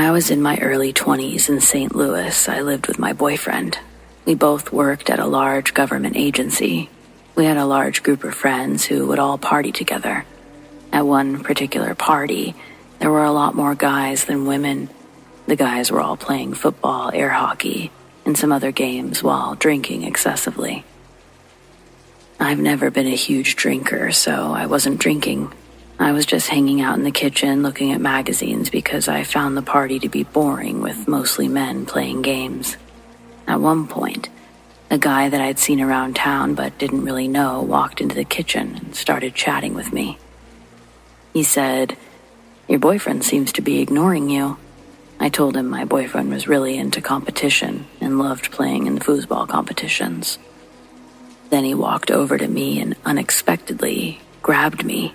When I was in my early 20s in St. Louis, I lived with my boyfriend. We both worked at a large government agency. We had a large group of friends who would all party together. At one particular party, there were a lot more guys than women. The guys were all playing football, air hockey, and some other games while drinking excessively. I've never been a huge drinker, so I wasn't drinking. I was just hanging out in the kitchen looking at magazines because I found the party to be boring with mostly men playing games. At one point, a guy that I'd seen around town but didn't really know walked into the kitchen and started chatting with me. He said, "Your boyfriend seems to be ignoring you." I told him my boyfriend was really into competition and loved playing in the foosball competitions. Then he walked over to me and unexpectedly grabbed me.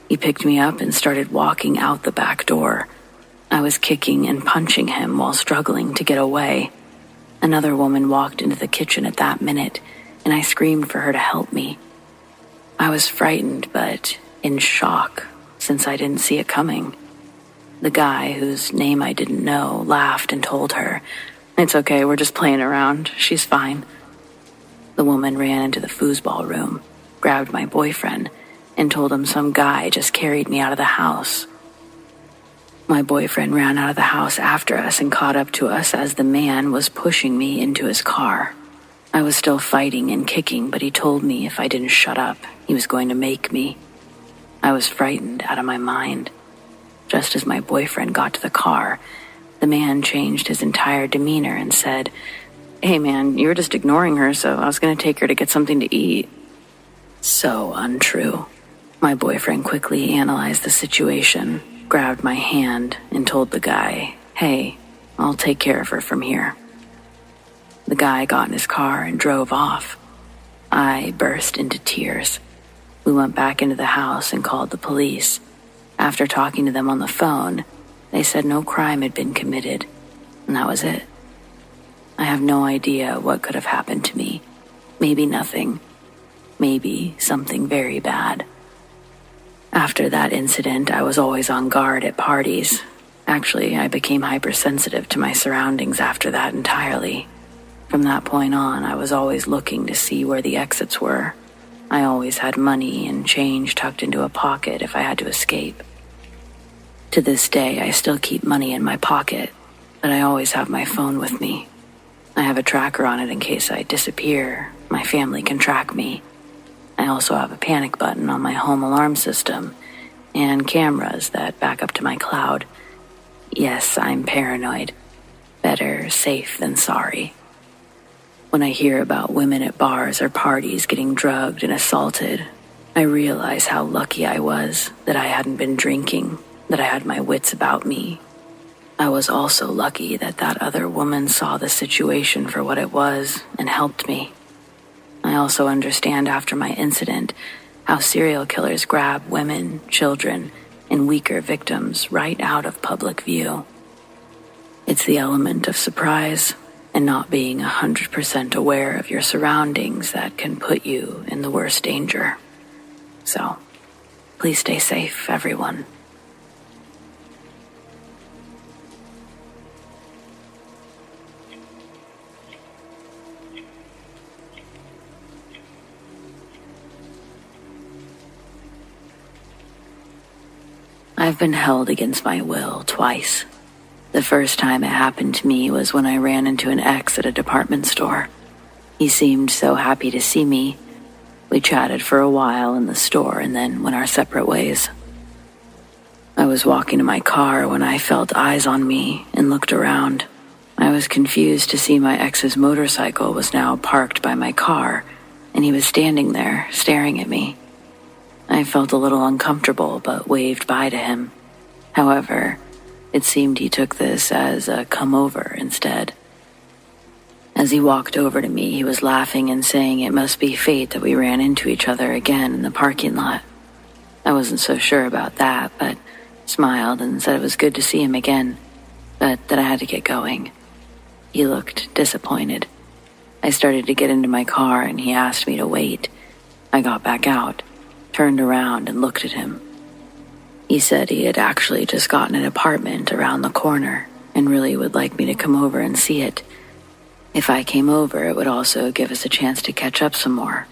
He picked me up and started walking out the back door. I was kicking and punching him while struggling to get away. Another woman walked into the kitchen at that minute, and I screamed for her to help me. I was frightened, but in shock, since I didn't see it coming. The guy, whose name I didn't know, laughed and told her, "It's okay, we're just playing around. She's fine." The woman ran into the foosball room, grabbed my boyfriend, and told him some guy just carried me out of the house. My boyfriend ran out of the house after us and caught up to us as the man was pushing me into his car. I was still fighting and kicking, but he told me if I didn't shut up, he was going to make me. I was frightened out of my mind. Just as my boyfriend got to the car, the man changed his entire demeanor and said, "Hey man, you were just ignoring her, so I was going to take her to get something to eat." So untrue. My boyfriend quickly analyzed the situation, grabbed my hand, and told the guy, "Hey, I'll take care of her from here." The guy got in his car and drove off. I burst into tears. We went back into the house and called the police. After talking to them on the phone, they said no crime had been committed, and that was it. I have no idea what could have happened to me. Maybe nothing. Maybe something very bad. After that incident, I was always on guard at parties. Actually, I became hypersensitive to my surroundings after that entirely. From that point on, I was always looking to see where the exits were. I always had money and change tucked into a pocket if I had to escape. To this day, I still keep money in my pocket, but I always have my phone with me. I have a tracker on it in case I disappear. My family can track me. I also have a panic button on my home alarm system and cameras that back up to my cloud. Yes, I'm paranoid. Better safe than sorry. When I hear about women at bars or parties getting drugged and assaulted, I realize how lucky I was that I hadn't been drinking, that I had my wits about me. I was also lucky that that other woman saw the situation for what it was and helped me. I also understand after my incident how serial killers grab women, children, and weaker victims right out of public view. It's the element of surprise and not being 100% aware of your surroundings that can put you in the worst danger. So, please stay safe, everyone. I've been held against my will twice. The first time it happened to me was when I ran into an ex at a department store. He seemed so happy to see me. We chatted for a while in the store and then went our separate ways. I was walking to my car when I felt eyes on me and looked around. I was confused to see my ex's motorcycle was now parked by my car, and he was standing there staring at me. I felt a little uncomfortable, but waved bye to him. However, it seemed he took this as a come over instead. As he walked over to me, he was laughing and saying it must be fate that we ran into each other again in the parking lot. I wasn't so sure about that, but smiled and said it was good to see him again, but that I had to get going. He looked disappointed. I started to get into my car and he asked me to wait. I got back out, turned around and looked at him. He said he had actually just gotten an apartment around the corner and really would like me to come over and see it. If I came over, it would also give us a chance to catch up some more.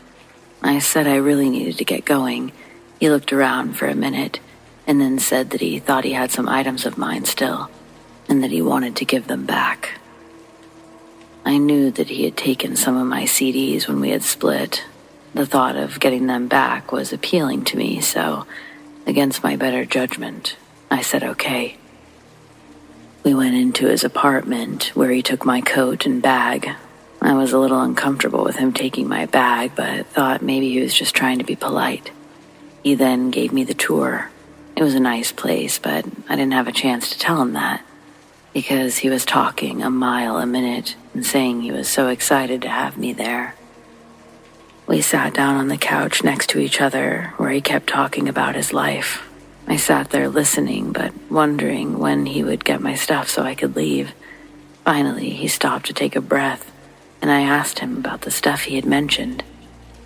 I said I really needed to get going. He looked around for a minute and then said that he thought he had some items of mine still and that he wanted to give them back. I knew that he had taken some of my CDs when we had split. The thought of getting them back was appealing to me, so, against my better judgment, I said okay. We went into his apartment, where he took my coat and bag. I was a little uncomfortable with him taking my bag, but thought maybe he was just trying to be polite. He then gave me the tour. It was a nice place, but I didn't have a chance to tell him that, because he was talking a mile a minute and saying he was so excited to have me there. We sat down on the couch next to each other, where he kept talking about his life. I sat there listening, but wondering when he would get my stuff so I could leave. Finally, he stopped to take a breath, and I asked him about the stuff he had mentioned.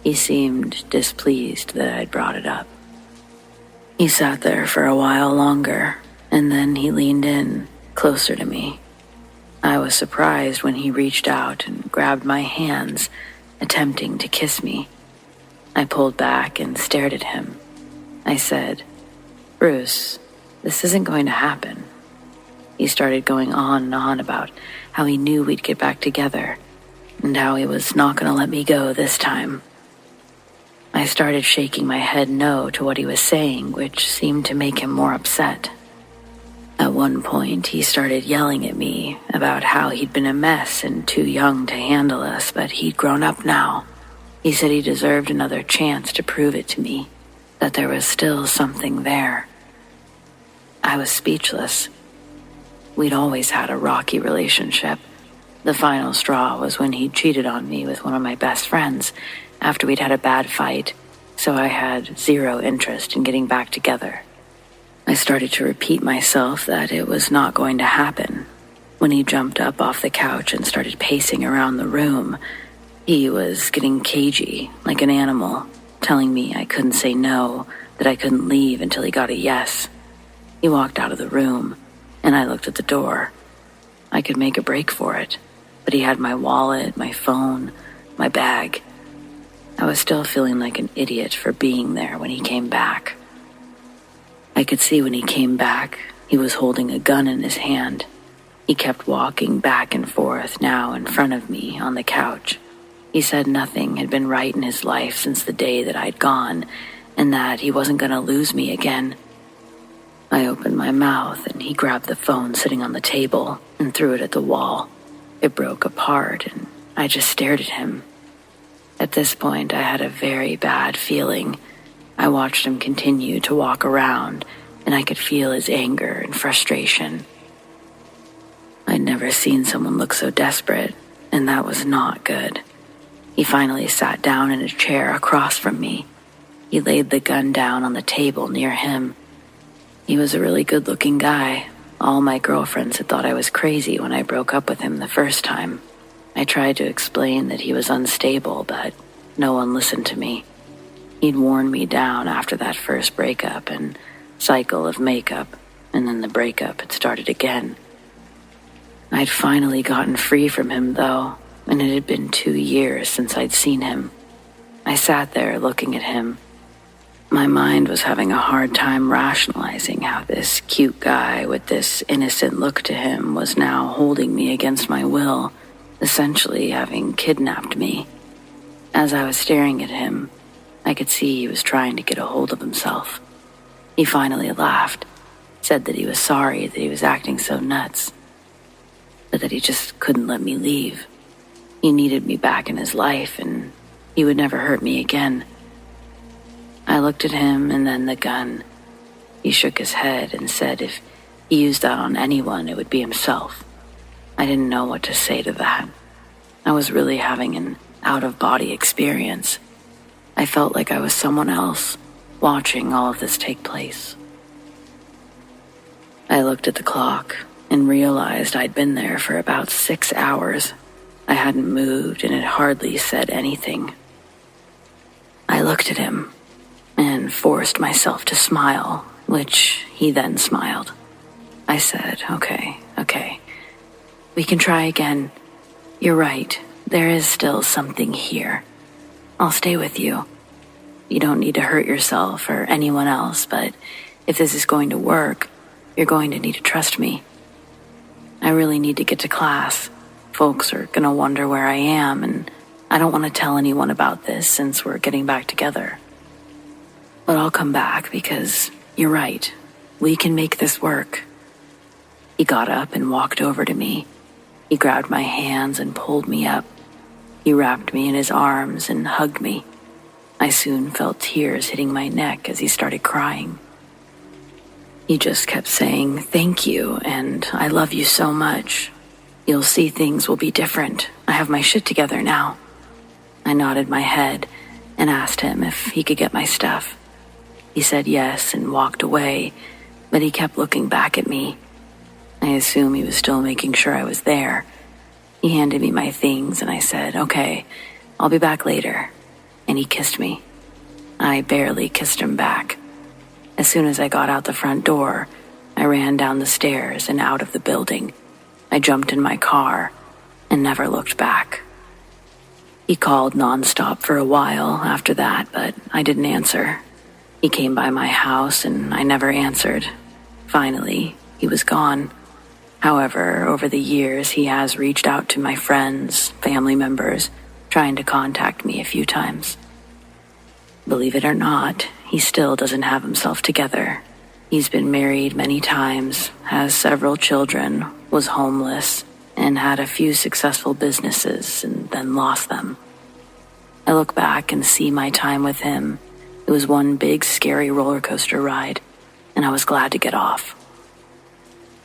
He seemed displeased that I'd brought it up. He sat there for a while longer, and then he leaned in, closer to me. I was surprised when he reached out and grabbed my hands, attempting to kiss me. I pulled back and stared at him. I said, "Bruce, this isn't going to happen." He started going on and on about how he knew we'd get back together and how he was not going to let me go this time. I started shaking my head no to what he was saying, which seemed to make him more upset. At one point, he started yelling at me about how he'd been a mess and too young to handle us, but he'd grown up now. He said he deserved another chance to prove it to me, that there was still something there. I was speechless. We'd always had a rocky relationship. The final straw was when he cheated on me with one of my best friends after we'd had a bad fight, so I had zero interest in getting back together. I started to repeat myself that it was not going to happen. When he jumped up off the couch and started pacing around the room, he was getting cagey, like an animal, telling me I couldn't say no, that I couldn't leave until he got a yes. He walked out of the room, and I looked at the door. I could make a break for it, but he had my wallet, my phone, my bag. I was still feeling like an idiot for being there when he came back. I could see when he came back, he was holding a gun in his hand. He kept walking back and forth, now in front of me on the couch. He said nothing had been right in his life since the day that I'd gone, and that he wasn't going to lose me again. I opened my mouth, and he grabbed the phone sitting on the table and threw it at the wall. It broke apart, and I just stared at him. At this point, I had a very bad feeling. I watched him continue to walk around, and I could feel his anger and frustration. I'd never seen someone look so desperate, and that was not good. He finally sat down in a chair across from me. He laid the gun down on the table near him. He was a really good-looking guy. All my girlfriends had thought I was crazy when I broke up with him the first time. I tried to explain that he was unstable, but no one listened to me. He'd worn me down after that first breakup and cycle of makeup, and then the breakup had started again. I'd finally gotten free from him, though, and it had been 2 years since I'd seen him. I sat there looking at him. My mind was having a hard time rationalizing how this cute guy with this innocent look to him was now holding me against my will, essentially having kidnapped me. As I was staring at him, I could see he was trying to get a hold of himself. He finally laughed, said that he was sorry that he was acting so nuts, but that he just couldn't let me leave. He needed me back in his life, and he would never hurt me again. I looked at him and then the gun. He shook his head and said if he used that on anyone, it would be himself. I didn't know what to say to that. I was really having an out-of-body experience. I felt like I was someone else, watching all of this take place. I looked at the clock and realized I'd been there for about 6 hours. I hadn't moved and had hardly said anything. I looked at him and forced myself to smile, which he then smiled. I said, okay, We can try again. You're right. There is still something here. I'll stay with you. You don't need to hurt yourself or anyone else, but if this is going to work, you're going to need to trust me. I really need to get to class. Folks are gonna wonder where I am, and I don't want to tell anyone about this since we're getting back together. But I'll come back because you're right. We can make this work. He got up and walked over to me. He grabbed my hands and pulled me up. He wrapped me in his arms and hugged me. I soon felt tears hitting my neck as he started crying. He just kept saying, "Thank you," and "I love you so much. You'll see things will be different. I have my shit together now." I nodded my head and asked him if he could get my stuff. He said yes and walked away, but he kept looking back at me. I assume he was still making sure I was there. He handed me my things and I said, "Okay, I'll be back later." And he kissed me. I barely kissed him back. As soon as I got out the front door, I ran down the stairs and out of the building. I jumped in my car and never looked back. He called nonstop for a while after that, but I didn't answer. He came by my house and I never answered. Finally, he was gone. However, over the years, he has reached out to my friends, family members, trying to contact me a few times. Believe it or not, he still doesn't have himself together. He's been married many times, has several children, was homeless, and had a few successful businesses and then lost them. I look back and see my time with him. It was one big scary roller coaster ride, and I was glad to get off.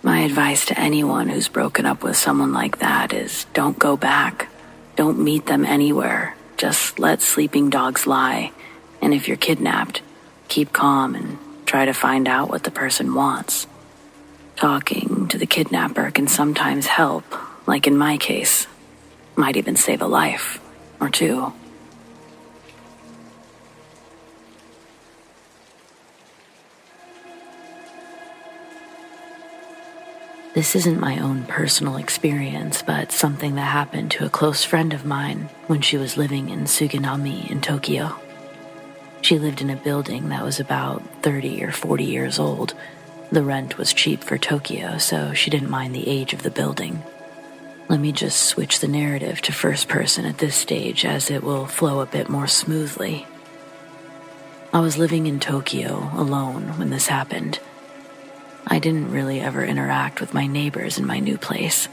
My advice to anyone who's broken up with someone like that is don't go back. Don't meet them anywhere. Just let sleeping dogs lie. And if you're kidnapped, keep calm and try to find out what the person wants. Talking to the kidnapper can sometimes help, like in my case. Might even save a life or two. This isn't my own personal experience, but something that happened to a close friend of mine when she was living in Suginami in Tokyo. She lived in a building that was about 30 or 40 years old. The rent was cheap for Tokyo, so she didn't mind the age of the building. Let me just switch the narrative to first person at this stage as it will flow a bit more smoothly. I was living in Tokyo alone when this happened. I didn't really ever interact with my neighbors in my new place.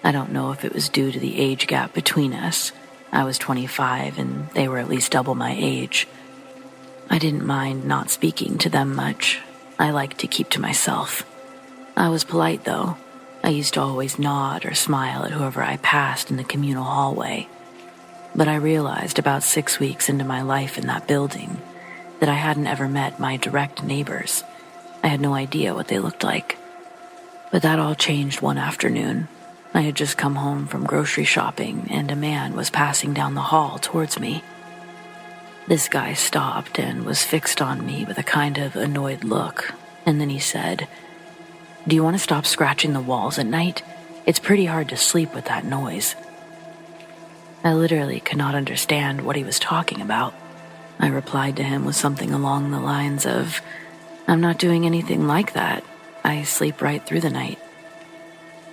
I don't know if it was due to the age gap between us. I was 25 and they were at least double my age. I didn't mind not speaking to them much. I liked to keep to myself. I was polite though. I used to always nod or smile at whoever I passed in the communal hallway. But I realized about 6 weeks into my life in that building that I hadn't ever met my direct neighbors. I had no idea what they looked like. But that all changed one afternoon. I had just come home from grocery shopping and a man was passing down the hall towards me. This guy stopped and was fixed on me with a kind of annoyed look, and then he said, "Do you want to stop scratching the walls at night? It's pretty hard to sleep with that noise." I literally could not understand what he was talking about. I replied to him with something along the lines of, "I'm not doing anything like that. I sleep right through the night."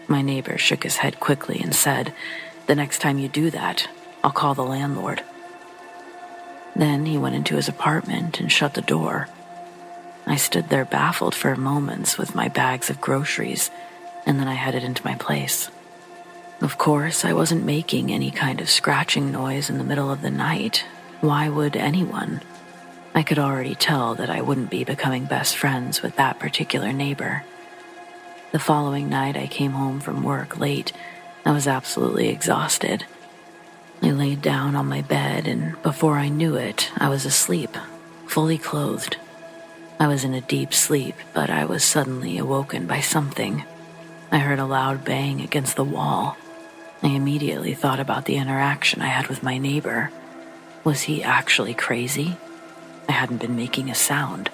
My neighbor shook his head quickly and said, "The next time you do that, I'll call the landlord." Then he went into his apartment and shut the door. I stood there baffled for moments with my bags of groceries, and then I headed into my place. Of course, I wasn't making any kind of scratching noise in the middle of the night. Why would anyone? I could already tell that I wouldn't be becoming best friends with that particular neighbor. The following night, I came home from work late. I was absolutely exhausted. I laid down on my bed, and before I knew it, I was asleep, fully clothed. I was in a deep sleep, but I was suddenly awoken by something. I heard a loud bang against the wall. I immediately thought about the interaction I had with my neighbor. Was he actually crazy? I hadn't been making a sound.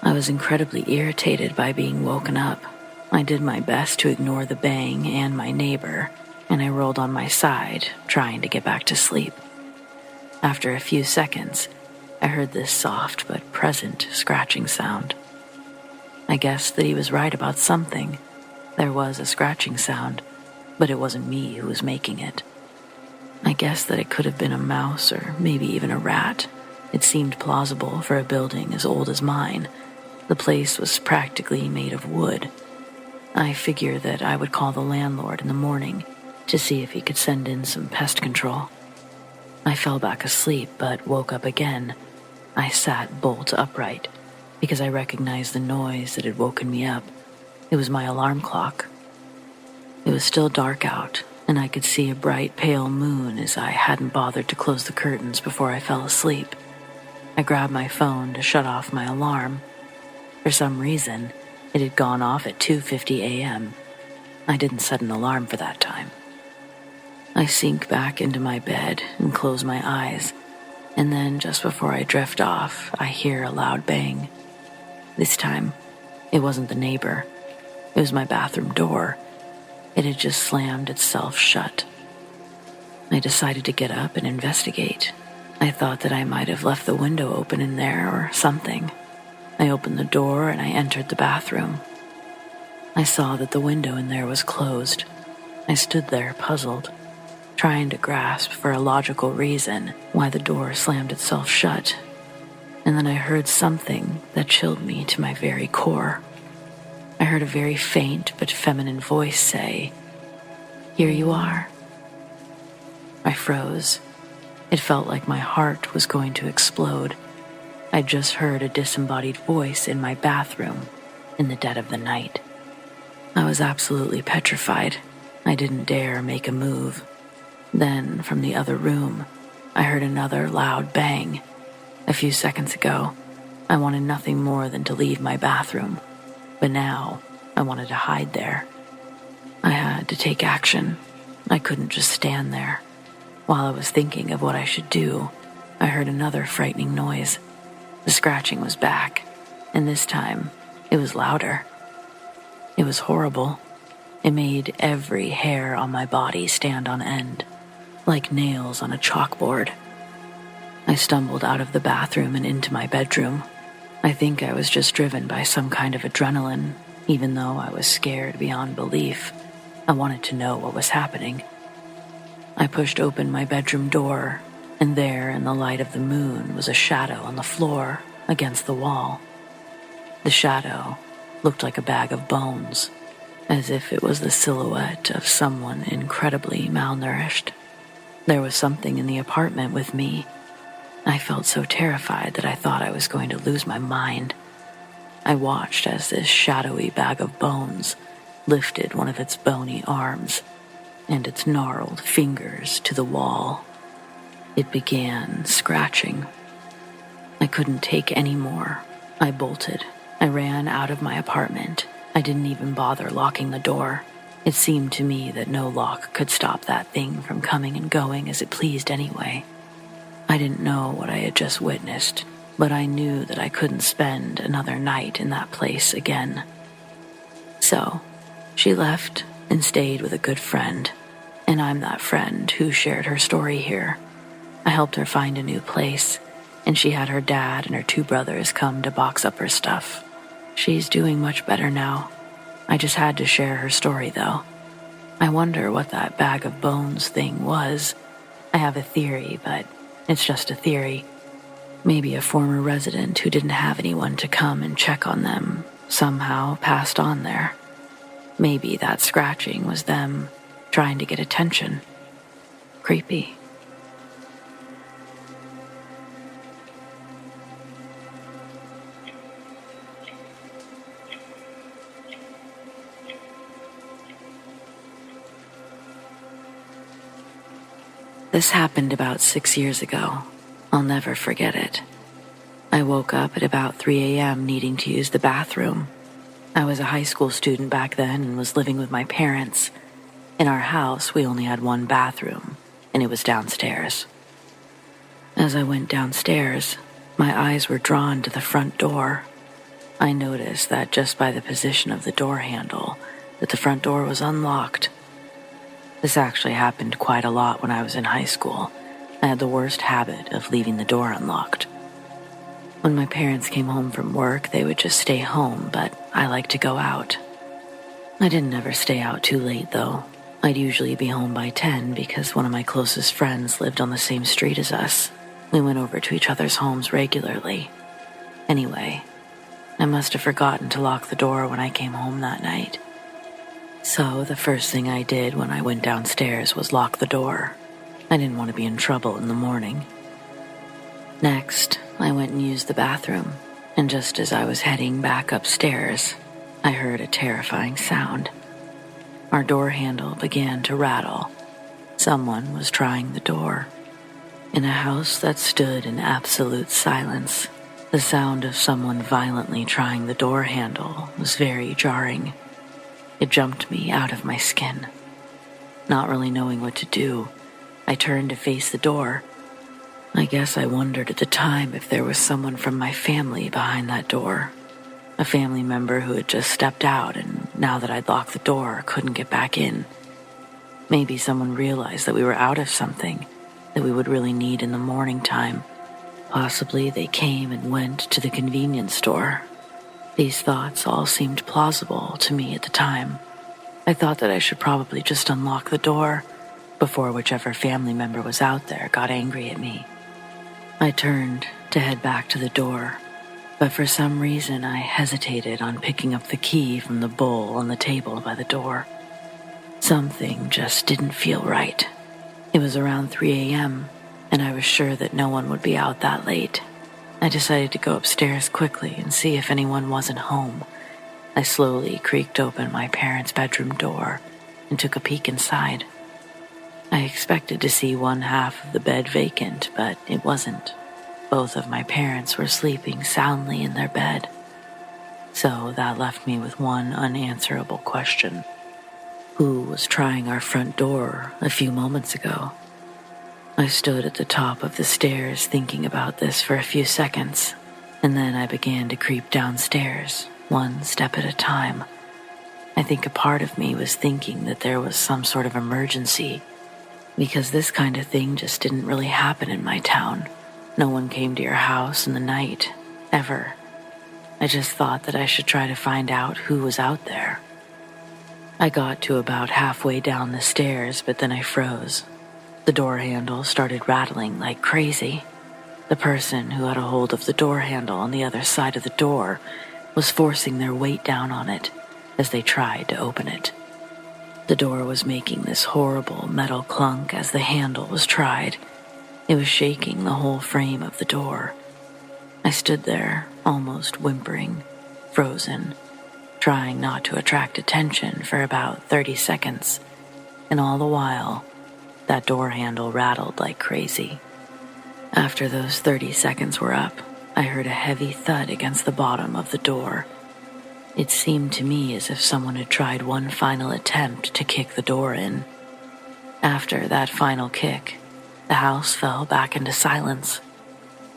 I was incredibly irritated by being woken up. I did my best to ignore the bang and my neighbor, and I rolled on my side, trying to get back to sleep. After a few seconds, I heard this soft but present scratching sound. I guessed that he was right about something. There was a scratching sound, but it wasn't me who was making it. I guessed that it could have been a mouse or maybe even a rat. It seemed plausible for a building as old as mine. The place was practically made of wood. I figured that I would call the landlord in the morning to see if he could send in some pest control. I fell back asleep but woke up again. I sat bolt upright because I recognized the noise that had woken me up. It was my alarm clock. It was still dark out, and I could see a bright, pale moon as I hadn't bothered to close the curtains before I fell asleep. I grabbed my phone to shut off my alarm. For some reason, it had gone off at 2:50 a.m. I didn't set an alarm for that time. I sink back into my bed and close my eyes, and then just before I drift off, I hear a loud bang. This time, it wasn't the neighbor. It was my bathroom door. It had just slammed itself shut. I decided to get up and investigate. I thought that I might have left the window open in there or something. I opened the door and I entered the bathroom. I saw that the window in there was closed. I stood there puzzled, trying to grasp for a logical reason why the door slammed itself shut. And then I heard something that chilled me to my very core. I heard a very faint but feminine voice say, "Here you are." I froze. It felt like my heart was going to explode. I just heard a disembodied voice in my bathroom in the dead of the night. I was absolutely petrified. I didn't dare make a move. Then, from the other room, I heard another loud bang. A few seconds ago, I wanted nothing more than to leave my bathroom, but now I wanted to hide there. I had to take action. I couldn't just stand there. While I was thinking of what I should do, I heard another frightening noise. The scratching was back, and this time, it was louder. It was horrible. It made every hair on my body stand on end, like nails on a chalkboard. I stumbled out of the bathroom and into my bedroom. I think I was just driven by some kind of adrenaline, even though I was scared beyond belief. I wanted to know what was happening. I pushed open my bedroom door, and there in the light of the moon was a shadow on the floor against the wall. The shadow looked like a bag of bones, as if it was the silhouette of someone incredibly malnourished. There was something in the apartment with me. I felt so terrified that I thought I was going to lose my mind. I watched as this shadowy bag of bones lifted one of its bony arms and its gnarled fingers to the wall. It began scratching. I couldn't take any more. I bolted. I ran out of my apartment. I didn't even bother locking the door. It seemed to me that no lock could stop that thing from coming and going as it pleased anyway. I didn't know what I had just witnessed, but I knew that I couldn't spend another night in that place again. So, she left and stayed with a good friend, and I'm that friend who shared her story here. I helped her find a new place, and she had her dad and her 2 brothers come to box up her stuff. She's doing much better now. I just had to share her story, though. I wonder what that bag of bones thing was. I have a theory, but it's just a theory. Maybe a former resident who didn't have anyone to come and check on them somehow passed on there. Maybe that scratching was them trying to get attention. Creepy. This happened about 6 years ago. I'll never forget it. I woke up at about 3 a.m. needing to use the bathroom. I was a high school student back then and was living with my parents. In our house, we only had one bathroom, and it was downstairs. As I went downstairs, my eyes were drawn to the front door. I noticed that just by the position of the door handle, that the front door was unlocked. This actually happened quite a lot when I was in high school. I had the worst habit of leaving the door unlocked. When my parents came home from work, they would just stay home, but I liked to go out. I didn't ever stay out too late, though. I'd usually be home by 10 because one of my closest friends lived on the same street as us. We went over to each other's homes regularly. Anyway, I must have forgotten to lock the door when I came home that night. So the first thing I did when I went downstairs was lock the door. I didn't want to be in trouble in the morning. Next, I went and used the bathroom, and just as I was heading back upstairs, I heard a terrifying sound. Our door handle began to rattle. Someone was trying the door. In a house that stood in absolute silence, the sound of someone violently trying the door handle was very jarring. It jumped me out of my skin. Not really knowing what to do, I turned to face the door. I guess I wondered at the time if there was someone from my family behind that door. A family member who had just stepped out and now that I'd locked the door, couldn't get back in. Maybe someone realized that we were out of something that we would really need in the morning time. Possibly they came and went to the convenience store. These thoughts all seemed plausible to me at the time. I thought that I should probably just unlock the door before whichever family member was out there got angry at me. I turned to head back to the door, but for some reason I hesitated on picking up the key from the bowl on the table by the door. Something just didn't feel right. It was around 3 a.m., and I was sure that no one would be out that late. I decided to go upstairs quickly and see if anyone wasn't home. I slowly creaked open my parents' bedroom door and took a peek inside. I expected to see one half of the bed vacant, but it wasn't. Both of my parents were sleeping soundly in their bed. So that left me with one unanswerable question. Who was trying our front door a few moments ago? I stood at the top of the stairs thinking about this for a few seconds, and then I began to creep downstairs, one step at a time. I think a part of me was thinking that there was some sort of emergency, because this kind of thing just didn't really happen in my town. No one came to your house in the night, ever. I just thought that I should try to find out who was out there. I got to about halfway down the stairs, but then I froze. The door handle started rattling like crazy. The person who had a hold of the door handle on the other side of the door was forcing their weight down on it as they tried to open it. The door was making this horrible metal clunk as the handle was tried. It was shaking the whole frame of the door. I stood there, almost whimpering, frozen, trying not to attract attention for about 30 seconds, and all the while, that door handle rattled like crazy. After those 30 seconds were up, I heard a heavy thud against the bottom of the door. It seemed to me as if someone had tried one final attempt to kick the door in. After that final kick, the house fell back into silence,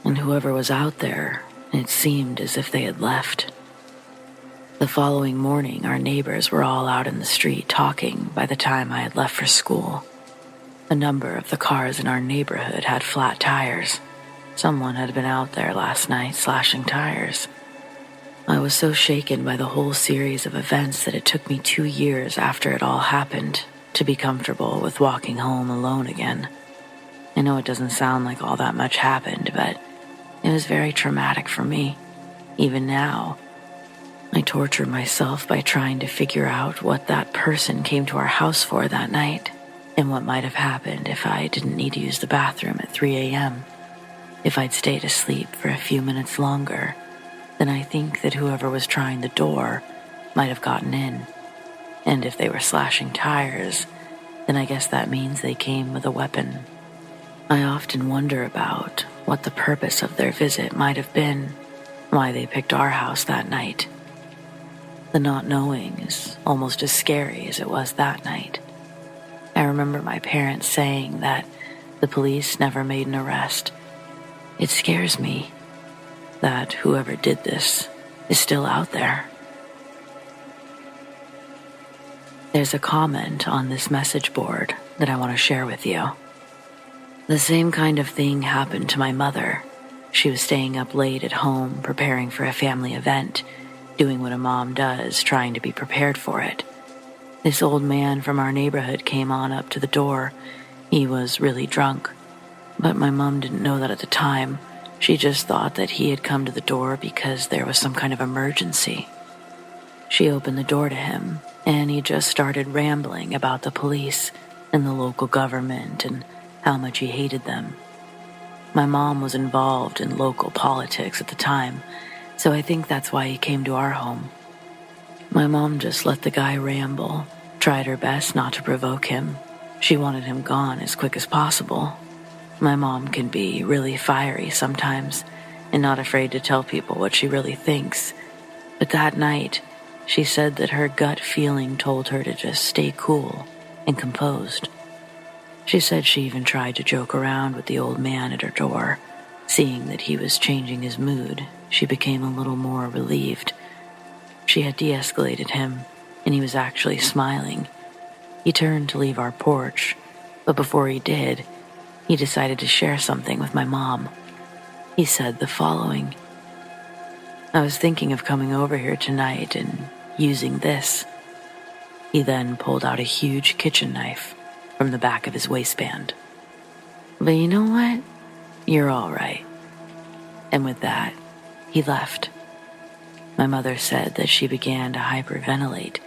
and whoever was out there, it seemed as if they had left. The following morning, our neighbors were all out in the street talking by the time I had left for school. A number of the cars in our neighborhood had flat tires. Someone had been out there last night slashing tires. I was so shaken by the whole series of events that it took me 2 years after it all happened to be comfortable with walking home alone again. I know it doesn't sound like all that much happened, but it was very traumatic for me. Even now, I torture myself by trying to figure out what that person came to our house for that night, and what might have happened if I didn't need to use the bathroom at 3 a.m. If I'd stayed asleep for a few minutes longer, then I think that whoever was trying the door might have gotten in. And if they were slashing tires, then I guess that means they came with a weapon. I often wonder about what the purpose of their visit might have been, why they picked our house that night. The not knowing is almost as scary as it was that night. I remember my parents saying that the police never made an arrest. It scares me that whoever did this is still out there. There's a comment on this message board that I want to share with you. The same kind of thing happened to my mother. She was staying up late at home, preparing for a family event, doing what a mom does, trying to be prepared for it. This old man from our neighborhood came on up to the door. He was really drunk, but my mom didn't know that at the time. She just thought that he had come to the door because there was some kind of emergency. She opened the door to him, and he just started rambling about the police and the local government and how much he hated them. My mom was involved in local politics at the time, so I think that's why he came to our home. My mom just let the guy ramble, tried her best not to provoke him. She wanted him gone as quick as possible. My mom can be really fiery sometimes and not afraid to tell people what she really thinks. But that night, she said that her gut feeling told her to just stay cool and composed. She said she even tried to joke around with the old man at her door. Seeing that he was changing his mood, she became a little more relieved. She had de-escalated him, and he was actually smiling. He turned to leave our porch, but before he did, he decided to share something with my mom. He said the following: "I was thinking of coming over here tonight and using this." He then pulled out a huge kitchen knife from the back of his waistband. "But you know what? You're all right." And with that, he left. My mother said that she began to hyperventilate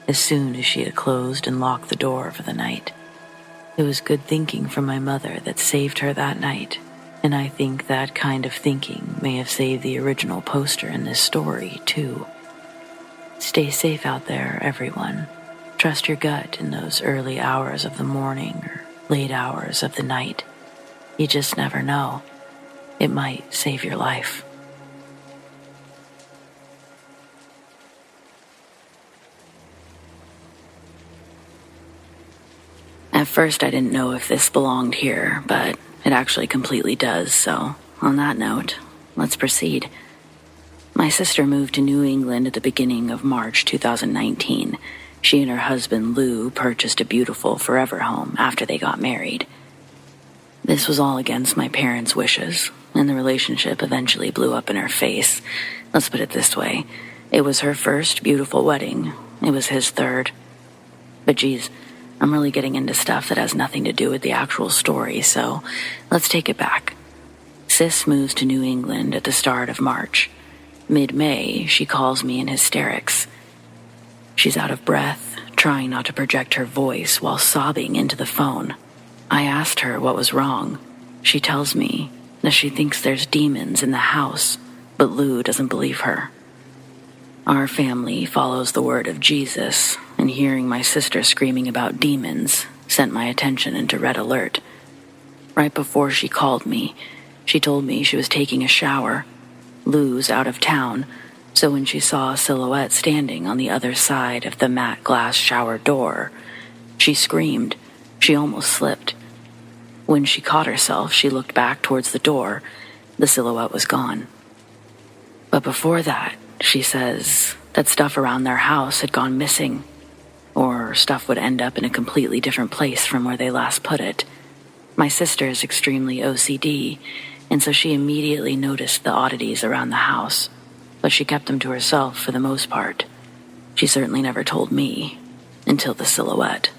as soon as she had closed and locked the door for the night. It was good thinking from my mother that saved her that night, and I think that kind of thinking may have saved the original poster in this story, too. Stay safe out there, everyone. Trust your gut in those early hours of the morning or late hours of the night. You just never know. It might save your life. At first, I didn't know if this belonged here, but it actually completely does, so on that note, let's proceed. My sister moved to New England at the beginning of March 2019. She and her husband, Lou, purchased a beautiful forever home after they got married. This was all against my parents' wishes, and the relationship eventually blew up in her face. Let's put it this way. It was her first beautiful wedding. It was his third. But geez, I'm really getting into stuff that has nothing to do with the actual story, so let's take it back. Sis moves to New England at the start of March. Mid-May, she calls me in hysterics. She's out of breath, trying not to project her voice while sobbing into the phone. I asked her what was wrong. She tells me that she thinks there's demons in the house, but Lou doesn't believe her. Our family follows the word of Jesus, and hearing my sister screaming about demons sent my attention into red alert. Right before she called me, she told me she was taking a shower. Lou's out of town, so when she saw a silhouette standing on the other side of the matte glass shower door, she screamed. She almost slipped. When she caught herself, she looked back towards the door. The silhouette was gone. But before that, she says that stuff around their house had gone missing, or stuff would end up in a completely different place from where they last put it. My sister is extremely OCD, and so she immediately noticed the oddities around the house, but she kept them to herself for the most part. She certainly never told me, until the silhouette.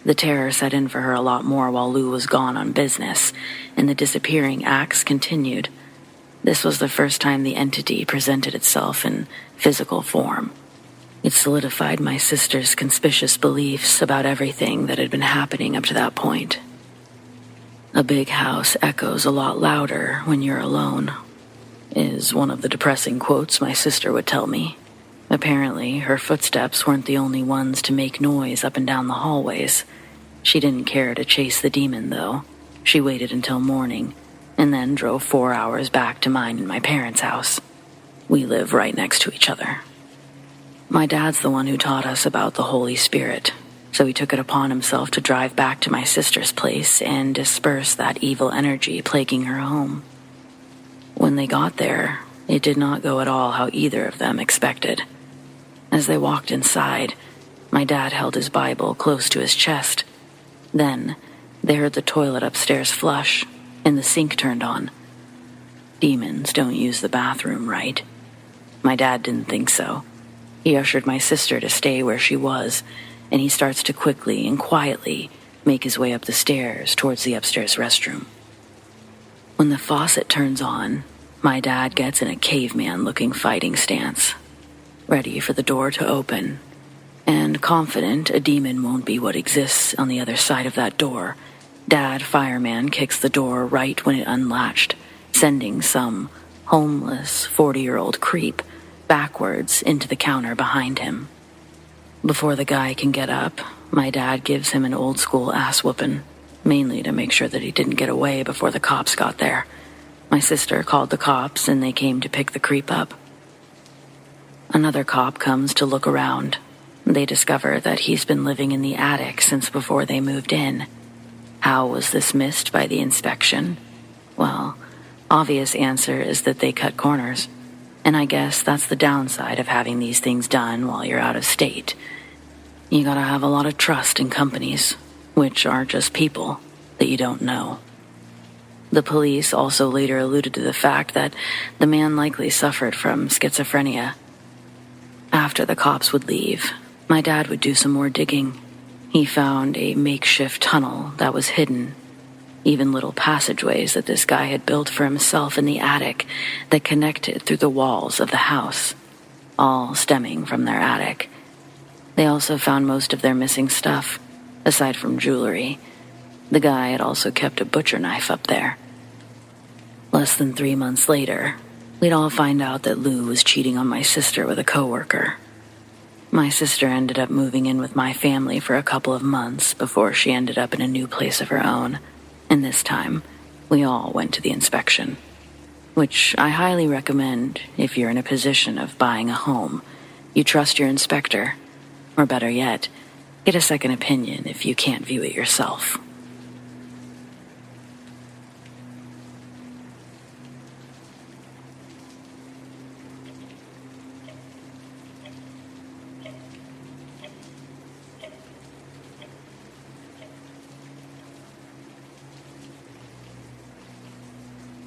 The terror set in for her a lot more while Lou was gone on business, and the disappearing acts continued. This was the first time the entity presented itself in physical form. It solidified my sister's conspicuous beliefs about everything that had been happening up to that point. A big house echoes a lot louder when you're alone, is one of the depressing quotes my sister would tell me. Apparently, her footsteps weren't the only ones to make noise up and down the hallways. She didn't care to chase the demon, though. She waited until morning, and then drove 4 hours back to mine and my parents' house. We live right next to each other. My dad's the one who taught us about the Holy Spirit, so he took it upon himself to drive back to my sister's place and disperse that evil energy plaguing her home. When they got there, it did not go at all how either of them expected. As they walked inside, my dad held his Bible close to his chest. Then, they heard the toilet upstairs flush, and the sink turned on. Demons don't use the bathroom, right? My dad didn't think so. He ushered my sister to stay where she was, and he starts to quickly and quietly make his way up the stairs towards the upstairs restroom. When the faucet turns on, my dad gets in a caveman-looking fighting stance, ready for the door to open, and confident a demon won't be what exists on the other side of that door. Dad Fireman kicks the door right when it unlatched, sending some homeless 40-year-old creep backwards into the counter behind him. Before the guy can get up, my dad gives him an old-school ass-whooping, mainly to make sure that he didn't get away before the cops got there. My sister called the cops, and they came to pick the creep up. Another cop comes to look around. They discover that he's been living in the attic since before they moved in. How was this missed by the inspection? Well, obvious answer is that they cut corners. And I guess that's the downside of having these things done while you're out of state. You gotta have a lot of trust in companies, which are just people that you don't know. The police also later alluded to the fact that the man likely suffered from schizophrenia. After the cops would leave, my dad would do some more digging. He found a makeshift tunnel that was hidden, even little passageways that this guy had built for himself in the attic that connected through the walls of the house, all stemming from their attic. They also found most of their missing stuff, aside from jewelry. The guy had also kept a butcher knife up there. Less than 3 months later, we'd all find out that Lou was cheating on my sister with a coworker. My sister ended up moving in with my family for a couple of months before she ended up in a new place of her own. And this time, we all went to the inspection, which I highly recommend if you're in a position of buying a home. You trust your inspector, or better yet, get a second opinion if you can't view it yourself.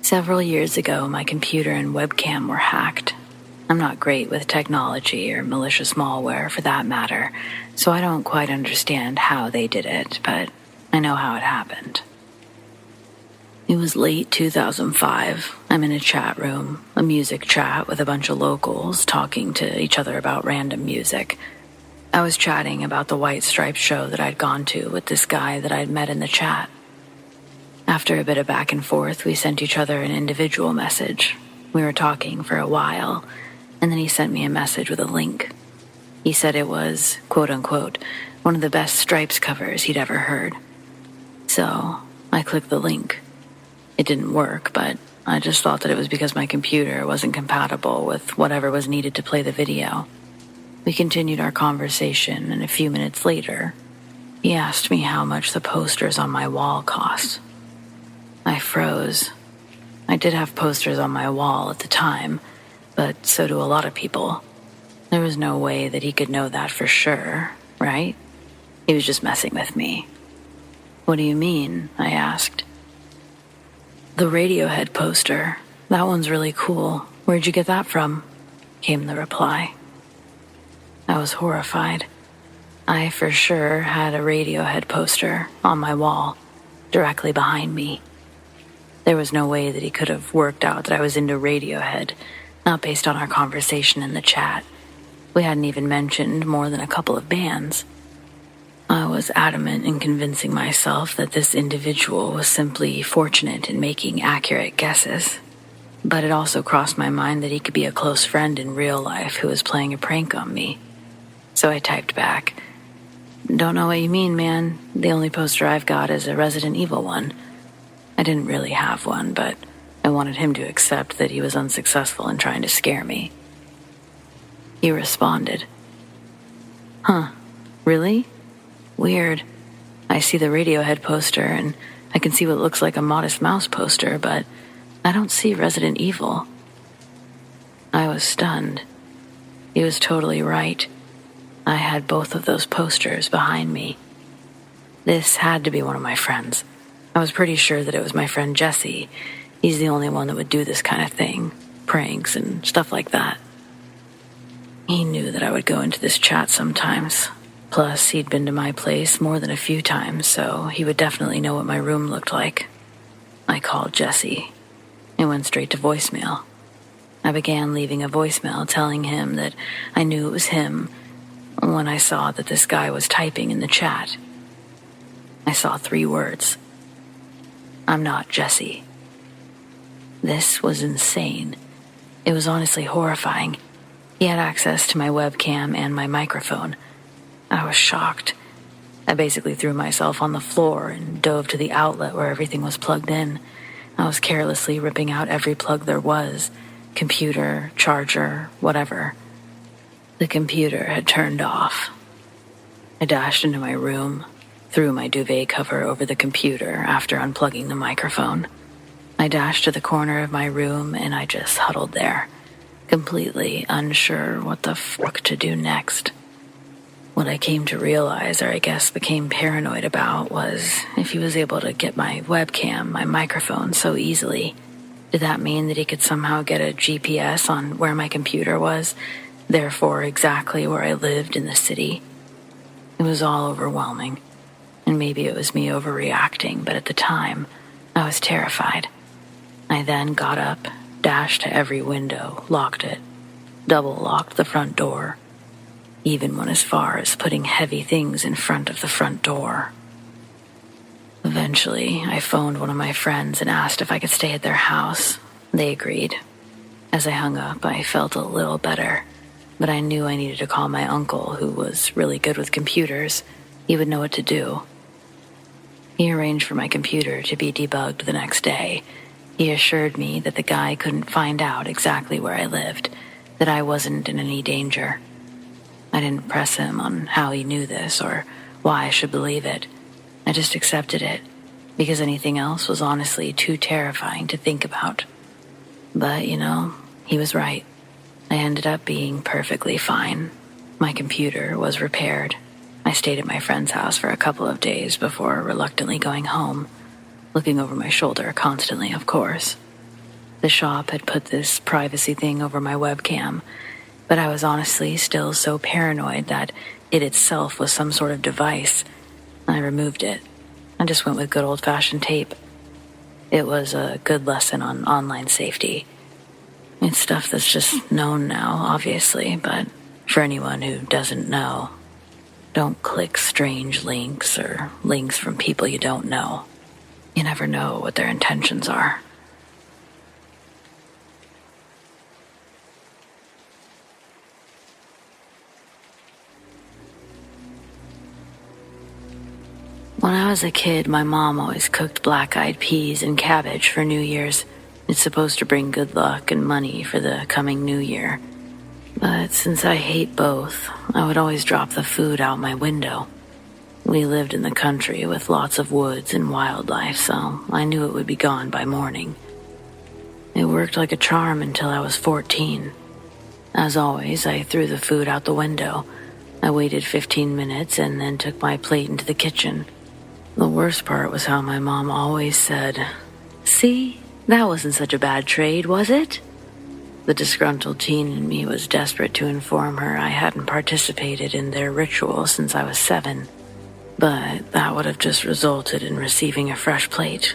Several years ago, my computer and webcam were hacked. I'm not great with technology or malicious malware for that matter, so I don't quite understand how they did it, but I know how it happened. It was late 2005. I'm in a chat room, a music chat with a bunch of locals talking to each other about random music. I was chatting about the White Stripes show that I'd gone to with this guy that I'd met in the chat. After a bit of back and forth, we sent each other an individual message. We were talking for a while, and then he sent me a message with a link. He said it was, quote-unquote, one of the best Stripes covers he'd ever heard. So, I clicked the link. It didn't work, but I just thought that it was because my computer wasn't compatible with whatever was needed to play the video. We continued our conversation, and a few minutes later, he asked me how much the posters on my wall cost. I froze. I did have posters on my wall at the time, but so do a lot of people. There was no way that he could know that for sure, right? He was just messing with me. What do you mean? I asked. The Radiohead poster. That one's really cool. Where'd you get that from? Came the reply. I was horrified. I for sure had a Radiohead poster on my wall, directly behind me. There was no way that he could have worked out that I was into Radiohead, not based on our conversation in the chat. We hadn't even mentioned more than a couple of bands. I was adamant in convincing myself that this individual was simply fortunate in making accurate guesses. But it also crossed my mind that he could be a close friend in real life who was playing a prank on me. So I typed back, "Don't know what you mean, man. The only poster I've got is a Resident Evil one." I didn't really have one, but I wanted him to accept that he was unsuccessful in trying to scare me. He responded, "Huh, really? Weird. I see the Radiohead poster, and I can see what looks like a Modest Mouse poster, but I don't see Resident Evil." I was stunned. He was totally right. I had both of those posters behind me. This had to be one of my friends. I was pretty sure that it was my friend Jesse. He's the only one that would do this kind of thing, pranks and stuff like that. He knew that I would go into this chat sometimes. Plus, he'd been to my place more than a few times, so he would definitely know what my room looked like. I called Jesse. It went straight to voicemail. I began leaving a voicemail telling him that I knew it was him when I saw that this guy was typing in the chat. I saw 3 words. I'm not Jesse. This was insane. It was honestly horrifying. He had access to my webcam and my microphone. I was shocked. I basically threw myself on the floor and dove to the outlet where everything was plugged in. I was carelessly ripping out every plug there was, computer, charger, whatever. The computer had turned off. I dashed into my room, threw my duvet cover over the computer after unplugging the microphone. I dashed to the corner of my room and I just huddled there, completely unsure what the fuck to do next. What I came to realize, or I guess became paranoid about, was if he was able to get my webcam, my microphone so easily, did that mean that he could somehow get a GPS on where my computer was, therefore exactly where I lived in the city? It was all overwhelming, and maybe it was me overreacting, but at the time, I was terrified. I then got up, dashed to every window, locked it, double-locked the front door, even went as far as putting heavy things in front of the front door. Eventually, I phoned one of my friends and asked if I could stay at their house. They agreed. As I hung up, I felt a little better, but I knew I needed to call my uncle, who was really good with computers. He would know what to do. He arranged for my computer to be debugged the next day. He assured me that the guy couldn't find out exactly where I lived, that I wasn't in any danger. I didn't press him on how he knew this or why I should believe it. I just accepted it, because anything else was honestly too terrifying to think about. But, he was right. I ended up being perfectly fine. My computer was repaired. I stayed at my friend's house for a couple of days before reluctantly going home, looking over my shoulder constantly, of course. The shop had put this privacy thing over my webcam, but I was honestly still so paranoid that it itself was some sort of device. I removed it. I just went with good old-fashioned tape. It was a good lesson on online safety. It's stuff that's just known now, obviously, but for anyone who doesn't know, don't click strange links or links from people you don't know. You never know what their intentions are. When I was a kid, my mom always cooked black-eyed peas and cabbage for New Year's. It's supposed to bring good luck and money for the coming new year. But since I hate both, I would always drop the food out my window. We lived in the country with lots of woods and wildlife, so I knew it would be gone by morning. It worked like a charm until I was 14. As always, I threw the food out the window. I waited 15 minutes and then took my plate into the kitchen. The worst part was how my mom always said, "See, that wasn't such a bad trade, was it?" The disgruntled teen in me was desperate to inform her I hadn't participated in their ritual since I was 7. But that would have just resulted in receiving a fresh plate.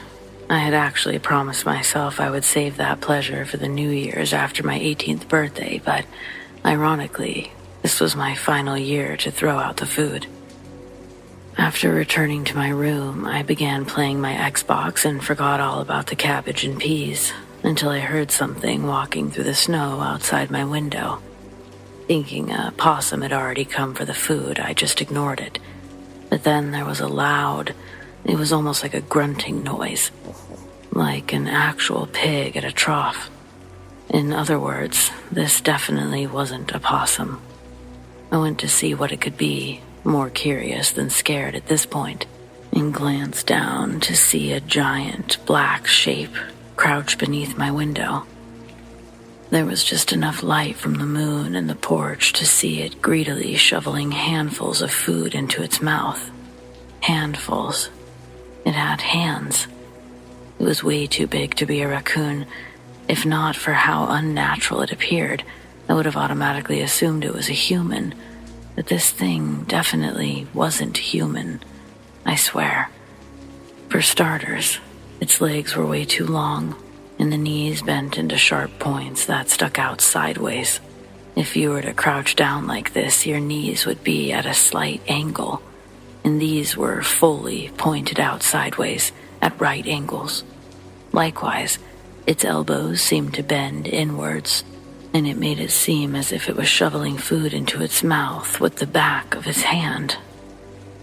I had actually promised myself I would save that pleasure for the New Year's after my 18th birthday, but ironically, this was my final year to throw out the food. After returning to my room, I began playing my Xbox and forgot all about the cabbage and peas until I heard something walking through the snow outside my window. Thinking a possum had already come for the food, I just ignored it. But then there was it was almost like a grunting noise, like an actual pig at a trough. In other words, this definitely wasn't a possum. I went to see what it could be, more curious than scared at this point, and glanced down to see a giant black shape crouch beneath my window. There was just enough light from the moon and the porch to see it greedily shoveling handfuls of food into its mouth. Handfuls. It had hands. It was way too big to be a raccoon. If not for how unnatural it appeared, I would have automatically assumed it was a human. But this thing definitely wasn't human. I swear. For starters, its legs were way too long, and the knees bent into sharp points that stuck out sideways. If you were to crouch down like this, your knees would be at a slight angle, and these were fully pointed out sideways at right angles. Likewise, its elbows seemed to bend inwards, and it made it seem as if it was shoveling food into its mouth with the back of its hand.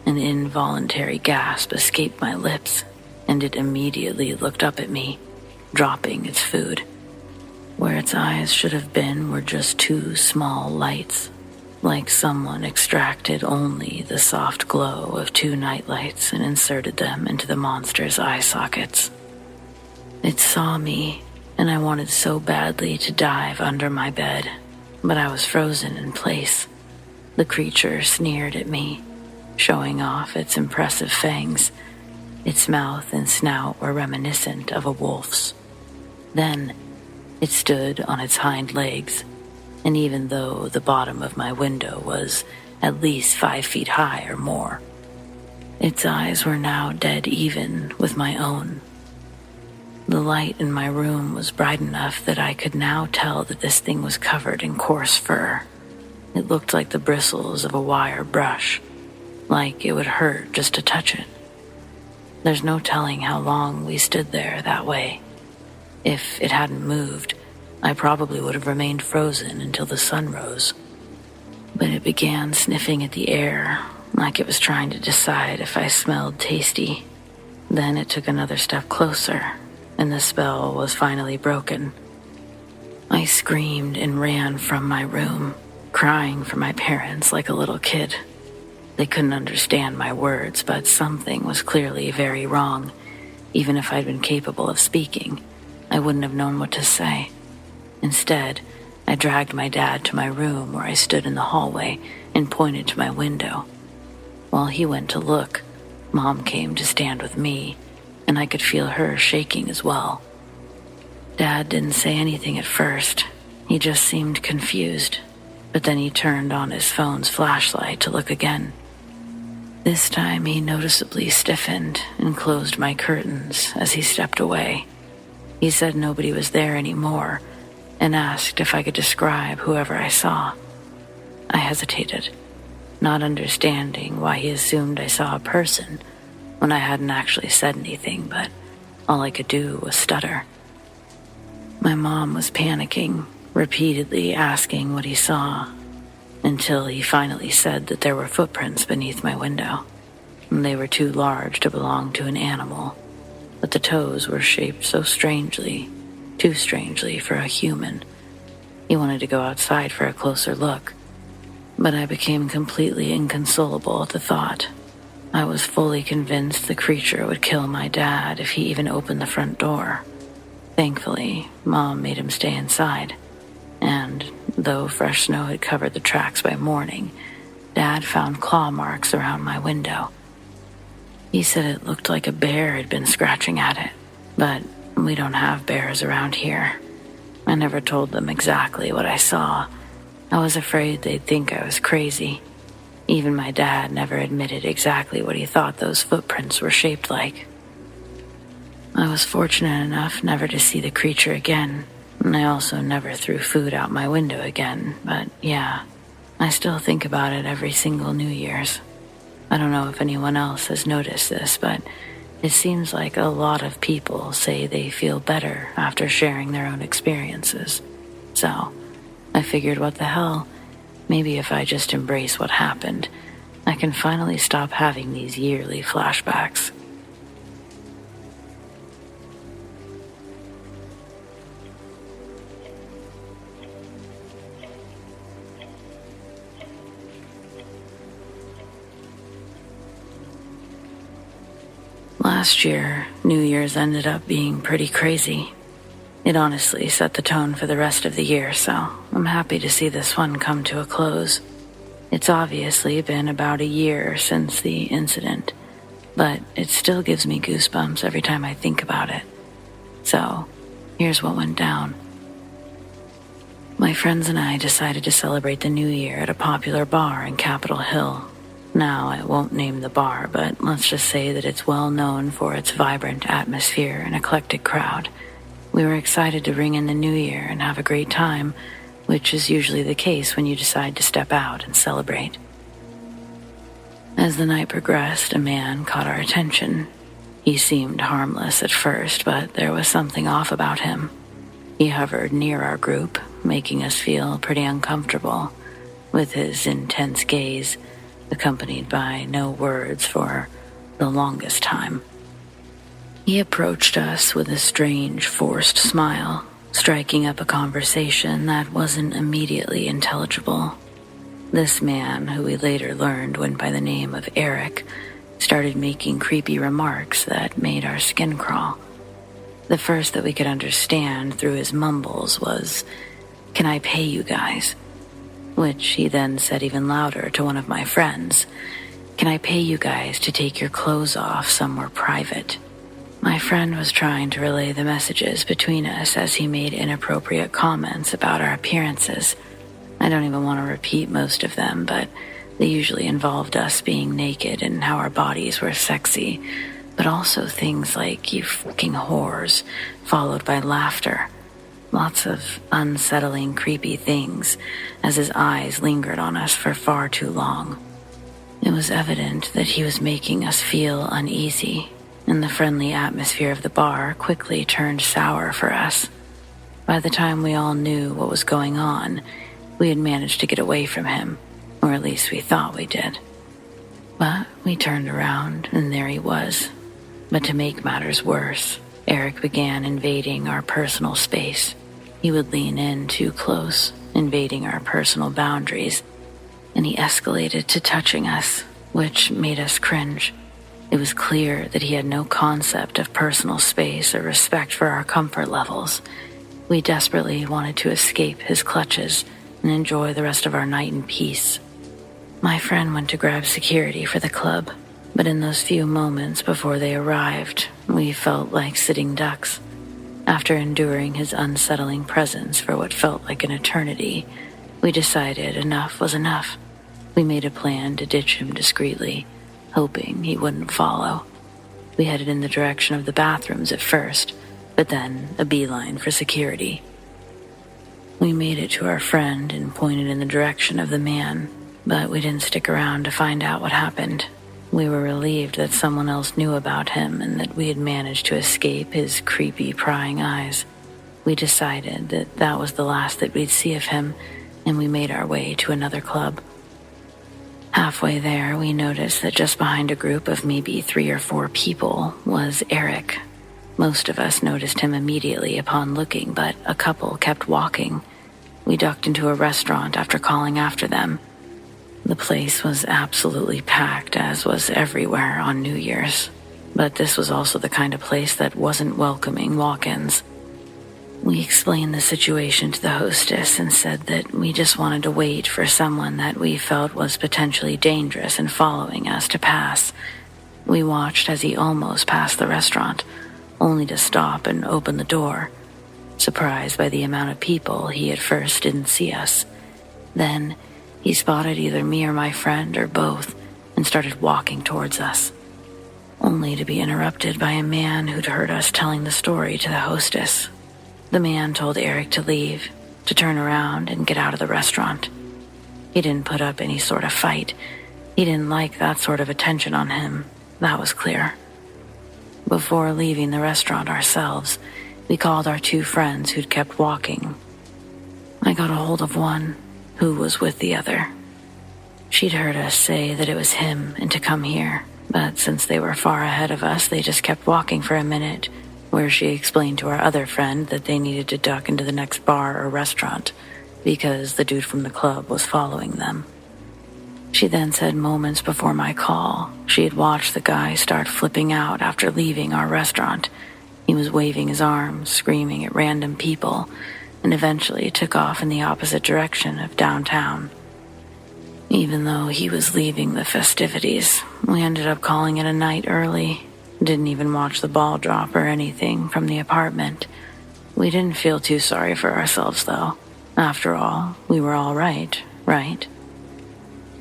An involuntary gasp escaped my lips, and it immediately looked up at me, dropping its food. Where its eyes should have been were just two small lights, like someone extracted only the soft glow of two nightlights and inserted them into the monster's eye sockets. It saw me, and I wanted so badly to dive under my bed, but I was frozen in place. The creature sneered at me, showing off its impressive fangs. Its mouth and snout were reminiscent of a wolf's. Then, it stood on its hind legs, and even though the bottom of my window was at least 5 feet high or more, its eyes were now dead even with my own. The light in my room was bright enough that I could now tell that this thing was covered in coarse fur. It looked like the bristles of a wire brush, like it would hurt just to touch it. There's no telling how long we stood there that way. If it hadn't moved, I probably would have remained frozen until the sun rose. But it began sniffing at the air, like it was trying to decide if I smelled tasty. Then it took another step closer, and the spell was finally broken. I screamed and ran from my room, crying for my parents like a little kid. They couldn't understand my words, but something was clearly very wrong. Even if I'd been capable of speaking, I wouldn't have known what to say. Instead, I dragged my dad to my room where I stood in the hallway and pointed to my window. While he went to look, Mom came to stand with me, and I could feel her shaking as well. Dad didn't say anything at first. He just seemed confused, but then he turned on his phone's flashlight to look again. This time he noticeably stiffened and closed my curtains as he stepped away. He said nobody was there anymore and asked if I could describe whoever I saw. I hesitated, not understanding why he assumed I saw a person when I hadn't actually said anything, but all I could do was stutter. My mom was panicking, repeatedly asking what he saw, until he finally said that there were footprints beneath my window. They were too large to belong to an animal, but the toes were shaped so strangely, too strangely for a human. He wanted to go outside for a closer look, but I became completely inconsolable at the thought. I was fully convinced the creature would kill my dad if he even opened the front door. Thankfully, Mom made him stay inside, and though fresh snow had covered the tracks by morning, Dad found claw marks around my window. He said it looked like a bear had been scratching at it, but we don't have bears around here. I never told them exactly what I saw. I was afraid they'd think I was crazy. Even my dad never admitted exactly what he thought those footprints were shaped like. I was fortunate enough never to see the creature again, and I also never threw food out my window again, but yeah, I still think about it every single New Year's. I don't know if anyone else has noticed this, but it seems like a lot of people say they feel better after sharing their own experiences. So, I figured what the hell, maybe if I just embrace what happened, I can finally stop having these yearly flashbacks. Last year, New Year's ended up being pretty crazy. It honestly set the tone for the rest of the year, so I'm happy to see this one come to a close. It's obviously been about a year since the incident, but it still gives me goosebumps every time I think about it. So, here's what went down. My friends and I decided to celebrate the new year at a popular bar in Capitol Hill. Now, I won't name the bar, but let's just say that it's well known for its vibrant atmosphere and eclectic crowd. We were excited to ring in the new year and have a great time, which is usually the case when you decide to step out and celebrate. As the night progressed, a man caught our attention. He seemed harmless at first, but there was something off about him. He hovered near our group, making us feel pretty uncomfortable, with his intense gaze, accompanied by no words for the longest time. He approached us with a strange, forced smile, striking up a conversation that wasn't immediately intelligible. This man, who we later learned went by the name of Eric, started making creepy remarks that made our skin crawl. The first that we could understand through his mumbles was, "Can I pay you guys?" Which he then said even louder to one of my friends, "Can I pay you guys to take your clothes off somewhere private?" My friend was trying to relay the messages between us as he made inappropriate comments about our appearances. I don't even want to repeat most of them, but they usually involved us being naked and how our bodies were sexy, but also things like, "You fucking whores," followed by laughter. Lots of unsettling, creepy things as his eyes lingered on us for far too long. It was evident that he was making us feel uneasy, and the friendly atmosphere of the bar quickly turned sour for us. By the time we all knew what was going on, we had managed to get away from him, or at least we thought we did. But we turned around, and there he was. But to make matters worse, Eric began invading our personal space. He would lean in too close, invading our personal boundaries, and he escalated to touching us, which made us cringe. It was clear that he had no concept of personal space or respect for our comfort levels. We desperately wanted to escape his clutches and enjoy the rest of our night in peace. My friend went to grab security for the club, but in those few moments before they arrived, we felt like sitting ducks. After enduring his unsettling presence for what felt like an eternity, we decided enough was enough. We made a plan to ditch him discreetly, hoping he wouldn't follow. We headed in the direction of the bathrooms at first, but then a beeline for security. We made it to our friend and pointed in the direction of the man, but we didn't stick around to find out what happened. We were relieved that someone else knew about him and that we had managed to escape his creepy, prying eyes. We decided that that was the last that we'd see of him, and we made our way to another club. Halfway there, we noticed that just behind a group of maybe 3 or 4 people was Eric. Most of us noticed him immediately upon looking, but a couple kept walking. We ducked into a restaurant after calling after them. The place was absolutely packed, as was everywhere on New Year's. But this was also the kind of place that wasn't welcoming walk-ins. We explained the situation to the hostess and said that we just wanted to wait for someone that we felt was potentially dangerous and following us to pass. We watched as he almost passed the restaurant, only to stop and open the door. Surprised by the amount of people, he at first didn't see us. Then he spotted either me or my friend or both and started walking towards us, only to be interrupted by a man who'd heard us telling the story to the hostess. The man told Eric to leave, to turn around and get out of the restaurant. He didn't put up any sort of fight. He didn't like that sort of attention on him. That was clear. Before leaving the restaurant ourselves, we called our 2 friends who'd kept walking. I got a hold of one, who was with the other. She'd heard us say that it was him and to come here, but since they were far ahead of us, they just kept walking for a minute, where she explained to our other friend that they needed to duck into the next bar or restaurant because the dude from the club was following them. She then said moments before my call, she had watched the guy start flipping out after leaving our restaurant, He was waving his arms, screaming at random people, and eventually took off in the opposite direction of downtown. Even though he was leaving the festivities, we ended up calling it a night early. Didn't even watch the ball drop or anything from the apartment. We didn't feel too sorry for ourselves, though. After all, we were all right?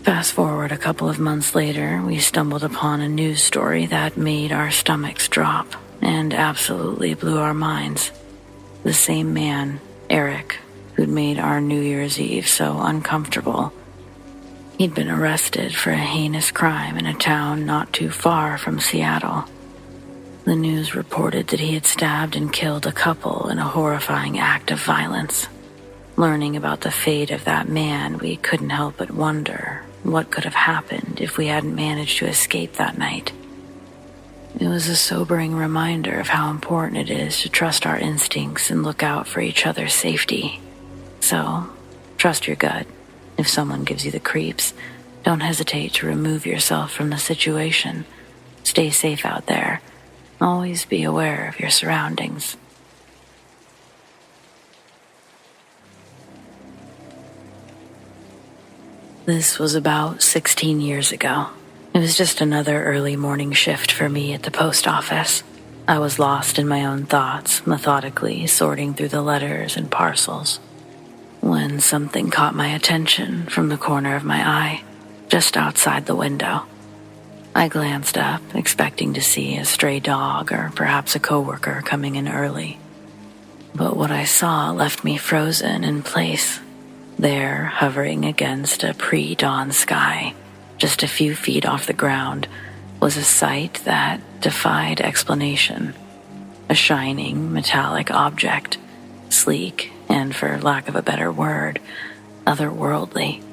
Fast forward a couple of months later, we stumbled upon a news story that made our stomachs drop and absolutely blew our minds. The same man, Eric, who'd made our New Year's Eve so uncomfortable. He'd been arrested for a heinous crime in a town not too far from Seattle. The news reported that he had stabbed and killed a couple in a horrifying act of violence. Learning about the fate of that man, we couldn't help but wonder what could have happened if we hadn't managed to escape that night. It was a sobering reminder of how important it is to trust our instincts and look out for each other's safety. So, trust your gut. If someone gives you the creeps, don't hesitate to remove yourself from the situation. Stay safe out there. Always be aware of your surroundings. This was about 16 years ago. It was just another early morning shift for me at the post office. I was lost in my own thoughts, methodically sorting through the letters and parcels, when something caught my attention from the corner of my eye, just outside the window. I glanced up, expecting to see a stray dog or perhaps a coworker coming in early. But what I saw left me frozen in place. There, hovering against a pre-dawn sky, just a few feet off the ground, was a sight that defied explanation. A shining, metallic object, sleek and, for lack of a better word, otherworldly.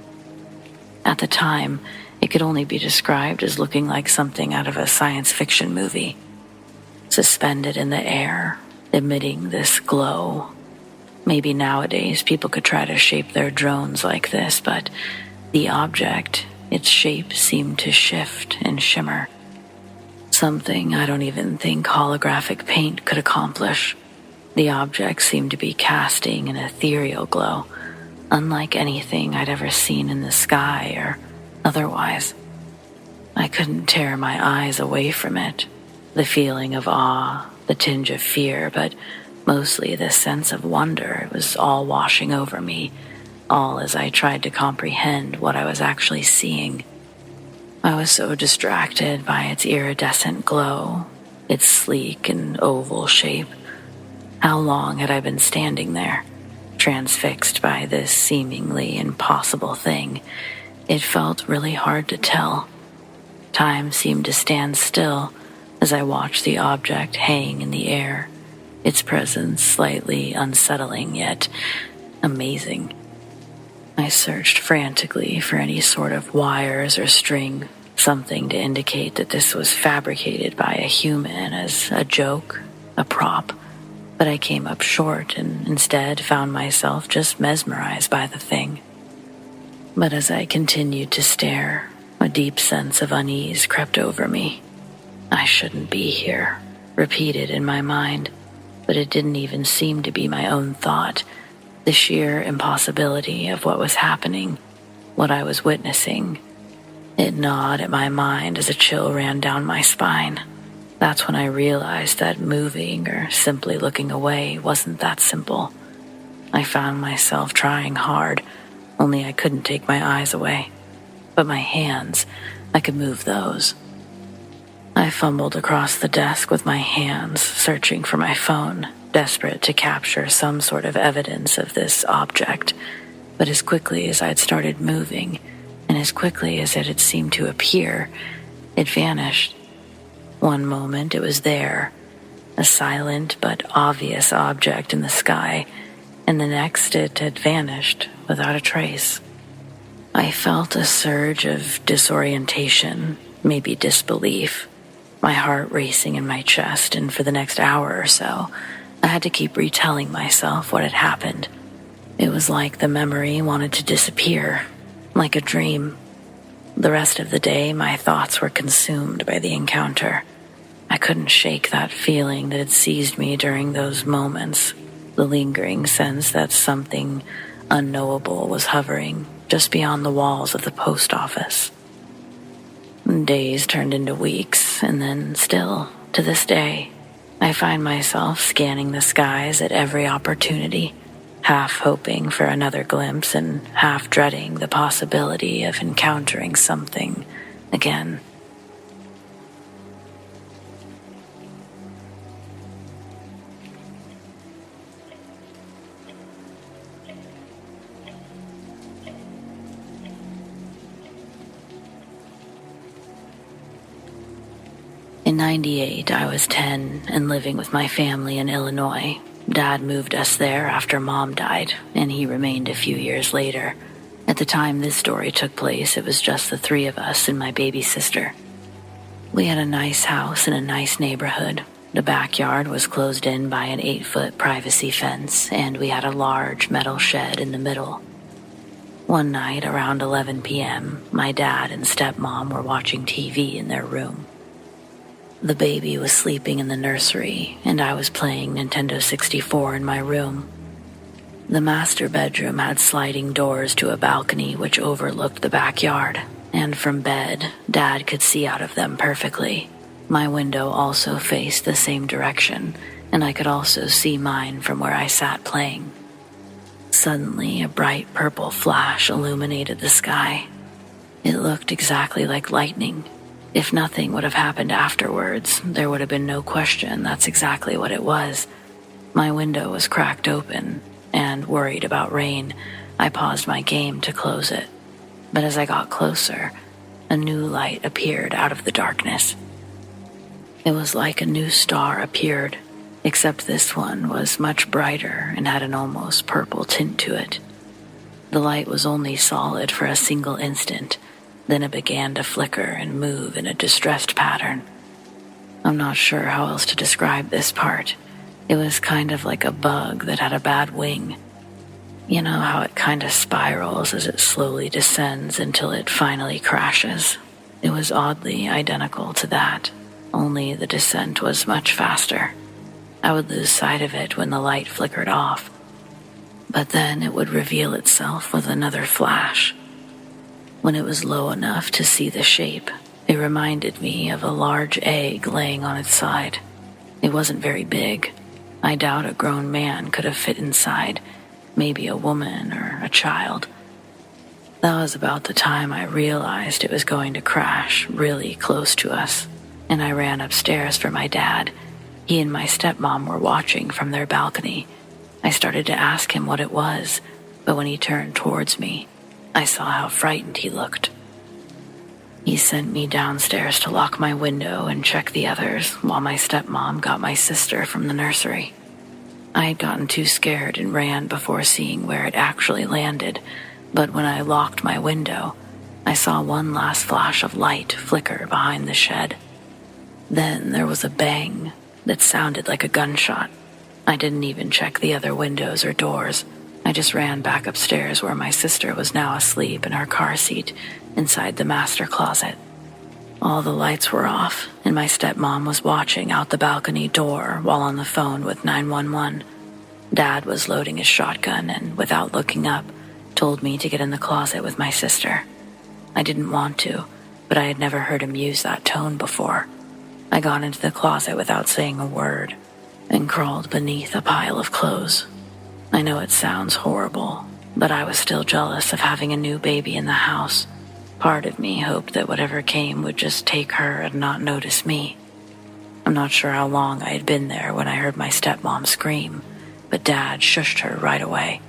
At the time, it could only be described as looking like something out of a science fiction movie. Suspended in the air, emitting this glow. Maybe nowadays people could try to shape their drones like this, but the object, its shape seemed to shift and shimmer. Something I don't even think holographic paint could accomplish. The object seemed to be casting an ethereal glow, unlike anything I'd ever seen in the sky or otherwise. I couldn't tear my eyes away from it. The feeling of awe, the tinge of fear, but mostly the sense of wonder was all washing over me, all as I tried to comprehend what I was actually seeing. I was so distracted by its iridescent glow, its sleek and oval shape. How long had I been standing there, transfixed by this seemingly impossible thing? It felt really hard to tell. Time seemed to stand still as I watched the object hang in the air, its presence slightly unsettling yet amazing. I searched frantically for any sort of wires or string, something to indicate that this was fabricated by a human as a joke, a prop, but I came up short and instead found myself just mesmerized by the thing. But as I continued to stare, a deep sense of unease crept over me. I shouldn't be here, repeated in my mind, but it didn't even seem to be my own thought. The sheer impossibility of what was happening, what I was witnessing. It gnawed at my mind as a chill ran down my spine. That's when I realized that moving or simply looking away wasn't that simple. I found myself trying hard, only I couldn't take my eyes away. But my hands, I could move those. I fumbled across the desk with my hands, searching for my phone, desperate to capture some sort of evidence of this object. But as quickly as I'd started moving, and as quickly as it had seemed to appear, it vanished. One moment it was there, a silent but obvious object in the sky, and the next it had vanished without a trace. I felt a surge of disorientation, maybe disbelief, my heart racing in my chest, and for the next hour or so, I had to keep retelling myself what had happened. It was like the memory wanted to disappear, like a dream. The rest of the day, my thoughts were consumed by the encounter. I couldn't shake that feeling that had seized me during those moments, the lingering sense that something unknowable was hovering just beyond the walls of the post office. Days turned into weeks, and then still, to this day, I find myself scanning the skies at every opportunity, half hoping for another glimpse and half dreading the possibility of encountering something again. In '98, I was 10 and living with my family in Illinois. Dad moved us there after Mom died, and he remained a few years later. At the time this story took place, it was just the three of us and my baby sister. We had a nice house in a nice neighborhood. The backyard was closed in by an 8-foot privacy fence, and we had a large metal shed in the middle. One night, around 11 p.m., my dad and stepmom were watching TV in their room. The baby was sleeping in the nursery, and I was playing Nintendo 64 in my room. The master bedroom had sliding doors to a balcony which overlooked the backyard, and from bed, Dad could see out of them perfectly. My window also faced the same direction, and I could also see mine from where I sat playing. Suddenly, a bright purple flash illuminated the sky. It looked exactly like lightning. If nothing would have happened afterwards, there would have been no question that's exactly what it was. My window was cracked open, and worried about rain, I paused my game to close it. But as I got closer, a new light appeared out of the darkness. It was like a new star appeared, except this one was much brighter and had an almost purple tint to it. The light was only solid for a single instant. Then it began to flicker and move in a distressed pattern. I'm not sure how else to describe this part. It was kind of like a bug that had a bad wing. You know how it kind of spirals as it slowly descends until it finally crashes? It was oddly identical to that, only the descent was much faster. I would lose sight of it when the light flickered off, but then it would reveal itself with another flash. When it was low enough to see the shape, it reminded me of a large egg laying on its side. It wasn't very big. I doubt a grown man could have fit inside, maybe a woman or a child. That was about the time I realized it was going to crash really close to us, and I ran upstairs for my dad. He and my stepmom were watching from their balcony. I started to ask him what it was, but when he turned towards me, I saw how frightened he looked. He sent me downstairs to lock my window and check the others while my stepmom got my sister from the nursery. I had gotten too scared and ran before seeing where it actually landed, but when I locked my window, I saw one last flash of light flicker behind the shed. Then there was a bang that sounded like a gunshot. I didn't even check the other windows or doors. I just ran back upstairs where my sister was now asleep in her car seat inside the master closet. All the lights were off, and my stepmom was watching out the balcony door while on the phone with 911. Dad was loading his shotgun and, without looking up, told me to get in the closet with my sister. I didn't want to, but I had never heard him use that tone before. I got into the closet without saying a word and crawled beneath a pile of clothes. I know it sounds horrible, but I was still jealous of having a new baby in the house. Part of me hoped that whatever came would just take her and not notice me. I'm not sure how long I had been there when I heard my stepmom scream, but Dad shushed her right away.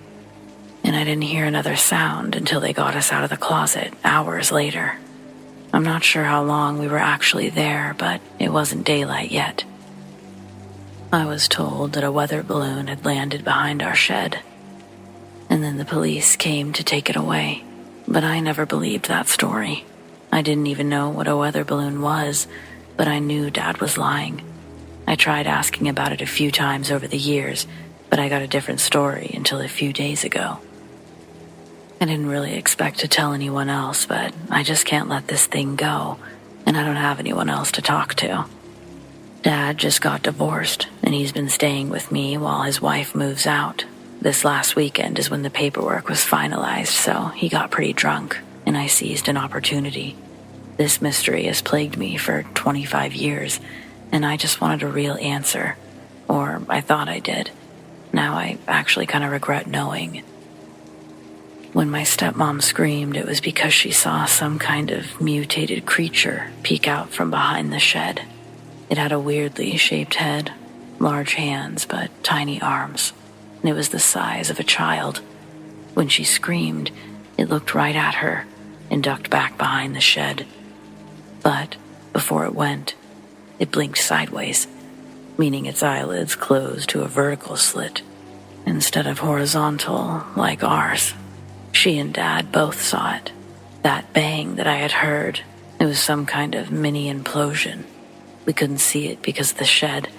And I didn't hear another sound until they got us out of the closet hours later. I'm not sure how long we were actually there, but it wasn't daylight yet. I was told that a weather balloon had landed behind our shed, and then the police came to take it away. But I never believed that story. I didn't even know what a weather balloon was, but I knew Dad was lying. I tried asking about it a few times over the years, but I got a different story until a few days ago. I didn't really expect to tell anyone else, but I just can't let this thing go, and I don't have anyone else to talk to. Dad just got divorced, and he's been staying with me while his wife moves out. This last weekend is when the paperwork was finalized, so he got pretty drunk, and I seized an opportunity. This mystery has plagued me for 25 years, and I just wanted a real answer. Or I thought I did. Now I actually kind of regret knowing. When my stepmom screamed, it was because she saw some kind of mutated creature peek out from behind the shed. It had a weirdly shaped head, large hands, but tiny arms, and it was the size of a child. When she screamed, it looked right at her and ducked back behind the shed. But before it went, it blinked sideways, meaning its eyelids closed to a vertical slit instead of horizontal like ours. She and Dad both saw it. That bang that I had heard, it was some kind of mini implosion. We couldn't see it because of the shed,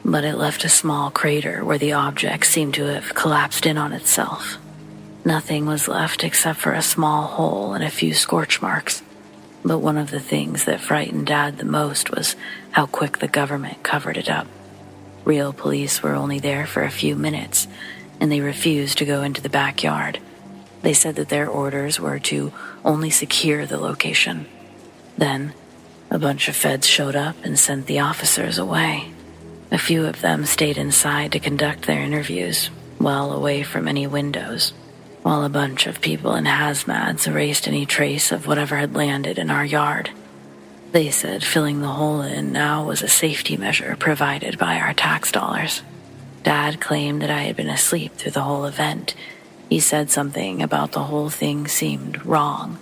but it left a small crater where the object seemed to have collapsed in on itself. Nothing was left except for a small hole and a few scorch marks. But one of the things that frightened Dad the most was how quick the government covered it up. Real police were only there for a few minutes, and they refused to go into the backyard. They said that their orders were to only secure the location. Then, a bunch of feds showed up and sent the officers away. A few of them stayed inside to conduct their interviews, well away from any windows, while a bunch of people in hazmats erased any trace of whatever had landed in our yard. They said filling the hole in now was a safety measure provided by our tax dollars. Dad claimed that I had been asleep through the whole event. He said something about the whole thing seemed wrong,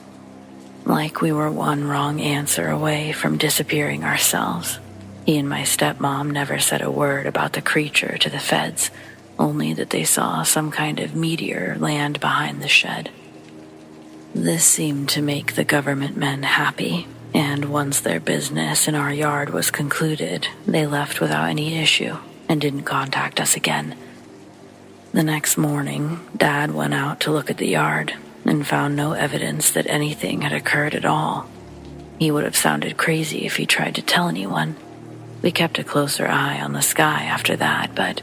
like we were one wrong answer away from disappearing ourselves. He and my stepmom never said a word about the creature to the feds, only that they saw some kind of meteor land behind the shed. This seemed to make the government men happy, and once their business in our yard was concluded, they left without any issue and didn't contact us again. The next morning, Dad went out to look at the yard and found no evidence that anything had occurred at all. He would have sounded crazy if he tried to tell anyone. We kept a closer eye on the sky after that, but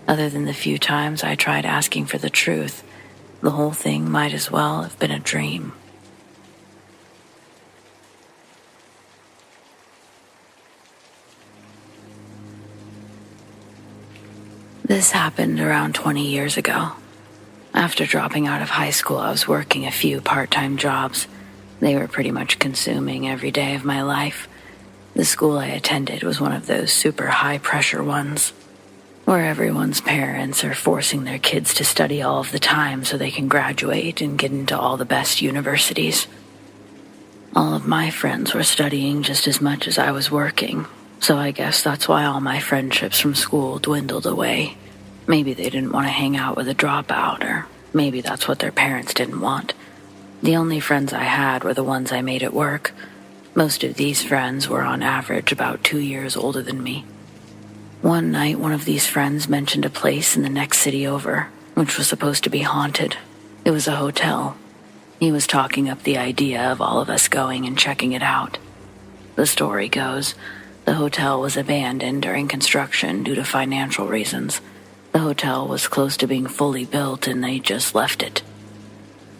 other than the few times I tried asking for the truth, the whole thing might as well have been a dream. This happened around 20 years ago. After dropping out of high school, I was working a few part-time jobs. They were pretty much consuming every day of my life. The school I attended was one of those super high-pressure ones, where everyone's parents are forcing their kids to study all of the time so they can graduate and get into all the best universities. All of my friends were studying just as much as I was working, so I guess that's why all my friendships from school dwindled away. Maybe they didn't want to hang out with a dropout, or maybe that's what their parents didn't want. The only friends I had were the ones I made at work. Most of these friends were on average about 2 years older than me. One night, one of these friends mentioned a place in the next city over, which was supposed to be haunted. It was a hotel. He was talking up the idea of all of us going and checking it out. The story goes, the hotel was abandoned during construction due to financial reasons. The hotel was close to being fully built and they just left it.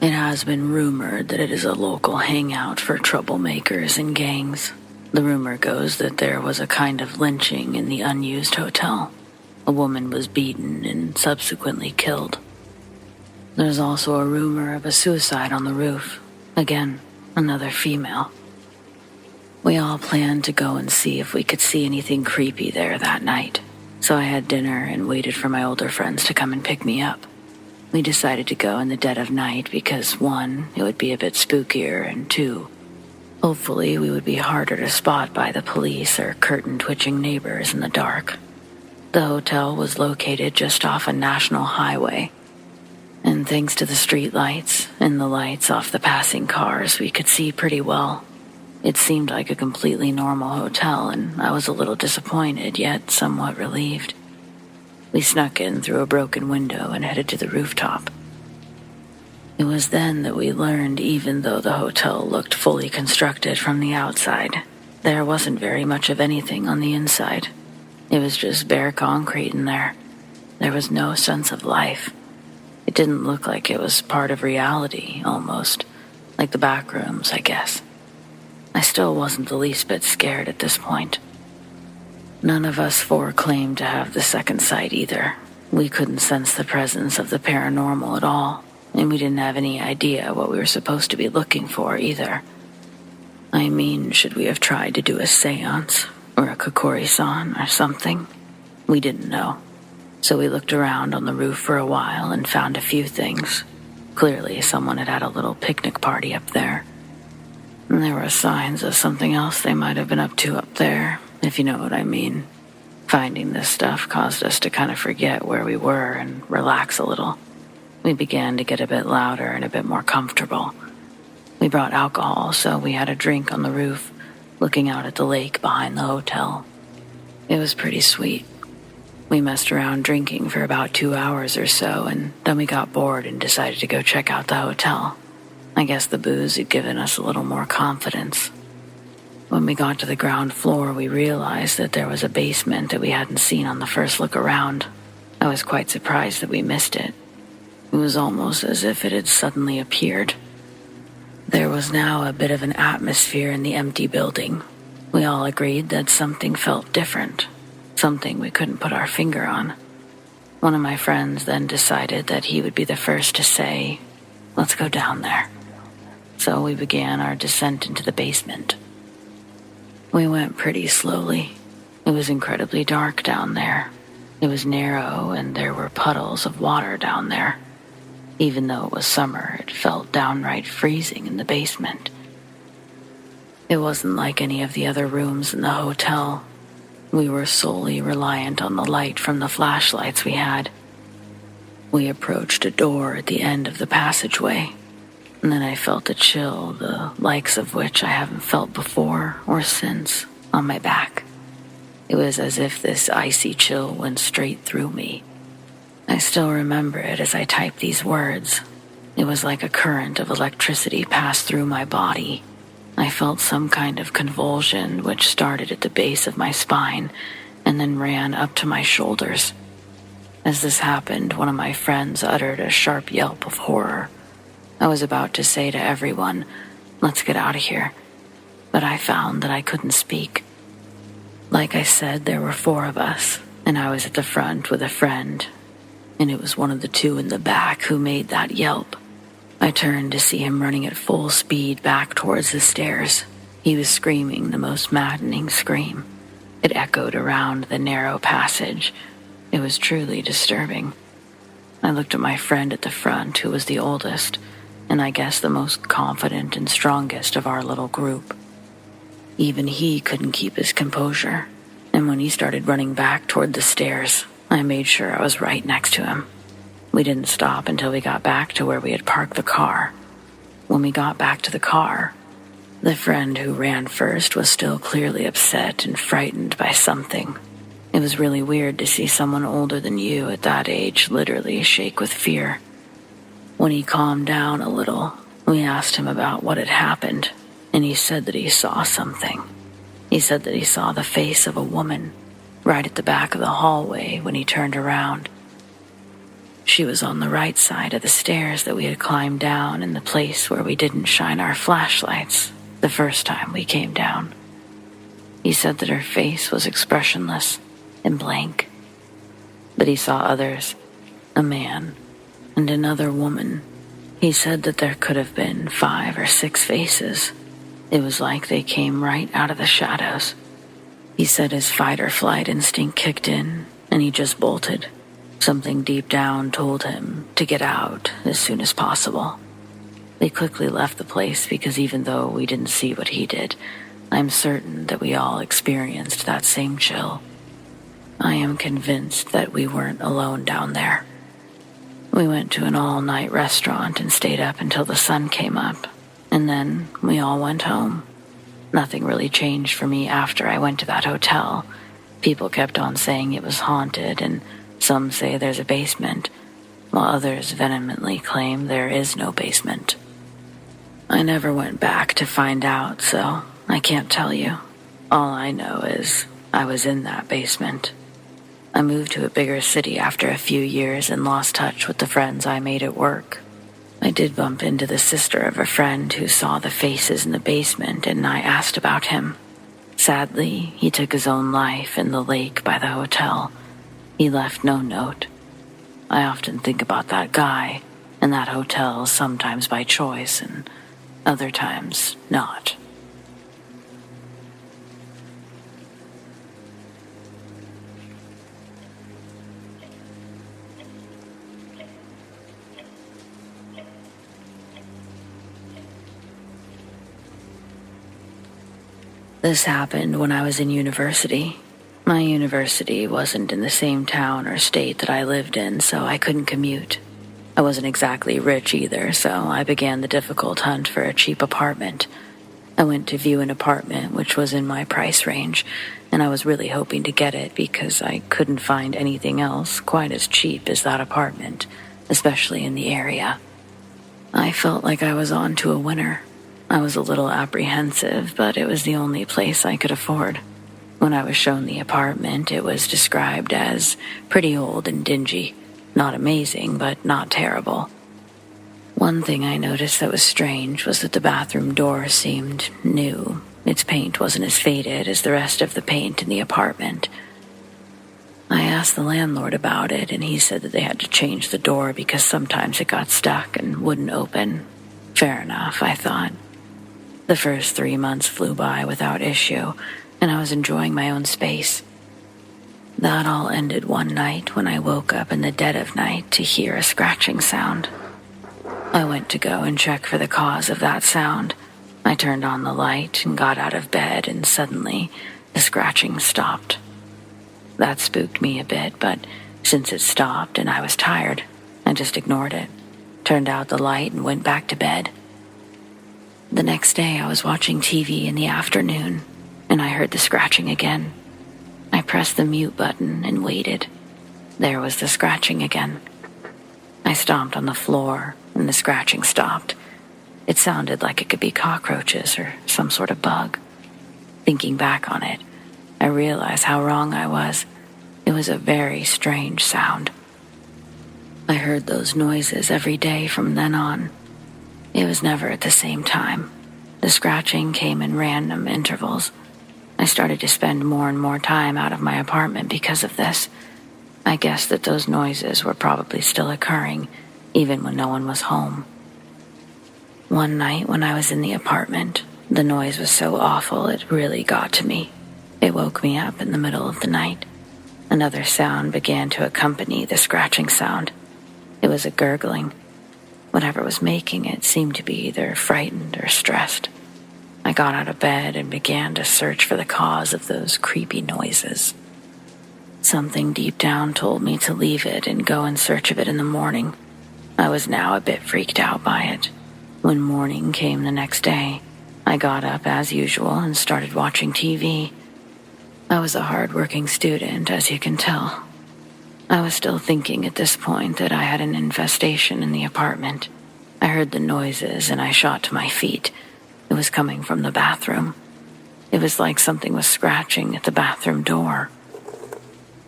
It has been rumored that it is a local hangout for troublemakers and gangs. The rumor goes that there was a kind of lynching in the unused hotel. A woman was beaten and subsequently killed. There's also a rumor of a suicide on the roof. Again, another female. We all planned to go and see if we could see anything creepy there that night. So I had dinner and waited for my older friends to come and pick me up. We decided to go in the dead of night because 1, it would be a bit spookier, and 2, hopefully we would be harder to spot by the police or curtain-twitching neighbors in the dark. The hotel was located just off a national highway, and thanks to the street lights and the lights off the passing cars, we could see pretty well. It seemed like a completely normal hotel, and I was a little disappointed, yet somewhat relieved. We snuck in through a broken window and headed to the rooftop. It was then that we learned, even though the hotel looked fully constructed from the outside, there wasn't very much of anything on the inside. It was just bare concrete in there. There was no sense of life. It didn't look like it was part of reality, almost. Like the back rooms, I guess. I still wasn't the least bit scared at this point. None of us four claimed to have the second sight either. We couldn't sense the presence of the paranormal at all, and we didn't have any idea what we were supposed to be looking for either. I mean, should we have tried to do a seance, or a kokori-san, or something? We didn't know. So we looked around on the roof for a while and found a few things. Clearly, someone had had a little picnic party up there. And there were signs of something else they might have been up to up there, if you know what I mean. Finding this stuff caused us to kind of forget where we were and relax a little. We began to get a bit louder and a bit more comfortable. We brought alcohol, so we had a drink on the roof, looking out at the lake behind the hotel. It was pretty sweet. We messed around drinking for about 2 hours or so, and then we got bored and decided to go check out the hotel. I guess the booze had given us a little more confidence. When we got to the ground floor, we realized that there was a basement that we hadn't seen on the first look around. I was quite surprised that we missed it. It was almost as if it had suddenly appeared. There was now a bit of an atmosphere in the empty building. We all agreed that something felt different. Something we couldn't put our finger on. One of my friends then decided that he would be the first to say, "Let's go down there." So we began our descent into the basement. We went pretty slowly. It was incredibly dark down there. It was narrow and there were puddles of water down there. Even though it was summer, it felt downright freezing in the basement. It wasn't like any of the other rooms in the hotel. We were solely reliant on the light from the flashlights we had. We approached a door at the end of the passageway, and then I felt a chill, the likes of which I haven't felt before or since, on my back. It was as if this icy chill went straight through me. I still remember it as I typed these words. It was like a current of electricity passed through my body. I felt some kind of convulsion which started at the base of my spine and then ran up to my shoulders. As this happened, one of my friends uttered a sharp yelp of horror. I was about to say to everyone, "Let's get out of here," but I found that I couldn't speak. Like I said, there were 4 of us, and I was at the front with a friend, and it was one of the 2 in the back who made that yelp. I turned to see him running at full speed back towards the stairs. He was screaming the most maddening scream. It echoed around the narrow passage. It was truly disturbing. I looked at my friend at the front, who was the oldest, and I guess the most confident and strongest of our little group. Even he couldn't keep his composure, and when he started running back toward the stairs, I made sure I was right next to him. We didn't stop until we got back to where we had parked the car. When we got back to the car, the friend who ran first was still clearly upset and frightened by something. It was really weird to see someone older than you at that age literally shake with fear. When he calmed down a little, we asked him about what had happened, and he said that he saw something. He said that he saw the face of a woman right at the back of the hallway when he turned around. She was on the right side of the stairs that we had climbed down in the place where we didn't shine our flashlights the first time we came down. He said that her face was expressionless and blank, but he saw others, a man and another woman. He said that there could have been 5 or 6 faces. It was like they came right out of the shadows. He said his fight or flight instinct kicked in and he just bolted. Something deep down told him to get out as soon as possible. They quickly left the place because even though we didn't see what he did, I'm certain that we all experienced that same chill. I am convinced that we weren't alone down there. We went to an all-night restaurant and stayed up until the sun came up, and then we all went home. Nothing really changed for me after I went to that hotel. People kept on saying it was haunted, and some say there's a basement, while others vehemently claim there is no basement. I never went back to find out, so I can't tell you. All I know is I was in that basement. I moved to a bigger city after a few years and lost touch with the friends I made at work. I did bump into the sister of a friend who saw the faces in the basement, and I asked about him. Sadly, he took his own life in the lake by the hotel. He left no note. I often think about that guy and that hotel, sometimes by choice and other times not. This happened when I was in university. My university wasn't in the same town or state that I lived in, so I couldn't commute. I wasn't exactly rich either, so I began the difficult hunt for a cheap apartment. I went to view an apartment which was in my price range, and I was really hoping to get it because I couldn't find anything else quite as cheap as that apartment, especially in the area. I felt like I was on to a winner. I was a little apprehensive, but it was the only place I could afford. When I was shown the apartment, it was described as pretty old and dingy. Not amazing, but not terrible. One thing I noticed that was strange was that the bathroom door seemed new. Its paint wasn't as faded as the rest of the paint in the apartment. I asked the landlord about it, and he said that they had to change the door because sometimes it got stuck and wouldn't open. Fair enough, I thought. The first 3 months flew by without issue, and I was enjoying my own space. That all ended one night when I woke up in the dead of night to hear a scratching sound. I went to go and check for the cause of that sound. I turned on the light and got out of bed, and suddenly the scratching stopped. That spooked me a bit, but since it stopped and I was tired, I just ignored it, turned out the light, and went back to bed. The next day I was watching TV in the afternoon, and I heard the scratching again. I pressed the mute button and waited. There was the scratching again. I stomped on the floor, and the scratching stopped. It sounded like it could be cockroaches or some sort of bug. Thinking back on it, I realized how wrong I was. It was a very strange sound. I heard those noises every day from then on. It was never at the same time. The scratching came in random intervals. I started to spend more and more time out of my apartment because of this. I guessed that those noises were probably still occurring, even when no one was home. One night when I was in the apartment, the noise was so awful it really got to me. It woke me up in the middle of the night. Another sound began to accompany the scratching sound. It was a gurgling. Whatever was making it seemed to be either frightened or stressed. I got out of bed and began to search for the cause of those creepy noises. Something deep down told me to leave it and go in search of it in the morning. I was now a bit freaked out by it. When morning came the next day, I got up as usual and started watching TV. I was a hard-working student, as you can tell. I was still thinking at this point that I had an infestation in the apartment. I heard the noises and I shot to my feet. It was coming from the bathroom. It was like something was scratching at the bathroom door.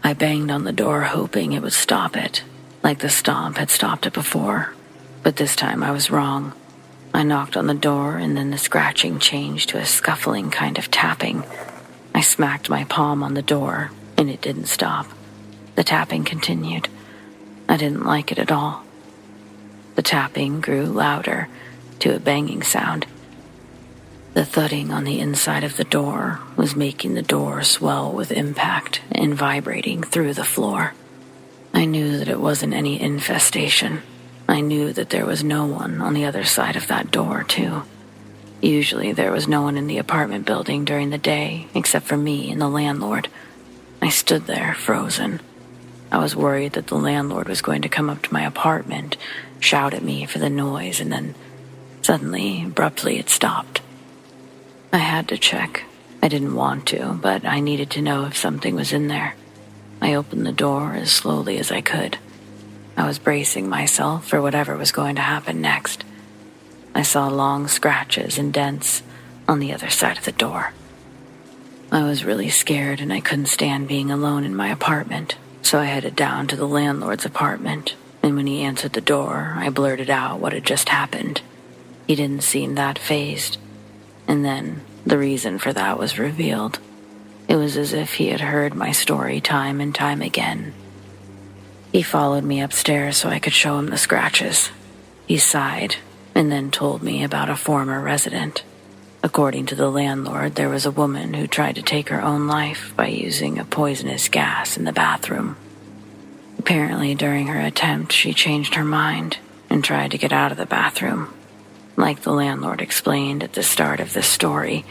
I banged on the door hoping it would stop it, like the stomp had stopped it before. But this time I was wrong. I knocked on the door and then the scratching changed to a scuffling kind of tapping. I smacked my palm on the door and it didn't stop. The tapping continued. I didn't like it at all. The tapping grew louder to a banging sound. The thudding on the inside of the door was making the door swell with impact and vibrating through the floor. I knew that it wasn't any infestation. I knew that there was no one on the other side of that door, too. Usually there was no one in the apartment building during the day except for me and the landlord. I stood there, frozen. I was worried that the landlord was going to come up to my apartment, shout at me for the noise, and then suddenly, abruptly, it stopped. I had to check. I didn't want to, but I needed to know if something was in there. I opened the door as slowly as I could. I was bracing myself for whatever was going to happen next. I saw long scratches and dents on the other side of the door. I was really scared and I couldn't stand being alone in my apartment, so I headed down to the landlord's apartment, and when he answered the door, I blurted out what had just happened. He didn't seem that fazed, and then the reason for that was revealed. It was as if he had heard my story time and time again. He followed me upstairs so I could show him the scratches. He sighed, and then told me about a former resident. According to the landlord, there was a woman who tried to take her own life by using a poisonous gas in the bathroom. Apparently, during her attempt, she changed her mind and tried to get out of the bathroom. Like the landlord explained at the start of this story,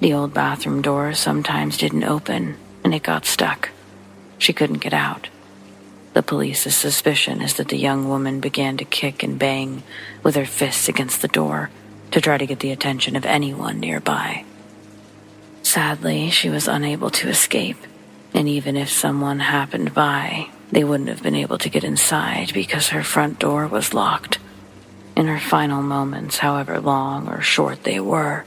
the old bathroom door sometimes didn't open, and it got stuck. She couldn't get out. The police's suspicion is that the young woman began to kick and bang with her fists against the door to try to get the attention of anyone nearby. Sadly, she was unable to escape, and even if someone happened by, they wouldn't have been able to get inside because her front door was locked. In her final moments, however long or short they were,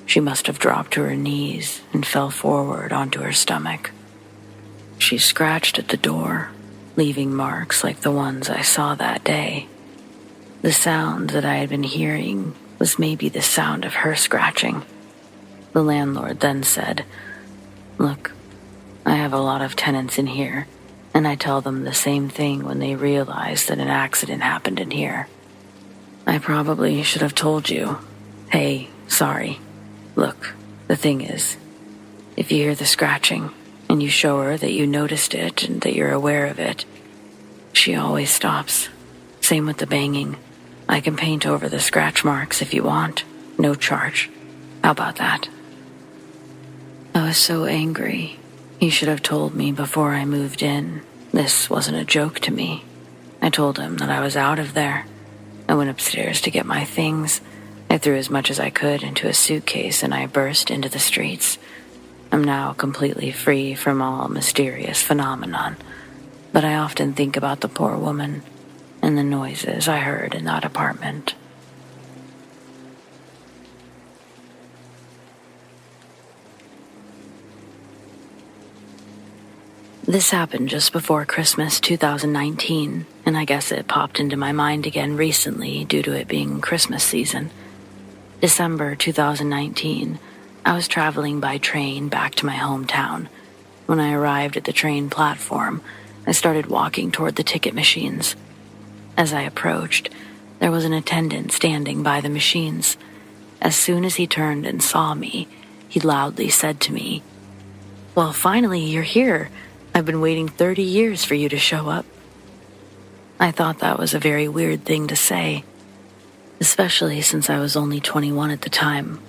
she must have dropped to her knees and fell forward onto her stomach. She scratched at the door, leaving marks like the ones I saw that day. The sound that I had been hearing was maybe the sound of her scratching. The landlord then said, "Look, I have a lot of tenants in here, and I tell them the same thing when they realize that an accident happened in here. I probably should have told you, hey, sorry. Look, the thing is, if you hear the scratching and you show her that you noticed it and that you're aware of it, she always stops. Same with the banging. I can paint over the scratch marks if you want. No charge. How about that?" I was so angry. He should have told me before I moved in. This wasn't a joke to me. I told him that I was out of there. I went upstairs to get my things. I threw as much as I could into a suitcase and I burst into the streets. I'm now completely free from all mysterious phenomenon, but I often think about the poor woman and the noises I heard in that apartment. This happened just before Christmas 2019, and I guess it popped into my mind again recently due to it being Christmas season. December 2019, I was traveling by train back to my hometown. When I arrived at the train platform, I started walking toward the ticket machines. As I approached, there was an attendant standing by the machines. As soon as he turned and saw me, he loudly said to me, "Well, finally, you're here. I've been waiting 30 years for you to show up." I thought that was a very weird thing to say, especially since I was only 21 at the time.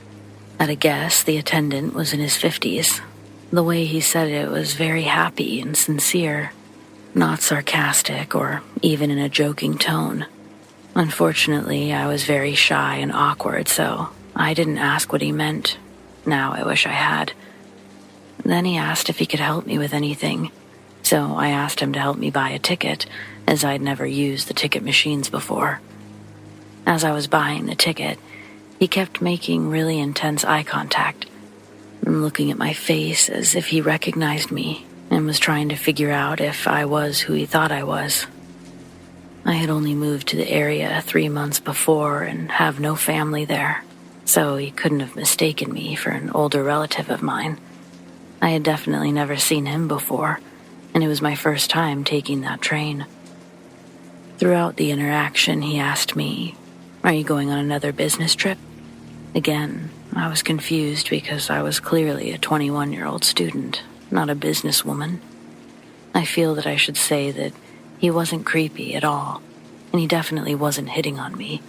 At a guess, the attendant was in his 50s. The way he said it was very happy and sincere, not sarcastic or even in a joking tone. Unfortunately, I was very shy and awkward, so I didn't ask what he meant. Now I wish I had. Then he asked if he could help me with anything, so I asked him to help me buy a ticket, as I'd never used the ticket machines before. As I was buying the ticket, he kept making really intense eye contact and looking at my face as if he recognized me and was trying to figure out if I was who he thought I was. I had only moved to the area 3 months before and have no family there, so he couldn't have mistaken me for an older relative of mine. I had definitely never seen him before, and it was my first time taking that train. Throughout the interaction, he asked me, "Are you going on another business trip?" Again, I was confused because I was clearly a 21-year-old student, not a businesswoman. I feel that I should say that he wasn't creepy at all, and he definitely wasn't hitting on me.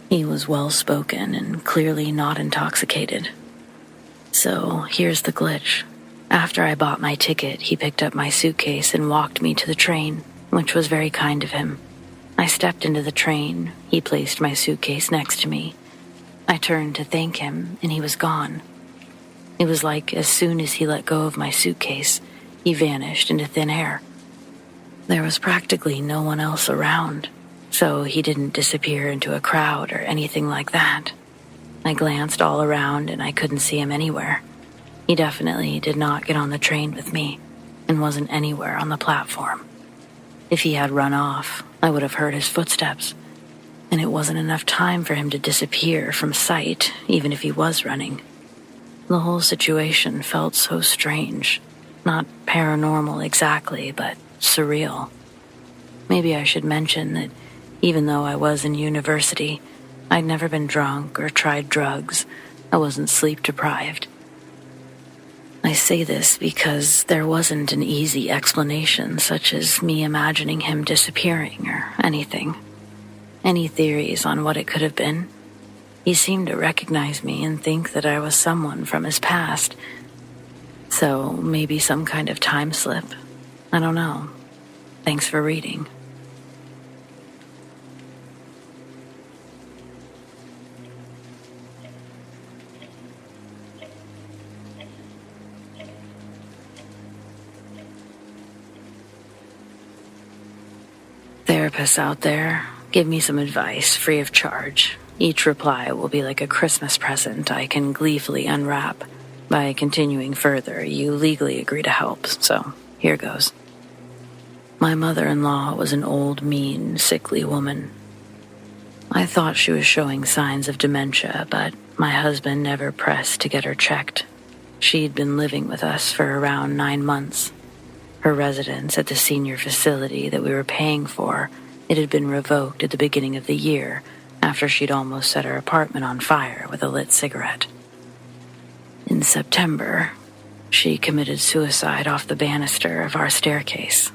He was well-spoken and clearly not intoxicated. So here's the glitch. After I bought my ticket, he picked up my suitcase and walked me to the train, which was very kind of him. I stepped into the train. He placed my suitcase next to me. I turned to thank him, and he was gone. It was like as soon as he let go of my suitcase, he vanished into thin air. There was practically no one else around, so he didn't disappear into a crowd or anything like that. I glanced all around, and I couldn't see him anywhere. He definitely did not get on the train with me and wasn't anywhere on the platform. If he had run off, I would have heard his footsteps, and it wasn't enough time for him to disappear from sight, even if he was running. The whole situation felt so strange. Not paranormal exactly, but surreal. Maybe I should mention that even though I was in university, I'd never been drunk or tried drugs. I wasn't sleep deprived. I say this because there wasn't an easy explanation, such as me imagining him disappearing or anything. Any theories on what it could have been? He seemed to recognize me and think that I was someone from his past. So maybe some kind of time slip. I don't know. Thanks for reading. Therapists out there, give me some advice free of charge. Each reply will be like a Christmas present I can gleefully unwrap. By continuing further, you legally agree to help, so here goes. My mother-in-law was an old, mean, sickly woman. I thought she was showing signs of dementia, but my husband never pressed to get her checked. She'd been living with us for around 9 months. Her residence at the senior facility that we were paying for, it had been revoked at the beginning of the year after she'd almost set her apartment on fire with a lit cigarette. In September, she committed suicide off the banister of our staircase.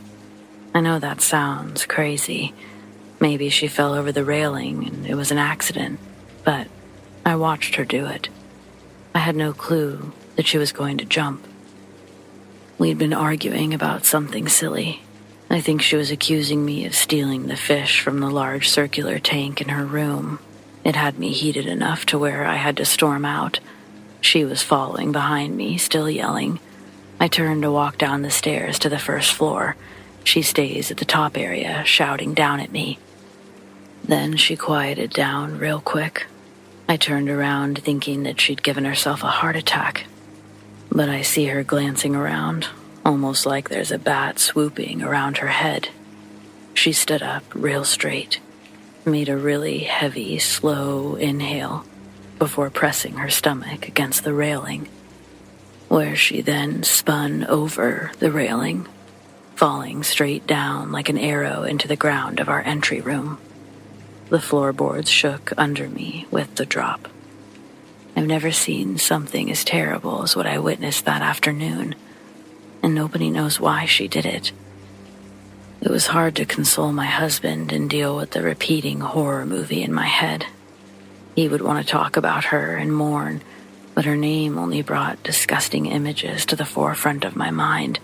I know that sounds crazy. Maybe she fell over the railing and it was an accident, but I watched her do it. I had no clue that she was going to jump. We'd been arguing about something silly. I think she was accusing me of stealing the fish from the large circular tank in her room. It had me heated enough to where I had to storm out. She was following behind me, still yelling. I turned to walk down the stairs to the first floor. She stays at the top area, shouting down at me. Then she quieted down real quick. I turned around thinking that she'd given herself a heart attack. But I see her glancing around, almost like there's a bat swooping around her head. She stood up real straight, made a really heavy, slow inhale before pressing her stomach against the railing, where she then spun over the railing, falling straight down like an arrow into the ground of our entry room. The floorboards shook under me with the drop. I've never seen something as terrible as what I witnessed that afternoon, and nobody knows why she did it. It was hard to console my husband and deal with the repeating horror movie in my head. He would want to talk about her and mourn, but her name only brought disgusting images to the forefront of my mind.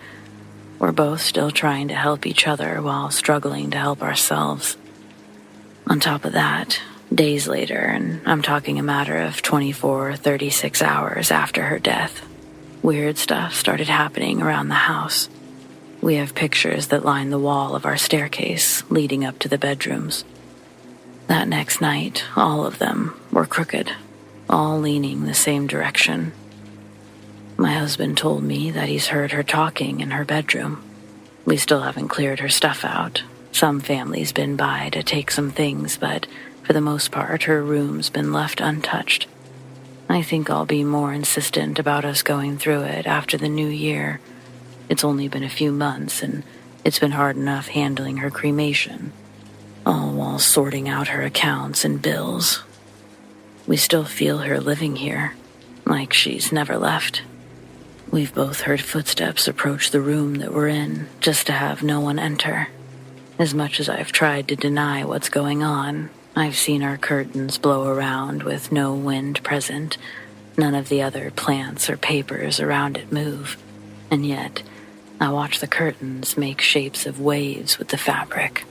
We're both still trying to help each other while struggling to help ourselves. On top of that, days later, and I'm talking a matter of 24, 36 hours after her death, weird stuff started happening around the house. We have pictures that line the wall of our staircase leading up to the bedrooms. That next night, all of them were crooked, all leaning the same direction. My husband told me that he's heard her talking in her bedroom. We still haven't cleared her stuff out. Some family's been by to take some things, but for the most part, her room's been left untouched. I think I'll be more insistent about us going through it after the new year. It's only been a few months, and it's been hard enough handling her cremation, all while sorting out her accounts and bills. We still feel her living here, like she's never left. We've both heard footsteps approach the room that we're in, just to have no one enter. As much as I've tried to deny what's going on, I've seen our curtains blow around with no wind present, none of the other plants or papers around it move, and yet I watch the curtains make shapes of waves with the fabric.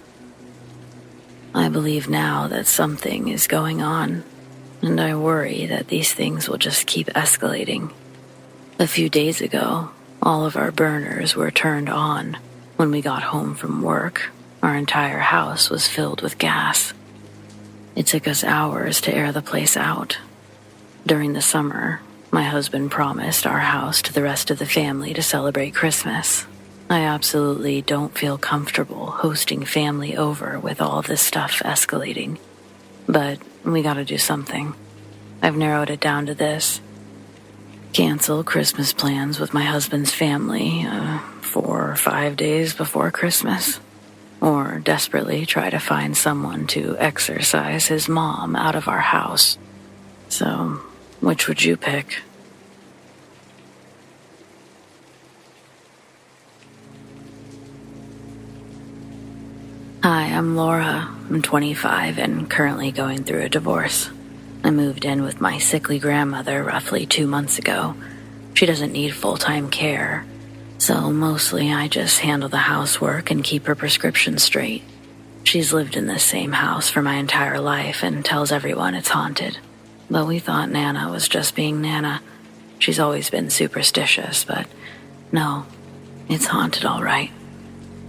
I believe now that something is going on, and I worry that these things will just keep escalating. A few days ago, all of our burners were turned on. When we got home from work, our entire house was filled with gas. It took us hours to air the place out. During the summer, My husband promised our house to the rest of the family to celebrate Christmas. I absolutely don't feel comfortable hosting family over with all this stuff escalating. But we gotta do something. I've narrowed it down to this. Cancel Christmas plans with my husband's family 4 or 5 days before Christmas. Or desperately try to find someone to exorcise his mom out of our house. So, which would you pick? Hi, I'm Laura. I'm 25 and currently going through a divorce. I moved in with my sickly grandmother roughly 2 months ago. She doesn't need full-time care, so mostly I just handle the housework and keep her prescriptions straight. She's lived in this same house for my entire life and tells everyone it's haunted. But we thought Nana was just being Nana. She's always been superstitious, but no, it's haunted all right.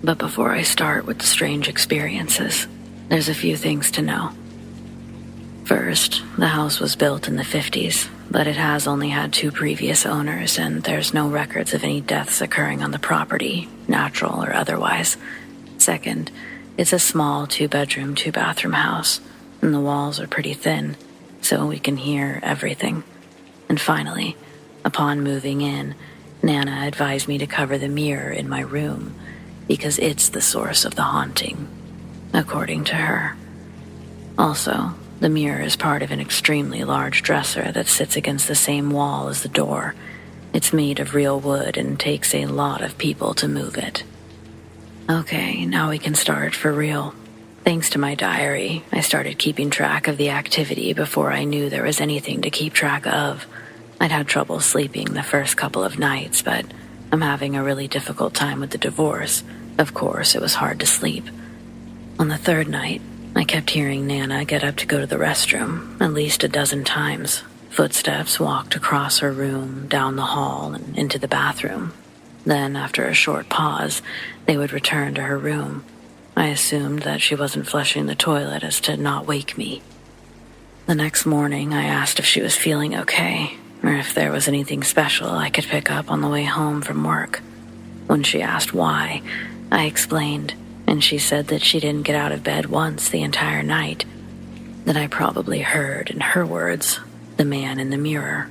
But before I start with the strange experiences, there's a few things to know. First, the house was built in the 50s, but it has only had 2 previous owners, and there's no records of any deaths occurring on the property, natural or otherwise. Second, it's a small 2-bedroom, 2-bathroom house, and the walls are pretty thin, so we can hear everything. And finally, upon moving in, Nana advised me to cover the mirror in my room, because it's the source of the haunting, according to her. Also, the mirror is part of an extremely large dresser that sits against the same wall as the door. It's made of real wood and takes a lot of people to move it. Okay, now we can start for real. Thanks to my diary, I started keeping track of the activity before I knew there was anything to keep track of. I'd had trouble sleeping the first couple of nights, but I'm having a really difficult time with the divorce. Of course, it was hard to sleep. On the 3rd night, I kept hearing Nana get up to go to the restroom at least a dozen times. Footsteps walked across her room, down the hall, and into the bathroom. Then, after a short pause, they would return to her room. I assumed that she wasn't flushing the toilet as to not wake me. The next morning, I asked if she was feeling okay, or if there was anything special I could pick up on the way home from work. When she asked why, I explained, and she said that she didn't get out of bed once the entire night, that I probably heard, in her words, the man in the mirror.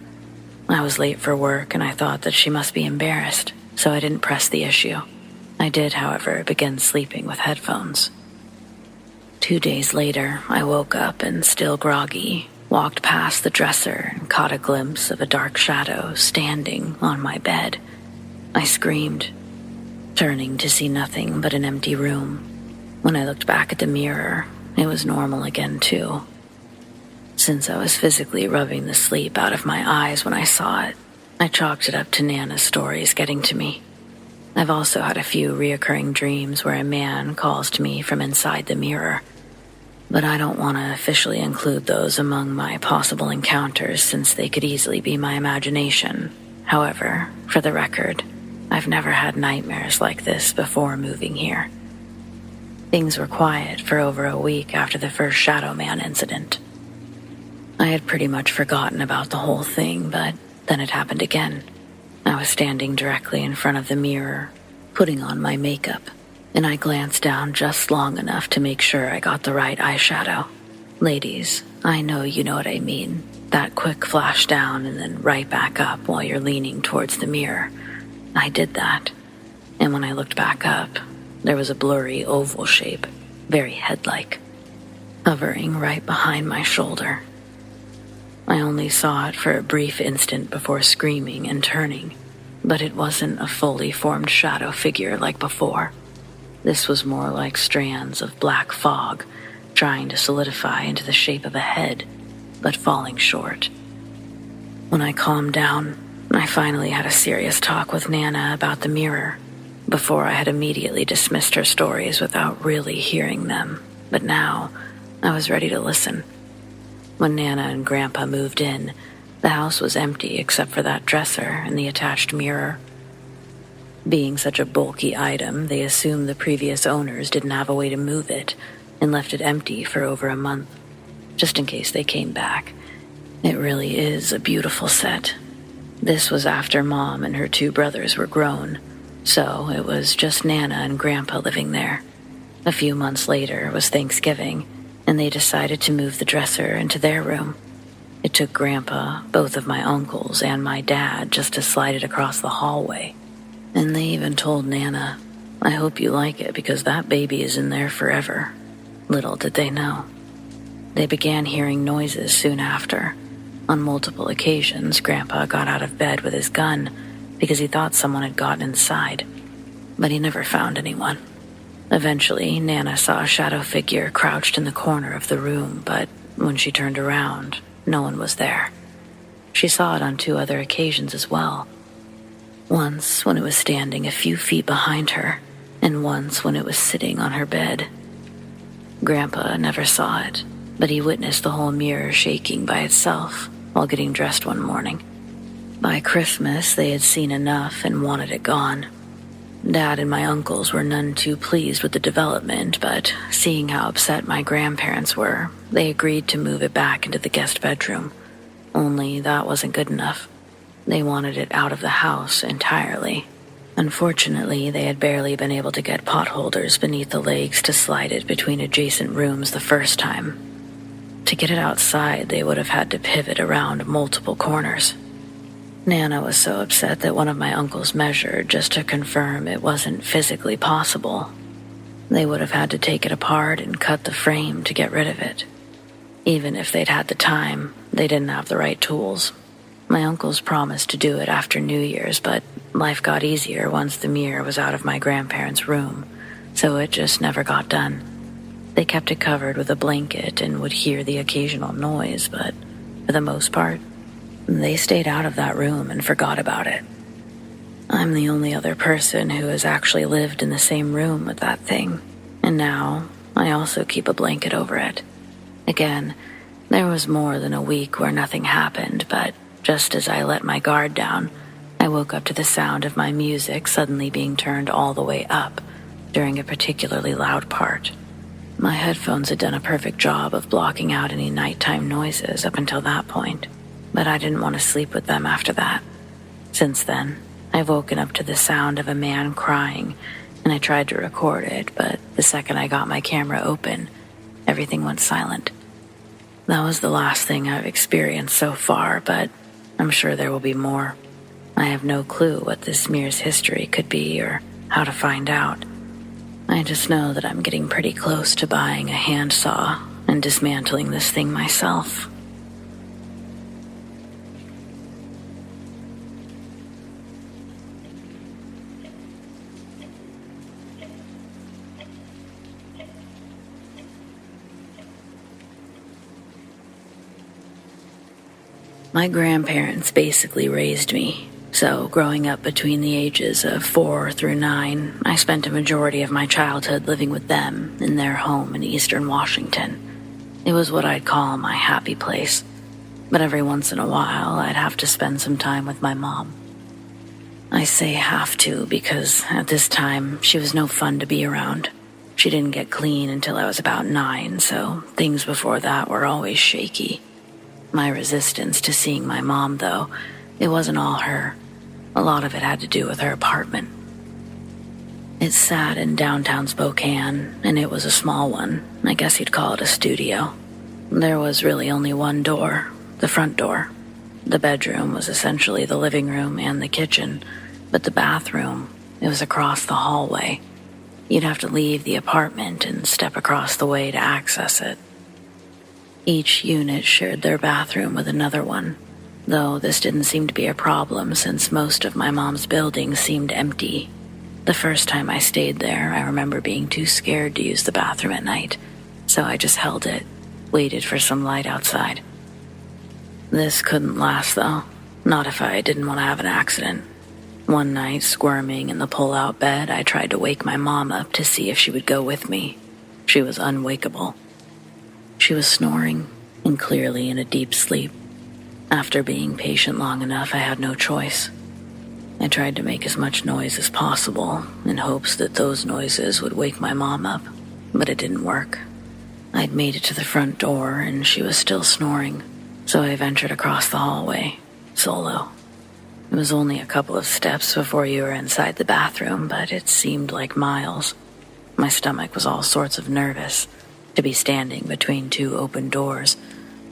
I was late for work, and I thought that she must be embarrassed, so I didn't press the issue. I did, however, begin sleeping with headphones. 2 days later, I woke up and, still groggy, walked past the dresser and caught a glimpse of a dark shadow standing on my bed. I screamed, turning to see nothing but an empty room. When I looked back at the mirror, it was normal again too. Since I was physically rubbing the sleep out of my eyes when I saw it, I chalked it up to Nana's stories getting to me. I've also had a few reoccurring dreams where a man calls to me from inside the mirror, but I don't want to officially include those among my possible encounters since they could easily be my imagination. However, for the record, I've never had nightmares like this before moving here. Things were quiet for over a week after the first Shadow Man incident. I had pretty much forgotten about the whole thing, but then it happened again. I was standing directly in front of the mirror, putting on my makeup, and I glanced down just long enough to make sure I got the right eyeshadow. Ladies, I know you know what I mean. That quick flash down and then right back up while you're leaning towards the mirror. I did that, and when I looked back up, there was a blurry oval shape, very head-like, hovering right behind my shoulder. I only saw it for a brief instant before screaming and turning, but it wasn't a fully formed shadow figure like before. This was more like strands of black fog, trying to solidify into the shape of a head, but falling short. When I calmed down, I finally had a serious talk with Nana about the mirror. Before, I had immediately dismissed her stories without really hearing them, but now I was ready to listen. When Nana and Grandpa moved in, the house was empty except for that dresser and the attached mirror. Being such a bulky item, they assumed the previous owners didn't have a way to move it and left it empty for over a month, just in case they came back. It really is a beautiful set. This was after Mom and her 2 brothers were grown, so it was just Nana and Grandpa living there. A few months later was Thanksgiving, and they decided to move the dresser into their room. It took Grandpa, both of my uncles, and my dad just to slide it across the hallway. And they even told Nana, "I hope you like it because that baby is in there forever." Little did they know. They began hearing noises soon after. On multiple occasions, Grandpa got out of bed with his gun because he thought someone had gotten inside, but he never found anyone. Eventually, Nana saw a shadow figure crouched in the corner of the room, but when she turned around, no one was there. She saw it on 2 other occasions as well. Once when it was standing a few feet behind her, and once when it was sitting on her bed. Grandpa never saw it, but he witnessed the whole mirror shaking by itself while getting dressed one morning. By Christmas, they had seen enough and wanted it gone. Dad and my uncles were none too pleased with the development, but seeing how upset my grandparents were, they agreed to move it back into the guest bedroom. Only that wasn't good enough. They wanted it out of the house entirely. Unfortunately, they had barely been able to get potholders beneath the legs to slide it between adjacent rooms the first time. To get it outside, they would have had to pivot around multiple corners. Nana was so upset that one of my uncles measured just to confirm it wasn't physically possible. They would have had to take it apart and cut the frame to get rid of it. Even if they'd had the time, they didn't have the right tools. My uncles promised to do it after New Year's, but life got easier once the mirror was out of my grandparents' room, so it just never got done. They kept it covered with a blanket and would hear the occasional noise, but for the most part, they stayed out of that room and forgot about it. I'm the only other person who has actually lived in the same room with that thing, and now I also keep a blanket over it. Again, there was more than a week where nothing happened, but just as I let my guard down, I woke up to the sound of my music suddenly being turned all the way up during a particularly loud part. My headphones had done a perfect job of blocking out any nighttime noises up until that point, but I didn't want to sleep with them after that. Since then, I've woken up to the sound of a man crying, and I tried to record it, but the second I got my camera open, everything went silent. That was the last thing I've experienced so far, but I'm sure there will be more. I have no clue what this mirror's history could be or how to find out. I just know that I'm getting pretty close to buying a handsaw and dismantling this thing myself. My grandparents basically raised me, so growing up between the ages of 4 through 9, I spent a majority of my childhood living with them in their home in eastern Washington. It was what I'd call my happy place, but every once in a while I'd have to spend some time with my mom. I say have to because at this time she was no fun to be around. She didn't get clean until I was about 9, so things before that were always shaky. My resistance to seeing my mom, though, it wasn't all her. A lot of it had to do with her apartment. It sat in downtown Spokane, and it was a small one. I guess you'd call it a studio. There was really only one door, the front door. The bedroom was essentially the living room and the kitchen, but the bathroom, it was across the hallway. You'd have to leave the apartment and step across the way to access it. Each unit shared their bathroom with another one, though this didn't seem to be a problem since most of my mom's buildings seemed empty. The first time I stayed there, I remember being too scared to use the bathroom at night, so I just held it, waited for some light outside. This couldn't last, though, not if I didn't want to have an accident. One night, squirming in the pull-out bed, I tried to wake my mom up to see if she would go with me. She was unwakeable. She was snoring, and clearly in a deep sleep. After being patient long enough, I had no choice. I tried to make as much noise as possible, in hopes that those noises would wake my mom up, but it didn't work. I'd made it to the front door, and she was still snoring, so I ventured across the hallway, solo. It was only a couple of steps before you were inside the bathroom, but it seemed like miles. My stomach was all sorts of nervous to be standing between two open doors,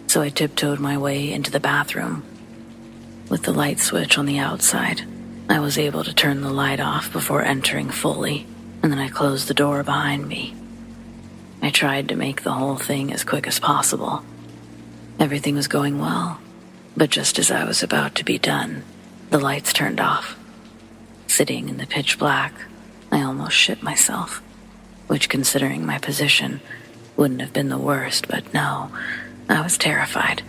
so I tiptoed my way into the bathroom. With the light switch on the outside, I was able to turn the light off before entering fully, and then I closed the door behind me. I tried to make the whole thing as quick as possible. Everything was going well, but just as I was about to be done, the lights turned off. Sitting in the pitch black, I almost shit myself, which, considering my position, wouldn't have been the worst, but no, I was terrified.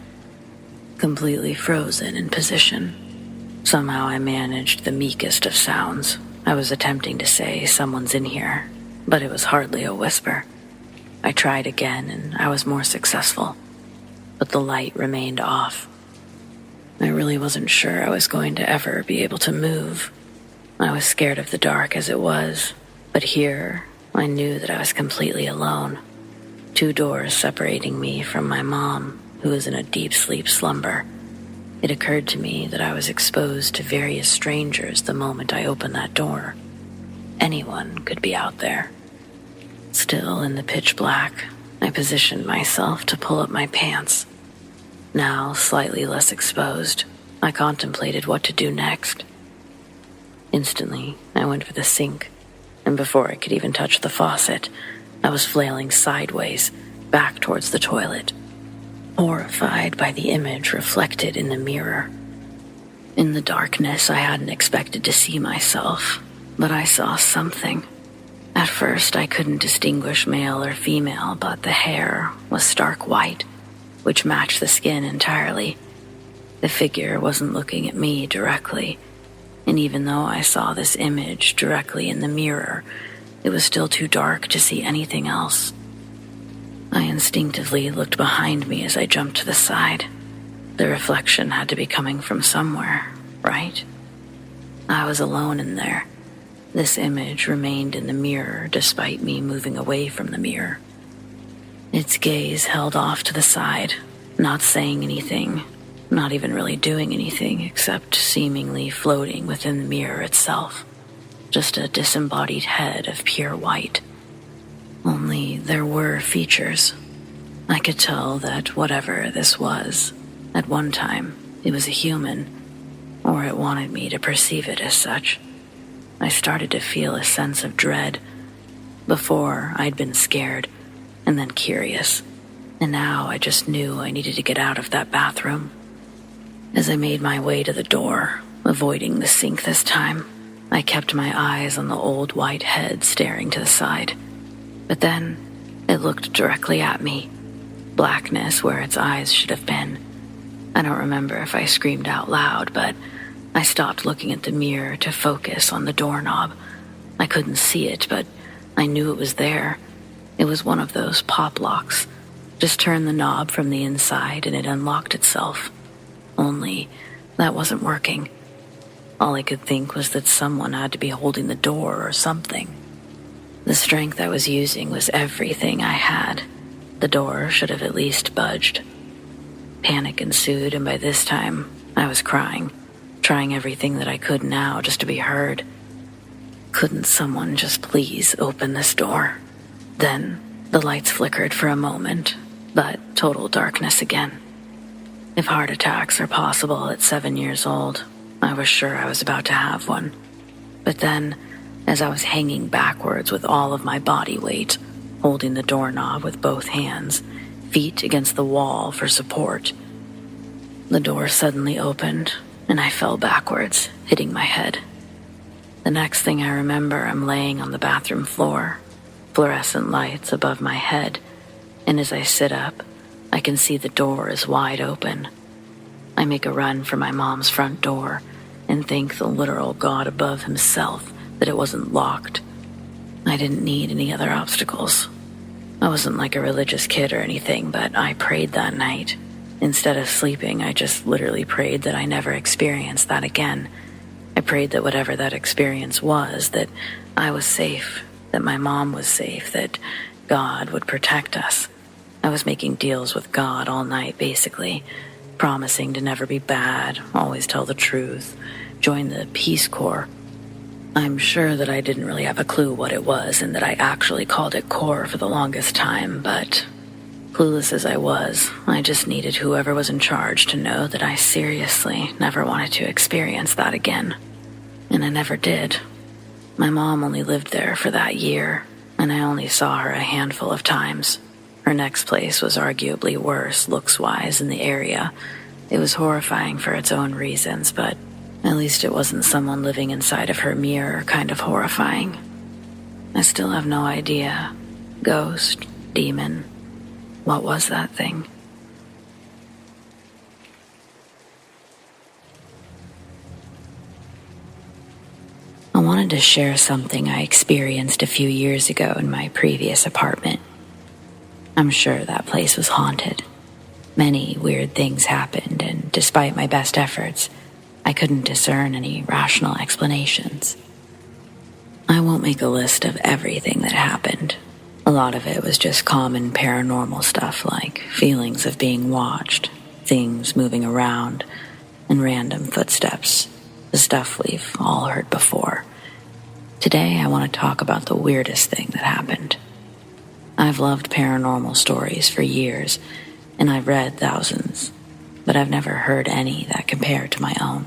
Completely frozen in position. Somehow I managed the meekest of sounds. I was attempting to say, "Someone's in here," but it was hardly a whisper. I tried again, and I was more successful, but the light remained off. I really wasn't sure I was going to ever be able to move. I was scared of the dark as it was, but here I knew that I was completely alone. 2 doors separating me from my mom, who was in a deep sleep slumber. It occurred to me that I was exposed to various strangers the moment I opened that door. Anyone could be out there. Still in the pitch black, I positioned myself to pull up my pants. Now slightly less exposed, I contemplated what to do next. Instantly, I went for the sink, and before I could even touch the faucet, I was flailing sideways, back towards the toilet, horrified by the image reflected in the mirror. In the darkness, I hadn't expected to see myself, but I saw something. At first, I couldn't distinguish male or female, but the hair was stark white, which matched the skin entirely. The figure wasn't looking at me directly, and even though I saw this image directly in the mirror, it was still too dark to see anything else. I instinctively looked behind me as I jumped to the side. The reflection had to be coming from somewhere, right? I was alone in there. This image remained in the mirror despite me moving away from the mirror. Its gaze held off to the side, not saying anything, not even really doing anything except seemingly floating within the mirror itself. Just a disembodied head of pure white. Only there were features. I could tell that whatever this was, at one time, it was a human, or it wanted me to perceive it as such. I started to feel a sense of dread. Before, I'd been scared, and then curious, and now I just knew I needed to get out of that bathroom. As I made my way to the door, avoiding the sink this time, I kept my eyes on the old white head staring to the side. But then, it looked directly at me, blackness where its eyes should have been. I don't remember if I screamed out loud, but I stopped looking at the mirror to focus on the doorknob. I couldn't see it, but I knew it was there. It was one of those pop locks. Just turn the knob from the inside and it unlocked itself. Only, that wasn't working. All I could think was that someone had to be holding the door or something. The strength I was using was everything I had. The door should have at least budged. Panic ensued, and by this time, I was crying, trying everything that I could now just to be heard. Couldn't someone just please open this door? Then, the lights flickered for a moment, but total darkness again. If heart attacks are possible at 7 years old, I was sure I was about to have one. But then, as I was hanging backwards with all of my body weight, holding the doorknob with both hands, feet against the wall for support, the door suddenly opened, and I fell backwards, hitting my head. The next thing I remember, I'm laying on the bathroom floor, fluorescent lights above my head, and as I sit up, I can see the door is wide open. I make a run for my mom's front door and thank the literal God above himself that it wasn't locked. I didn't need any other obstacles. I wasn't like a religious kid or anything, but I prayed that night. Instead of sleeping, I just literally prayed that I never experienced that again. I prayed that whatever that experience was, that I was safe, that my mom was safe, that God would protect us. I was making deals with God all night, basically, promising to never be bad, always tell the truth, join the Peace Corps. I'm sure that I didn't really have a clue what it was and that I actually called it Corps for the longest time, but clueless as I was, I just needed whoever was in charge to know that I seriously never wanted to experience that again. And I never did. My mom only lived there for that year, and I only saw her a handful of times. Her next place was arguably worse looks-wise in the area. It was horrifying for its own reasons, but at least it wasn't someone living inside of her mirror kind of horrifying. I still have no idea. Ghost, demon, what was that thing? I wanted to share something I experienced a few years ago in my previous apartment. I'm sure that place was haunted. Many weird things happened, and despite my best efforts, I couldn't discern any rational explanations. I won't make a list of everything that happened. A lot of it was just common paranormal stuff like feelings of being watched, things moving around, and random footsteps, the stuff we've all heard before. Today I want to talk about the weirdest thing that happened. I've loved paranormal stories for years, and I've read thousands, but I've never heard any that compare to my own.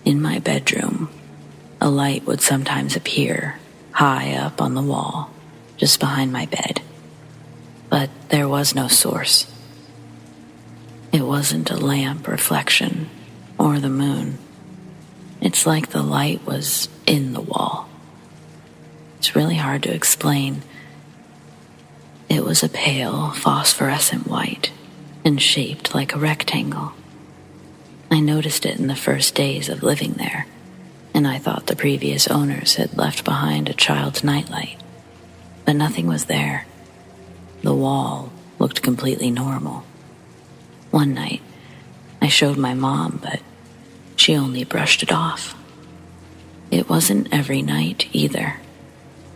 In my bedroom, a light would sometimes appear high up on the wall, just behind my bed, but there was no source. It wasn't a lamp reflection or the moon. It's like the light was in the wall. It's really hard to explain. It was a pale, phosphorescent white and shaped like a rectangle. I noticed it in the first days of living there, and I thought the previous owners had left behind a child's nightlight, but nothing was there. The wall looked completely normal. One night, I showed my mom, but she only brushed it off. It wasn't every night either.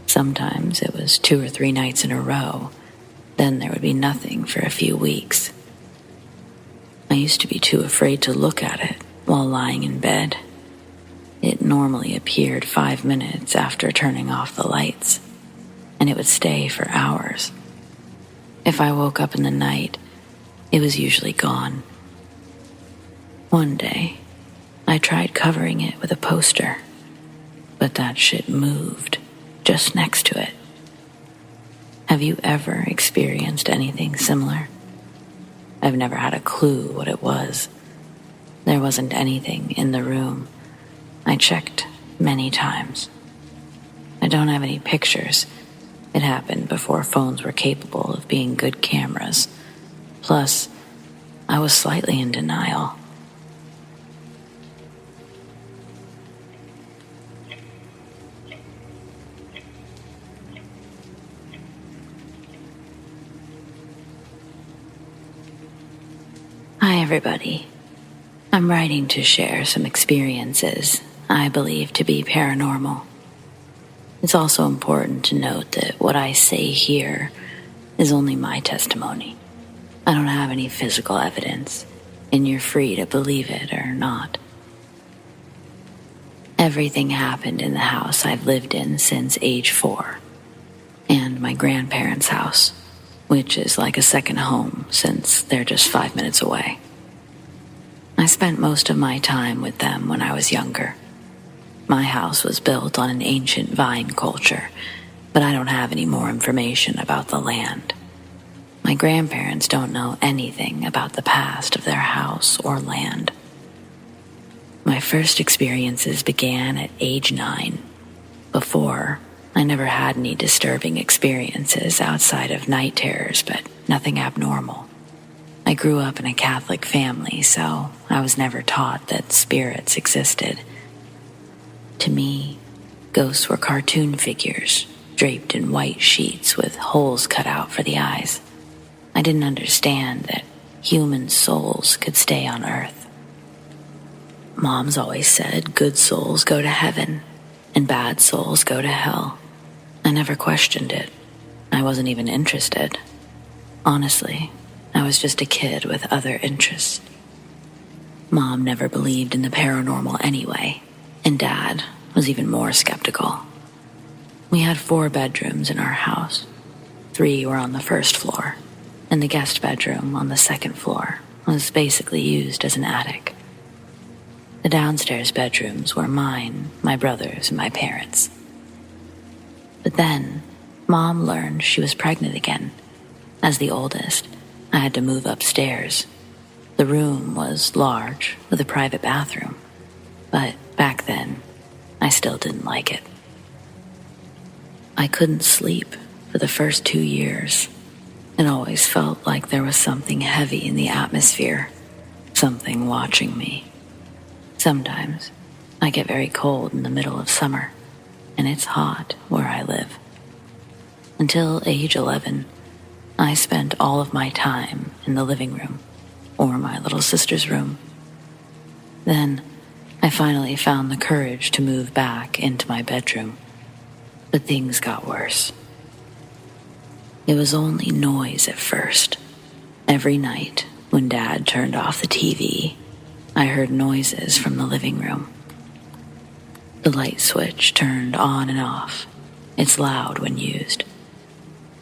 Sometimes it was 2 or 3 nights in a row. Then there would be nothing for a few weeks. I used to be too afraid to look at it while lying in bed. It normally appeared 5 minutes after turning off the lights, and it would stay for hours. If I woke up in the night, it was usually gone. One day, I tried covering it with a poster, but that shit moved just next to it. Have you ever experienced anything similar? I've never had a clue what it was. There wasn't anything in the room. I checked many times. I don't have any pictures. It happened before phones were capable of being good cameras. Plus, I was slightly in denial. Hi everybody. I'm writing to share some experiences I believe to be paranormal. It's also important to note that what I say here is only my testimony. I don't have any physical evidence, and you're free to believe it or not. Everything happened in the house I've lived in since age 4, and my grandparents' house, which is like a second home since they're just 5 minutes away. I spent most of my time with them when I was younger. My house was built on an ancient vine culture, but I don't have any more information about the land. My grandparents don't know anything about the past of their house or land. My first experiences began at age 9. Before, I never had any disturbing experiences outside of night terrors, but nothing abnormal. I grew up in a Catholic family, so I was never taught that spirits existed. To me, ghosts were cartoon figures, draped in white sheets with holes cut out for the eyes. I didn't understand that human souls could stay on Earth. Mom's always said good souls go to heaven, and bad souls go to hell. I never questioned it. I wasn't even interested. Honestly, I was just a kid with other interests. Mom never believed in the paranormal anyway, and Dad was even more skeptical. We had 4 bedrooms in our house. 3 were on the first floor, and the guest bedroom on the second floor was basically used as an attic. The downstairs bedrooms were mine, my brother's, and my parents'. But then, Mom learned she was pregnant again. As the oldest, I had to move upstairs. The room was large, with a private bathroom, but back then, I still didn't like it. I couldn't sleep for the first 2 years. It always felt like there was something heavy in the atmosphere, something watching me. Sometimes, I get very cold in the middle of summer, and it's hot where I live. Until age 11, I spent all of my time in the living room, or my little sister's room. Then, I finally found the courage to move back into my bedroom, but things got worse. It was only noise at first. Every night, when Dad turned off the TV, I heard noises from the living room. The light switch turned on and off. It's loud when used.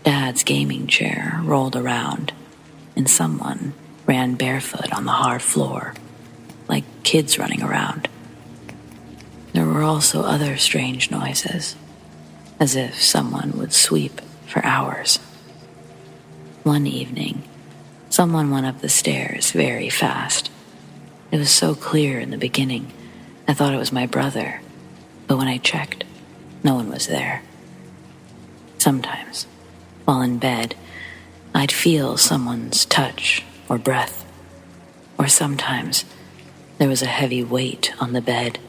Dad's gaming chair rolled around, and someone ran barefoot on the hard floor, like kids running around. There were also other strange noises, as if someone would sweep for hours. One evening, someone went up the stairs very fast. It was so clear in the beginning, I thought it was my brother, but when I checked, no one was there. Sometimes, while in bed, I'd feel someone's touch or breath, or sometimes there was a heavy weight on the bed.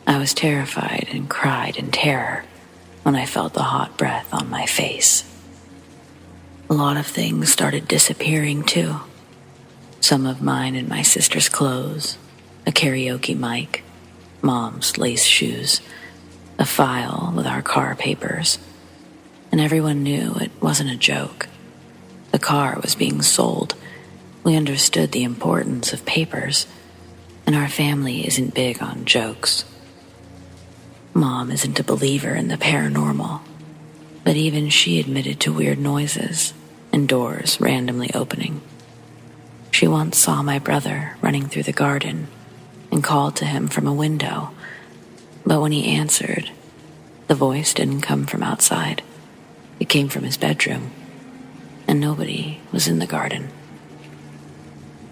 I was terrified and cried in terror when I felt the hot breath on my face. A lot of things started disappearing too. Some of mine and my sister's clothes, a karaoke mic, Mom's lace shoes, a file with our car papers. And everyone knew it wasn't a joke. The car was being sold. We understood the importance of papers, and our family isn't big on jokes. Mom isn't a believer in the paranormal, but even she admitted to weird noises and doors randomly opening. She once saw my brother running through the garden and called to him from a window, but when he answered, the voice didn't come from outside. It came from his bedroom, and nobody was in the garden.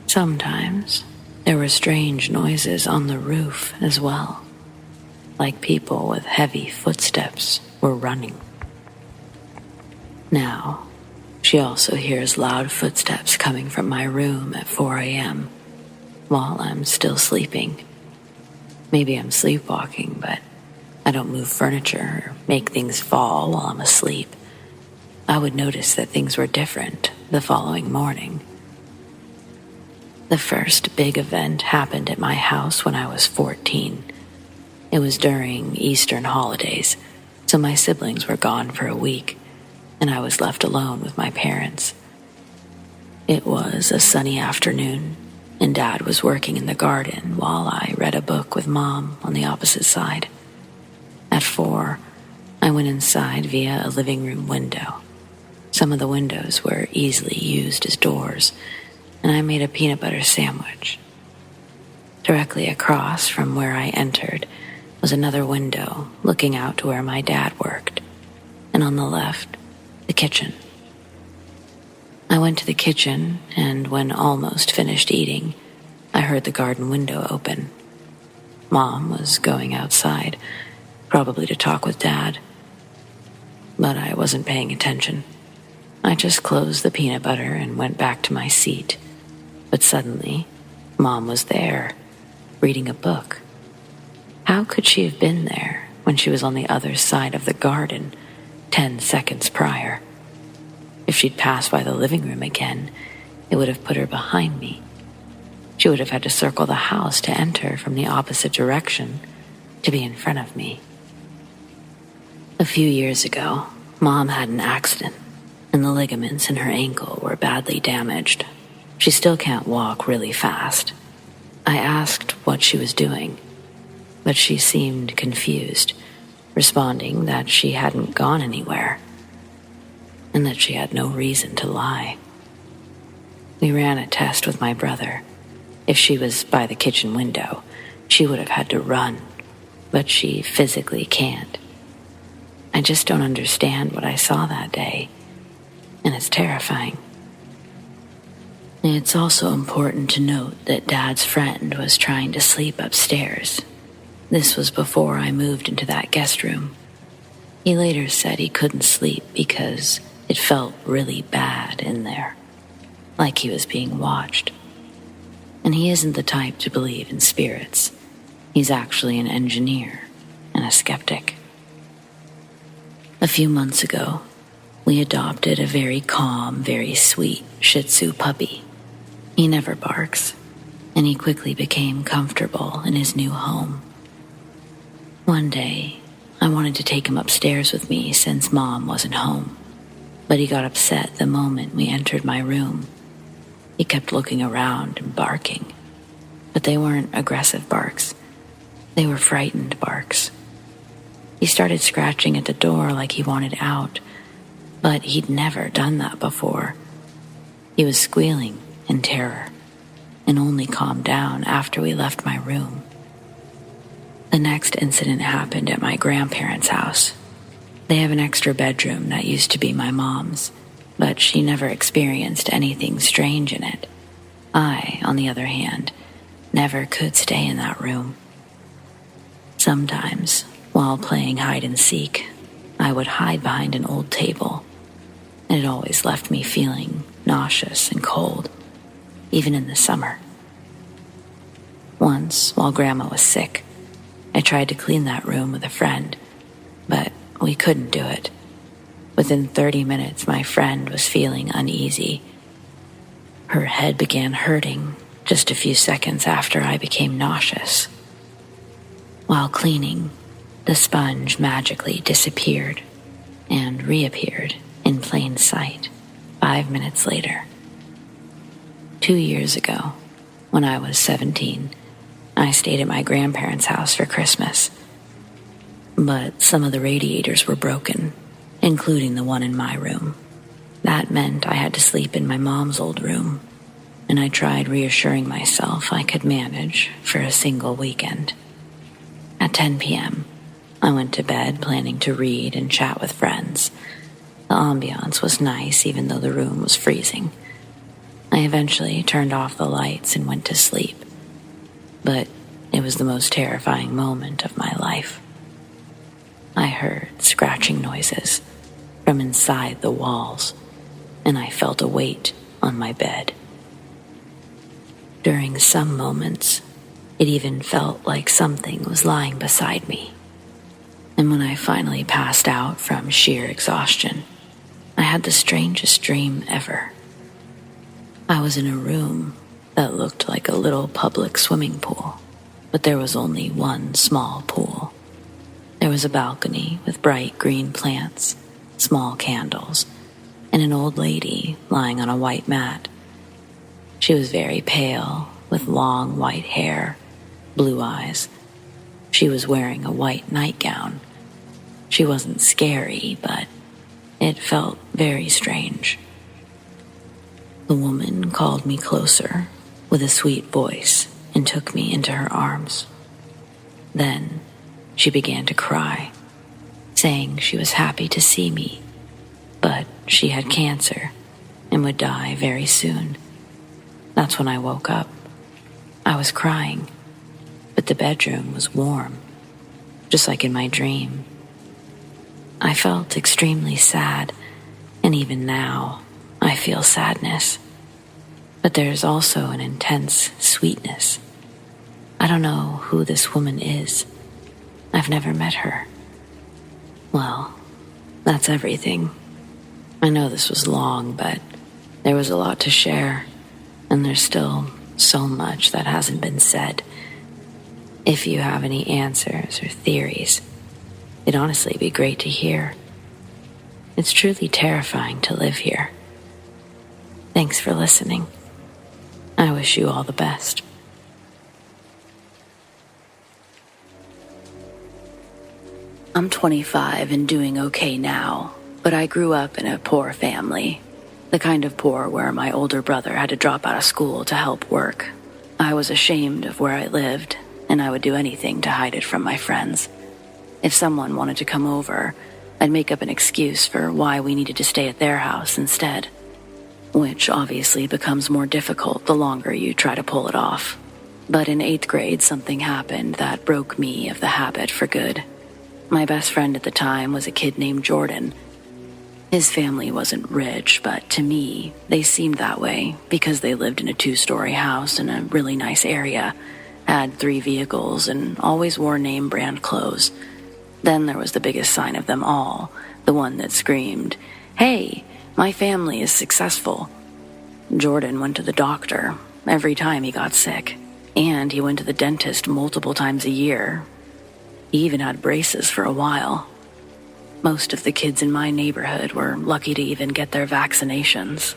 Sometimes there were strange noises on the roof as well, like people with heavy footsteps were running. Now, she also hears loud footsteps coming from my room at 4 a.m. while I'm still sleeping. Maybe I'm sleepwalking, but I don't move furniture or make things fall while I'm asleep. I would notice that things were different the following morning. The first big event happened at my house when I was 14. It was during Eastern holidays, so my siblings were gone for a week, and I was left alone with my parents. It was a sunny afternoon, and Dad was working in the garden while I read a book with Mom on the opposite side. At 4, I went inside via a living room window. Some of the windows were easily used as doors, and I made a peanut butter sandwich. Directly across from where I entered was another window looking out to where my dad worked, and on the left, the kitchen. I went to the kitchen, and when almost finished eating, I heard the garden window open. Mom was going outside, probably to talk with Dad, but I wasn't paying attention. I just closed the peanut butter and went back to my seat. But suddenly, Mom was there, reading a book. How could she have been there when she was on the other side of the garden 10 seconds prior? If she'd passed by the living room again, it would have put her behind me. She would have had to circle the house to enter from the opposite direction to be in front of me. A few years ago, Mom had an accident, and the ligaments in her ankle were badly damaged. She still can't walk really fast. I asked what she was doing, but she seemed confused, responding that she hadn't gone anywhere and that she had no reason to lie. We ran a test with my brother. If she was by the kitchen window, she would have had to run, but she physically can't. I just don't understand what I saw that day, and it's terrifying. It's also important to note that Dad's friend was trying to sleep upstairs. This was before I moved into that guest room. He later said he couldn't sleep because it felt really bad in there, like he was being watched. And he isn't the type to believe in spirits. He's actually an engineer and a skeptic. A few months ago, we adopted a very calm, very sweet Shih Tzu puppy. He never barks, and he quickly became comfortable in his new home. One day, I wanted to take him upstairs with me since Mom wasn't home, but he got upset the moment we entered my room. He kept looking around and barking, but they weren't aggressive barks. They were frightened barks. He started scratching at the door like he wanted out, but he'd never done that before. He was squealing in terror and only calmed down after we left my room. The next incident happened at my grandparents' house. They have an extra bedroom that used to be my mom's, but she never experienced anything strange in it. I, on the other hand, never could stay in that room. Sometimes, while playing hide and seek, I would hide behind an old table, and it always left me feeling nauseous and cold, even in the summer. Once, while Grandma was sick, I tried to clean that room with a friend, but we couldn't do it. Within 30 minutes, my friend was feeling uneasy. Her head began hurting just a few seconds after I became nauseous. While cleaning, the sponge magically disappeared and reappeared in plain sight 5 minutes later. 2 years ago, when I was 17, I stayed at my grandparents' house for Christmas. But some of the radiators were broken, including the one in my room. That meant I had to sleep in my mom's old room, and I tried reassuring myself I could manage for a single weekend. At 10 p.m., I went to bed planning to read and chat with friends. The ambiance was nice even though the room was freezing. I eventually turned off the lights and went to sleep. But it was the most terrifying moment of my life. I heard scratching noises from inside the walls, and I felt a weight on my bed. During some moments, it even felt like something was lying beside me. And when I finally passed out from sheer exhaustion, I had the strangest dream ever. I was in a room that looked like a little public swimming pool, but there was only one small pool. There was a balcony with bright green plants, small candles, and an old lady lying on a white mat. She was very pale, with long white hair, blue eyes. She was wearing a white nightgown. She wasn't scary, but it felt very strange. The woman called me closer with a sweet voice and took me into her arms. Then she began to cry, saying she was happy to see me, but she had cancer and would die very soon. That's when I woke up. I was crying, but the bedroom was warm, just like in my dream. I felt extremely sad, and even now, I feel sadness. But there's also an intense sweetness. I don't know who this woman is. I've never met her. Well, that's everything. I know this was long, but there was a lot to share, and there's still so much that hasn't been said. If you have any answers or theories, it'd honestly be great to hear. It's truly terrifying to live here. Thanks for listening. I wish you all the best. I'm 25 and doing okay now, but I grew up in a poor family. The kind of poor where my older brother had to drop out of school to help work. I was ashamed of where I lived, and I would do anything to hide it from my friends. If someone wanted to come over, I'd make up an excuse for why we needed to stay at their house instead, which obviously becomes more difficult the longer you try to pull it off. But in 8th grade, something happened that broke me of the habit for good. My best friend at the time was a kid named Jordan. His family wasn't rich, but to me, they seemed that way because they lived in a 2-story house in a really nice area, had 3 vehicles, and always wore name brand clothes. Then there was the biggest sign of them all, the one that screamed, "Hey, my family is successful." Jordan went to the doctor every time he got sick, and he went to the dentist multiple times a year. He even had braces for a while. Most of the kids in my neighborhood were lucky to even get their vaccinations.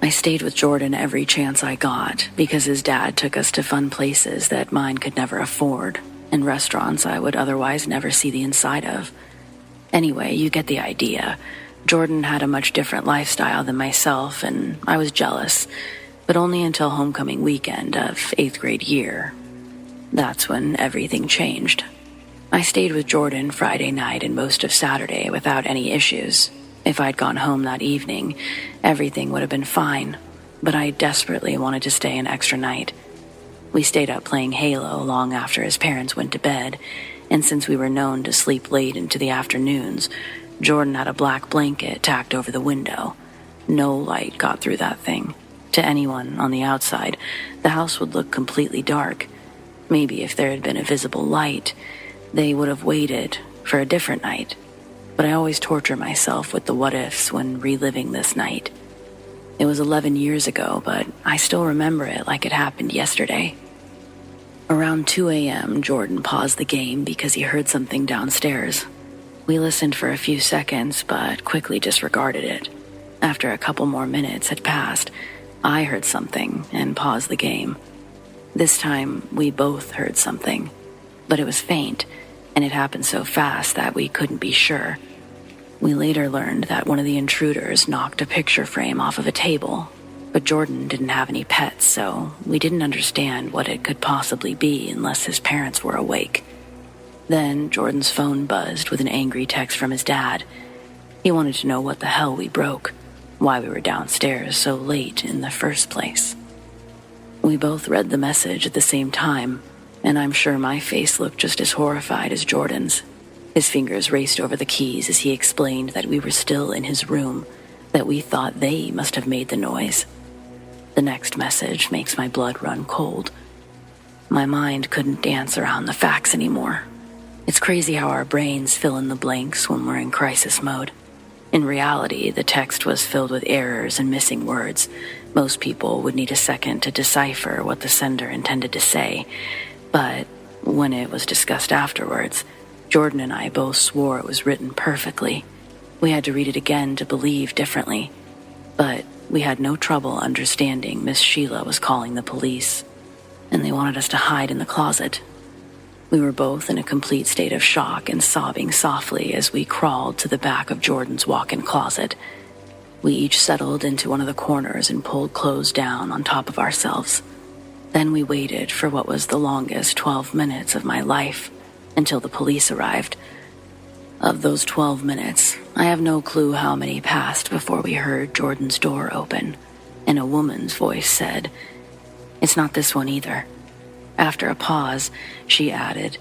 I stayed with Jordan every chance I got because his dad took us to fun places that mine could never afford, and restaurants I would otherwise never see the inside of. Anyway, you get the idea. Jordan had a much different lifestyle than myself, and I was jealous, but only until homecoming weekend of 8th grade year. That's when everything changed. I stayed with Jordan Friday night and most of Saturday without any issues. If I'd gone home that evening, everything would have been fine, but I desperately wanted to stay an extra night. We stayed up playing Halo long after his parents went to bed, and since we were known to sleep late into the afternoons, Jordan had a black blanket tacked over the window. No light got through that thing. To anyone on the outside, the house would look completely dark. Maybe if there had been a visible light, they would have waited for a different night. But I always torture myself with the what-ifs when reliving this night. It was 11 years ago, but I still remember it like it happened yesterday. Around 2 a.m., Jordan paused the game because he heard something downstairs. We listened for a few seconds, but quickly disregarded it. After a couple more minutes had passed, I heard something and paused the game. This time, we both heard something, but it was faint, and it happened so fast that we couldn't be sure. We later learned that one of the intruders knocked a picture frame off of a table, but Jordan didn't have any pets, so we didn't understand what it could possibly be unless his parents were awake. Then Jordan's phone buzzed with an angry text from his dad. He wanted to know what the hell we broke, why we were downstairs so late in the first place. We both read the message at the same time, and I'm sure my face looked just as horrified as Jordan's. His fingers raced over the keys as he explained that we were still in his room, that we thought they must have made the noise. The next message makes my blood run cold. My mind couldn't dance around the facts anymore. It's crazy how our brains fill in the blanks when we're in crisis mode. In reality, the text was filled with errors and missing words. Most people would need a second to decipher what the sender intended to say. But when it was discussed afterwards, Jordan and I both swore it was written perfectly. We had to read it again to believe differently. But we had no trouble understanding Miss Sheila was calling the police, and they wanted us to hide in the closet. We were both in a complete state of shock and sobbing softly as we crawled to the back of Jordan's walk-in closet. We each settled into one of the corners and pulled clothes down on top of ourselves. Then we waited for what was the longest 12 minutes of my life, until the police arrived. Of those 12 minutes, I have no clue how many passed before we heard Jordan's door open, and a woman's voice said, "It's not this one either." After a pause, she added,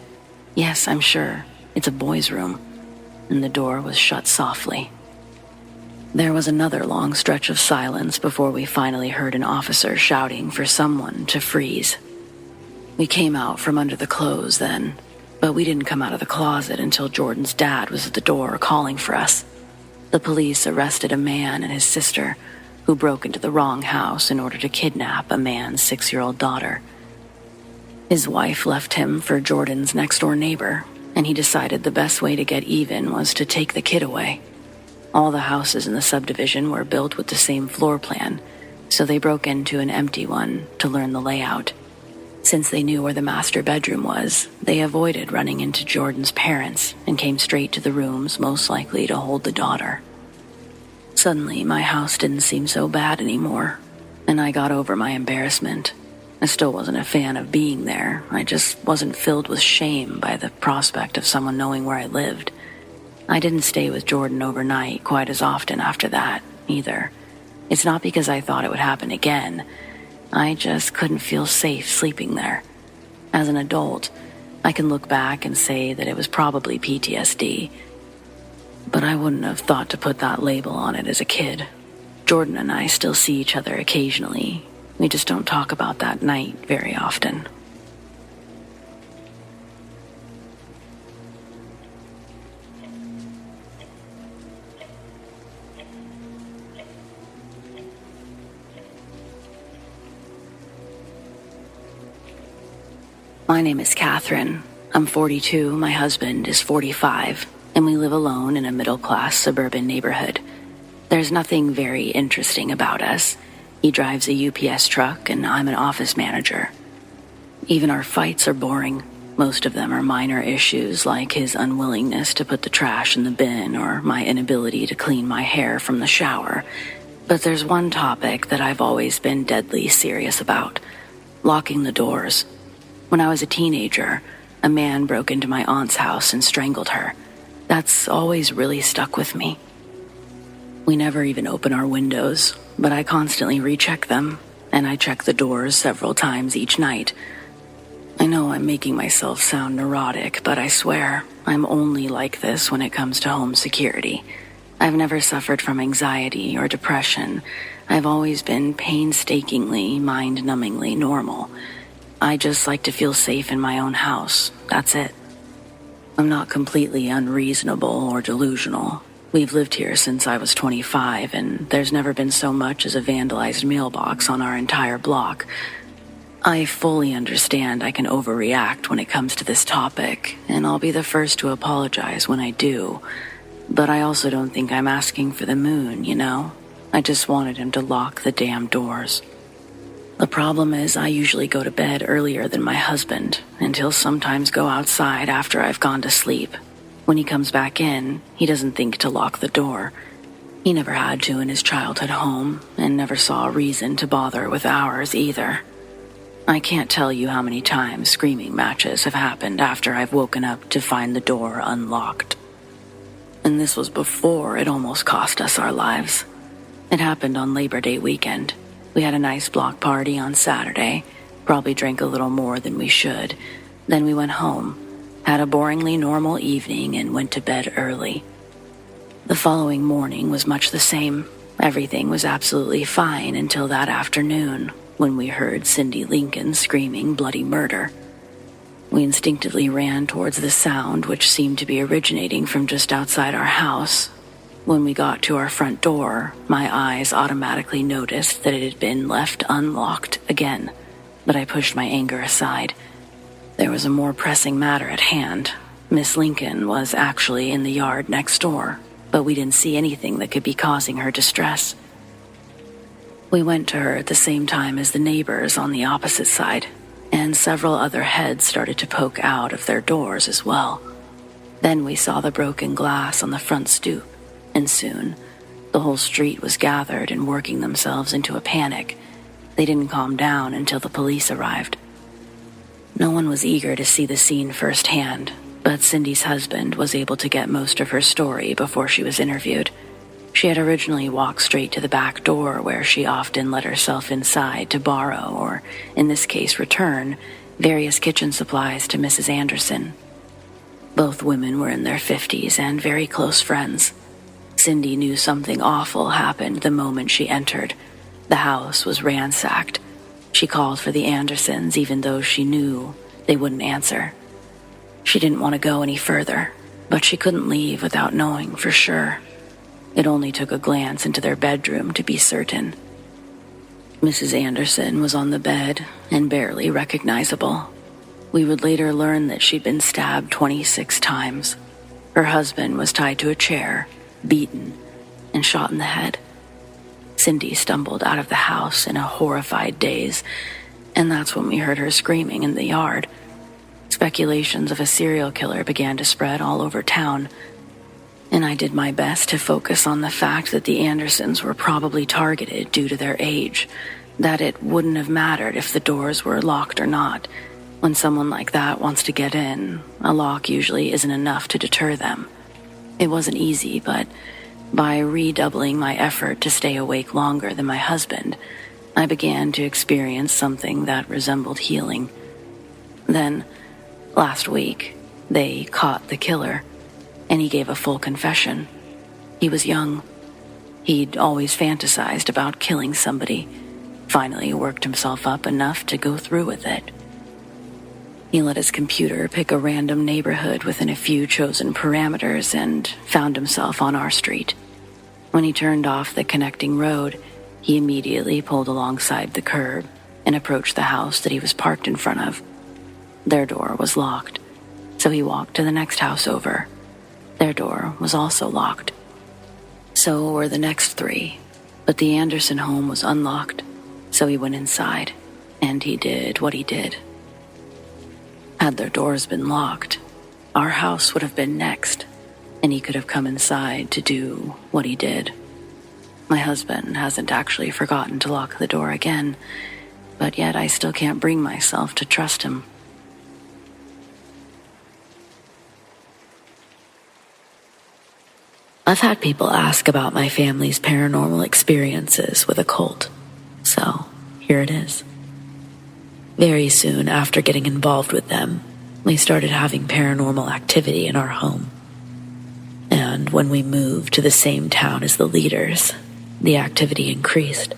"Yes, I'm sure. It's a boy's room." And the door was shut softly. There was another long stretch of silence before we finally heard an officer shouting for someone to freeze. We came out from under the clothes then, but we didn't come out of the closet until Jordan's dad was at the door calling for us. The police arrested a man and his sister who broke into the wrong house in order to kidnap a man's 6-year-old daughter. His wife left him for Jordan's next-door neighbor, and he decided the best way to get even was to take the kid away. All the houses in the subdivision were built with the same floor plan, so they broke into an empty one to learn the layout. Since they knew where the master bedroom was, they avoided running into Jordan's parents and came straight to the rooms most likely to hold the daughter. Suddenly, my house didn't seem so bad anymore, and I got over my embarrassment. I still wasn't a fan of being there. I just wasn't filled with shame by the prospect of someone knowing where I lived. I didn't stay with Jordan overnight quite as often after that, either. It's not because I thought it would happen again. I just couldn't feel safe sleeping there. As an adult, I can look back and say that it was probably PTSD, but I wouldn't have thought to put that label on it as a kid. Jordan and I still see each other occasionally. We just don't talk about that night very often. My name is Catherine. I'm 42, my husband is 45, and we live alone in a middle-class suburban neighborhood. There's nothing very interesting about us. He drives a UPS truck, and I'm an office manager. Even our fights are boring. Most of them are minor issues like his unwillingness to put the trash in the bin or my inability to clean my hair from the shower. But there's one topic that I've always been deadly serious about: locking the doors. When I was a teenager, a man broke into my aunt's house and strangled her. That's always really stuck with me. We never even open our windows, but I constantly recheck them, and I check the doors several times each night. I know I'm making myself sound neurotic, but I swear I'm only like this when it comes to home security. I've never suffered from anxiety or depression. I've always been painstakingly, mind-numbingly normal. I just like to feel safe in my own house. That's it. I'm not completely unreasonable or delusional. We've lived here since I was 25, and there's never been so much as a vandalized mailbox on our entire block. I fully understand I can overreact when it comes to this topic, and I'll be the first to apologize when I do. But I also don't think I'm asking for the moon, you know? I just wanted him to lock the damn doors. The problem is I usually go to bed earlier than my husband, and he'll sometimes go outside after I've gone to sleep. When he comes back in, he doesn't think to lock the door. He never had to in his childhood home, and never saw a reason to bother with ours either. I can't tell you how many times screaming matches have happened after I've woken up to find the door unlocked. And this was before it almost cost us our lives. It happened on Labor Day weekend. We had a nice block party on Saturday, probably drank a little more than we should. Then we went home, had a boringly normal evening, and went to bed early. The following morning was much the same. Everything was absolutely fine until that afternoon, when we heard Cindy Lincoln screaming bloody murder. We instinctively ran towards the sound, which seemed to be originating from just outside our house. When we got to our front door, my eyes automatically noticed that it had been left unlocked again, but I pushed my anger aside. There was a more pressing matter at hand. Miss Lincoln was actually in the yard next door, but we didn't see anything that could be causing her distress. We went to her at the same time as the neighbors on the opposite side, and several other heads started to poke out of their doors as well. Then we saw the broken glass on the front stoop, and soon, the whole street was gathered and working themselves into a panic. They didn't calm down until the police arrived. No one was eager to see the scene firsthand, but Cindy's husband was able to get most of her story before she was interviewed. She had originally walked straight to the back door where she often let herself inside to borrow, or in this case return, various kitchen supplies to Mrs. Anderson. Both women were in their 50s and very close friends. Cindy knew something awful happened the moment she entered. The house was ransacked. She called for the Andersons even though she knew they wouldn't answer. She didn't want to go any further, but she couldn't leave without knowing for sure. It only took a glance into their bedroom to be certain. Mrs. Anderson was on the bed and barely recognizable. We would later learn that she'd been stabbed 26 times. Her husband was tied to a chair, beaten, and shot in the head. Cindy stumbled out of the house in a horrified daze. And that's when we heard her screaming in the yard. Speculations of a serial killer began to spread all over town, and I did my best to focus on the fact that the Andersons were probably targeted due to their age, that it wouldn't have mattered if the doors were locked or not. When someone like that wants to get in, a lock usually isn't enough to deter them. It wasn't easy, but by redoubling my effort to stay awake longer than my husband, I began to experience something that resembled healing. Then, last week, they caught the killer, and he gave a full confession. He was young. He'd always fantasized about killing somebody. Finally worked himself up enough to go through with it. He let his computer pick a random neighborhood within a few chosen parameters and found himself on our street. When he turned off the connecting road, he immediately pulled alongside the curb and approached the house that he was parked in front of. Their door was locked, so he walked to the next house over. Their door was also locked. So were the next three, but the Anderson home was unlocked, so he went inside, and he did what he did. Had their doors been locked, our house would have been next, and he could have come inside to do what he did. My husband hasn't actually forgotten to lock the door again, but yet I still can't bring myself to trust him. I've had people ask about my family's paranormal experiences with a cult, so here it is. Very soon after getting involved with them, we started having paranormal activity in our home. And when we moved to the same town as the leaders, the activity increased.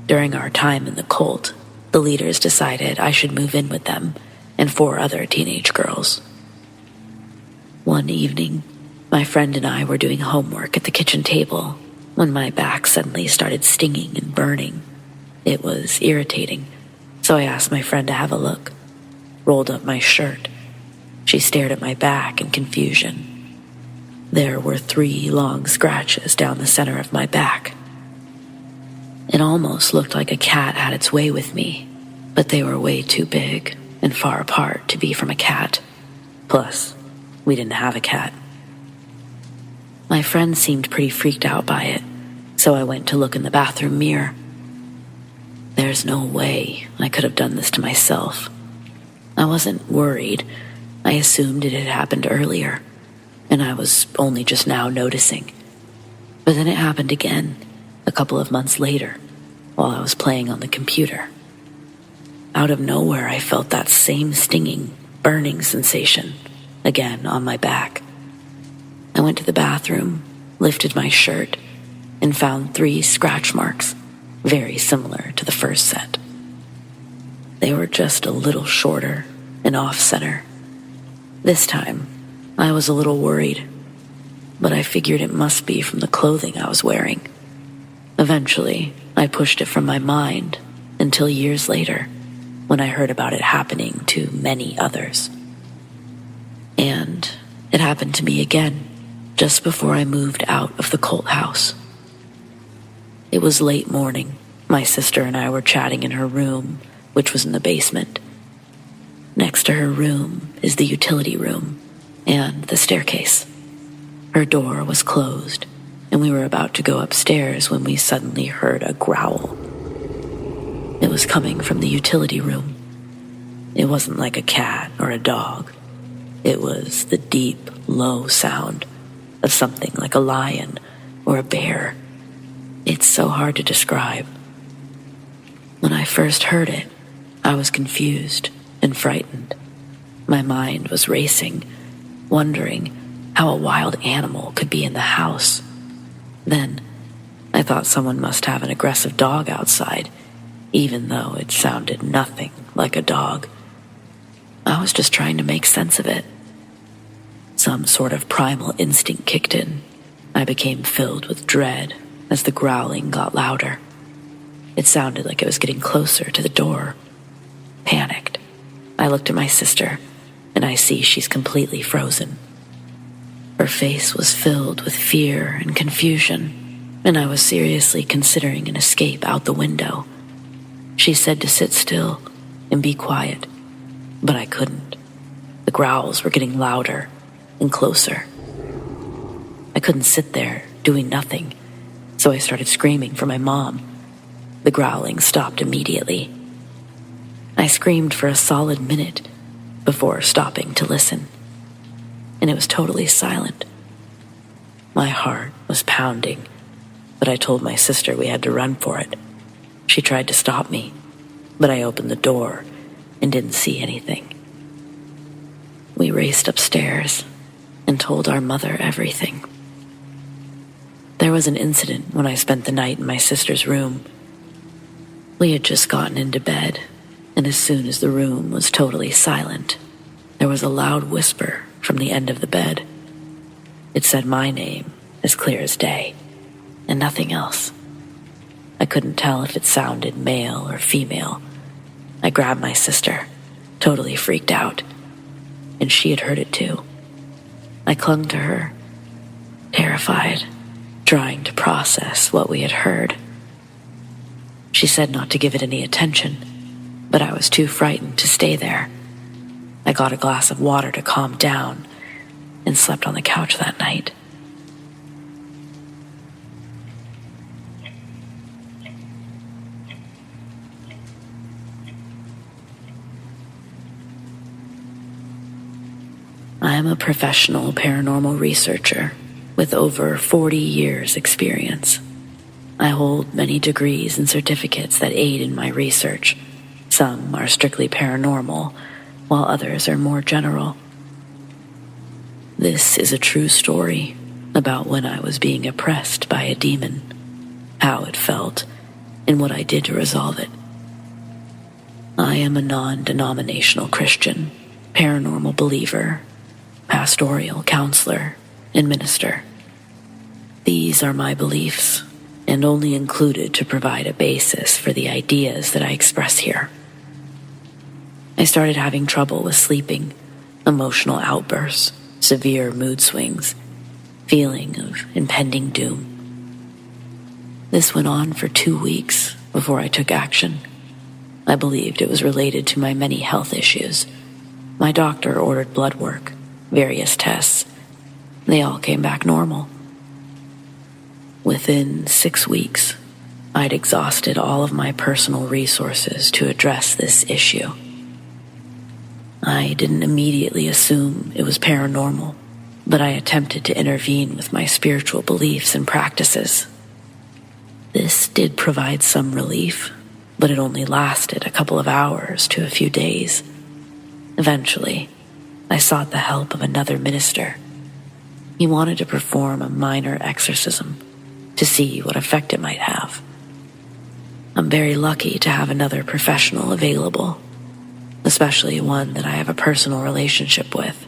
During our time in the cult, the leaders decided I should move in with them and 4 other teenage girls. One evening, my friend and I were doing homework at the kitchen table when my back suddenly started stinging and burning. It was irritating, so I asked my friend to have a look. Rolled up my shirt. She stared at my back in confusion. There were 3 long scratches down the center of my back. It almost looked like a cat had its way with me, but they were way too big and far apart to be from a cat. Plus, we didn't have a cat. My friend seemed pretty freaked out by it, so I went to look in the bathroom mirror. There's no way I could have done this to myself. I wasn't worried. I assumed it had happened earlier, and I was only just now noticing. But then it happened again, a couple of months later, while I was playing on the computer. Out of nowhere, I felt that same stinging, burning sensation, again on my back. I went to the bathroom, lifted my shirt, and found 3 scratch marks, very similar to the first set. They were just a little shorter and off-center. This time, I was a little worried, but I figured it must be from the clothing I was wearing. Eventually, I pushed it from my mind until years later, when I heard about it happening to many others. And it happened to me again, just before I moved out of the cult house. It was late morning. My sister and I were chatting in her room, which was in the basement. Next to her room is the utility room and the staircase. Her door was closed, and we were about to go upstairs when we suddenly heard a growl. It was coming from the utility room. It wasn't like a cat or a dog. It was the deep, low sound of something like a lion or a bear. It's so hard to describe. When I first heard it, I was confused and frightened. My mind was racing, wondering how a wild animal could be in the house. Then, I thought someone must have an aggressive dog outside, even though it sounded nothing like a dog. I was just trying to make sense of it. Some sort of primal instinct kicked in. I became filled with dread as the growling got louder. It sounded like it was getting closer to the door. Panicked, I looked at my sister, and I see she's completely frozen. Her face was filled with fear and confusion, and I was seriously considering an escape out the window. She said to sit still and be quiet, but I couldn't. The growls were getting louder and closer. I couldn't sit there doing nothing, so I started screaming for my mom. The growling stopped immediately. I screamed for a solid minute before stopping to listen, and it was totally silent. My heart was pounding, but I told my sister we had to run for it. She tried to stop me, but I opened the door and didn't see anything. We raced upstairs and told our mother everything. There was an incident when I spent the night in my sister's room. We had just gotten into bed, and as soon as the room was totally silent, there was a loud whisper from the end of the bed. It said my name as clear as day, and nothing else. I couldn't tell if it sounded male or female. I grabbed my sister, totally freaked out, and she had heard it too. I clung to her, terrified, trying to process what we had heard. She said not to give it any attention, but I was too frightened to stay there. I got a glass of water to calm down and slept on the couch that night. I am a professional paranormal researcher with over 40 years' experience. I hold many degrees and certificates that aid in my research. Some are strictly paranormal, while others are more general. This is a true story about when I was being oppressed by a demon, how it felt, and what I did to resolve it. I am a non-denominational Christian, paranormal believer, pastoral counselor, and minister. These are my beliefs, and only included to provide a basis for the ideas that I express here. I started having trouble with sleeping, emotional outbursts, severe mood swings, feeling of impending doom. This went on for 2 weeks before I took action. I believed it was related to my many health issues. My doctor ordered blood work, various tests. They all came back normal. Within 6 weeks, I'd exhausted all of my personal resources to address this issue. I didn't immediately assume it was paranormal, but I attempted to intervene with my spiritual beliefs and practices. This did provide some relief, but it only lasted a couple of hours to a few days. Eventually, I sought the help of another minister. He wanted to perform a minor exorcism to see what effect it might have. I'm very lucky to have another professional available, especially one that I have a personal relationship with.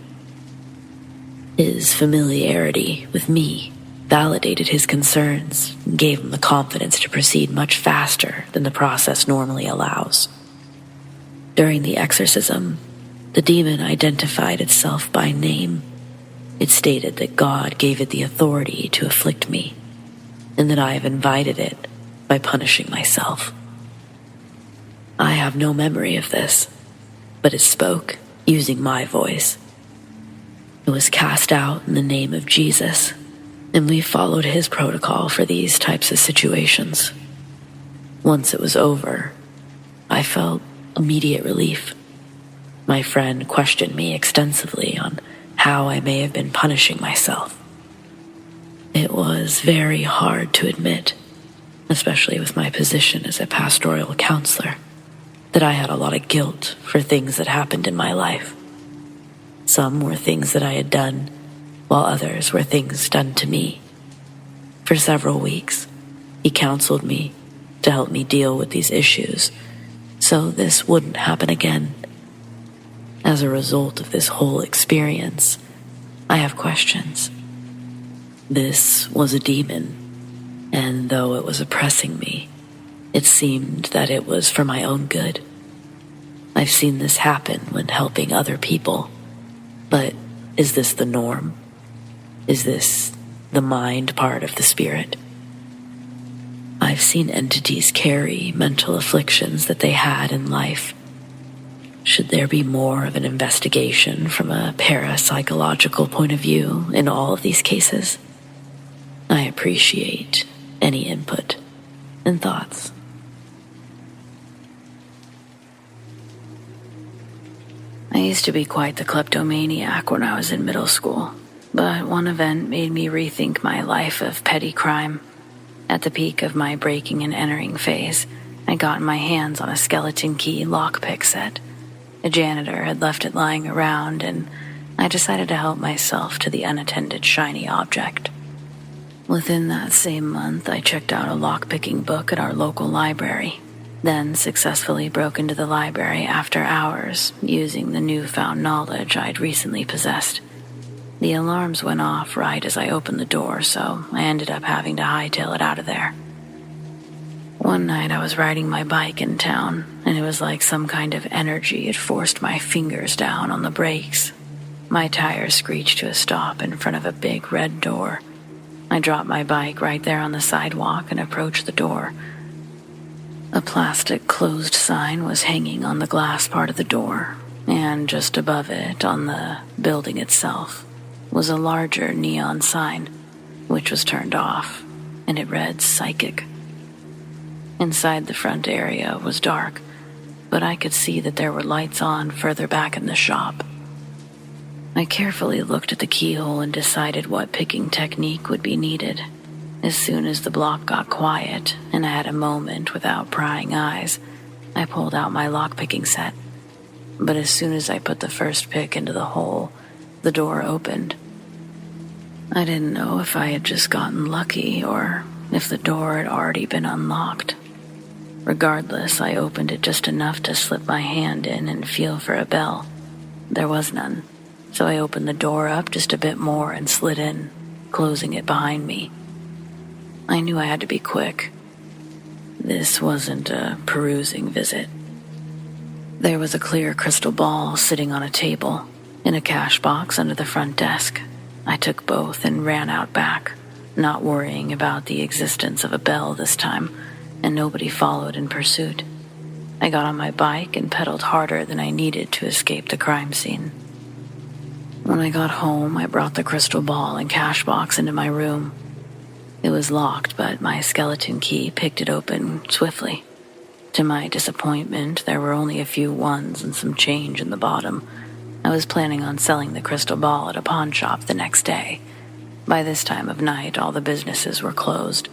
His familiarity with me validated his concerns and gave him the confidence to proceed much faster than the process normally allows. During the exorcism, the demon identified itself by name. It stated that God gave it the authority to afflict me, and that I have invited it by punishing myself. I have no memory of this, but it spoke using my voice. It was cast out in the name of Jesus, and we followed his protocol for these types of situations. Once it was over, I felt immediate relief. My friend questioned me extensively on how I may have been punishing myself. It was very hard to admit, especially with my position as a pastoral counselor, that I had a lot of guilt for things that happened in my life. Some were things that I had done, while others were things done to me. For several weeks, he counseled me to help me deal with these issues, so this wouldn't happen again. As a result of this whole experience, I have questions. This was a demon, and though it was oppressing me, it seemed that it was for my own good. I've seen this happen when helping other people, but is this the norm? Is this the mind part of the spirit? I've seen entities carry mental afflictions that they had in life. Should there be more of an investigation from a parapsychological point of view in all of these cases? I appreciate any input and thoughts. I used to be quite the kleptomaniac when I was in middle school, but one event made me rethink my life of petty crime. At the peak of my breaking and entering phase, I'd gotten my hands on a skeleton key lockpick set. A janitor had left it lying around, and I decided to help myself to the unattended shiny object. Within that same month, I checked out a lockpicking book at our local library, then successfully broke into the library after hours using the newfound knowledge I'd recently possessed. The alarms went off right as I opened the door, so I ended up having to hightail it out of there. One night I was riding my bike in town, and it was like some kind of energy had forced my fingers down on the brakes. My tires screeched to a stop in front of a big red door. I dropped my bike right there on the sidewalk and approached the door. A plastic closed sign was hanging on the glass part of the door, and just above it, on the building itself, was a larger neon sign, which was turned off, and it read Psychic. Inside the front area was dark, but I could see that there were lights on further back in the shop. I carefully looked at the keyhole and decided what picking technique would be needed. As soon as the block got quiet and I had a moment without prying eyes, I pulled out my lockpicking set. But as soon as I put the first pick into the hole, the door opened. I didn't know if I had just gotten lucky or if the door had already been unlocked. Regardless, I opened it just enough to slip my hand in and feel for a bell. There was none, so I opened the door up just a bit more and slid in, closing it behind me. I knew I had to be quick. This wasn't a perusing visit. There was a clear crystal ball sitting on a table, in a cash box under the front desk. I took both and ran out back, not worrying about the existence of a bell this time, and nobody followed in pursuit. I got on my bike and pedaled harder than I needed to escape the crime scene. When I got home, I brought the crystal ball and cash box into my room. It was locked, but my skeleton key picked it open swiftly. To my disappointment, there were only a few ones and some change in the bottom. I was planning on selling the crystal ball at a pawn shop the next day. By this time of night, all the businesses were closed.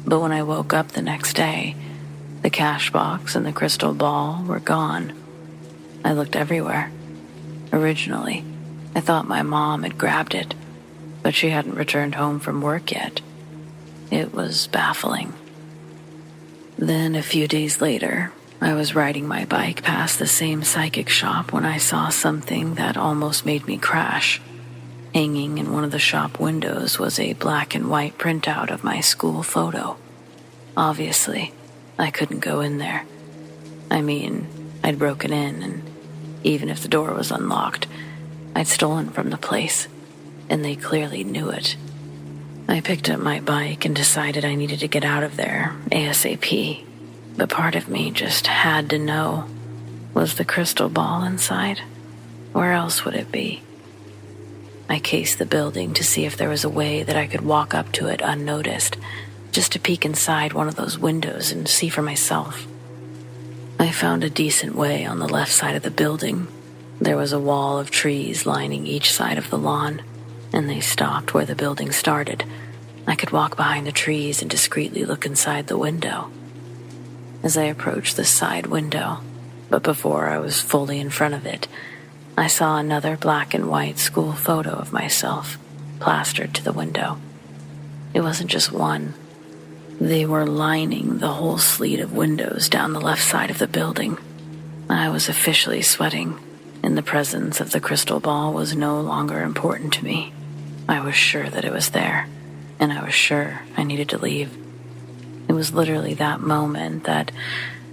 But when I woke up the next day, the cash box and the crystal ball were gone. I looked everywhere. Originally, I thought my mom had grabbed it, but she hadn't returned home from work yet. It was baffling. Then, a few days later, I was riding my bike past the same psychic shop when I saw something that almost made me crash. Hanging in one of the shop windows was a black and white printout of my school photo. Obviously, I couldn't go in there. I mean, I'd broken in, and even if the door was unlocked, I'd stolen from the place, and they clearly knew it. I picked up my bike and decided I needed to get out of there ASAP, but part of me just had to know. Was the crystal ball inside? Where else would it be? I cased the building to see if there was a way that I could walk up to it unnoticed, just to peek inside one of those windows and see for myself. I found a decent way on the left side of the building. There was a wall of trees lining each side of the lawn, and they stopped where the building started. I could walk behind the trees and discreetly look inside the window. As I approached the side window, but before I was fully in front of it, I saw another black and white school photo of myself plastered to the window. It wasn't just one. They were lining the whole sleet of windows down the left side of the building. I was officially sweating, and the presence of the crystal ball was no longer important to me. I was sure that it was there, and I was sure I needed to leave. It was literally that moment that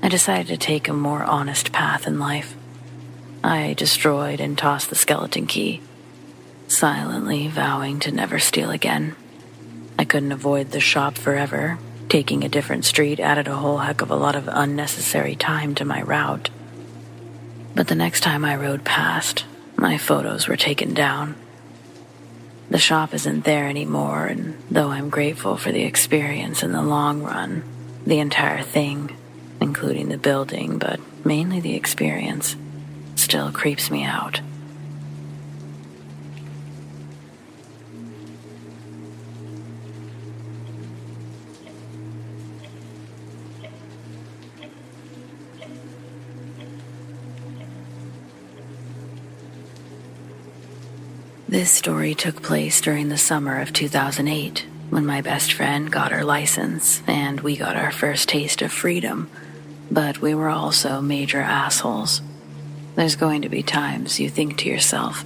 I decided to take a more honest path in life. I destroyed and tossed the skeleton key, silently vowing to never steal again. I couldn't avoid the shop forever, Taking a different street added a whole heck of a lot of unnecessary time to my route. But the next time I rode past, my photos were taken down. The shop isn't there anymore, and though I'm grateful for the experience in the long run, the entire thing, including the building, but mainly the experience, still creeps me out. This story took place during the summer of 2008, when my best friend got her license and we got our first taste of freedom, but we were also major assholes. There's going to be times you think to yourself,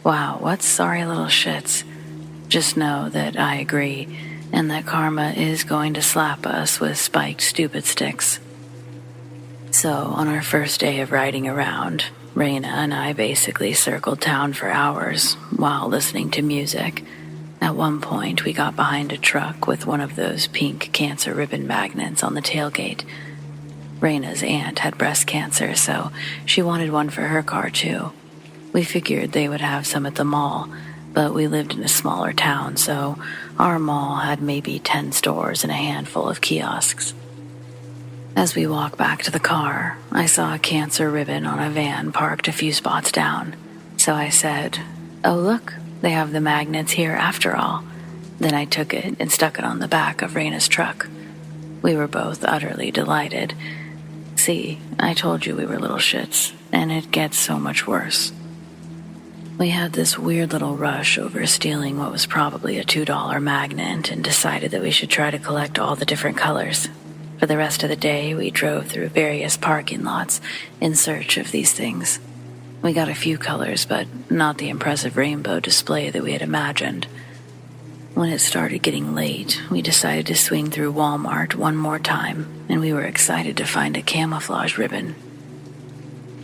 wow, what sorry little shits. Just know that I agree, and that karma is going to slap us with spiked stupid sticks. So, on our first day of riding around, Raina and I basically circled town for hours while listening to music. At one point, we got behind a truck with one of those pink cancer ribbon magnets on the tailgate. Raina's aunt had breast cancer, so she wanted one for her car too. We figured they would have some at the mall, but we lived in a smaller town, so our mall had maybe 10 stores and a handful of kiosks. As we walked back to the car, I saw a cancer ribbon on a van parked a few spots down. So I said, "Oh look, they have the magnets here after all." Then I took it and stuck it on the back of Raina's truck. We were both utterly delighted. See, I told you we were little shits, and it gets so much worse. We had this weird little rush over stealing what was probably a $2 magnet and decided that we should try to collect all the different colors. For the rest of the day, we drove through various parking lots in search of these things. We got a few colors, but not the impressive rainbow display that we had imagined. When it started getting late, we decided to swing through Walmart one more time, and we were excited to find a camouflage ribbon.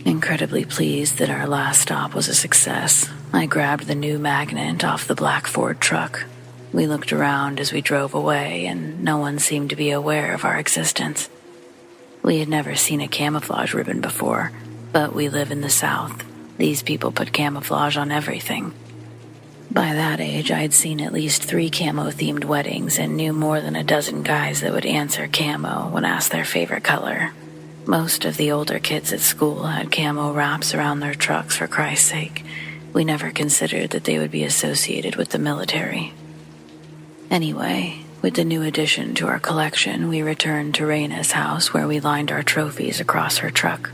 Incredibly pleased that our last stop was a success, I grabbed the new magnet off the black Ford truck. We looked around as we drove away, and no one seemed to be aware of our existence. We had never seen a camouflage ribbon before, but we live in the South. These people put camouflage on everything. By that age, I'd seen at least 3 camo-themed weddings and knew more than a dozen guys that would answer camo when asked their favorite color. Most of the older kids at school had camo wraps around their trucks, for Christ's sake. We never considered that they would be associated with the military. Anyway, with the new addition to our collection, we returned to Raina's house where we lined our trophies across her truck.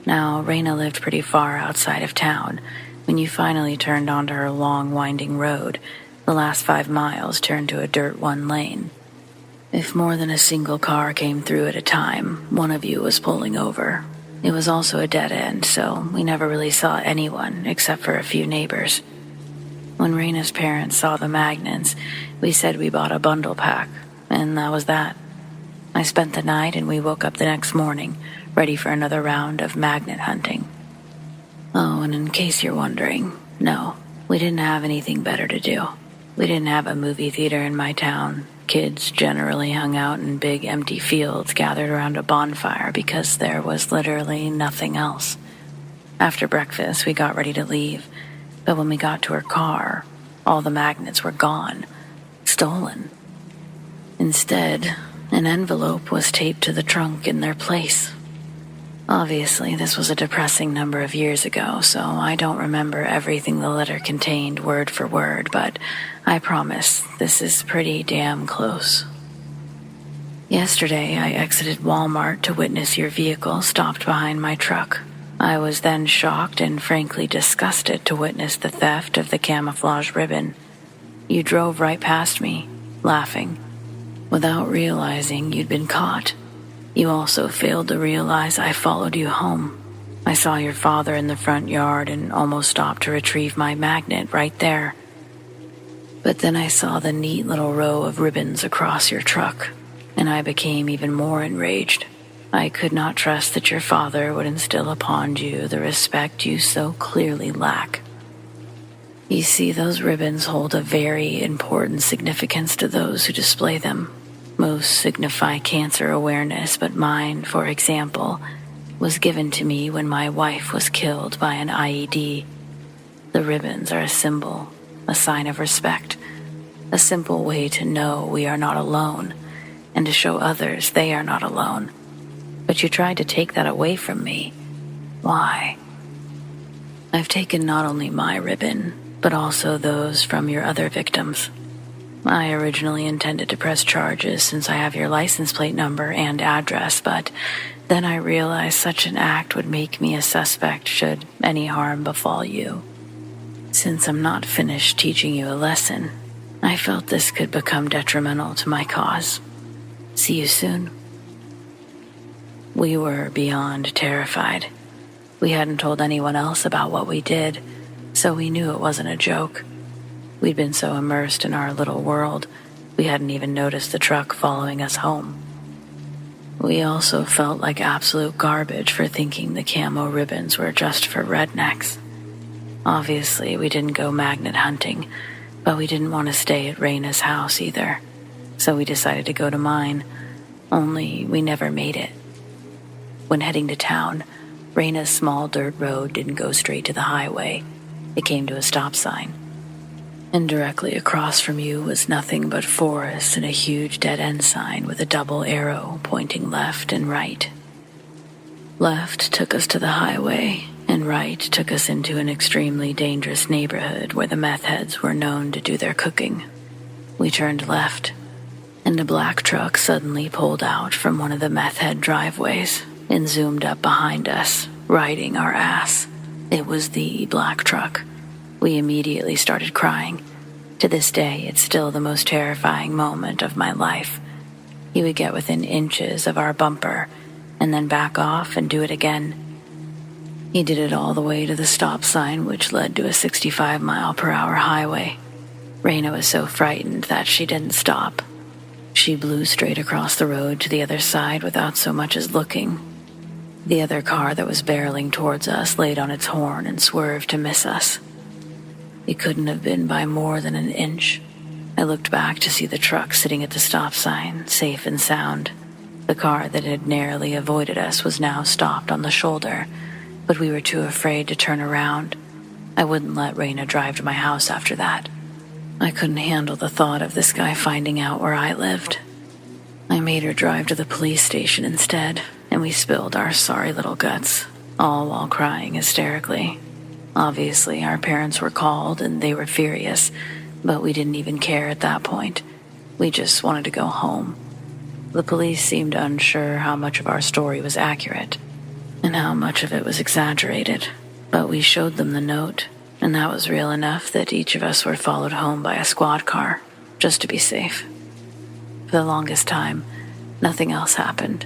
Now, Raina lived pretty far outside of town. When you finally turned onto her long, winding road, the last 5 miles turned to a dirt one-lane. If more than a single car came through at a time, one of you was pulling over. It was also a dead end, so we never really saw anyone except for a few neighbors. When Raina's parents saw the magnets, we said we bought a bundle pack, and that was that. I spent the night and we woke up the next morning, ready for another round of magnet hunting. Oh, and in case you're wondering, no, we didn't have anything better to do. We didn't have a movie theater in my town. Kids generally hung out in big empty fields gathered around a bonfire because there was literally nothing else. After breakfast, we got ready to leave. But when we got to her car, all the magnets were gone, stolen. Instead, an envelope was taped to the trunk in their place. Obviously, this was a depressing number of years ago, so I don't remember everything the letter contained word for word, but I promise this is pretty damn close. Yesterday, I exited Walmart to witness your vehicle stopped behind my truck. I was then shocked and frankly disgusted to witness the theft of the camouflage ribbon. You drove right past me, laughing, without realizing you'd been caught. You also failed to realize I followed you home. I saw your father in the front yard and almost stopped to retrieve my magnet right there. But then I saw the neat little row of ribbons across your truck, and I became even more enraged. I could not trust that your father would instill upon you the respect you so clearly lack. You see, those ribbons hold a very important significance to those who display them. Most signify cancer awareness, but mine, for example, was given to me when my wife was killed by an IED. The ribbons are a symbol, a sign of respect, a simple way to know we are not alone and to show others they are not alone. But you tried to take that away from me. Why? I've taken not only my ribbon, but also those from your other victims. I originally intended to press charges since I have your license plate number and address, but then I realized such an act would make me a suspect should any harm befall you. Since I'm not finished teaching you a lesson, I felt this could become detrimental to my cause. See you soon. We were beyond terrified. We hadn't told anyone else about what we did, so we knew it wasn't a joke. We'd been so immersed in our little world, we hadn't even noticed the truck following us home. We also felt like absolute garbage for thinking the camo ribbons were just for rednecks. Obviously, we didn't go magnet hunting, but we didn't want to stay at Raina's house either, so we decided to go to mine, only we never made it. When heading to town, Raina's small dirt road didn't go straight to the highway. It came to a stop sign. And directly across from you was nothing but forest and a huge dead-end sign with a double arrow pointing left and right. Left took us to the highway, and right took us into an extremely dangerous neighborhood where the meth heads were known to do their cooking. We turned left, and a black truck suddenly pulled out from one of the meth head driveways and zoomed up behind us, riding our ass. It was the black truck. We immediately started crying. To this day, it's still the most terrifying moment of my life. He would get within inches of our bumper and then back off and do it again. He did it all the way to the stop sign, which led to a 65-mile-per-hour highway. Raina was so frightened that she didn't stop. She blew straight across the road to the other side without so much as looking. The other car that was barreling towards us laid on its horn and swerved to miss us. It couldn't have been by more than an inch. I looked back to see the truck sitting at the stop sign, safe and sound. The car that had narrowly avoided us was now stopped on the shoulder, but we were too afraid to turn around. I wouldn't let Raina drive to my house after that. I couldn't handle the thought of this guy finding out where I lived. I made her drive to the police station instead, and we spilled our sorry little guts, all while crying hysterically. Obviously, our parents were called and they were furious, but we didn't even care at that point. We just wanted to go home. The police seemed unsure how much of our story was accurate and how much of it was exaggerated, but we showed them the note, and that was real enough that each of us were followed home by a squad car, just to be safe. For the longest time, nothing else happened,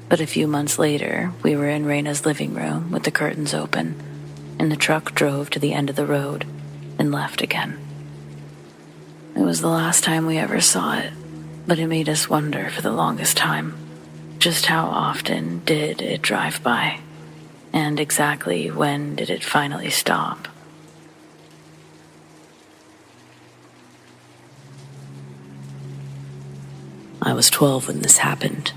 but a few months later, we were in Raina's living room with the curtains open, and the truck drove to the end of the road and left again. It was the last time we ever saw it, but it made us wonder for the longest time, just how often did it drive by, and exactly when did it finally stop. I was 12 when this happened.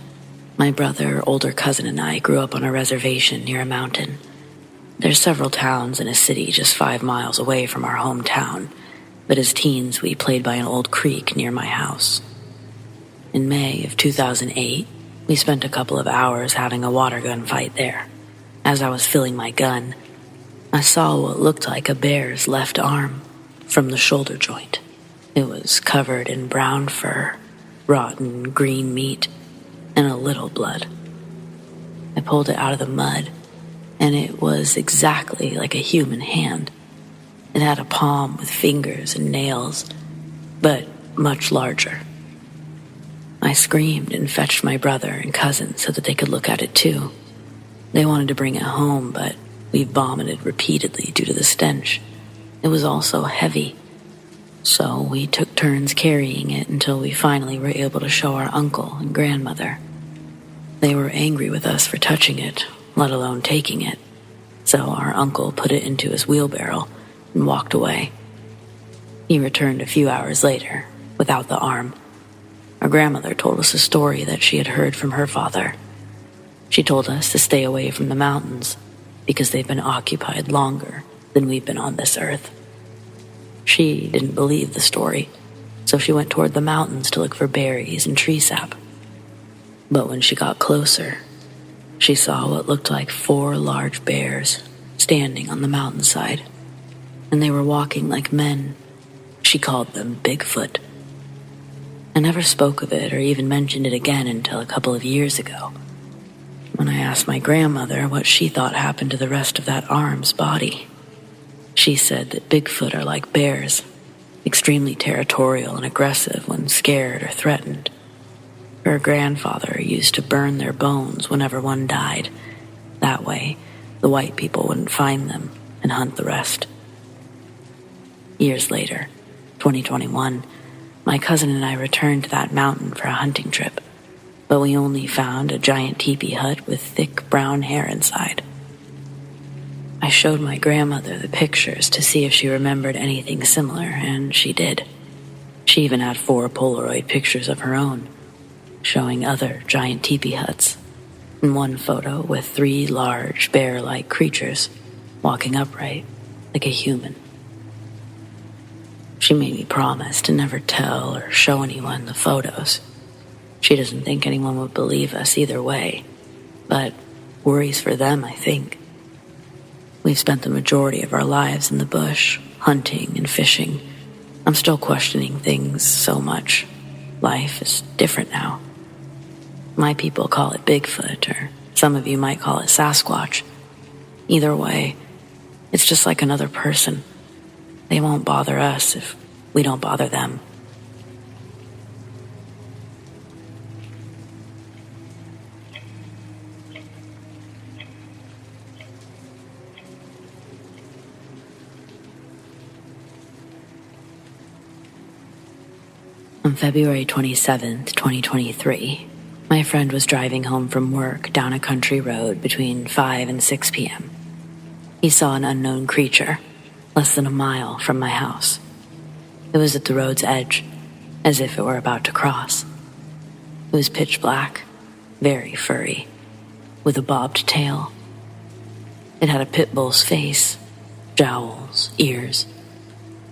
My brother, older cousin, and I grew up on a reservation near a mountain. There's several towns and a city just 5 miles away from our hometown, but as teens we played by an old creek near my house. In May of 2008, we spent a couple of hours having a water gun fight there. As I was filling my gun, I saw what looked like a bear's left arm from the shoulder joint. It was covered in brown fur, rotten green meat, and a little blood. I pulled it out of the mud, and it was exactly like a human hand. It had a palm with fingers and nails, but much larger. I screamed and fetched my brother and cousin so that they could look at it too. They wanted to bring it home, but we vomited repeatedly due to the stench. It was also heavy, so we took turns carrying it until we finally were able to show our uncle and grandmother. They were angry with us for touching it, let alone taking it, so our uncle put it into his wheelbarrow and walked away. He returned a few hours later without the arm. our grandmother told us a story that she had heard from her father. She told us to stay away from the mountains because they've been occupied longer than we've been on this earth. She didn't believe the story, so she went toward the mountains to look for berries and tree sap. But when she got closer, she saw what looked like 4 large bears standing on the mountainside, and they were walking like men. She called them Bigfoot. I never spoke of it or even mentioned it again until a couple of years ago, when I asked my grandmother what she thought happened to the rest of that arm's body. She said that Bigfoot are like bears, extremely territorial and aggressive when scared or threatened. Her grandfather used to burn their bones whenever one died. That way, the white people wouldn't find them and hunt the rest. Years later, 2021, my cousin and I returned to that mountain for a hunting trip, but we only found a giant teepee hut with thick brown hair inside. I showed my grandmother the pictures to see if she remembered anything similar, and she did. She even had 4 Polaroid pictures of her own, showing other giant teepee huts, and one photo with 3 large bear-like creatures walking upright like a human. She made me promise to never tell or show anyone the photos. She doesn't think anyone would believe us either way, but worries for them, I think. We've spent the majority of our lives in the bush, hunting and fishing. I'm still questioning things so much. Life is different now. My people call it Bigfoot, or some of you might call it Sasquatch. Either way, it's just like another person. They won't bother us if we don't bother them. On February 27th, 2023, my friend was driving home from work down a country road between 5 and 6 p.m. He saw an unknown creature less than a mile from my house. It was at the road's edge, as if it were about to cross. It was pitch black, very furry, with a bobbed tail. It had a pit bull's face, jowls, ears.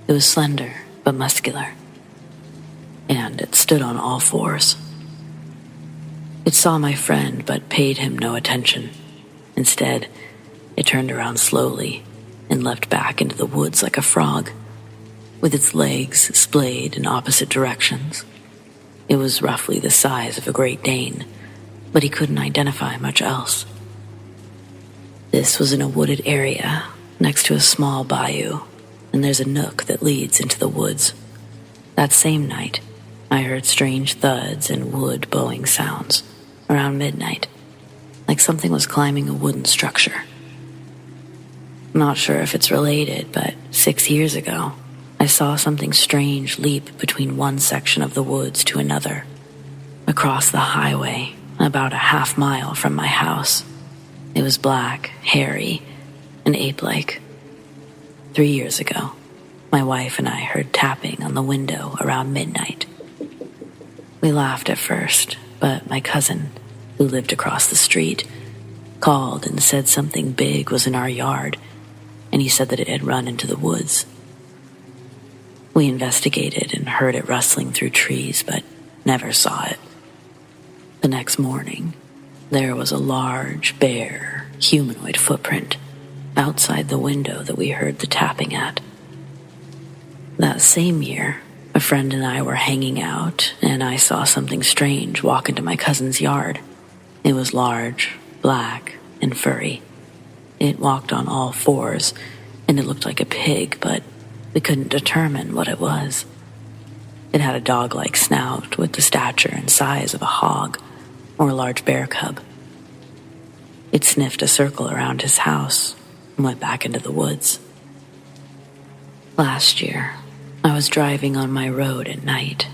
It was slender but muscular, and it stood on all 4s. It saw my friend but paid him no attention. Instead, it turned around slowly and leapt back into the woods like a frog, with its legs splayed in opposite directions. It was roughly the size of a Great Dane, but he couldn't identify much else. This was in a wooded area next to a small bayou, and there's a nook that leads into the woods. That same night, I heard strange thuds and wood bowing sounds around midnight, like something was climbing a wooden structure. I'm not sure if it's related, but 6 years ago, I saw something strange leap between one section of the woods to another, across the highway, about a half mile from my house. It was black, hairy, and ape-like. 3 years ago, my wife and I heard tapping on the window around midnight. We laughed at first, but my cousin, who lived across the street, called and said something big was in our yard, and he said that it had run into the woods. We investigated and heard it rustling through trees, but never saw it. The next morning, there was a large, bare, humanoid footprint outside the window that we heard the tapping at. That same year, a friend and I were hanging out, and I saw something strange walk into my cousin's yard. It was large, black, and furry. It walked on all 4s, and it looked like a pig, but we couldn't determine what it was. It had a dog-like snout with the stature and size of a hog or a large bear cub. It sniffed a circle around his house and went back into the woods. Last year, I was driving on my road at night,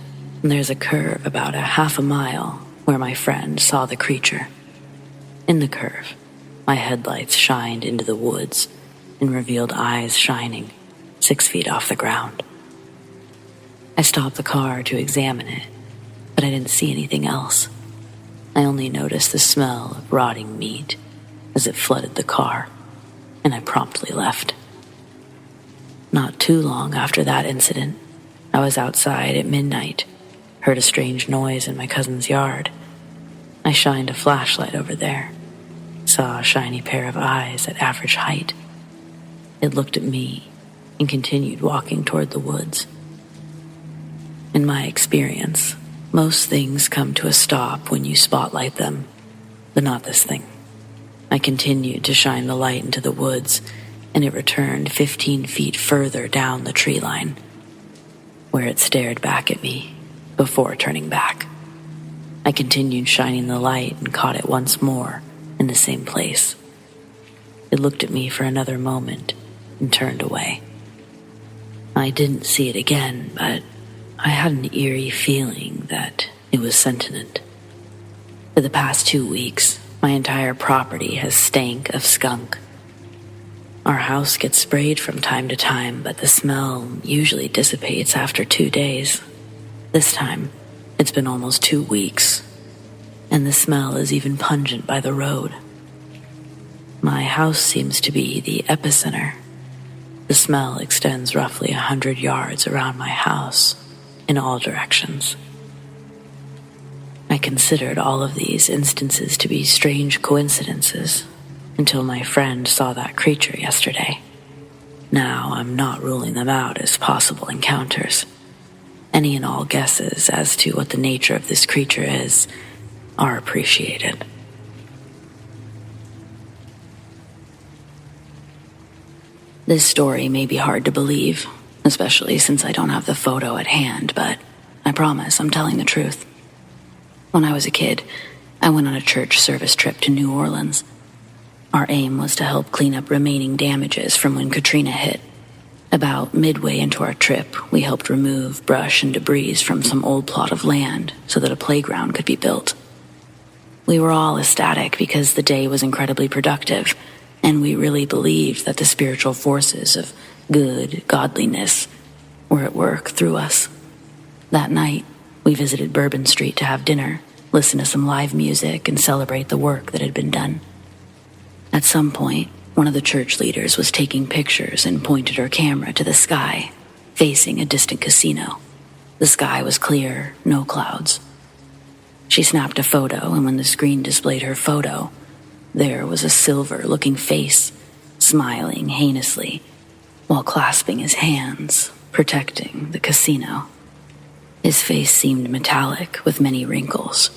and there's a curve about a half a mile where my friend saw the creature. In the curve, my headlights shined into the woods and revealed eyes shining 6 feet off the ground. I stopped the car to examine it, but I didn't see anything else. I only noticed the smell of rotting meat as it flooded the car, and I promptly left. Not too long after that incident, I was outside at midnight, heard a strange noise in my cousin's yard. I shined a flashlight over there, saw a shiny pair of eyes at average height. It looked at me and continued walking toward the woods. In my experience, most things come to a stop when you spotlight them, but not this thing. I continued to shine the light into the woods, and it returned 15 feet further down the tree line, where it stared back at me before turning back. I continued shining the light and caught it once more in the same place. It looked at me for another moment and turned away. I didn't see it again, but I had an eerie feeling that it was sentient. For the past 2 weeks, my entire property has stank of skunk. Our house gets sprayed from time to time, but the smell usually dissipates after 2 days. This time, it's been almost 2 weeks, and the smell is even pungent by the road. My house seems to be the epicenter. The smell extends roughly 100 yards around my house in all directions. I considered all of these instances to be strange coincidences until my friend saw that creature yesterday. Now I'm not ruling them out as possible encounters. Any and all guesses as to what the nature of this creature is are appreciated. This story may be hard to believe, especially since I don't have the photo at hand, but I promise I'm telling the truth. When I was a kid, I went on a church service trip to New Orleans. Our aim was to help clean up remaining damages from when Katrina hit. About midway into our trip, we helped remove brush and debris from some old plot of land so that a playground could be built. We were all ecstatic because the day was incredibly productive, and we really believed that the spiritual forces of good, godliness, were at work through us. That night, we visited Bourbon Street to have dinner, listen to some live music, and celebrate the work that had been done. At some point, one of the church leaders was taking pictures and pointed her camera to the sky, facing a distant casino. The sky was clear, no clouds. She snapped a photo, and when the screen displayed her photo, there was a silver-looking face, smiling heinously, while clasping his hands, protecting the casino. His face seemed metallic, with many wrinkles.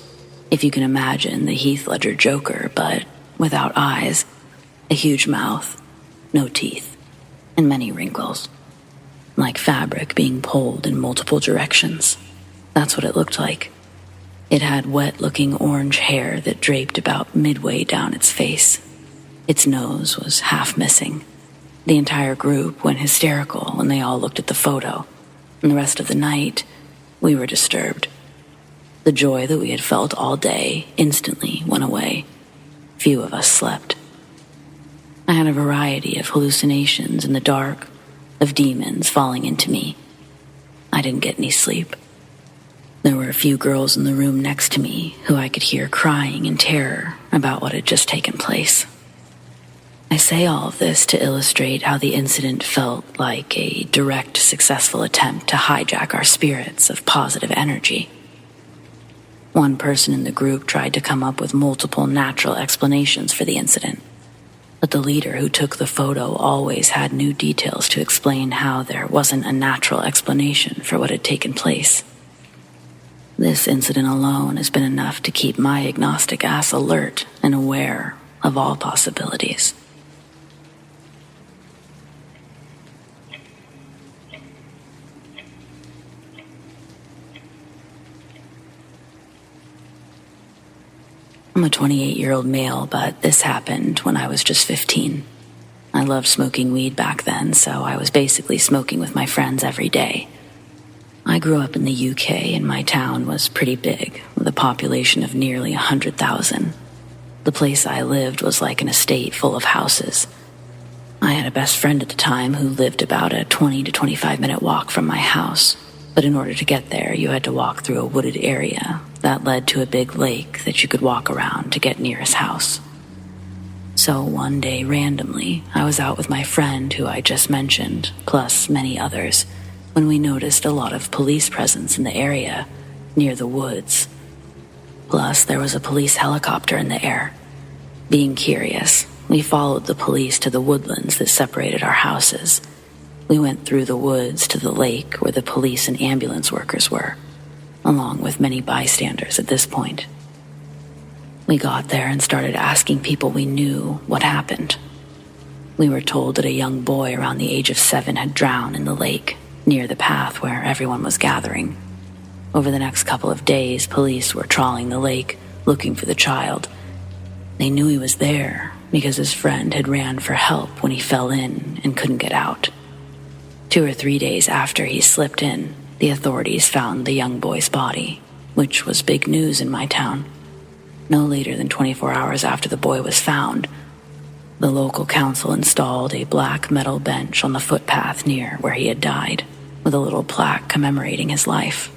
If you can imagine the Heath Ledger Joker, but without eyes, a huge mouth, no teeth, and many wrinkles, like fabric being pulled in multiple directions. That's what it looked like. It had wet-looking orange hair that draped about midway down its face. Its nose was half missing. The entire group went hysterical when they all looked at the photo, and the rest of the night, we were disturbed. The joy that we had felt all day instantly went away. Few of us slept. I had a variety of hallucinations in the dark, of demons falling into me. I didn't get any sleep. There were a few girls in the room next to me who I could hear crying in terror about what had just taken place. I say all of this to illustrate how the incident felt like a direct, successful attempt to hijack our spirits of positive energy. One person in the group tried to come up with multiple natural explanations for the incident, but the leader who took the photo always had new details to explain how there wasn't a natural explanation for what had taken place. This incident alone has been enough to keep my agnostic ass alert and aware of all possibilities. I'm a 28-year-old male, but this happened when I was just 15. I loved smoking weed back then, so I was basically smoking with my friends every day. I grew up in the UK, and my town was pretty big, with a population of nearly 100,000. The place I lived was like an estate full of houses. I had a best friend at the time who lived about a 20 to 25 minute walk from my house, But in order to get there, you had to walk through a wooded area that led to a big lake that you could walk around to get near his house. So one day, randomly, I was out with my friend who I just mentioned, plus many others, when we noticed a lot of police presence in the area near the woods. Plus, there was a police helicopter in the air. Being curious, we followed the police to the woodlands that separated our houses. We went through the woods to the lake where the police and ambulance workers were, along with many bystanders at this point. We got there and started asking people we knew what happened. We were told that a young boy around the age of 7 had drowned in the lake, near the path where everyone was gathering. Over the next couple of days, police were trawling the lake, looking for the child. They knew he was there because his friend had ran for help when he fell in and couldn't get out. 2 or 3 days after he slipped in, the authorities found the young boy's body, which was big news in my town. No later than 24 hours after the boy was found, the local council installed a black metal bench on the footpath near where he had died, with a little plaque commemorating his life.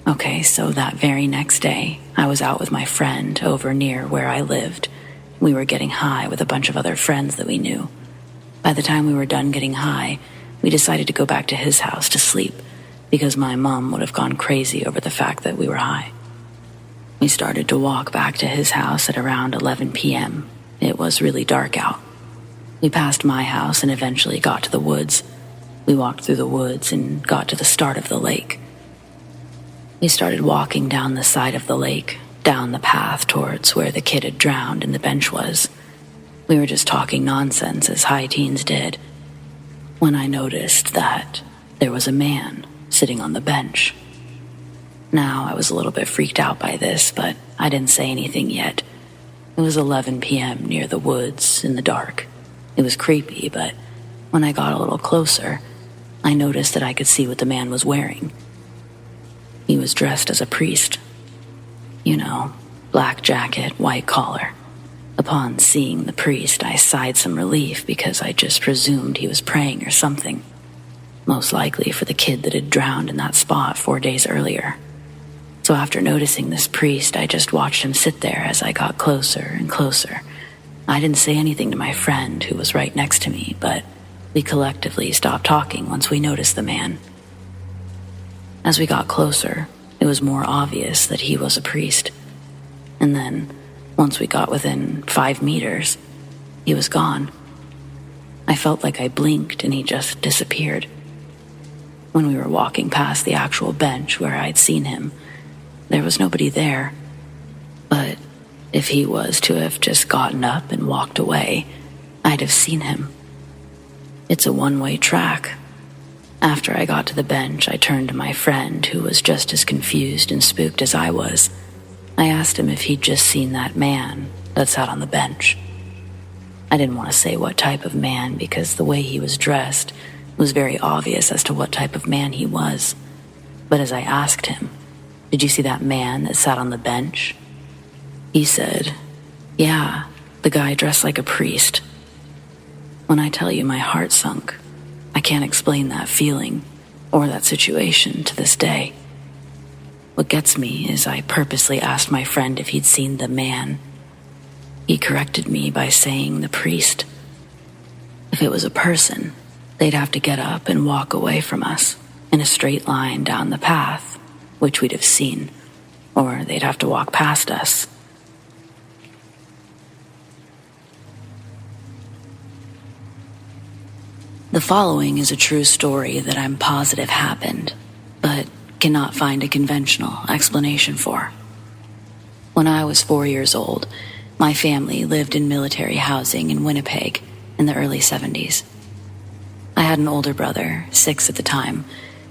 Okay, so that very next day, I was out with my friend over near where I lived. We were getting high with a bunch of other friends that we knew. By the time we were done getting high, we decided to go back to his house to sleep because my mom would have gone crazy over the fact that we were high. We started to walk back to his house at around 11 p.m. It was really dark out. We passed my house and eventually got to the woods. We walked through the woods and got to the start of the lake. We started walking down the side of the lake, down the path towards where the kid had drowned and the bench was. We were just talking nonsense as high teens did, when I noticed that there was a man sitting on the bench. Now, I was a little bit freaked out by this, but I didn't say anything yet. It was 11 p.m. near the woods in the dark. It was creepy, but when I got a little closer, I noticed that I could see what the man was wearing. He was dressed as a priest. You know, black jacket, white collar. Upon seeing the priest, I sighed some relief because I just presumed he was praying or something. Most likely for the kid that had drowned in that spot 4 days earlier. So after noticing this priest, I just watched him sit there as I got closer and closer. I didn't say anything to my friend who was right next to me, but we collectively stopped talking once we noticed the man. As we got closer, it was more obvious that he was a priest. And then, once we got within 5 meters, he was gone. I felt like I blinked and he just disappeared. When we were walking past the actual bench where I'd seen him, there was nobody there. But if he was to have just gotten up and walked away, I'd have seen him. It's a one-way track. After I got to the bench, I turned to my friend, who was just as confused and spooked as I was. I asked him if he'd just seen that man that sat on the bench. I didn't want to say what type of man because the way he was dressed was very obvious as to what type of man he was. But as I asked him, "Did you see that man that sat on the bench?" he said, "Yeah, the guy dressed like a priest." When I tell you my heart sunk, I can't explain that feeling or that situation to this day. What gets me is I purposely asked my friend if he'd seen the man. He corrected me by saying the priest. If it was a person, they'd have to get up and walk away from us in a straight line down the path, which we'd have seen, or they'd have to walk past us. The following is a true story that I'm positive happened, but cannot find a conventional explanation for. When I was 4 years old, my family lived in military housing in Winnipeg in the early 70s. I had an older brother, 6 at the time,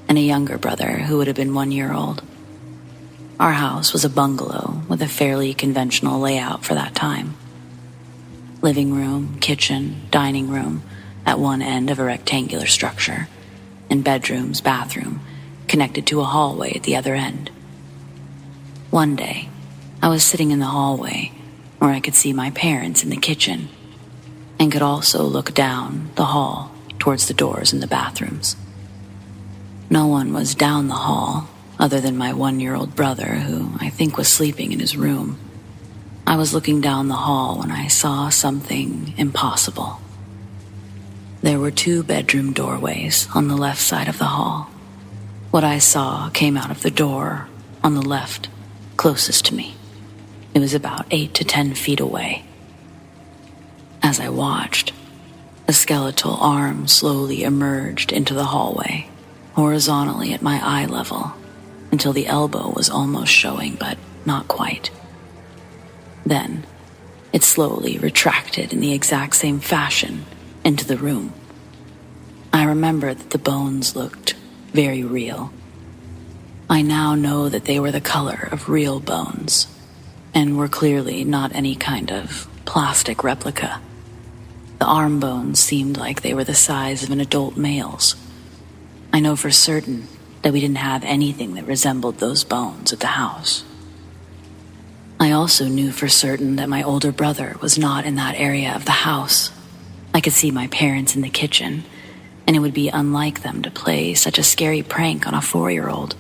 and a younger brother who would have been 1 year old. Our house was a bungalow with a fairly conventional layout for that time. Living room, kitchen, dining room, at one end of a rectangular structure, and bedrooms, bathroom, connected to a hallway at the other end. One day, I was sitting in the hallway where I could see my parents in the kitchen and could also look down the hall towards the doors in the bathrooms. No one was down the hall, other than my 1-year-old brother, who I think was sleeping in his room. I was looking down the hall when I saw something impossible. There were 2 bedroom doorways on the left side of the hall. What I saw came out of the door on the left, closest to me. It was about 8 to 10 feet away. As I watched, a skeletal arm slowly emerged into the hallway, horizontally at my eye level, until the elbow was almost showing, but not quite. Then, it slowly retracted in the exact same fashion into the room. I remember that the bones looked very real. I now know that they were the color of real bones, and were clearly not any kind of plastic replica. The arm bones seemed like they were the size of an adult male's. I know for certain that we didn't have anything that resembled those bones at the house. I also knew for certain that my older brother was not in that area of the house. I could see my parents in the kitchen, and it would be unlike them to play such a scary prank on a 4-year-old.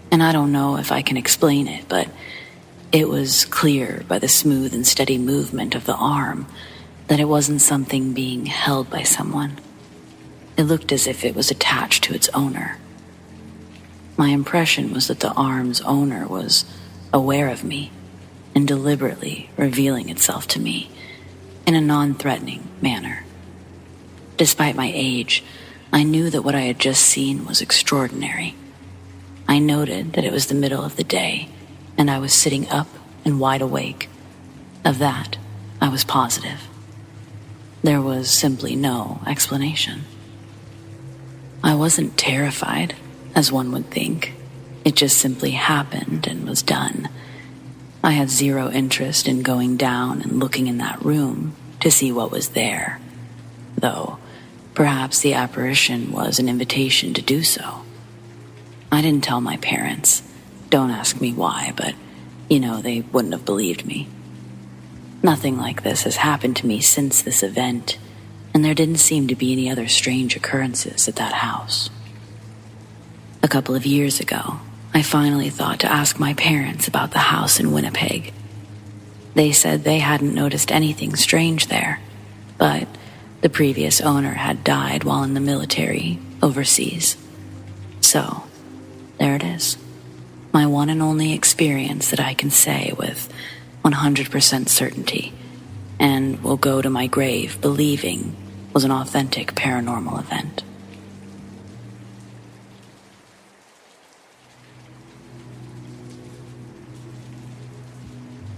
And I don't know if I can explain it, but it was clear by the smooth and steady movement of the arm that it wasn't something being held by someone. It looked as if it was attached to its owner. My impression was that the arm's owner was aware of me and deliberately revealing itself to me in a non-threatening manner. Despite my age, I knew that what I had just seen was extraordinary. I noted that it was the middle of the day, and I was sitting up and wide awake. Of that, I was positive. There was simply no explanation. I wasn't terrified, as one would think. It just simply happened and was done. I had zero interest in going down and looking in that room to see what was there, though perhaps the apparition was an invitation to do so. I didn't tell my parents. Don't ask me why, but, they wouldn't have believed me. Nothing like this has happened to me since this event, and there didn't seem to be any other strange occurrences at that house. A couple of years ago, I finally thought to ask my parents about the house in Winnipeg. They said they hadn't noticed anything strange there, but the previous owner had died while in the military overseas. So, there it is. My one and only experience that I can say with 100% certainty, and will go to my grave believing was an authentic paranormal event.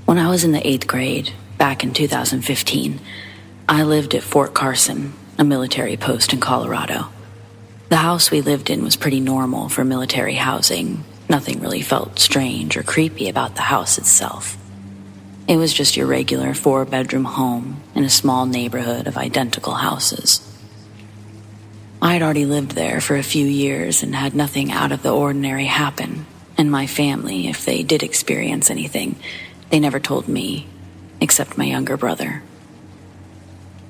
When I was in the 8th grade, back in 2015, I lived at Fort Carson, a military post in Colorado. The house we lived in was pretty normal for military housing. Nothing really felt strange or creepy about the house itself. It was just your regular 4-bedroom home in a small neighborhood of identical houses. I had already lived there for a few years and had nothing out of the ordinary happen, and my family, if they did experience anything, they never told me, except my younger brother.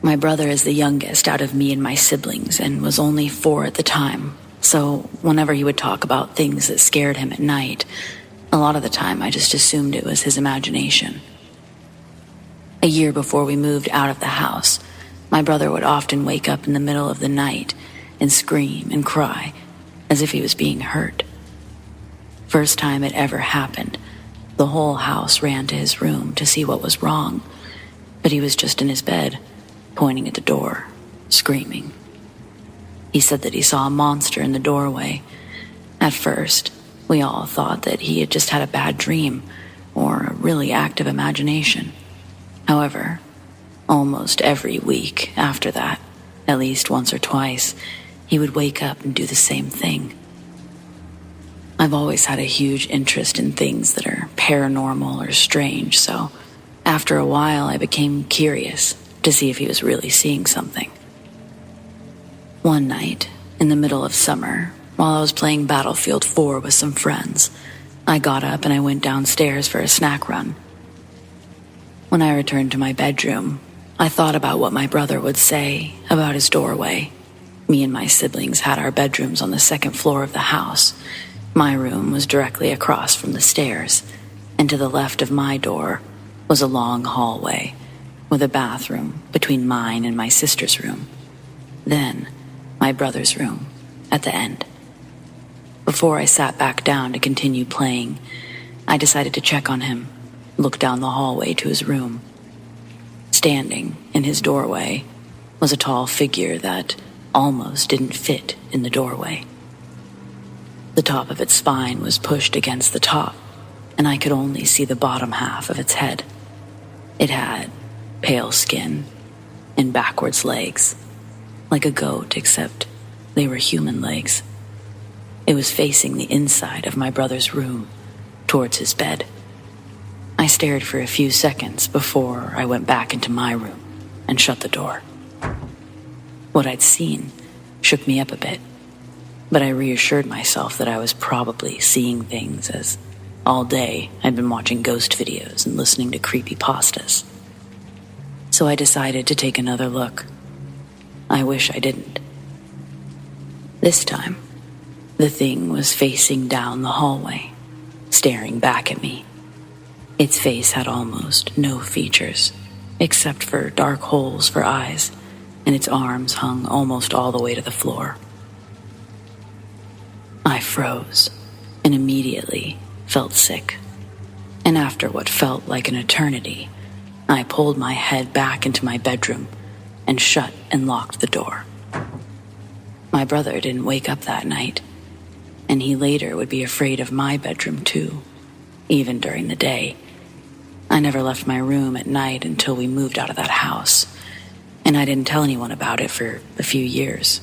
My brother is the youngest out of me and my siblings and was only 4 at the time, so whenever he would talk about things that scared him at night, a lot of the time I just assumed it was his imagination. A year before we moved out of the house, my brother would often wake up in the middle of the night and scream and cry as if he was being hurt. First time it ever happened, the whole house ran to his room to see what was wrong, but he was just in his bed, pointing at the door, screaming. He said that he saw a monster in the doorway. At first, we all thought that he had just had a bad dream or a really active imagination. However, almost every week after that, at least once or twice, he would wake up and do the same thing. I've always had a huge interest in things that are paranormal or strange, so after a while I became curious to see if he was really seeing something. One night, in the middle of summer, while I was playing Battlefield 4 with some friends, I got up and I went downstairs for a snack run. When I returned to my bedroom, I thought about what my brother would say about his doorway. Me and my siblings had our bedrooms on the second floor of the house. My room was directly across from the stairs, and to the left of my door was a long hallway with a bathroom between mine and my sister's room. Then, my brother's room at the end. Before I sat back down to continue playing, I decided to check on him, look down the hallway to his room. Standing in his doorway was a tall figure that almost didn't fit in the doorway. The top of its spine was pushed against the top, and I could only see the bottom half of its head. It had pale skin and backwards legs, like a goat, except they were human legs. It was facing the inside of my brother's room, towards his bed. I stared for a few seconds before I went back into my room and shut the door. What I'd seen shook me up a bit, but I reassured myself that I was probably seeing things, as all day I'd been watching ghost videos and listening to creepypastas. So I decided to take another look. I wish I didn't. This time, the thing was facing down the hallway, staring back at me. Its face had almost no features, except for dark holes for eyes, and its arms hung almost all the way to the floor. I froze and immediately felt sick. And after what felt like an eternity, I pulled my head back into my bedroom and shut and locked the door. My brother didn't wake up that night, and he later would be afraid of my bedroom too, even during the day. I never left my room at night until we moved out of that house, and I didn't tell anyone about it for a few years.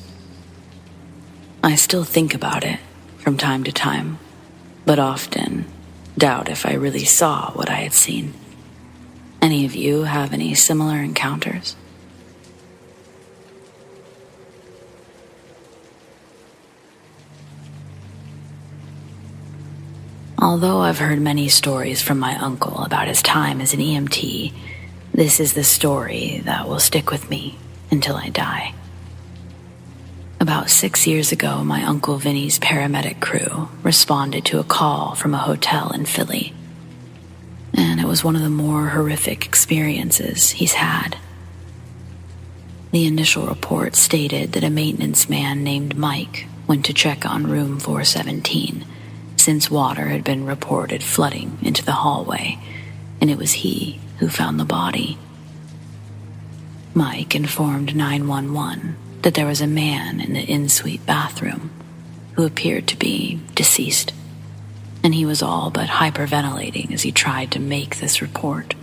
I still think about it from time to time, but often doubt if I really saw what I had seen. Any of you have any similar encounters? Although I've heard many stories from my uncle about his time as an EMT, this is the story that will stick with me until I die. About 6 years ago, my Uncle Vinny's paramedic crew responded to a call from a hotel in Philly, and it was one of the more horrific experiences he's had. The initial report stated that a maintenance man named Mike went to check on room 417 since water had been reported flooding into the hallway, and it was he who found the body. Mike informed 911 that there was a man in the in-suite bathroom who appeared to be deceased, and he was all but hyperventilating as he tried to make this report.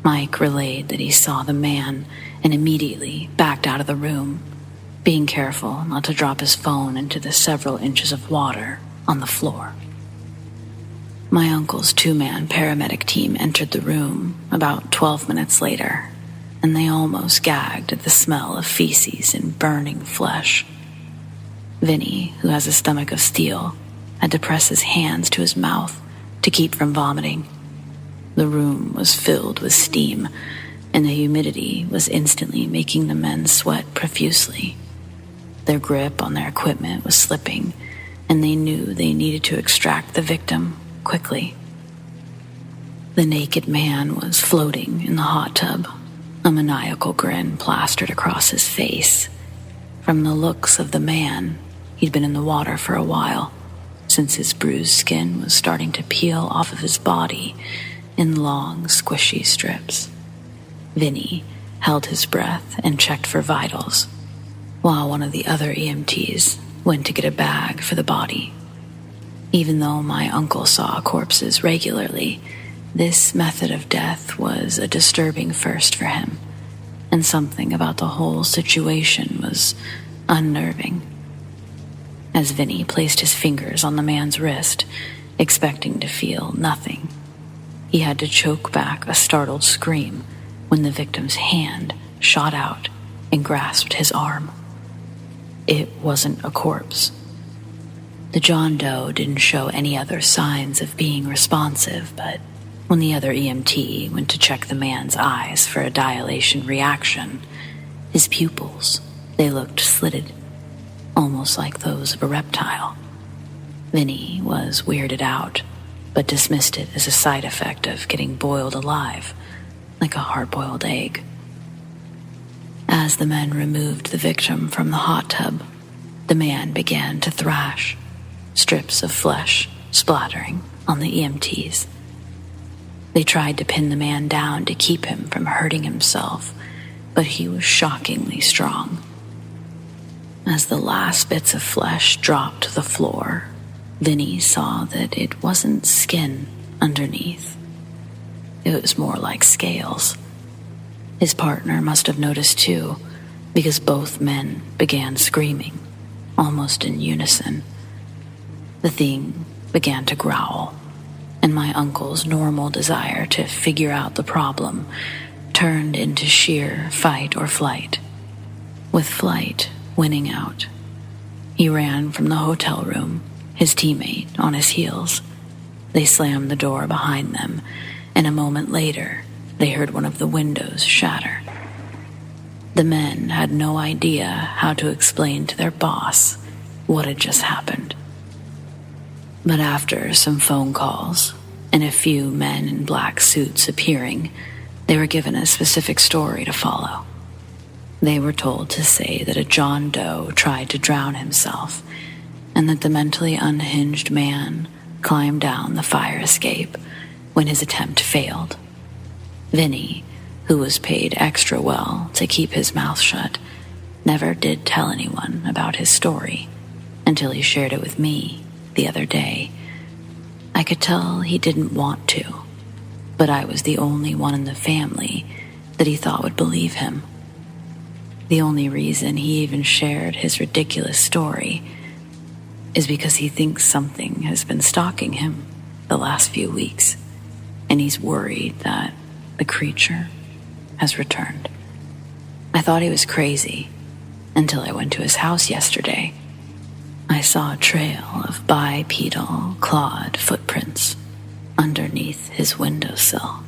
Mike relayed that he saw the man and immediately backed out of the room, being careful not to drop his phone into the several inches of water on the floor. My uncle's two-man paramedic team entered the room about 12 minutes later, and they almost gagged at the smell of feces and burning flesh. Vinny, who has a stomach of steel, had to press his hands to his mouth to keep from vomiting. The room was filled with steam, and the humidity was instantly making the men sweat profusely. Their grip on their equipment was slipping, and they knew they needed to extract the victim quickly. The naked man was floating in the hot tub, a maniacal grin plastered across his face. From the looks of the man, he'd been in the water for a while, since his bruised skin was starting to peel off of his body in long, squishy strips. Vinny held his breath and checked for vitals, while one of the other EMTs went to get a bag for the body. Even though my uncle saw corpses regularly, this method of death was a disturbing first for him, and something about the whole situation was unnerving. As Vinny placed his fingers on the man's wrist, expecting to feel nothing, he had to choke back a startled scream when the victim's hand shot out and grasped his arm. It wasn't a corpse. The John Doe didn't show any other signs of being responsive, but when the other EMT went to check the man's eyes for a dilation reaction, his pupils, they looked slitted. almost like those of a reptile. Vinny was weirded out, but dismissed it as a side effect of getting boiled alive, like a hard-boiled egg. As the men removed the victim from the hot tub, the man began to thrash, strips of flesh splattering on the EMTs. They tried to pin the man down to keep him from hurting himself, but he was shockingly strong. As the last bits of flesh dropped to the floor, Vinny saw that it wasn't skin underneath. It was more like scales. His partner must have noticed too, because both men began screaming, almost in unison. The thing began to growl, and my uncle's normal desire to figure out the problem turned into sheer fight or flight, with flight winning out. He ran from the hotel room, his teammate on his heels. They slammed the door behind them, and a moment later, they heard one of the windows shatter. The men had no idea how to explain to their boss what had just happened. But after some phone calls and a few men in black suits appearing, they were given a specific story to follow. They were told to say that a John Doe tried to drown himself, and that the mentally unhinged man climbed down the fire escape when his attempt failed. Vinny, who was paid extra well to keep his mouth shut, never did tell anyone about his story until he shared it with me the other day. I could tell he didn't want to, but I was the only one in the family that he thought would believe him. The only reason he even shared his ridiculous story is because he thinks something has been stalking him the last few weeks, and he's worried that the creature has returned. I thought he was crazy until I went to his house yesterday. I saw a trail of bipedal clawed footprints underneath his windowsill.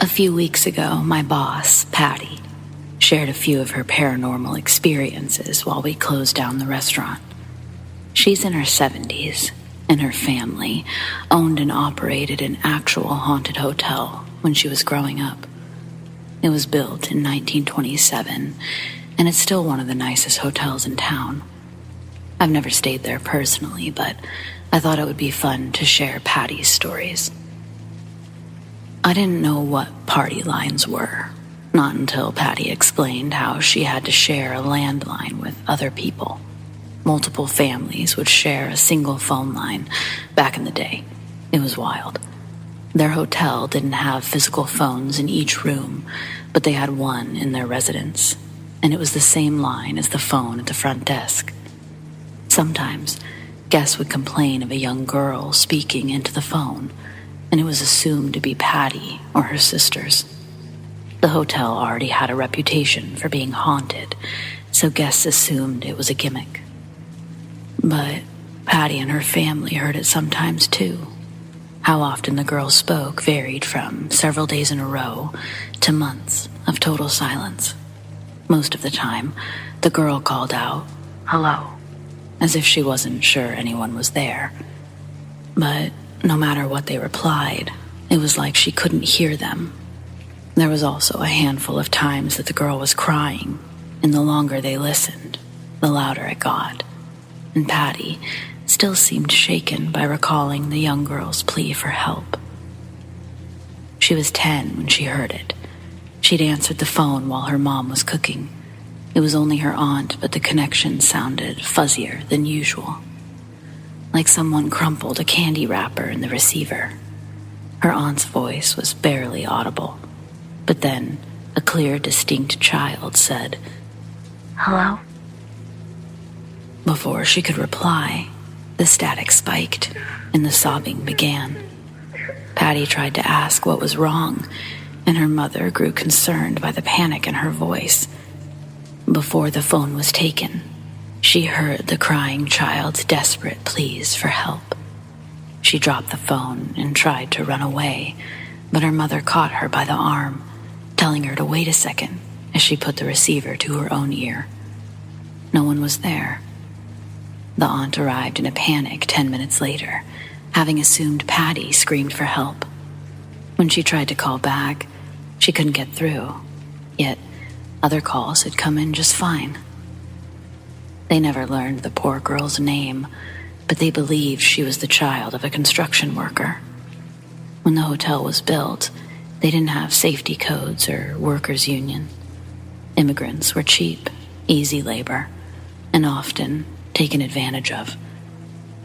A few weeks ago, my boss, Patty, shared a few of her paranormal experiences while we closed down the restaurant. She's in her 70s, and her family owned and operated an actual haunted hotel when she was growing up. It was built in 1927, and it's still one of the nicest hotels in town. I've never stayed there personally, but I thought it would be fun to share Patty's stories. I didn't know what party lines were, not until Patty explained how she had to share a landline with other people. Multiple families would share a single phone line back in the day. It was wild. Their hotel didn't have physical phones in each room, but they had one in their residence, and it was the same line as the phone at the front desk. Sometimes, guests would complain of a young girl speaking into the phone, and it was assumed to be Patty or her sisters. The hotel already had a reputation for being haunted, so guests assumed it was a gimmick. But Patty and her family heard it sometimes too. How often the girl spoke varied from several days in a row to months of total silence. Most of the time, the girl called out, "Hello," as if she wasn't sure anyone was there. But no matter what they replied, it was like she couldn't hear them. There was also a handful of times that the girl was crying, and the longer they listened, the louder it got. And Patty still seemed shaken by recalling the young girl's plea for help. She was 10 when she heard it. She'd answered the phone while her mom was cooking. It was only her aunt, but the connection sounded fuzzier than usual, like someone crumpled a candy wrapper in the receiver. Her aunt's voice was barely audible, but then a clear, distinct child said, "Hello?" Before she could reply, the static spiked and the sobbing began. Patty tried to ask what was wrong, and her mother grew concerned by the panic in her voice. Before the phone was taken, She heard the crying child's desperate pleas for help. She dropped the phone and tried to run away, but her mother caught her by the arm, telling her to wait a second as she put the receiver to her own ear. No one was there. The aunt arrived in a panic 10 minutes later, having assumed Patty screamed for help. When she tried to call back, she couldn't get through, yet other calls had come in just fine. They never learned the poor girl's name, but they believed she was the child of a construction worker. When the hotel was built, they didn't have safety codes or workers' union. Immigrants were cheap, easy labor, and often taken advantage of.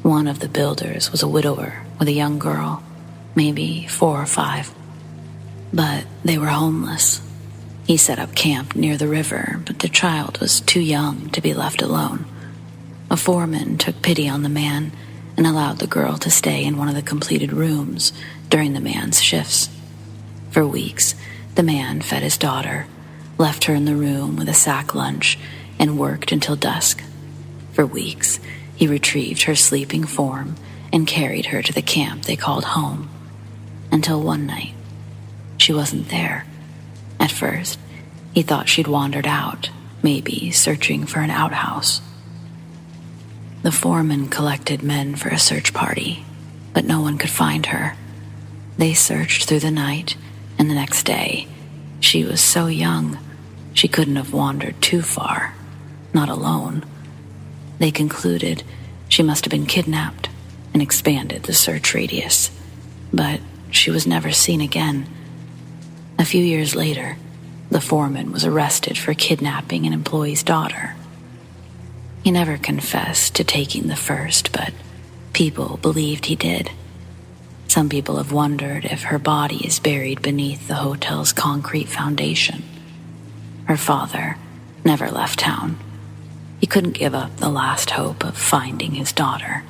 One of the builders was a widower with a young girl, maybe 4 or 5. But they were homeless. He set up camp near the river, but the child was too young to be left alone. A foreman took pity on the man and allowed the girl to stay in one of the completed rooms during the man's shifts. For weeks, the man fed his daughter, left her in the room with a sack lunch, and worked until dusk. For weeks, he retrieved her sleeping form and carried her to the camp they called home. Until one night, she wasn't there. At first, he thought she'd wandered out, maybe searching for an outhouse. The foreman collected men for a search party, but no one could find her. They searched through the night, and the next day, she was so young, she couldn't have wandered too far, not alone. They concluded she must have been kidnapped and expanded the search radius, but she was never seen again. A few years later, the foreman was arrested for kidnapping an employee's daughter. He never confessed to taking the first, but people believed he did. Some people have wondered if her body is buried beneath the hotel's concrete foundation. Her father never left town. He couldn't give up the last hope of finding his daughter,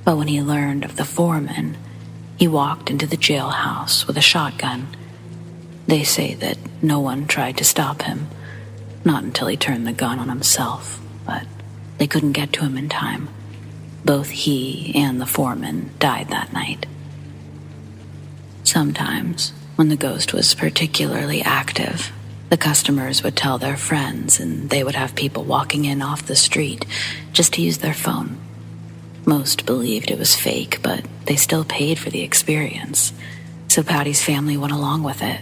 but when he learned of the foreman, he walked into the jailhouse with a shotgun. They say that no one tried to stop him, not until he turned the gun on himself, but they couldn't get to him in time. Both he and the foreman died that night. Sometimes, when the ghost was particularly active, the customers would tell their friends, and they would have people walking in off the street just to use their phone. Most believed it was fake, but they still paid for the experience, so Patty's family went along with it.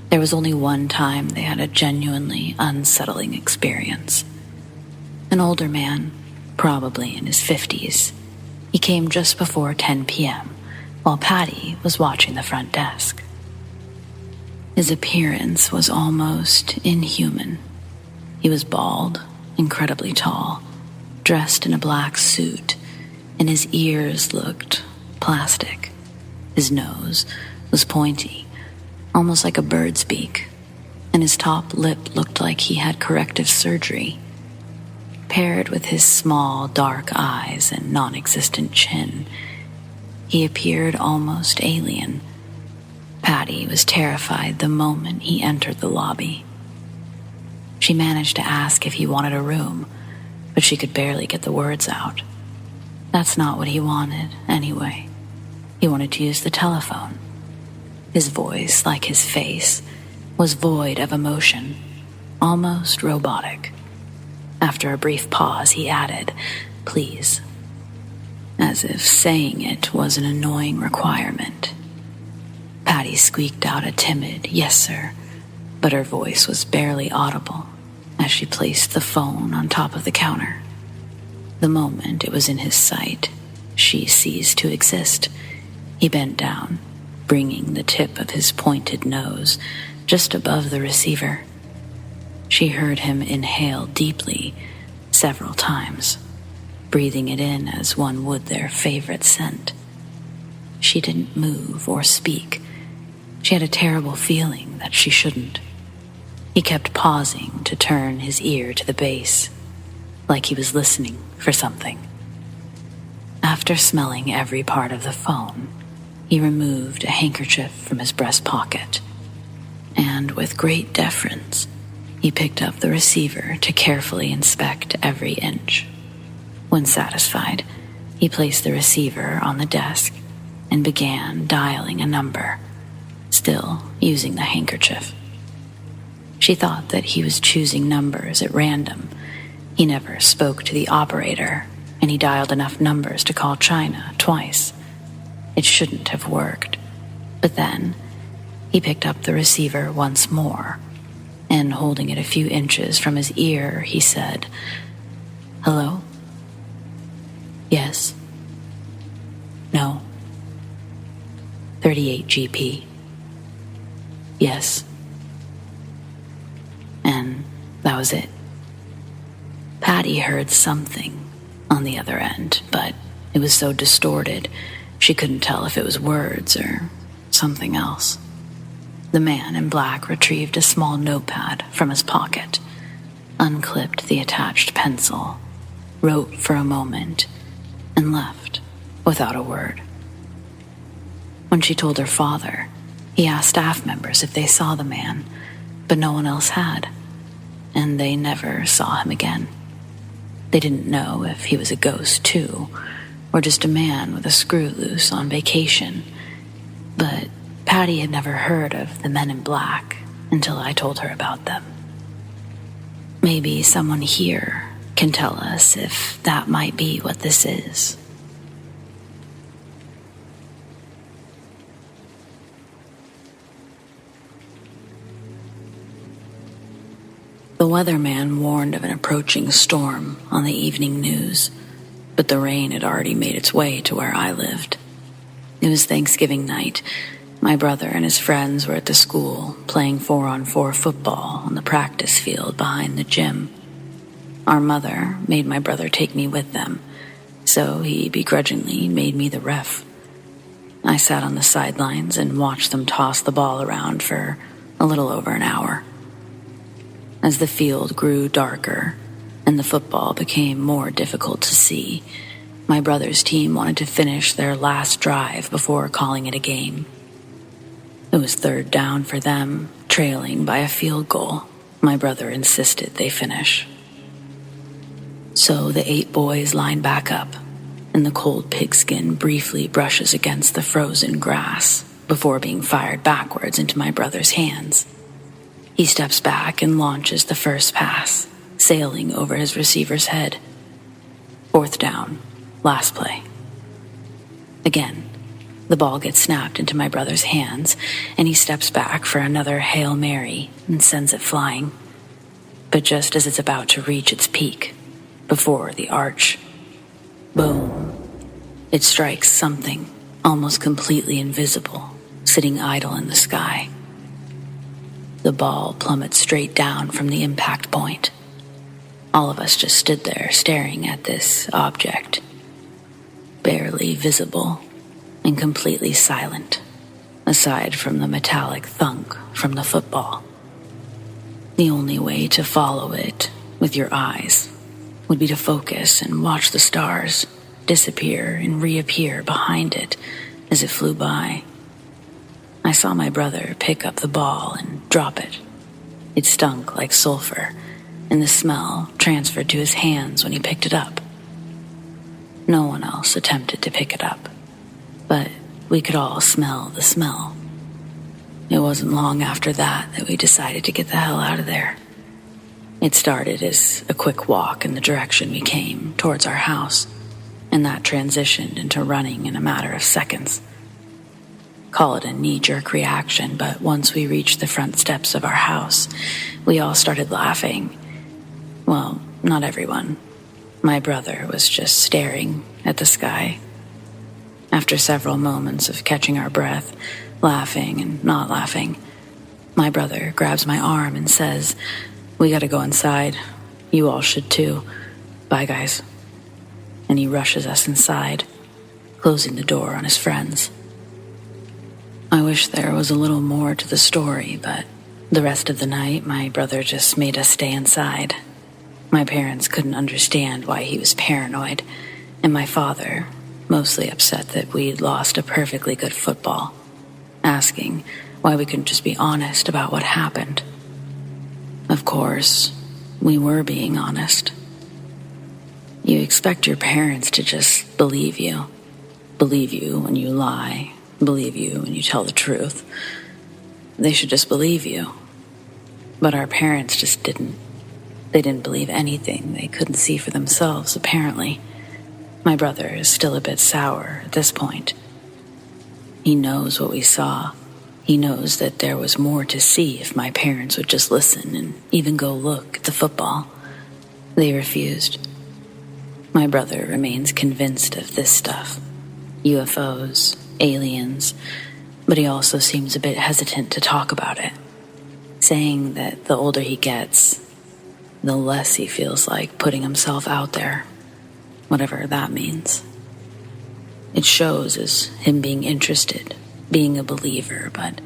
There was only one time they had a genuinely unsettling experience. An older man, probably in his 50s, he came just before 10 p.m., while Patty was watching the front desk. His appearance was almost inhuman. He was bald, incredibly tall, dressed in a black suit, and his ears looked plastic. His nose was pointy, almost like a bird's beak, and his top lip looked like he had corrective surgery. Paired with his small, dark eyes and non-existent chin, he appeared almost alien. Patty was terrified the moment he entered the lobby. She managed to ask if he wanted a room, but she could barely get the words out. That's not what he wanted, anyway. He wanted to use the telephone. His voice, like his face, was void of emotion, almost robotic. After a brief pause, he added, "Please," as if saying it was an annoying requirement. Patty squeaked out a timid, "Yes, sir," but her voice was barely audible as she placed the phone on top of the counter. The moment it was in his sight, she ceased to exist. He bent down, bringing the tip of his pointed nose just above the receiver. She heard him inhale deeply several times, breathing it in as one would their favorite scent. She didn't move or speak. She had a terrible feeling that she shouldn't. He kept pausing to turn his ear to the base, like he was listening for something. After smelling every part of the phone, he removed a handkerchief from his breast pocket, and with great deference, He picked up the receiver to carefully inspect every inch. When satisfied, he placed the receiver on the desk and began dialing a number, still using the handkerchief. She thought that he was choosing numbers at random. He never spoke to the operator, and he dialed enough numbers to call China twice. It shouldn't have worked. But then, he picked up the receiver once more, and holding it a few inches from his ear, he said, "Hello? Yes? No? 38 GP? Yes?" And that was it. Patty heard something on the other end, but it was so distorted, she couldn't tell if it was words or something else. The man in black retrieved a small notepad from his pocket, unclipped the attached pencil, wrote for a moment, and left without a word. When she told her father, he asked staff members if they saw the man, but no one else had, and they never saw him again. They didn't know if he was a ghost too, or just a man with a screw loose on vacation, but Patty had never heard of the men in black until I told her about them. Maybe someone here can tell us if that might be what this is. The weatherman warned of an approaching storm on the evening news, but the rain had already made its way to where I lived. It was Thanksgiving night. My brother and his friends were at the school playing 4-on-4 football on the practice field behind the gym. Our mother made my brother take me with them, so he begrudgingly made me the ref. I sat on the sidelines and watched them toss the ball around for a little over an hour. As the field grew darker and the football became more difficult to see, my brother's team wanted to finish their last drive before calling it a game. It was 3rd down for them, trailing by a field goal. My brother insisted they finish. So the 8 boys line back up, and the cold pigskin briefly brushes against the frozen grass before being fired backwards into my brother's hands. He steps back and launches the first pass, sailing over his receiver's head. 4th down, last play. Again, the ball gets snapped into my brother's hands, and he steps back for another Hail Mary and sends it flying. But just as it's about to reach its peak, before the arch, boom, it strikes something almost completely invisible, sitting idle in the sky. The ball plummets straight down from the impact point. All of us just stood there staring at this object, barely visible and completely silent, aside from the metallic thunk from the football. The only way to follow it with your eyes would be to focus and watch the stars disappear and reappear behind it as it flew by. I saw my brother pick up the ball and drop it. It stunk like sulfur, and the smell transferred to his hands when he picked it up. No one else attempted to pick it up, but we could all smell the smell. It wasn't long after that we decided to get the hell out of there. It started as a quick walk in the direction we came, towards our house, and that transitioned into running in a matter of seconds. Call it a knee-jerk reaction, but once we reached the front steps of our house, we all started laughing. Well, not everyone. My brother was just staring at the sky. After several moments of catching our breath, laughing and not laughing, my brother grabs my arm and says, "We gotta go inside. You all should too. Bye, guys." And he rushes us inside, closing the door on his friends. I wish there was a little more to the story, but the rest of the night, my brother just made us stay inside. My parents couldn't understand why he was paranoid, and my father, mostly upset that we'd lost a perfectly good football, asking why we couldn't just be honest about what happened. Of course, we were being honest. You expect your parents to just believe you. Believe you when you lie. Believe you when you tell the truth. They should just believe you. But our parents just didn't. They didn't believe anything they couldn't see for themselves, apparently. My brother is still a bit sour at this point. He knows what we saw. He knows that there was more to see if my parents would just listen and even go look at the football. They refused. My brother remains convinced of this stuff. UFOs, aliens, but he also seems a bit hesitant to talk about it, saying that the older he gets, the less he feels like putting himself out there, whatever that means. It shows as him being interested, being a believer, but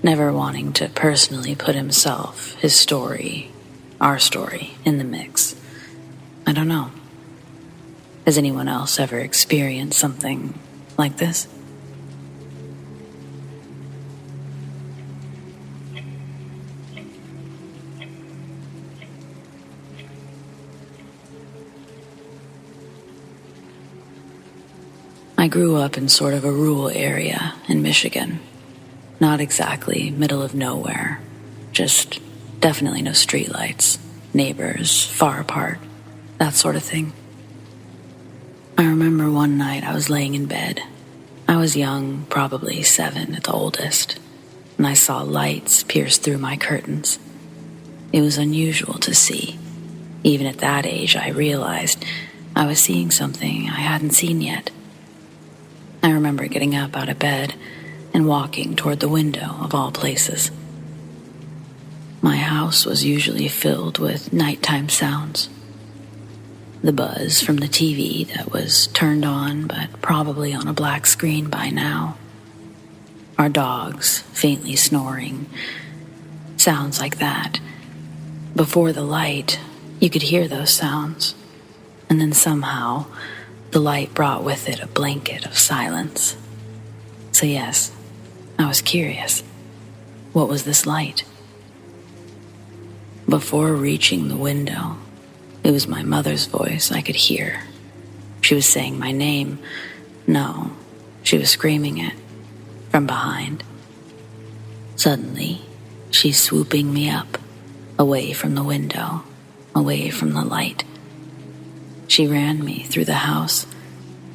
never wanting to personally put himself, his story, our story, in the mix. I don't know. Has anyone else ever experienced something like this? I grew up in sort of a rural area in Michigan. Not exactly middle of nowhere, just definitely no streetlights, neighbors far apart, that sort of thing. I remember one night I was laying in bed. I was young, probably 7 at the oldest, and I saw lights pierce through my curtains. It was unusual to see. Even at that age, I realized I was seeing something I hadn't seen yet. I remember getting up out of bed and walking toward the window of all places. My house was usually filled with nighttime sounds. The buzz from the TV that was turned on but probably on a black screen by now. Our dogs faintly snoring. Sounds like that. Before the light, you could hear those sounds. And then somehow, the light brought with it a blanket of silence. So yes, I was curious. What was this light? Before reaching the window, it was my mother's voice I could hear. She was saying my name. No, she was screaming it from behind. Suddenly, she's swooping me up, away from the window, away from the light. She ran me through the house,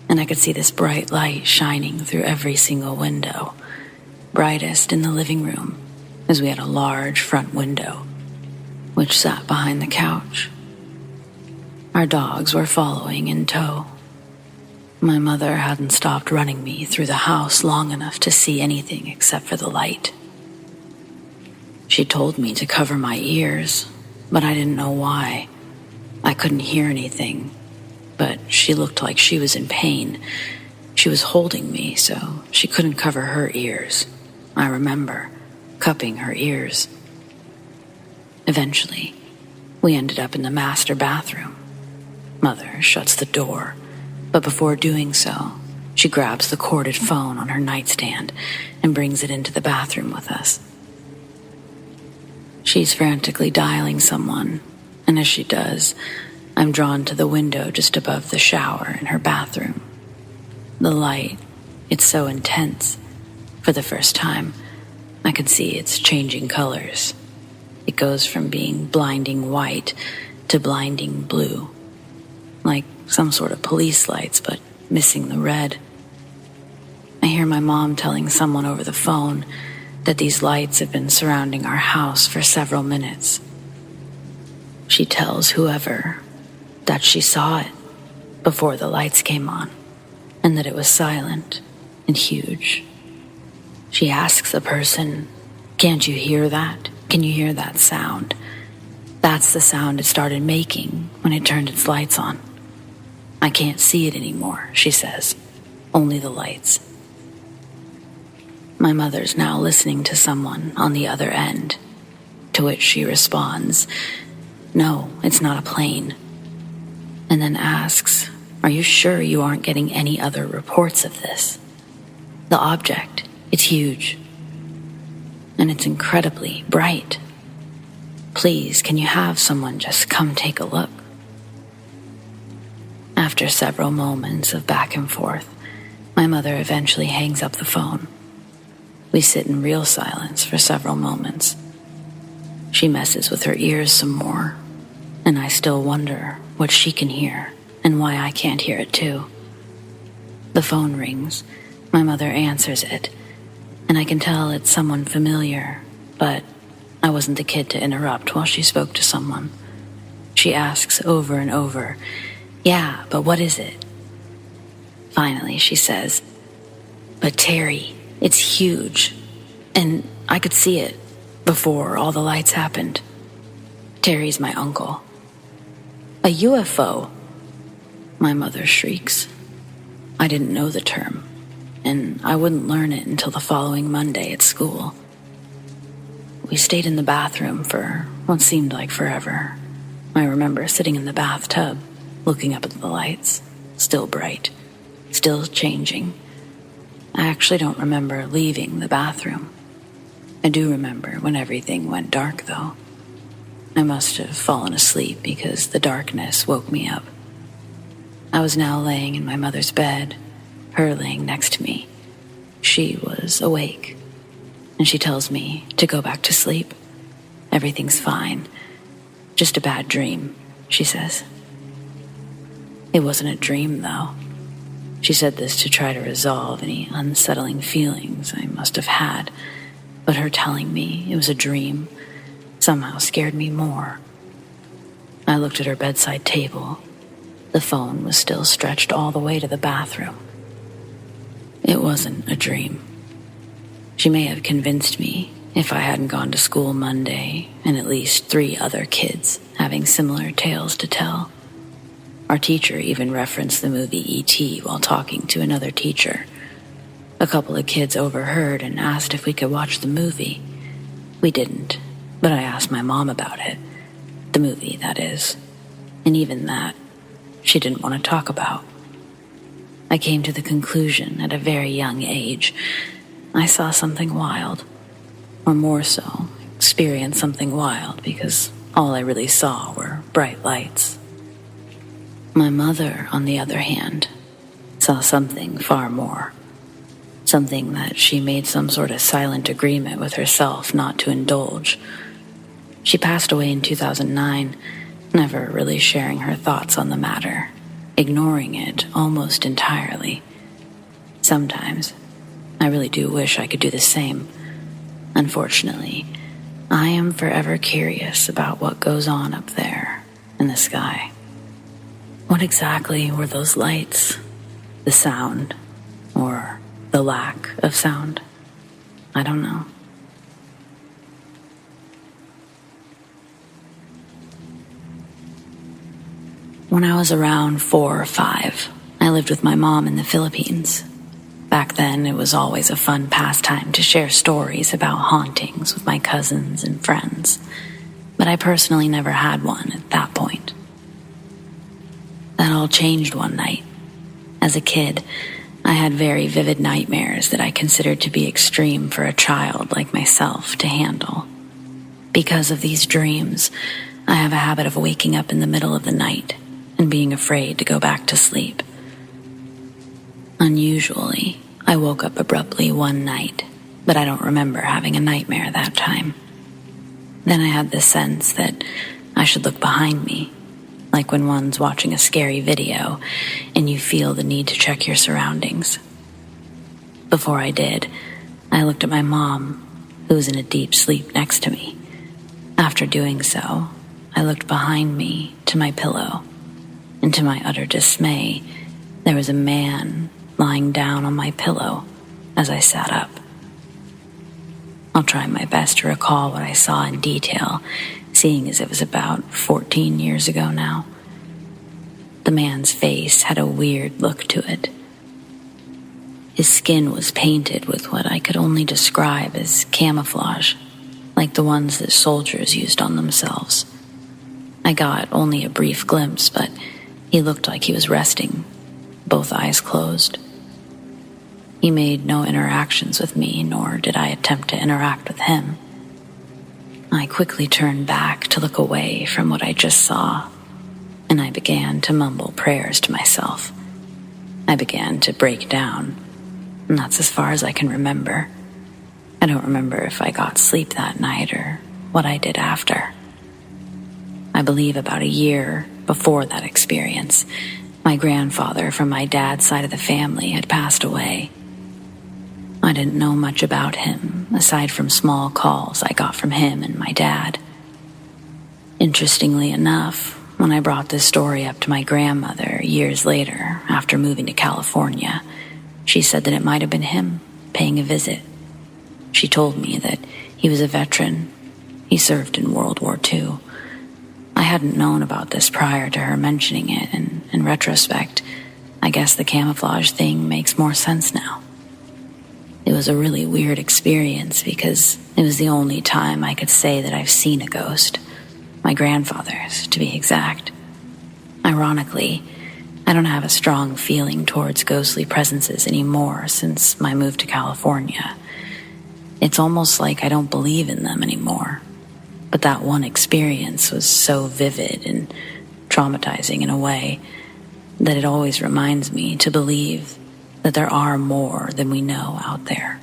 and I could see this bright light shining through every single window, brightest in the living room, as we had a large front window, which sat behind the couch. Our dogs were following in tow. My mother hadn't stopped running me through the house long enough to see anything except for the light. She told me to cover my ears, but I didn't know why. I couldn't hear anything. But she looked like she was in pain. She was holding me, so she couldn't cover her ears. I remember cupping her ears. Eventually, we ended up in the master bathroom. Mother shuts the door, but before doing so, she grabs the corded phone on her nightstand and brings it into the bathroom with us. She's frantically dialing someone, and as she does, I'm drawn to the window just above the shower in her bathroom. The light, it's so intense. For the first time, I can see it's changing colors. It goes from being blinding white to blinding blue. Like some sort of police lights, but missing the red. I hear my mom telling someone over the phone that these lights have been surrounding our house for several minutes. She tells whoever that she saw it before the lights came on, and that it was silent and huge. She asks the person, "Can't you hear that? Can you hear that sound?" That's the sound it started making when it turned its lights on. "I can't see it anymore," she says. "Only the lights." My mother's now listening to someone on the other end, to which she responds, "No, it's not a plane." And then asks, "Are you sure you aren't getting any other reports of this? The object, it's huge. And it's incredibly bright." please, can you have someone just come take a look? After several moments of back and forth, my mother eventually hangs up the phone. We sit in real silence for several moments. She messes with her ears some more, and I still wonder what she can hear and why I can't hear it too. The phone rings. My mother answers it, and I can tell it's someone familiar, but I wasn't the kid to interrupt while she spoke to someone. She asks over and over, "Yeah, but what is it?" Finally, she says, "But Terry, it's huge, and I could see it before all the lights happened." Terry's my uncle. "A UFO," my mother shrieks. I didn't know the term, and I wouldn't learn it until the following Monday at school. We stayed in the bathroom for what seemed like forever. I remember sitting in the bathtub, looking up at the lights, still bright, still changing. I actually don't remember leaving the bathroom. I do remember when everything went dark, though. I must have fallen asleep because the darkness woke me up. I was now laying in my mother's bed, her laying next to me. She was awake, and she tells me to go back to sleep. Everything's fine. Just a bad dream, she says. It wasn't a dream, though. She said this to try to resolve any unsettling feelings I must have had, but her telling me it was a dream somehow scared me more. I looked at her bedside table. The phone was still stretched all the way to the bathroom. It wasn't a dream. She may have convinced me if I hadn't gone to school Monday and at least 3 other kids having similar tales to tell. Our teacher even referenced the movie E.T. while talking to another teacher. A couple of kids overheard and asked if we could watch the movie. We didn't, but I asked my mom about it. The movie, that is. And even that, she didn't want to talk about. I came to the conclusion at a very young age I saw something wild, or more so, experienced something wild, because all I really saw were bright lights. My mother, on the other hand, saw something far more. Something that she made some sort of silent agreement with herself not to indulge. She passed away in 2009, never really sharing her thoughts on the matter, ignoring it almost entirely. Sometimes, I really do wish I could do the same. Unfortunately, I am forever curious about what goes on up there in the sky. What exactly were those lights? The sound, or the lack of sound? I don't know. When I was around 4 or 5, I lived with my mom in the Philippines. Back then, it was always a fun pastime to share stories about hauntings with my cousins and friends, but I personally never had one at that point. That all changed one night. As a kid, I had very vivid nightmares that I considered to be extreme for a child like myself to handle. Because of these dreams, I have a habit of waking up in the middle of the night and being afraid to go back to sleep. Unusually, I woke up abruptly one night, but I don't remember having a nightmare that time. Then I had the sense that I should look behind me, like when one's watching a scary video and you feel the need to check your surroundings. Before I did, I looked at my mom, who was in a deep sleep next to me. After doing so, I looked behind me to my pillow, and to my utter dismay, there was a man lying down on my pillow as I sat up. I'll try my best to recall what I saw in detail, seeing as it was about 14 years ago now. The man's face had a weird look to it. His skin was painted with what I could only describe as camouflage, like the ones that soldiers used on themselves. I got only a brief glimpse, but he looked like he was resting, both eyes closed. He made no interactions with me, nor did I attempt to interact with him. I quickly turned back to look away from what I just saw, and I began to mumble prayers to myself. I began to break down, and that's as far as I can remember. I don't remember if I got sleep that night or what I did after. I believe about a year before that experience, my grandfather from my dad's side of the family had passed away. I didn't know much about him, aside from small calls I got from him and my dad. Interestingly enough, when I brought this story up to my grandmother years later, after moving to California, she said that it might have been him paying a visit. She told me that he was a veteran. He served in World War II. I hadn't known about this prior to her mentioning it, and in retrospect, I guess the camouflage thing makes more sense now. It was a really weird experience because it was the only time I could say that I've seen a ghost. My grandfather's, to be exact. Ironically, I don't have a strong feeling towards ghostly presences anymore since my move to California. It's almost like I don't believe in them anymore. But that one experience was so vivid and traumatizing in a way that it always reminds me to believe that there are more than we know out there.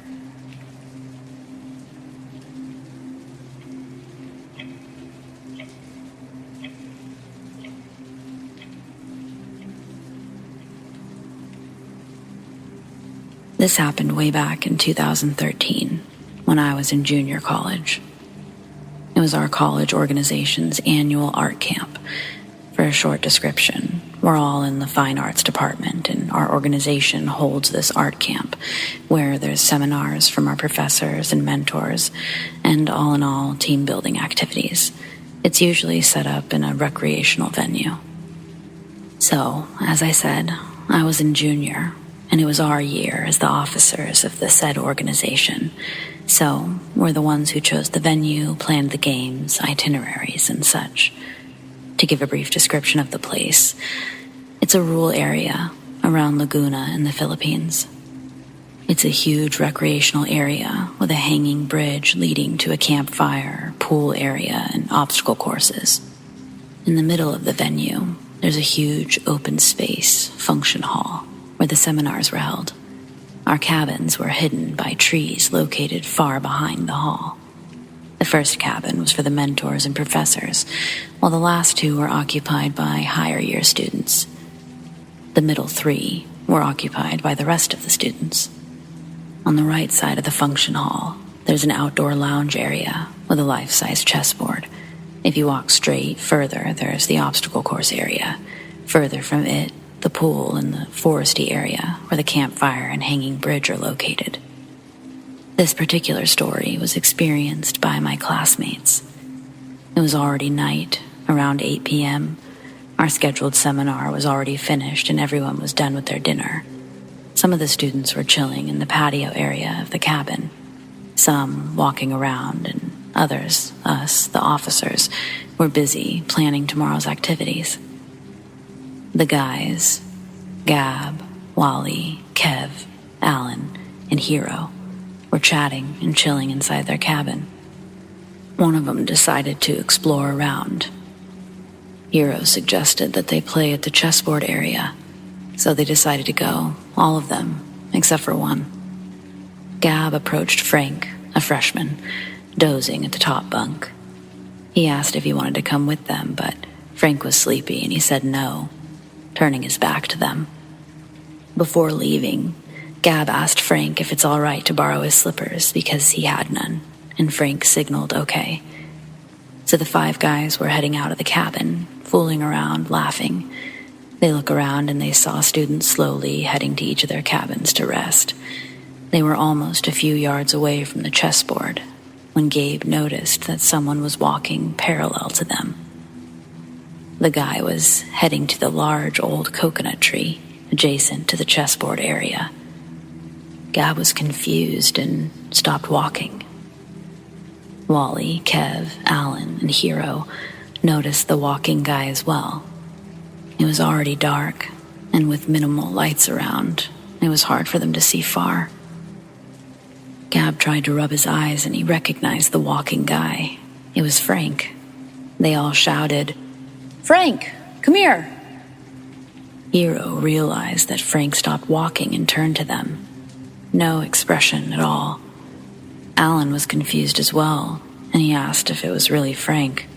This happened way back in 2013 when I was in junior college. It was our college organization's annual art camp. For a short description, we're all in the fine arts department, and our organization holds this art camp where there's seminars from our professors and mentors, and all in all, team building activities. It's usually set up in a recreational venue. So, as I said, I was in junior, and it was our year as the officers of the said organization. So, we're the ones who chose the venue, planned the games, itineraries, and such. To give a brief description of the place, it's a rural area around Laguna in the Philippines. It's a huge recreational area with a hanging bridge leading to a campfire, pool area, and obstacle courses. In the middle of the venue, there's a huge open space function hall where the seminars were held. Our cabins were hidden by trees located far behind the hall. The first cabin was for the mentors and professors, while the last two were occupied by higher year students. The middle three were occupied by the rest of the students. On the right side of the function hall, there's an outdoor lounge area with a life-size chessboard. If you walk straight further, there's the obstacle course area. Further from it, the pool and the foresty area where the campfire and hanging bridge are located. This particular story was experienced by my classmates. It was already night, around 8 p.m. Our scheduled seminar was already finished and everyone was done with their dinner. Some of the students were chilling in the patio area of the cabin, some walking around, and others, us, the officers, were busy planning tomorrow's activities. The guys, Gab, Wally, Kev, Alan, and Hero, were chatting and chilling inside their cabin. One of them decided to explore around. Hero suggested that they play at the chessboard area, so they decided to go, all of them, except for one. Gab approached Frank, a freshman, dozing at the top bunk. He asked if he wanted to come with them, but Frank was sleepy and he said no, turning his back to them. Before leaving, Gab asked Frank if it's all right to borrow his slippers because he had none, and Frank signaled okay. So the five guys were heading out of the cabin, fooling around, laughing. They look around and they saw students slowly heading to each of their cabins to rest. They were almost a few yards away from the chessboard when Gabe noticed that someone was walking parallel to them. The guy was heading to the large old coconut tree adjacent to the chessboard area. Gab was confused and stopped walking. Wally, Kev, Alan, and Hero noticed the walking guy as well. It was already dark, and with minimal lights around, it was hard for them to see far. Gab tried to rub his eyes and he recognized the walking guy. It was Frank. They all shouted, "Frank, come here!" Hiro realized that Frank stopped walking and turned to them. No expression at all. Alan was confused as well, and he asked if it was really Frank.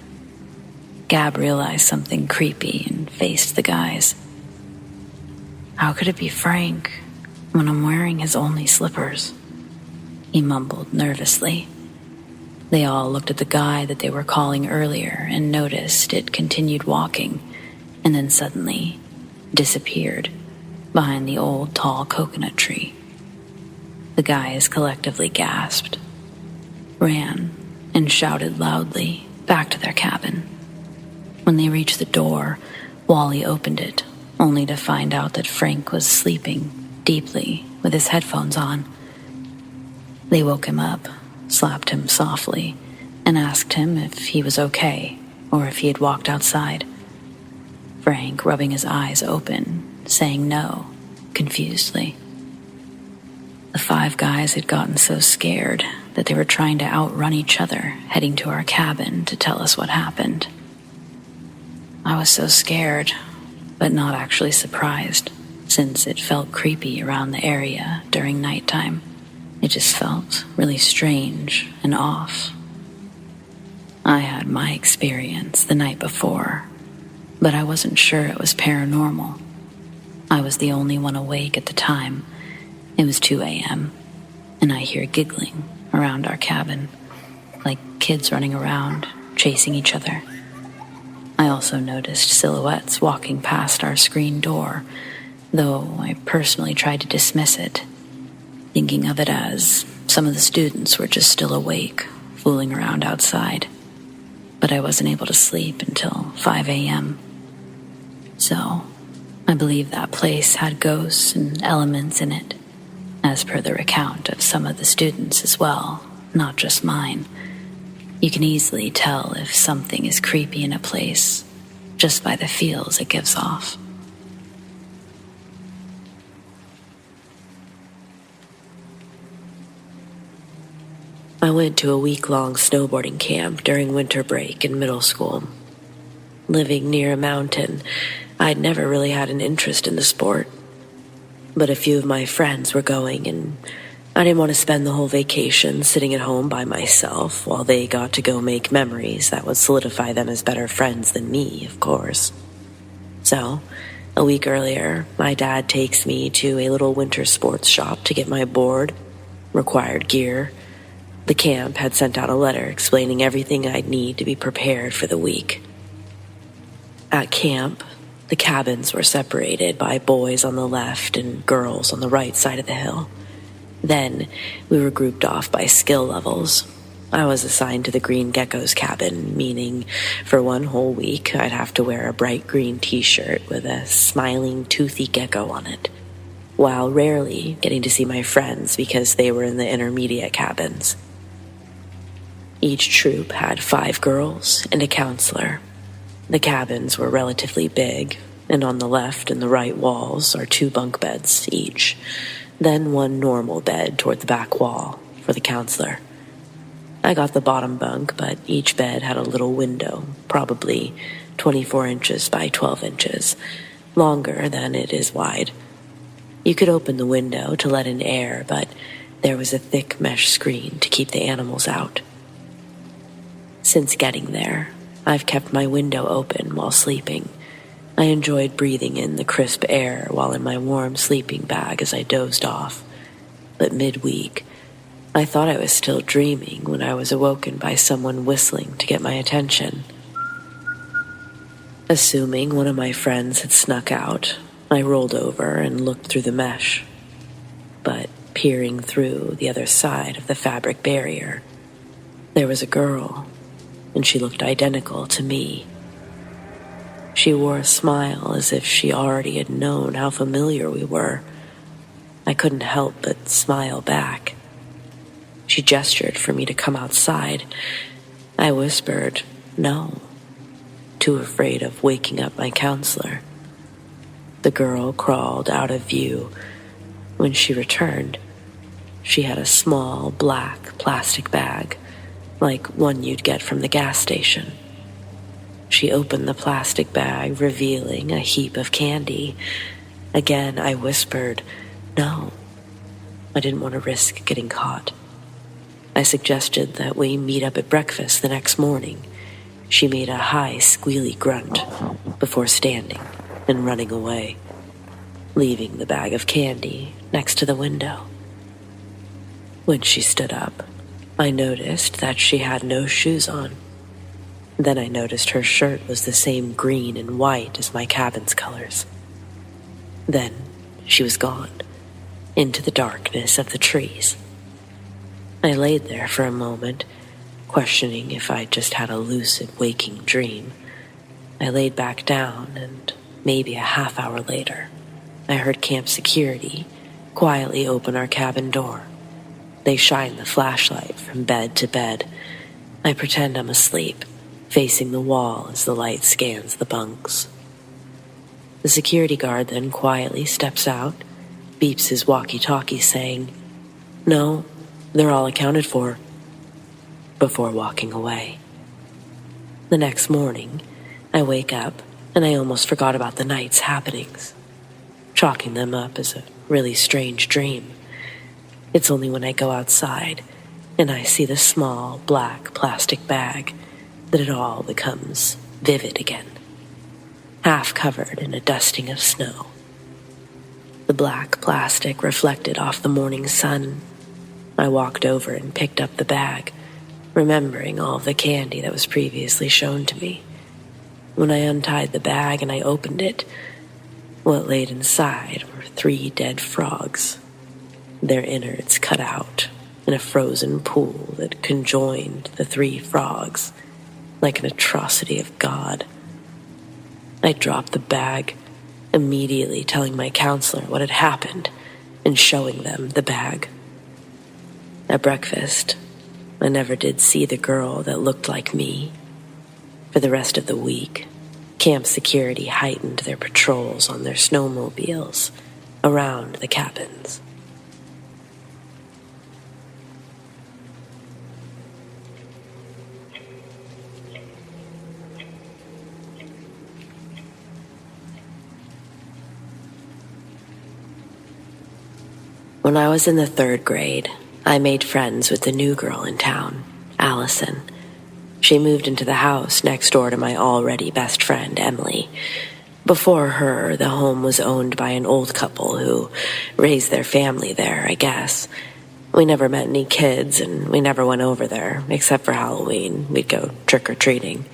Gab realized something creepy and faced the guys. "How could it be Frank when I'm wearing his only slippers?" he mumbled nervously. They all looked at the guy that they were calling earlier and noticed it continued walking, and then suddenly disappeared behind the old tall coconut tree. The guys collectively gasped, ran, and shouted loudly back to their cabin. When they reached the door, Wally opened it, only to find out that Frank was sleeping deeply with his headphones on. They woke him up, slapped him softly, and asked him if he was okay or if he had walked outside. Frank rubbing his eyes open, saying no, confusedly. The 5 guys had gotten so scared that they were trying to outrun each other, heading to our cabin to tell us what happened. I was so scared, but not actually surprised, since it felt creepy around the area during nighttime. It just felt really strange and off. I had my experience the night before, but I wasn't sure it was paranormal. I was the only one awake at the time. It was 2 a.m., and I hear giggling around our cabin, like kids running around, chasing each other. I also noticed silhouettes walking past our screen door, though I personally tried to dismiss it, thinking of it as some of the students were just still awake, fooling around outside. But I wasn't able to sleep until 5 a.m. So, I believe that place had ghosts and elements in it, as per the recount of some of the students as well, not just mine. You can easily tell if something is creepy in a place just by the feels it gives off. I went to a week-long snowboarding camp during winter break in middle school. Living near a mountain, I'd never really had an interest in the sport. But a few of my friends were going, and I didn't want to spend the whole vacation sitting at home by myself while they got to go make memories that would solidify them as better friends than me, of course. So, a week earlier, my dad takes me to a little winter sports shop to get my board, required gear. The camp had sent out a letter explaining everything I'd need to be prepared for the week. At camp, the cabins were separated by boys on the left and girls on the right side of the hill. Then, we were grouped off by skill levels. I was assigned to the Green Gecko's cabin, meaning for one whole week I'd have to wear a bright green t-shirt with a smiling, toothy gecko on it, while rarely getting to see my friends because they were in the intermediate cabins. Each troop had 5 girls and a counselor. The cabins were relatively big, and on the left and the right walls are 2 bunk beds each, then 1 normal bed toward the back wall for the counselor. I got the bottom bunk, but each bed had a little window, probably 24 inches by 12 inches, longer than it is wide. You could open the window to let in air, but there was a thick mesh screen to keep the animals out. Since getting there, I've kept my window open while sleeping. I enjoyed breathing in the crisp air while in my warm sleeping bag as I dozed off. But midweek, I thought I was still dreaming when I was awoken by someone whistling to get my attention. Assuming one of my friends had snuck out, I rolled over and looked through the mesh. But peering through the other side of the fabric barrier, there was a girl, and she looked identical to me. She wore a smile as if she already had known how familiar we were. I couldn't help but smile back. She gestured for me to come outside. I whispered, no, too afraid of waking up my counselor. The girl crawled out of view. When she returned, she had a small black plastic bag like one you'd get from the gas station. She opened the plastic bag, revealing a heap of candy. Again, I whispered, "No." I didn't want to risk getting caught. I suggested that we meet up at breakfast the next morning. She made a high, squealy grunt before standing and running away, leaving the bag of candy next to the window. When she stood up, I noticed that she had no shoes on. Then I noticed her shirt was the same green and white as my cabin's colors. Then she was gone, into the darkness of the trees. I laid there for a moment, questioning if I'd just had a lucid waking dream. I laid back down, and maybe a half hour later, I heard camp security quietly open our cabin door. They shine the flashlight from bed to bed. I pretend I'm asleep, facing the wall as the light scans the bunks. The security guard then quietly steps out, beeps his walkie-talkie saying, "No, they're all accounted for," before walking away. The next morning, I wake up and I almost forgot about the night's happenings, chalking them up as a really strange dream. It's only when I go outside and I see the small black plastic bag that it all becomes vivid again, half covered in a dusting of snow. The black plastic reflected off the morning sun. I walked over and picked up the bag, remembering all of the candy that was previously shown to me. When I untied the bag and I opened it, what laid inside were 3 dead frogs, their innards cut out in a frozen pool that conjoined the 3 frogs like an atrocity of God. I dropped the bag, immediately telling my counselor what had happened and showing them the bag. At breakfast, I never did see the girl that looked like me. For the rest of the week, camp security heightened their patrols on their snowmobiles around the cabins. When I was in the 3rd grade, I made friends with the new girl in town, Allison. She moved into the house next door to my already best friend, Emily. Before her, the home was owned by an old couple who raised their family there, I guess. We never met any kids, and we never went over there, except for Halloween. We'd go trick-or-treating.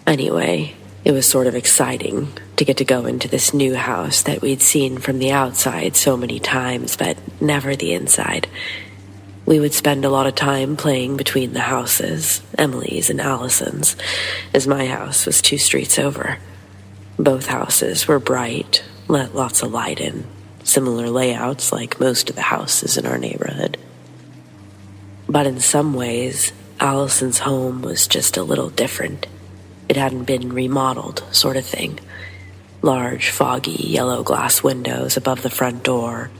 Anyway, it was sort of exciting to get to go into this new house that we'd seen from the outside so many times, but never the inside. We would spend a lot of time playing between the houses, Emily's and Allison's, as my house was 2 streets over. Both houses were bright, let lots of light in, similar layouts like most of the houses in our neighborhood. But in some ways, Allison's home was just a little different. It hadn't been remodeled, sort of thing. Large, foggy, yellow glass windows above the front door,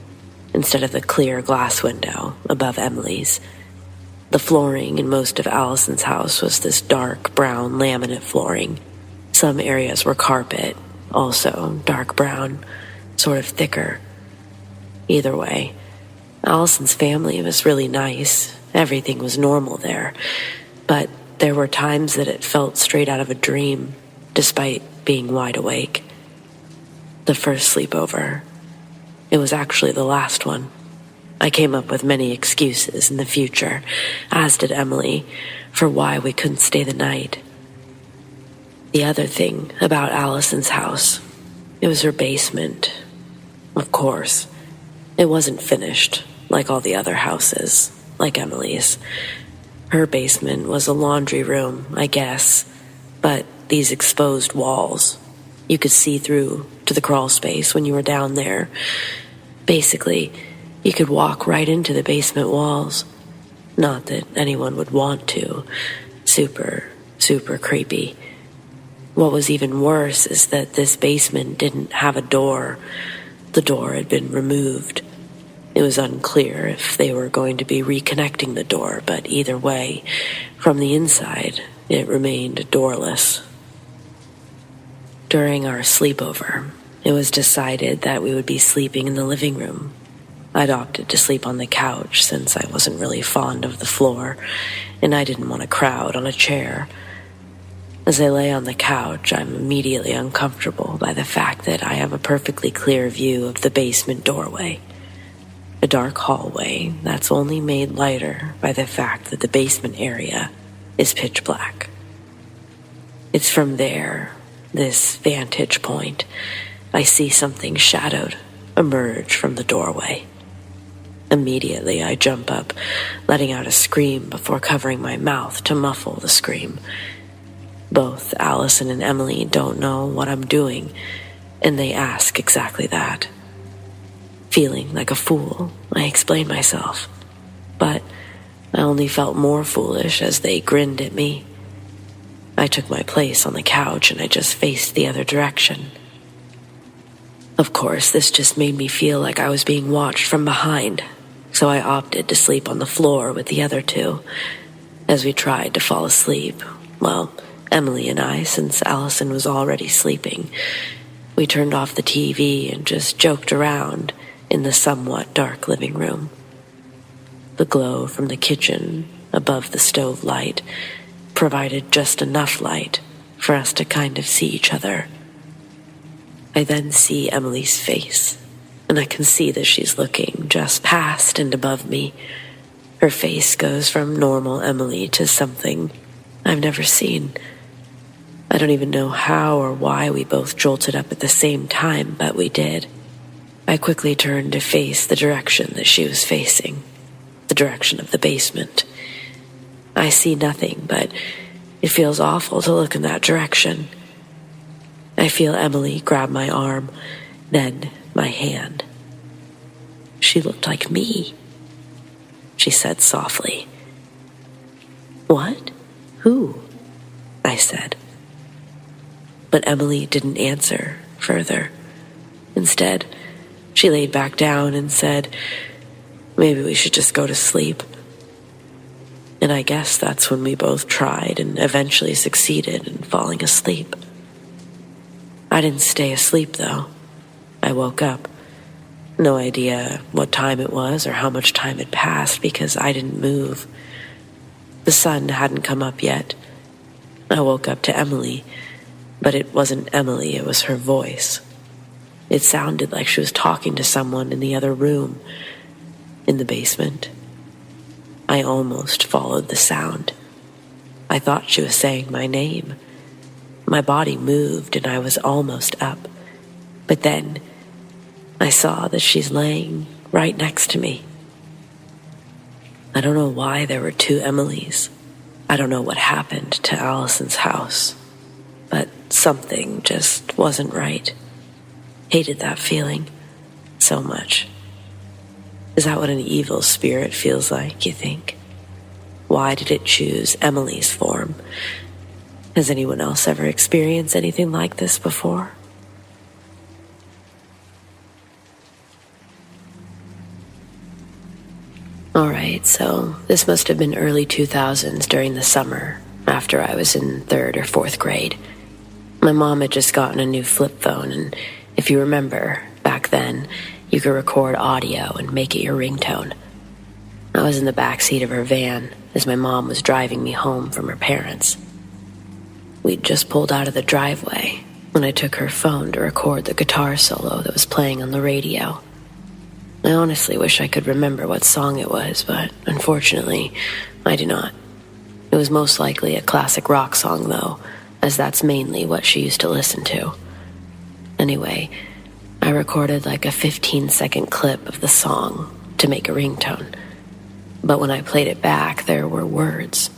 instead of the clear glass window above Emily's. The flooring in most of Allison's house was this dark brown laminate flooring. Some areas were carpet, also dark brown, sort of thicker. Either way, Allison's family was really nice. Everything was normal there, but there were times that it felt straight out of a dream, despite being wide awake. The first sleepover, it was actually the last one. I came up with many excuses in the future, as did Emily, for why we couldn't stay the night. The other thing about Allison's house, it was her basement. Of course, it wasn't finished like all the other houses, like Emily's. Her basement was a laundry room, I guess, but these exposed walls, you could see through to the crawl space when you were down there. Basically, you could walk right into the basement walls. Not that anyone would want to. Super, super creepy. What was even worse is that this basement didn't have a door. The door had been removed. It was unclear if they were going to be reconnecting the door, but either way, from the inside, it remained doorless. During our sleepover, it was decided that we would be sleeping in the living room. I'd opted to sleep on the couch since I wasn't really fond of the floor, and I didn't want to crowd on a chair. As I lay on the couch, I'm immediately uncomfortable by the fact that I have a perfectly clear view of the basement doorway. A dark hallway that's only made lighter by the fact that the basement area is pitch black. It's from there, this vantage point, I see something shadowed emerge from the doorway. Immediately, I jump up, letting out a scream before covering my mouth to muffle the scream. Both Allison and Emily don't know what I'm doing, and they ask exactly that. Feeling like a fool, I explain myself, but I only felt more foolish as they grinned at me. I took my place on the couch and I just faced the other direction. Of course, this just made me feel like I was being watched from behind, so I opted to sleep on the floor with the other two. As we tried to fall asleep, well, Emily and I, since Allison was already sleeping, we turned off the TV and just joked around in the somewhat dark living room. The glow from the kitchen above the stove light provided just enough light for us to kind of see each other. I then see Emily's face, and I can see that she's looking just past and above me. Her face goes from normal Emily to something I've never seen. I don't even know how or why we both jolted up at the same time, but we did. I quickly turned to face the direction that she was facing, the direction of the basement. I see nothing, but it feels awful to look in that direction. I feel Emily grab my arm, then my hand. She looked like me, she said softly. What? Who? I said. But Emily didn't answer further. Instead, she laid back down and said, maybe we should just go to sleep. And I guess that's when we both tried and eventually succeeded in falling asleep. I didn't stay asleep, though. I woke up. No idea what time it was or how much time had passed because I didn't move. The sun hadn't come up yet. I woke up to Emily, but it wasn't Emily, it was her voice. It sounded like she was talking to someone in the other room, in the basement. I almost followed the sound. I thought she was saying my name. My body moved and I was almost up. But then I saw that she's laying right next to me. I don't know why there were two Emilys. I don't know what happened to Allison's house. But something just wasn't right. Hated that feeling so much. Is that what an evil spirit feels like, you think? Why did it choose Emily's form? Has anyone else ever experienced anything like this before? Alright, so this must have been early 2000s during the summer, after I was in 3rd or 4th grade. My mom had just gotten a new flip phone, and if you remember, back then, you could record audio and make it your ringtone. I was in the back seat of her van as my mom was driving me home from her parents'. We'd just pulled out of the driveway when I took her phone to record the guitar solo that was playing on the radio. I honestly wish I could remember what song it was, but unfortunately, I do not. It was most likely a classic rock song, though, as that's mainly what she used to listen to. Anyway, I recorded like a 15-second clip of the song to make a ringtone. But when I played it back, there were words.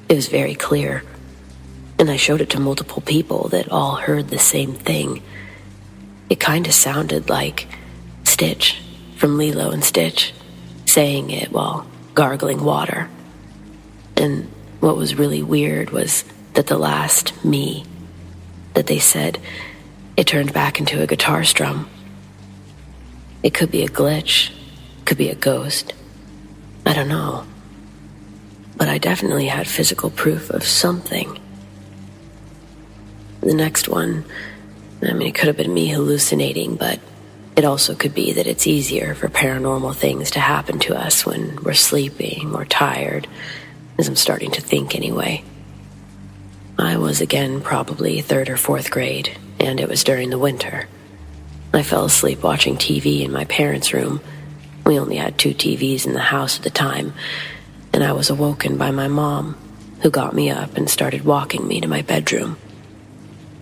It was very clear, and I showed it to multiple people that all heard the same thing. It kind of sounded like Stitch from Lilo and Stitch saying it while gargling water. And what was really weird was that the last me that they said, it turned back into a guitar strum. It could be a glitch, could be a ghost. I don't know. But I definitely had physical proof of something. The next one, it could have been me hallucinating, but it also could be that it's easier for paranormal things to happen to us when we're sleeping or tired, as I'm starting to think anyway. I was again probably 3rd or 4th grade, and it was during the winter. I fell asleep watching TV in my parents' room. We only had 2 TVs in the house at the time, and I was awoken by my mom, who got me up and started walking me to my bedroom.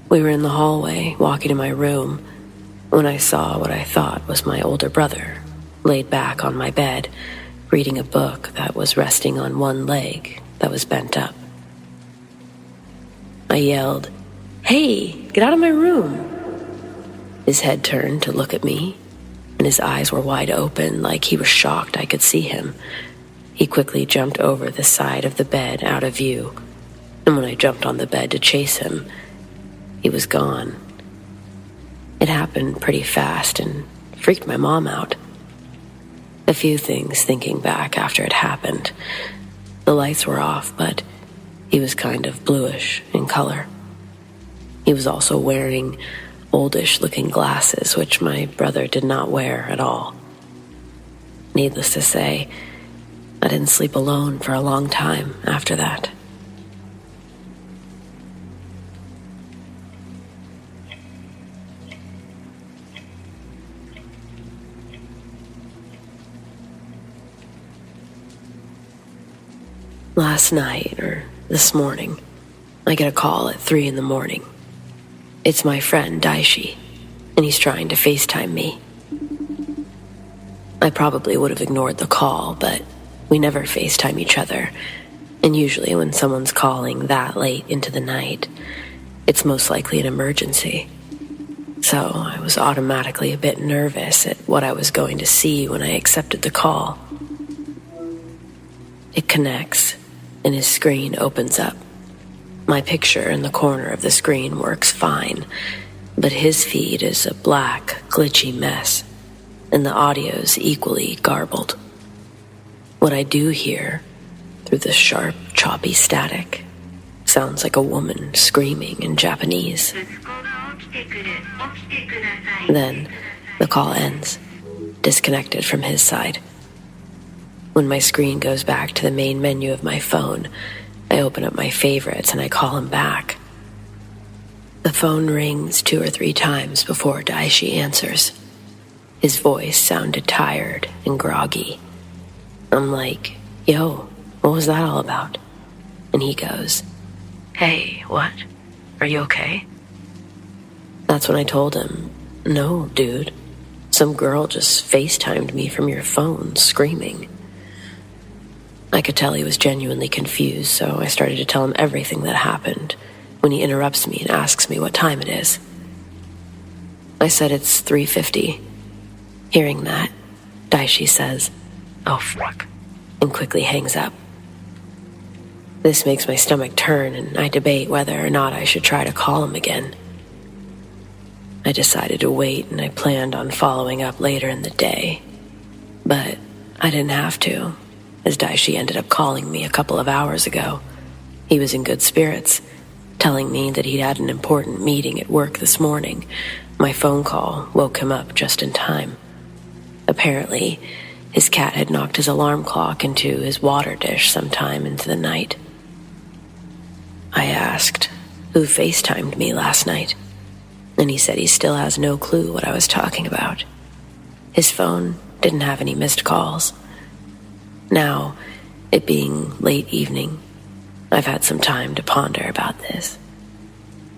We were in the hallway, walking to my room, when I saw what I thought was my older brother, laid back on my bed, reading a book that was resting on one leg that was bent up. I yelled, "Hey, get out of my room!" His head turned to look at me, and his eyes were wide open like he was shocked I could see him. He quickly jumped over the side of the bed out of view, and when I jumped on the bed to chase him, he was gone. It happened pretty fast and freaked my mom out. A few things thinking back after it happened. The lights were off, but he was kind of bluish in color. He was also wearing oldish-looking glasses, which my brother did not wear at all. Needless to say, I didn't sleep alone for a long time after that. Last night, or this morning, I get a call at 3 a.m. It's my friend Daishi, and he's trying to FaceTime me. I probably would have ignored the call, but we never FaceTime each other, and usually when someone's calling that late into the night, it's most likely an emergency. So I was automatically a bit nervous at what I was going to see when I accepted the call. It connects, and his screen opens up. My picture in the corner of the screen works fine, but his feed is a black, glitchy mess, and the audio's equally garbled. What I do hear, through the sharp, choppy static, sounds like a woman screaming in Japanese. Then, the call ends, disconnected from his side. When my screen goes back to the main menu of my phone, I open up my favorites and I call him back. The phone rings 2 or 3 times before Daishi answers. His voice sounded tired and groggy. I'm like, "Yo, what was that all about?" And he goes, "Hey, what? Are you okay?" That's when I told him, "No, dude. Some girl just FaceTimed me from your phone, screaming." I could tell he was genuinely confused, so I started to tell him everything that happened when he interrupts me and asks me what time it is. I said it's 3:50. Hearing that, Daishi says, "Oh, fuck," and quickly hangs up. This makes my stomach turn, and I debate whether or not I should try to call him again. I decided to wait, and I planned on following up later in the day. But I didn't have to, as Daishi ended up calling me a couple of hours ago. He was in good spirits, telling me that he'd had an important meeting at work this morning. My phone call woke him up just in time. Apparently, his cat had knocked his alarm clock into his water dish sometime into the night. I asked who FaceTimed me last night, and he said he still has no clue what I was talking about. His phone didn't have any missed calls. Now, it being late evening, I've had some time to ponder about this.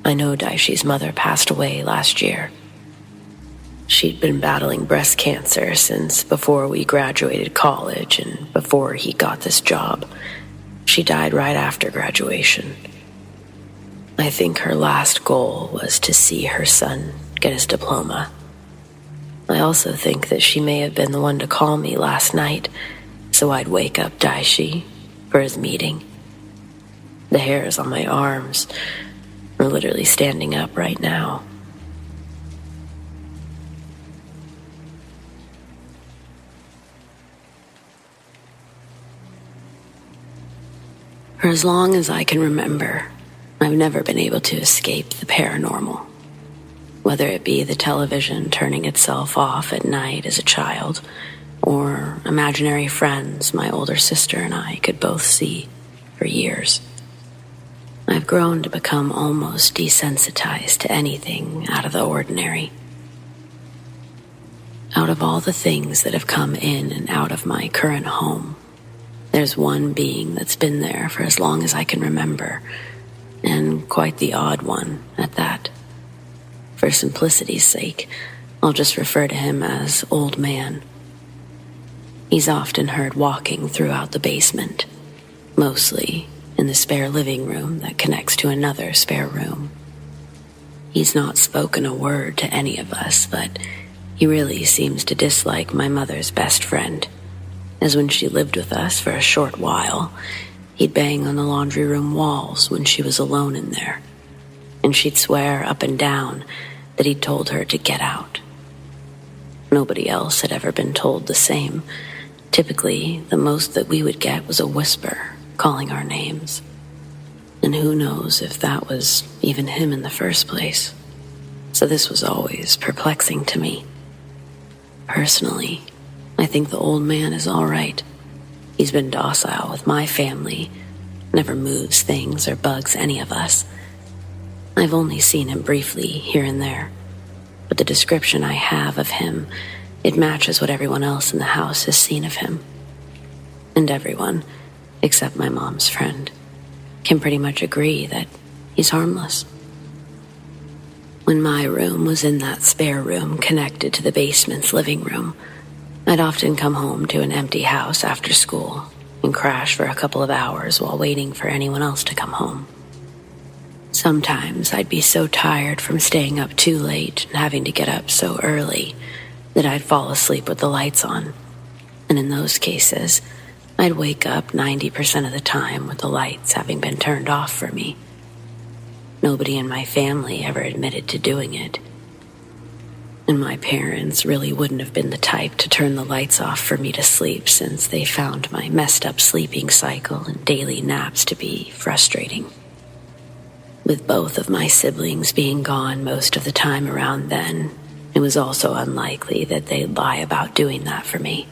I know Daishi's mother passed away last year. She'd been battling breast cancer since before we graduated college and before he got this job. She died right after graduation. I think her last goal was to see her son get his diploma. I also think that she may have been the one to call me last night so I'd wake up Daishi for his meeting. The hairs on my arms are literally standing up right now. For as long as I can remember, I've never been able to escape the paranormal. Whether it be the television turning itself off at night as a child, or imaginary friends my older sister and I could both see for years. I've grown to become almost desensitized to anything out of the ordinary. Out of all the things that have come in and out of my current home, there's one being that's been there for as long as I can remember, and quite the odd one at that. For simplicity's sake, I'll just refer to him as Old Man. He's often heard walking throughout the basement, mostly in the spare living room that connects to another spare room. He's not spoken a word to any of us, but he really seems to dislike my mother's best friend, as when she lived with us for a short while, he'd bang on the laundry room walls when she was alone in there, and she'd swear up and down that he'd told her to get out. Nobody else had ever been told the same. Typically, the most that we would get was a whisper calling our names. And who knows if that was even him in the first place. So this was always perplexing to me. Personally, I think the Old Man is all right. He's been docile with my family, never moves things or bugs any of us. I've only seen him briefly here and there, but the description I have of him, it matches what everyone else in the house has seen of him. And everyone, except my mom's friend, can pretty much agree that he's harmless. When my room was in that spare room connected to the basement's living room, I'd often come home to an empty house after school and crash for a couple of hours while waiting for anyone else to come home. Sometimes I'd be so tired from staying up too late and having to get up so early that I'd fall asleep with the lights on. And in those cases, I'd wake up 90% of the time with the lights having been turned off for me. Nobody in my family ever admitted to doing it. And my parents really wouldn't have been the type to turn the lights off for me to sleep, since they found my messed up sleeping cycle and daily naps to be frustrating. With both of my siblings being gone most of the time around then, it was also unlikely that they'd lie about doing that for me.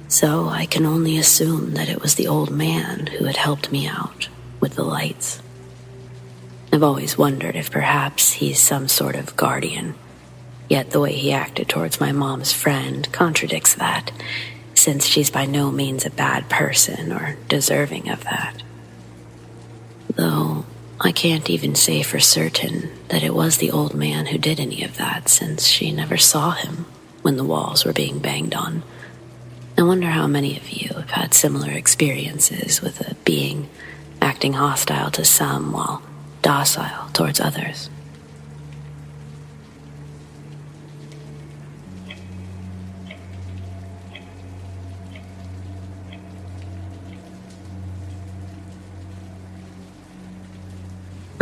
So I can only assume that it was the Old Man who had helped me out with the lights. I've always wondered if perhaps he's some sort of guardian, yet the way he acted towards my mom's friend contradicts that, since she's by no means a bad person or deserving of that. Though I can't even say for certain that it was the Old Man who did any of that, since she never saw him when the walls were being banged on. I wonder how many of you have had similar experiences with a being acting hostile to some while docile towards others.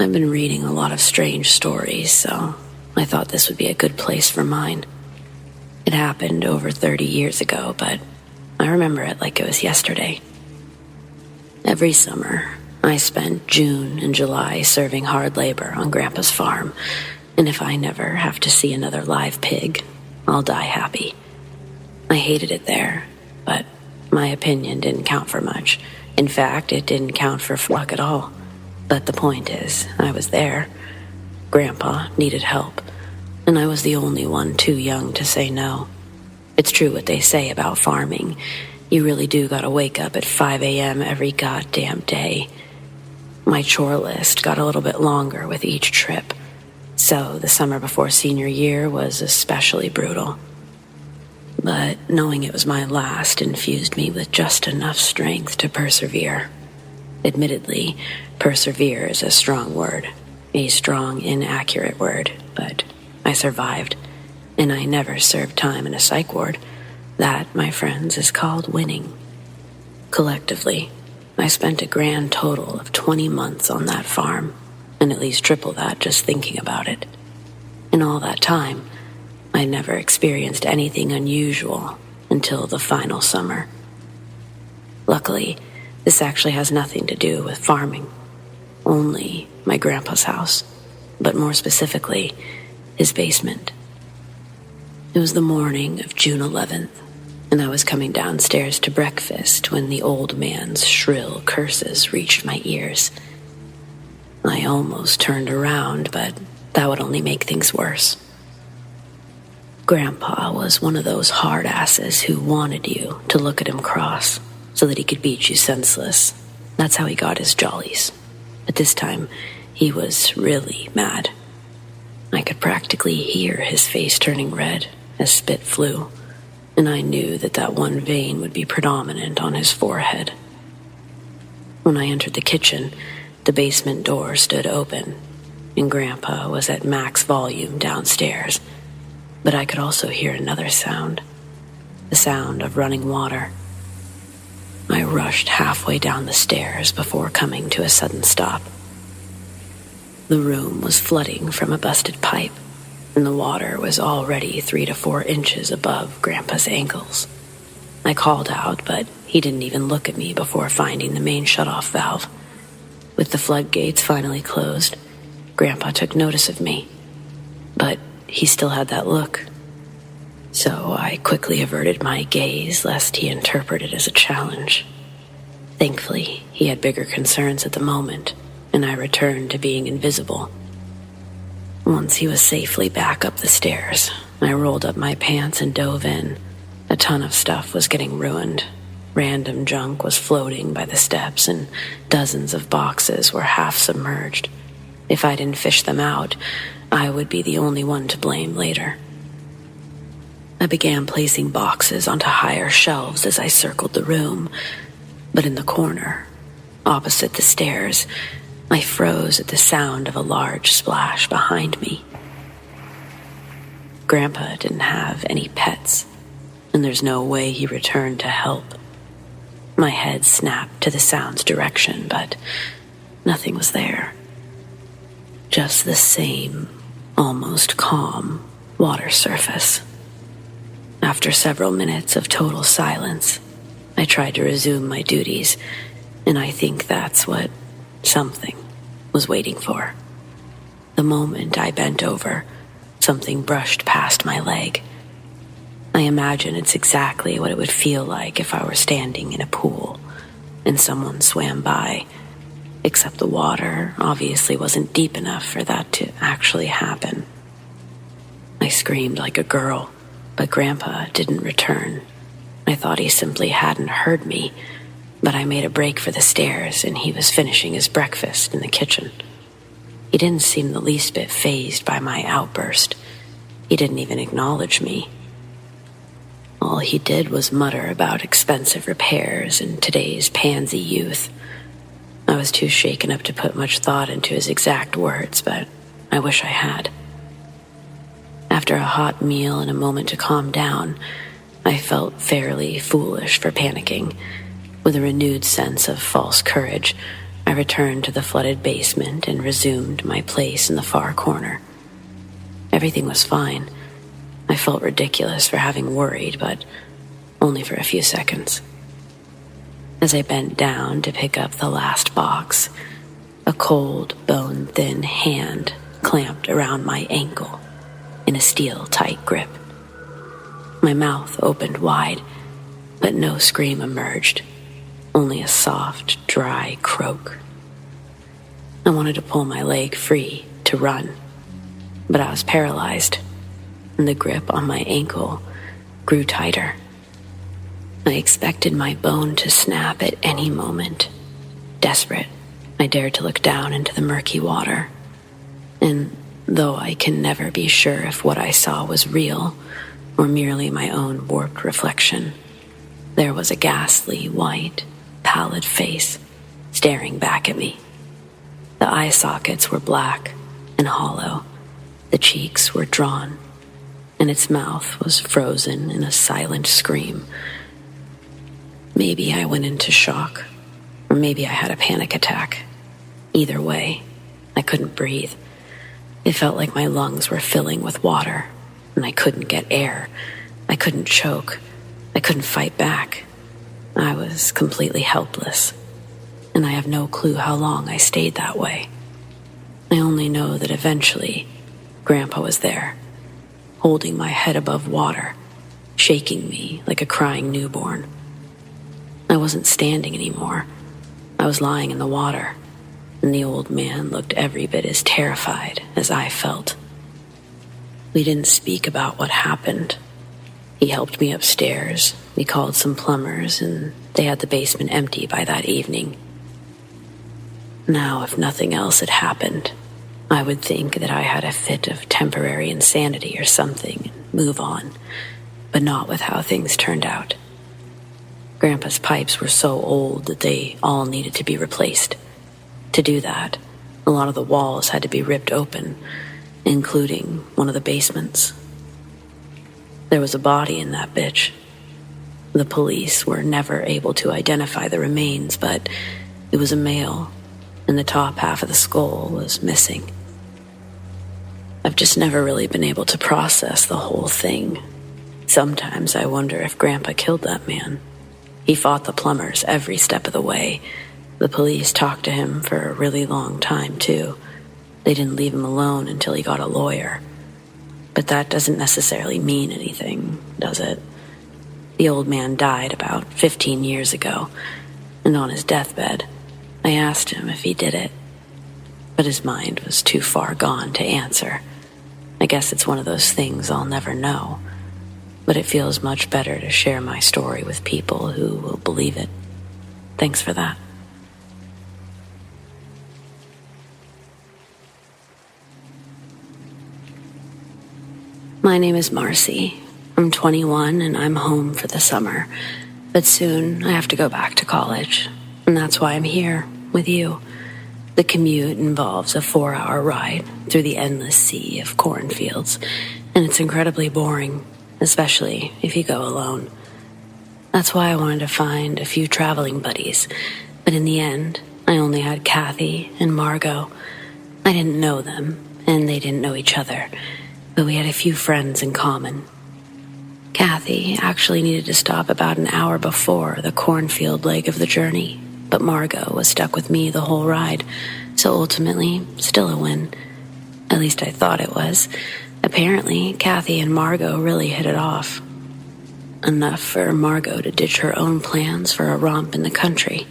I've been reading a lot of strange stories, so I thought this would be a good place for mine. It happened over 30 years ago, but I remember it like it was yesterday. Every summer, I spent June and July serving hard labor on Grandpa's farm, and if I never have to see another live pig, I'll die happy. I hated it there, but my opinion didn't count for much. In fact, it didn't count for fuck at all. But the point is, I was there. Grandpa needed help, and I was the only one too young to say no. It's true what they say about farming. You really do gotta wake up at 5 a.m. every goddamn day. My chore list got a little bit longer with each trip, so the summer before senior year was especially brutal. But knowing it was my last infused me with just enough strength to persevere. Admittedly, persevere is a strong word, a strong, inaccurate word, but I survived, and I never served time in a psych ward. That, my friends, is called winning. Collectively, I spent a grand total of 20 months on that farm, and at least triple that just thinking about it. In all that time, I never experienced anything unusual until the final summer. Luckily, this actually has nothing to do with farming, only my grandpa's house, but more specifically, his basement. It was the morning of June 11th, and I was coming downstairs to breakfast when the old man's shrill curses reached my ears. I almost turned around, but that would only make things worse. Grandpa was one of those hard asses who wanted you to look at him cross so that he could beat you senseless. That's how he got his jollies. But this time, he was really mad. I could practically hear his face turning red as spit flew, and I knew that one vein would be predominant on his forehead. When I entered the kitchen, the basement door stood open, and Grandpa was at max volume downstairs, but I could also hear another sound, the sound of running water. I rushed halfway down the stairs before coming to a sudden stop. The room was flooding from a busted pipe, and the water was already 3 to 4 inches above Grandpa's ankles. I called out, but he didn't even look at me before finding the main shutoff valve. With the floodgates finally closed, Grandpa took notice of me, but he still had that look. So I quickly averted my gaze lest he interpret it as a challenge. Thankfully, he had bigger concerns at the moment, and I returned to being invisible. Once he was safely back up the stairs, I rolled up my pants and dove in. A ton of stuff was getting ruined. Random junk was floating by the steps, and dozens of boxes were half submerged. If I didn't fish them out, I would be the only one to blame later. I began placing boxes onto higher shelves as I circled the room, but in the corner, opposite the stairs, I froze at the sound of a large splash behind me. Grandpa didn't have any pets, and there's no way he returned to help. My head snapped to the sound's direction, but nothing was there. Just the same, almost calm, water surface. After several minutes of total silence, I tried to resume my duties, and I think that's what something was waiting for. The moment I bent over, something brushed past my leg. I imagine it's exactly what it would feel like if I were standing in a pool and someone swam by, except the water obviously wasn't deep enough for that to actually happen. I screamed like a girl, but Grandpa didn't return. I thought he simply hadn't heard me, but I made a break for the stairs and he was finishing his breakfast in the kitchen. He didn't seem the least bit fazed by my outburst. He didn't even acknowledge me. All he did was mutter about expensive repairs and today's pansy youth. I was too shaken up to put much thought into his exact words, but I wish I had. After a hot meal and a moment to calm down, I felt fairly foolish for panicking. With a renewed sense of false courage, I returned to the flooded basement and resumed my place in the far corner. Everything was fine. I felt ridiculous for having worried, but only for a few seconds. As I bent down to pick up the last box, a cold, bone-thin hand clamped around my ankle in a steel-tight grip. My mouth opened wide, but no scream emerged, only a soft, dry croak. I wanted to pull my leg free to run, but I was paralyzed, and the grip on my ankle grew tighter. I expected my bone to snap at any moment. Desperate, I dared to look down into the murky water, and though I can never be sure if what I saw was real or merely my own warped reflection, there was a ghastly, white, pallid face staring back at me. The eye sockets were black and hollow, the cheeks were drawn, and its mouth was frozen in a silent scream. maybe I went into shock, or maybe I had a panic attack. Either way, I couldn't breathe. It felt like my lungs were filling with water, and I couldn't get air. I couldn't choke. I couldn't fight back. I was completely helpless, and I have no clue how long I stayed that way. I only know that eventually, Grandpa was there, holding my head above water, shaking me like a crying newborn. I wasn't standing anymore. I was lying in the water, and the old man looked every bit as terrified as I felt. We didn't speak about what happened. He helped me upstairs. We called some plumbers, and they had the basement empty by that evening. Now, if nothing else had happened, I would think that I had a fit of temporary insanity or something and move on, but not with how things turned out. Grandpa's pipes were so old that they all needed to be replaced. To do that, a lot of the walls had to be ripped open, including one of the basements. There was a body in that bitch. The police were never able to identify the remains, but it was a male, and the top half of the skull was missing. I've just never really been able to process the whole thing. Sometimes I wonder if Grandpa killed that man. He fought the plumbers every step of the way. The police talked to him for a really long time, too. They didn't leave him alone until he got a lawyer. But that doesn't necessarily mean anything, does it? The old man died about 15 years ago, and on his deathbed, I asked him if he did it. But his mind was too far gone to answer. I guess it's one of those things I'll never know. But it feels much better to share my story with people who will believe it. Thanks for that. My name is Marcy. I'm 21 and I'm home for the summer. But soon I have to go back to college. And that's why I'm here with you. The commute involves a 4-hour ride through the endless sea of cornfields. And it's incredibly boring, especially if you go alone. That's why I wanted to find a few traveling buddies. But in the end, I only had Kathy and Margot. I didn't know them, and they didn't know each other. But we had a few friends in common. Kathy actually needed to stop about an hour before the cornfield leg of the journey, but Margot was stuck with me the whole ride, so ultimately, still a win. At least I thought it was. Apparently, Kathy and Margot really hit it off. Enough for Margot to ditch her own plans for a romp in the country.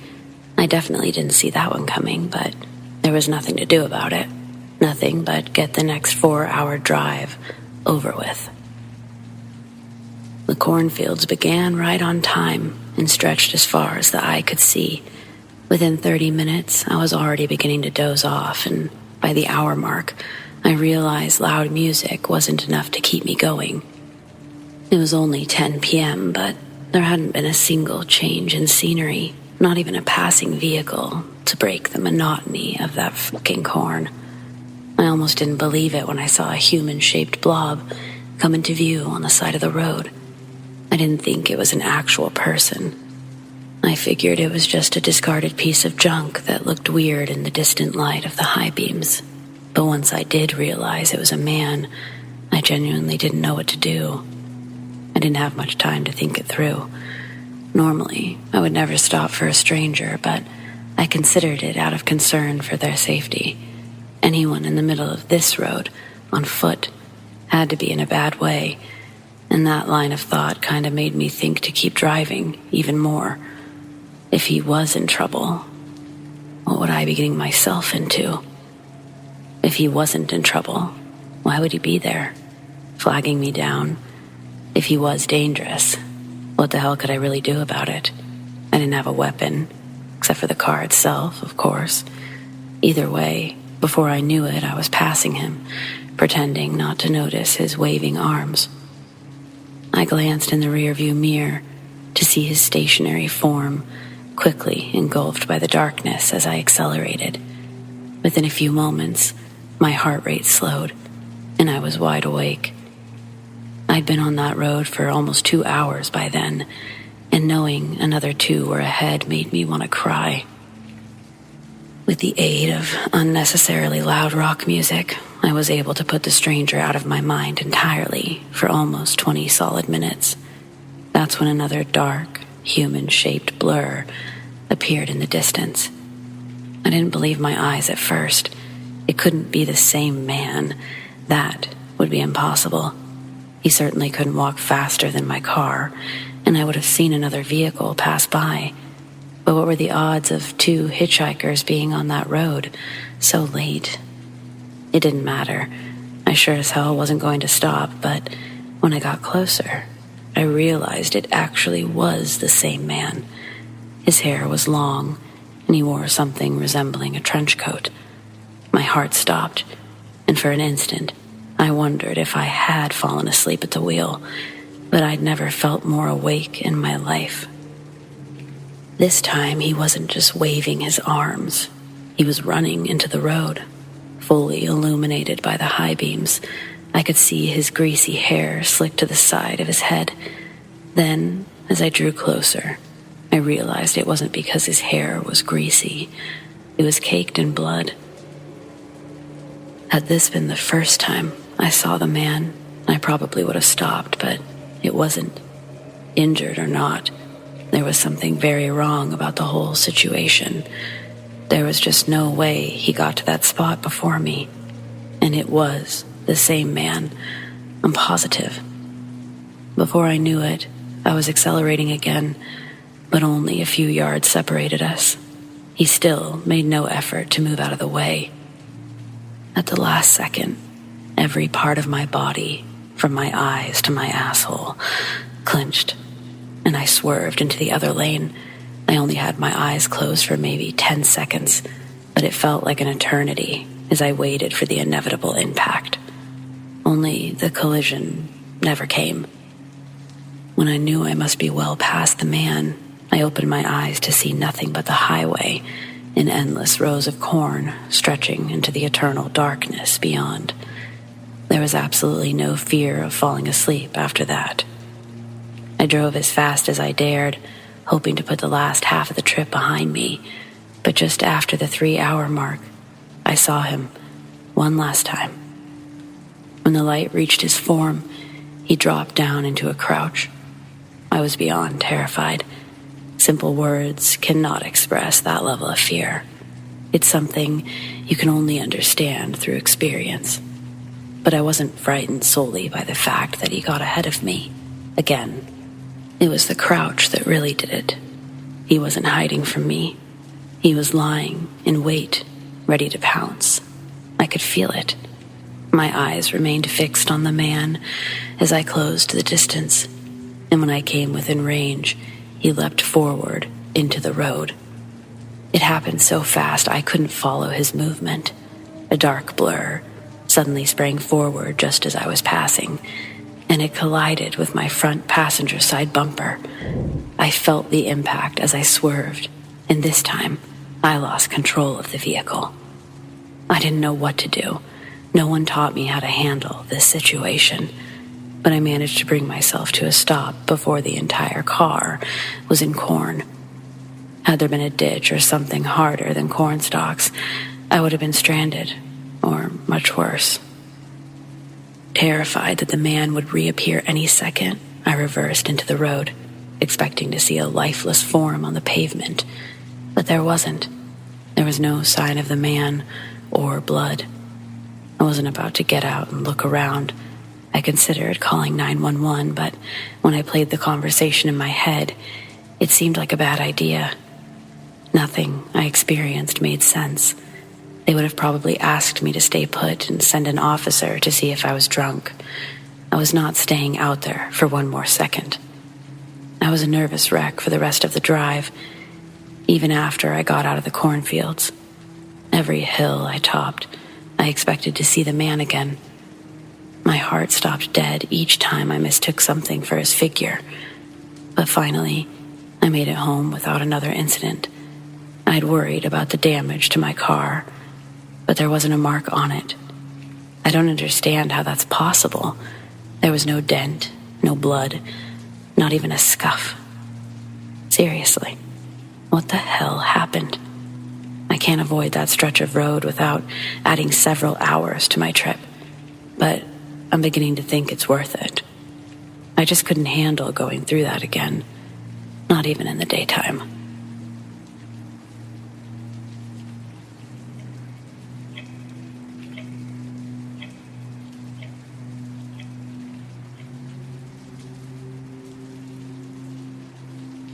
I definitely didn't see that one coming, but there was nothing to do about it. Nothing but get the next 4-hour drive over with. The cornfields began right on time and stretched as far as the eye could see. Within 30 minutes, I was already beginning to doze off, and by the hour mark, I realized loud music wasn't enough to keep me going. It was only 10 p.m., but there hadn't been a single change in scenery, not even a passing vehicle, to break the monotony of that fucking corn. I almost didn't believe it when I saw a human-shaped blob come into view on the side of the road. I didn't think it was an actual person. I figured it was just a discarded piece of junk that looked weird in the distant light of the high beams. But once I did realize it was a man, I genuinely didn't know what to do. I didn't have much time to think it through. Normally, I would never stop for a stranger, but I considered it out of concern for their safety. Anyone in the middle of this road, on foot, had to be in a bad way, and that line of thought kind of made me think to keep driving even more. If he was in trouble, what would I be getting myself into? If he wasn't in trouble, why would he be there, flagging me down? If he was dangerous, what the hell could I really do about it? I didn't have a weapon, except for the car itself, of course. Either way, before I knew it, I was passing him, pretending not to notice his waving arms. I glanced in the rearview mirror to see his stationary form quickly engulfed by the darkness as I accelerated. Within a few moments, my heart rate slowed, and I was wide awake. I'd been on that road for almost 2 hours by then, and knowing another 2 were ahead made me want to cry. With the aid of unnecessarily loud rock music, I was able to put the stranger out of my mind entirely for almost 20 solid minutes. That's when another dark, human-shaped blur appeared in the distance. I didn't believe my eyes at first. It couldn't be the same man. That would be impossible. He certainly couldn't walk faster than my car, and I would have seen another vehicle pass by. But what were the odds of 2 hitchhikers being on that road so late? It didn't matter. I sure as hell wasn't going to stop, but when I got closer, I realized it actually was the same man. His hair was long, and he wore something resembling a trench coat. My heart stopped, and for an instant, I wondered if I had fallen asleep at the wheel, but I'd never felt more awake in my life. This time, he wasn't just waving his arms. He was running into the road, fully illuminated by the high beams. I could see his greasy hair slick to the side of his head. Then, as I drew closer, I realized it wasn't because his hair was greasy. It was caked in blood. Had this been the first time I saw the man, I probably would have stopped, but it wasn't. Injured or not, there was something very wrong about the whole situation. There was just no way he got to that spot before me. And it was the same man. I'm positive. Before I knew it, I was accelerating again, but only a few yards separated us. He still made no effort to move out of the way. At the last second, every part of my body, from my eyes to my asshole, clenched, and I swerved into the other lane. I only had my eyes closed for maybe 10 seconds, but it felt like an eternity as I waited for the inevitable impact. Only the collision never came. When I knew I must be well past the man, I opened my eyes to see nothing but the highway and endless rows of corn stretching into the eternal darkness beyond. There was absolutely no fear of falling asleep after that. I drove as fast as I dared, hoping to put the last half of the trip behind me, but just after the 3-hour mark, I saw him one last time. When the light reached his form, he dropped down into a crouch. I was beyond terrified. Simple words cannot express that level of fear. It's something you can only understand through experience. But I wasn't frightened solely by the fact that he got ahead of me. Again, it was the crouch that really did it. He wasn't hiding from me. He was lying in wait, ready to pounce. I could feel it. My eyes remained fixed on the man as I closed the distance, and when I came within range, he leapt forward into the road. It happened so fast I couldn't follow his movement. A dark blur suddenly sprang forward just as I was passing, and it collided with my front passenger side bumper. I felt the impact as I swerved, and this time, I lost control of the vehicle. I didn't know what to do. No one taught me how to handle this situation, but I managed to bring myself to a stop before the entire car was in corn. Had there been a ditch or something harder than corn stalks, I would have been stranded, or much worse. Terrified that the man would reappear any second, I reversed into the road, expecting to see a lifeless form on the pavement. But there wasn't. There was no sign of the man or blood. I wasn't about to get out and look around. I considered calling 911, but when I played the conversation in my head, it seemed like a bad idea. Nothing I experienced made sense. They would have probably asked me to stay put and send an officer to see if I was drunk. I was not staying out there for one more second. I was a nervous wreck for the rest of the drive, even after I got out of the cornfields. Every hill I topped, I expected to see the man again. My heart stopped dead each time I mistook something for his figure. But finally, I made it home without another incident. I'd worried about the damage to my car, but there wasn't a mark on it. I don't understand how that's possible. There was no dent, no blood, not even a scuff. Seriously, what the hell happened? I can't avoid that stretch of road without adding several hours to my trip, but I'm beginning to think it's worth it. I just couldn't handle going through that again, not even in the daytime.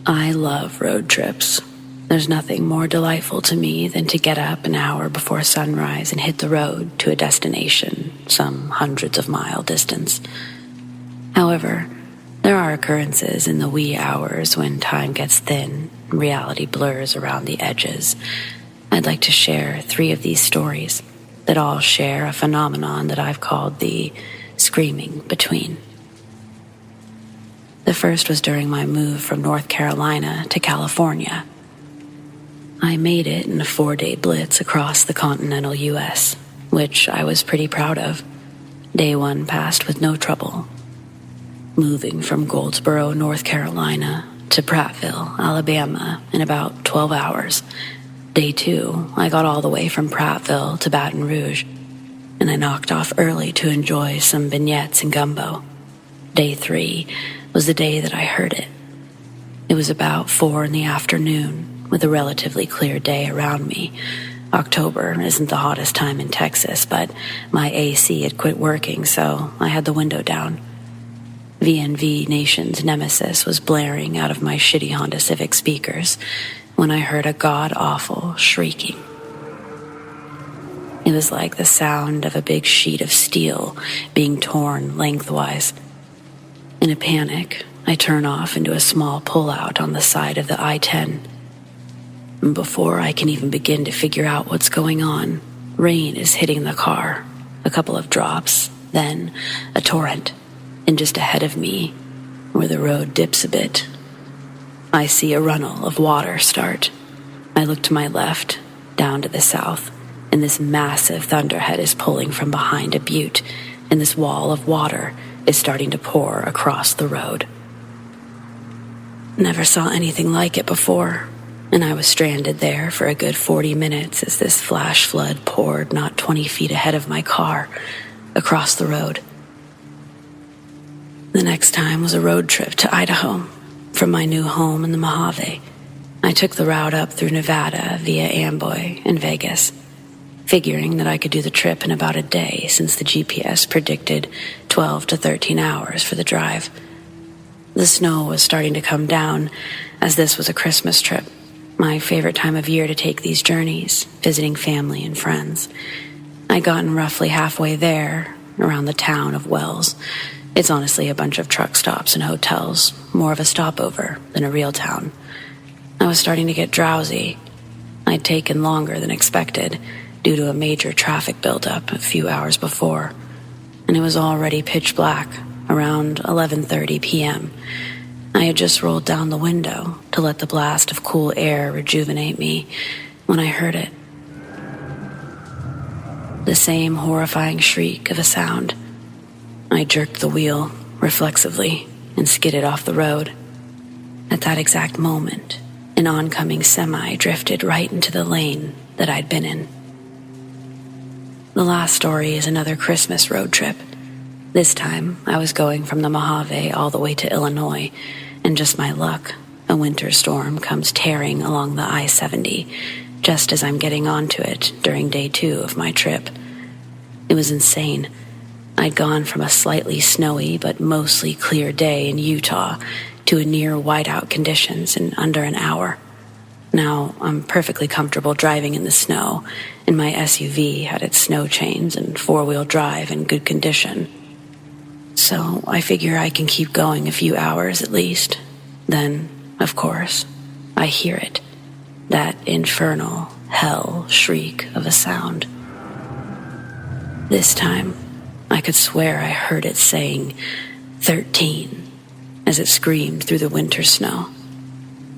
I love road trips. There's nothing more delightful to me than to get up an hour before sunrise and hit the road to a destination some hundreds of mile distance. However, there are occurrences in the wee hours when time gets thin and reality blurs around the edges. I'd like to share 3 of these stories that all share a phenomenon that I've called the screaming between. The first was during my move from North Carolina to California. I made it in a 4-day blitz across the continental U.S., which I was pretty proud of. Day 1 passed with no trouble. Moving from Goldsboro, North Carolina to Prattville, Alabama in about 12 hours. Day 2, I got all the way from Prattville to Baton Rouge, and I knocked off early to enjoy some beignets and gumbo. Day 3 was the day that I heard it. It was about 4 in the afternoon, with a relatively clear day around me. October isn't the hottest time in Texas, but my AC had quit working, so I had the window down. VNV Nation's Nemesis was blaring out of my shitty Honda Civic speakers when I heard a god-awful shrieking. It was like the sound of a big sheet of steel being torn lengthwise. In a panic, I turn off into a small pullout on the side of the I-10. Before I can even begin to figure out what's going on, rain is hitting the car. A couple of drops, then a torrent. And just ahead of me, where the road dips a bit, I see a runnel of water start. I look to my left, down to the south, and this massive thunderhead is pulling from behind a butte, and this wall of water is starting to pour across the road. Never saw anything like it before, and I was stranded there for a good 40 minutes as this flash flood poured not 20 feet ahead of my car, across the road. The next time was a road trip to Idaho, from my new home in the Mojave. I took the route up through Nevada via Amboy and Vegas, figuring that I could do the trip in about a day since the GPS predicted 12 to 13 hours for the drive. The snow was starting to come down, as this was a Christmas trip, my favorite time of year to take these journeys, visiting family and friends. I'd gotten roughly halfway there, around the town of Wells. It's honestly a bunch of truck stops and hotels, more of a stopover than a real town. I was starting to get drowsy. I'd taken longer than expected due to a major traffic buildup a few hours before, and it was already pitch black, around 11:30 p.m. I had just rolled down the window to let the blast of cool air rejuvenate me when I heard it. The same horrifying shriek of a sound. I jerked the wheel reflexively and skidded off the road. At that exact moment, an oncoming semi drifted right into the lane that I'd been in. The last story is another Christmas road trip. This time, I was going from the Mojave all the way to Illinois, and just my luck, a winter storm comes tearing along the I-70 just as I'm getting onto it during day 2 of my trip. It was insane. I'd gone from a slightly snowy but mostly clear day in Utah to a near whiteout conditions in under an hour. Now, I'm perfectly comfortable driving in the snow, and my SUV had its snow chains and 4-wheel drive in good condition. So I figure I can keep going a few hours at least. Then, of course, I hear it. That infernal hell shriek of a sound. This time, I could swear I heard it saying 13 as it screamed through the winter snow.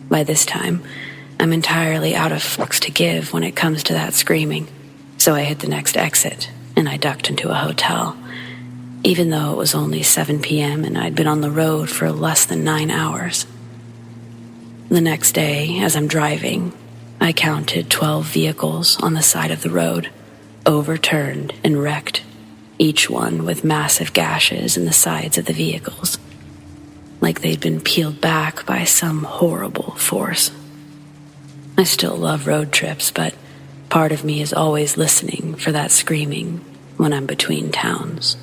By this time, I'm entirely out of fucks to give when it comes to that screaming, so I hit the next exit and I ducked into a hotel. Even though it was only 7 p.m. and I'd been on the road for less than 9 hours. The next day, as I'm driving, I counted 12 vehicles on the side of the road, overturned and wrecked, each one with massive gashes in the sides of the vehicles, like they'd been peeled back by some horrible force. I still love road trips, but part of me is always listening for that screaming when I'm between towns.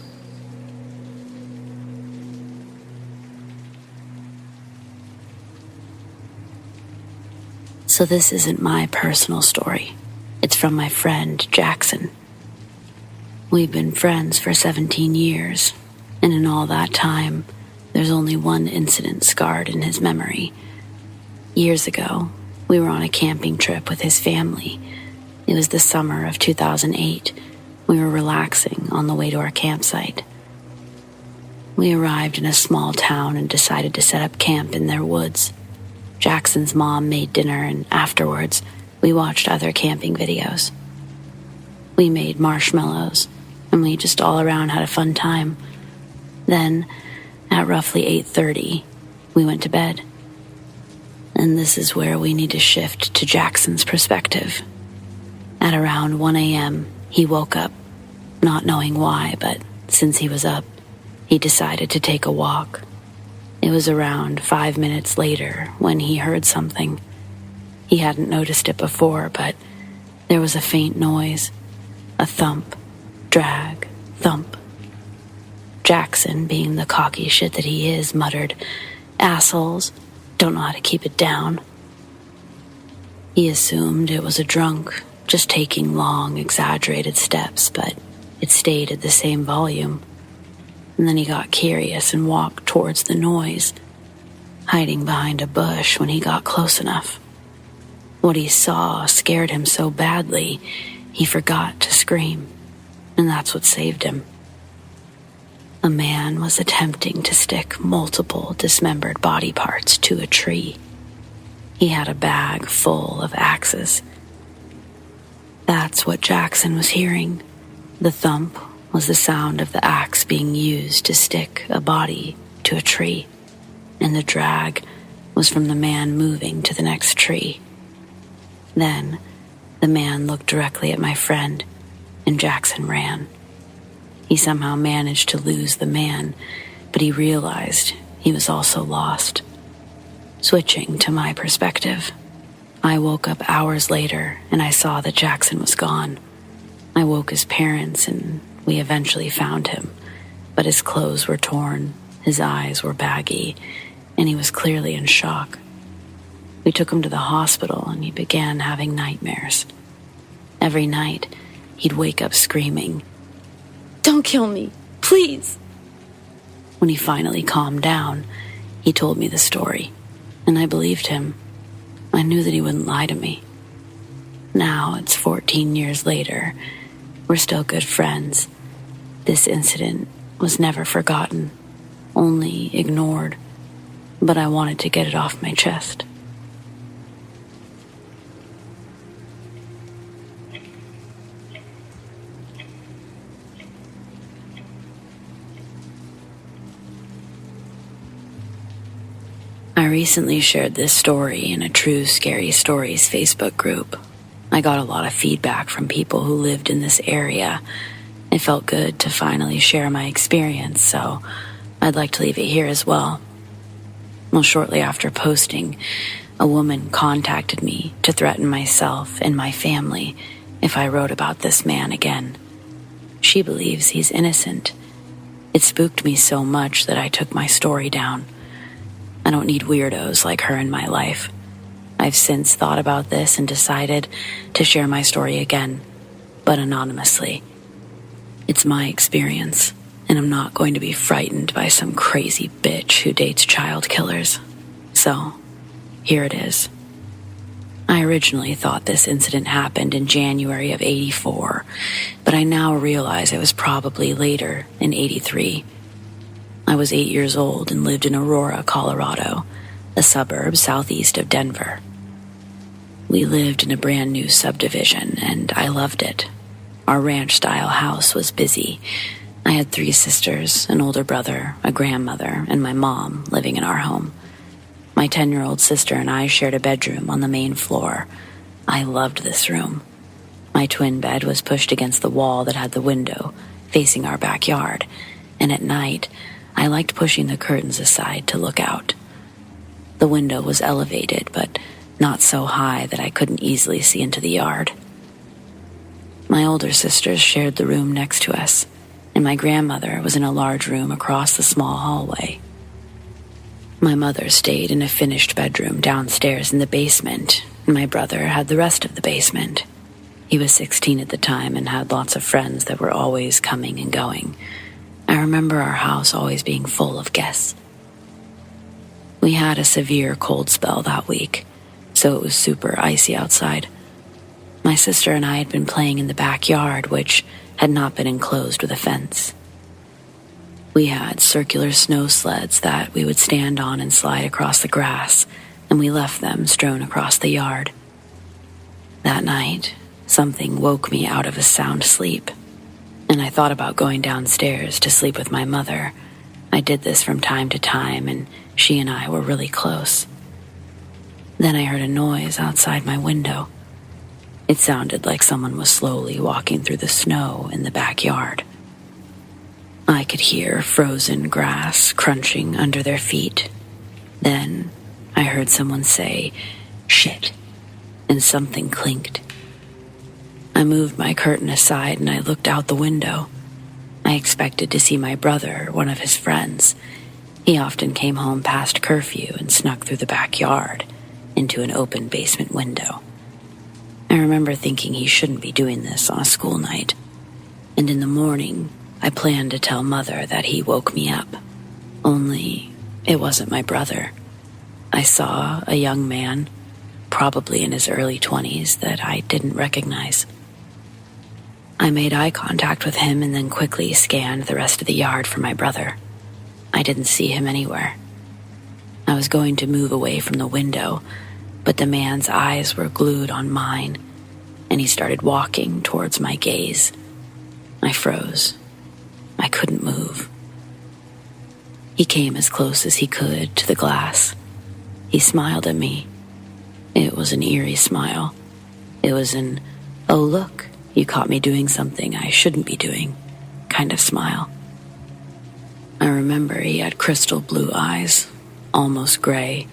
So this isn't my personal story. It's from my friend Jackson. We've been friends for 17 years, and in all that time, there's only one incident scarred in his memory. Years ago, we were on a camping trip with his family. It was the summer of 2008. We were relaxing on the way to our campsite. We arrived in a small town and decided to set up camp in their woods. Jackson's mom made dinner, and afterwards, we watched other camping videos. We made marshmallows, and we just all around had a fun time. Then, at roughly 8:30, we went to bed. And this is where we need to shift to Jackson's perspective. At around 1 a.m., he woke up, not knowing why, but since he was up, he decided to take a walk. It was around 5 minutes later when he heard something. He hadn't noticed it before, but there was a faint noise, a thump, drag, thump. Jackson, being the cocky shit that he is, muttered, "Assholes, don't know how to keep it down." He assumed it was a drunk, just taking long, exaggerated steps, but it stayed at the same volume. And then he got curious and walked towards the noise, hiding behind a bush when he got close enough. What he saw scared him so badly, he forgot to scream, and that's what saved him. A man was attempting to stick multiple dismembered body parts to a tree. He had a bag full of axes. That's what Jackson was hearing. The thump was the sound of the axe being used to stick a body to a tree, and the drag was from the man moving to the next tree. Then, the man looked directly at my friend, and Jackson ran. He somehow managed to lose the man, but he realized he was also lost. Switching to my perspective, I woke up hours later and I saw that Jackson was gone. I woke his parents and we eventually found him, but his clothes were torn, his eyes were baggy, and he was clearly in shock. We took him to the hospital and he began having nightmares. Every night, he'd wake up screaming, "Don't kill me, please." When he finally calmed down, he told me the story, and I believed him. I knew that he wouldn't lie to me. Now it's 14 years later. We're still good friends. This incident was never forgotten, only ignored, but I wanted to get it off my chest. I recently shared this story in a True Scary Stories Facebook group. I got a lot of feedback from people who lived in this area. It felt good to finally share my experience, so I'd like to leave it here as well. Well, shortly after posting, a woman contacted me to threaten myself and my family if I wrote about this man again. She believes he's innocent. It spooked me so much that I took my story down. I don't need weirdos like her in my life. I've since thought about this and decided to share my story again, but anonymously. It's my experience, and I'm not going to be frightened by some crazy bitch who dates child killers. So, here it is. I originally thought this incident happened in January of '84, but I now realize it was probably later in '83. I was 8 years old and lived in Aurora, Colorado, a suburb southeast of Denver. We lived in a brand new subdivision, and I loved it. Our ranch-style house was busy. I had 3 sisters, an older brother, a grandmother, and my mom living in our home. My 10-year-old sister and I shared a bedroom on the main floor. I loved this room. My twin bed was pushed against the wall that had the window facing our backyard, and at night, I liked pushing the curtains aside to look out. The window was elevated, but not so high that I couldn't easily see into the yard. My older sisters shared the room next to us, and my grandmother was in a large room across the small hallway. My mother stayed in a finished bedroom downstairs in the basement, and my brother had the rest of the basement. He was 16 at the time and had lots of friends that were always coming and going. I remember our house always being full of guests. We had a severe cold spell that week, so it was super icy outside. My sister and I had been playing in the backyard, which had not been enclosed with a fence. We had circular snow sleds that we would stand on and slide across the grass, and we left them strewn across the yard. That night, something woke me out of a sound sleep, and I thought about going downstairs to sleep with my mother. I did this from time to time, and she and I were really close. Then I heard a noise outside my window. It sounded like someone was slowly walking through the snow in the backyard. I could hear frozen grass crunching under their feet. Then I heard someone say, "Shit," and something clinked. I moved my curtain aside and I looked out the window. I expected to see my brother, one of his friends. He often came home past curfew and snuck through the backyard into an open basement window. I remember thinking he shouldn't be doing this on a school night, and in the morning, I planned to tell Mother that he woke me up. Only, it wasn't my brother. I saw a young man, probably in his early 20s, that I didn't recognize. I made eye contact with him and then quickly scanned the rest of the yard for my brother. I didn't see him anywhere. I was going to move away from the window, but the man's eyes were glued on mine, and he started walking towards my gaze. I froze. I couldn't move. He came as close as he could to the glass. He smiled at me. It was an eerie smile. It was an, "Oh look, you caught me doing something I shouldn't be doing," kind of smile. I remember he had crystal blue eyes, almost gray.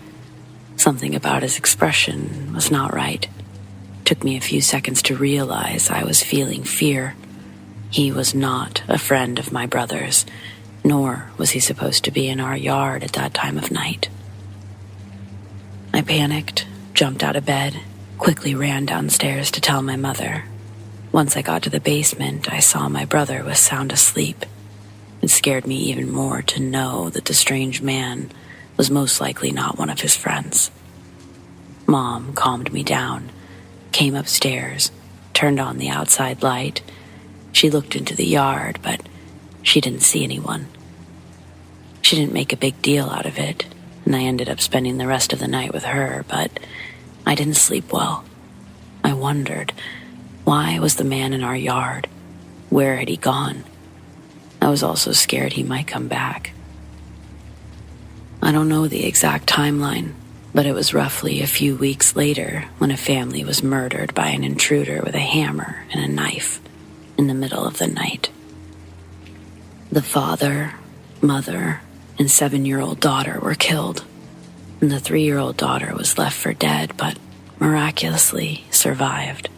Something about his expression was not right. It took me a few seconds to realize I was feeling fear. He was not a friend of my brother's, nor was he supposed to be in our yard at that time of night. I panicked, jumped out of bed, quickly ran downstairs to tell my mother. Once I got to the basement, I saw my brother was sound asleep. It scared me even more to know that the strange man was most likely not one of his friends. Mom calmed me down, came upstairs, turned on the outside light. She looked into the yard, but she didn't see anyone. She didn't make a big deal out of it, and I ended up spending the rest of the night with her, but I didn't sleep well. I wondered, why was the man in our yard? Where had he gone? I was also scared he might come back. I don't know the exact timeline, but it was roughly a few weeks later when a family was murdered by an intruder with a hammer and a knife in the middle of the night. The father, mother, and 7-year-old daughter were killed, and the 3-year-old daughter was left for dead, but miraculously survived.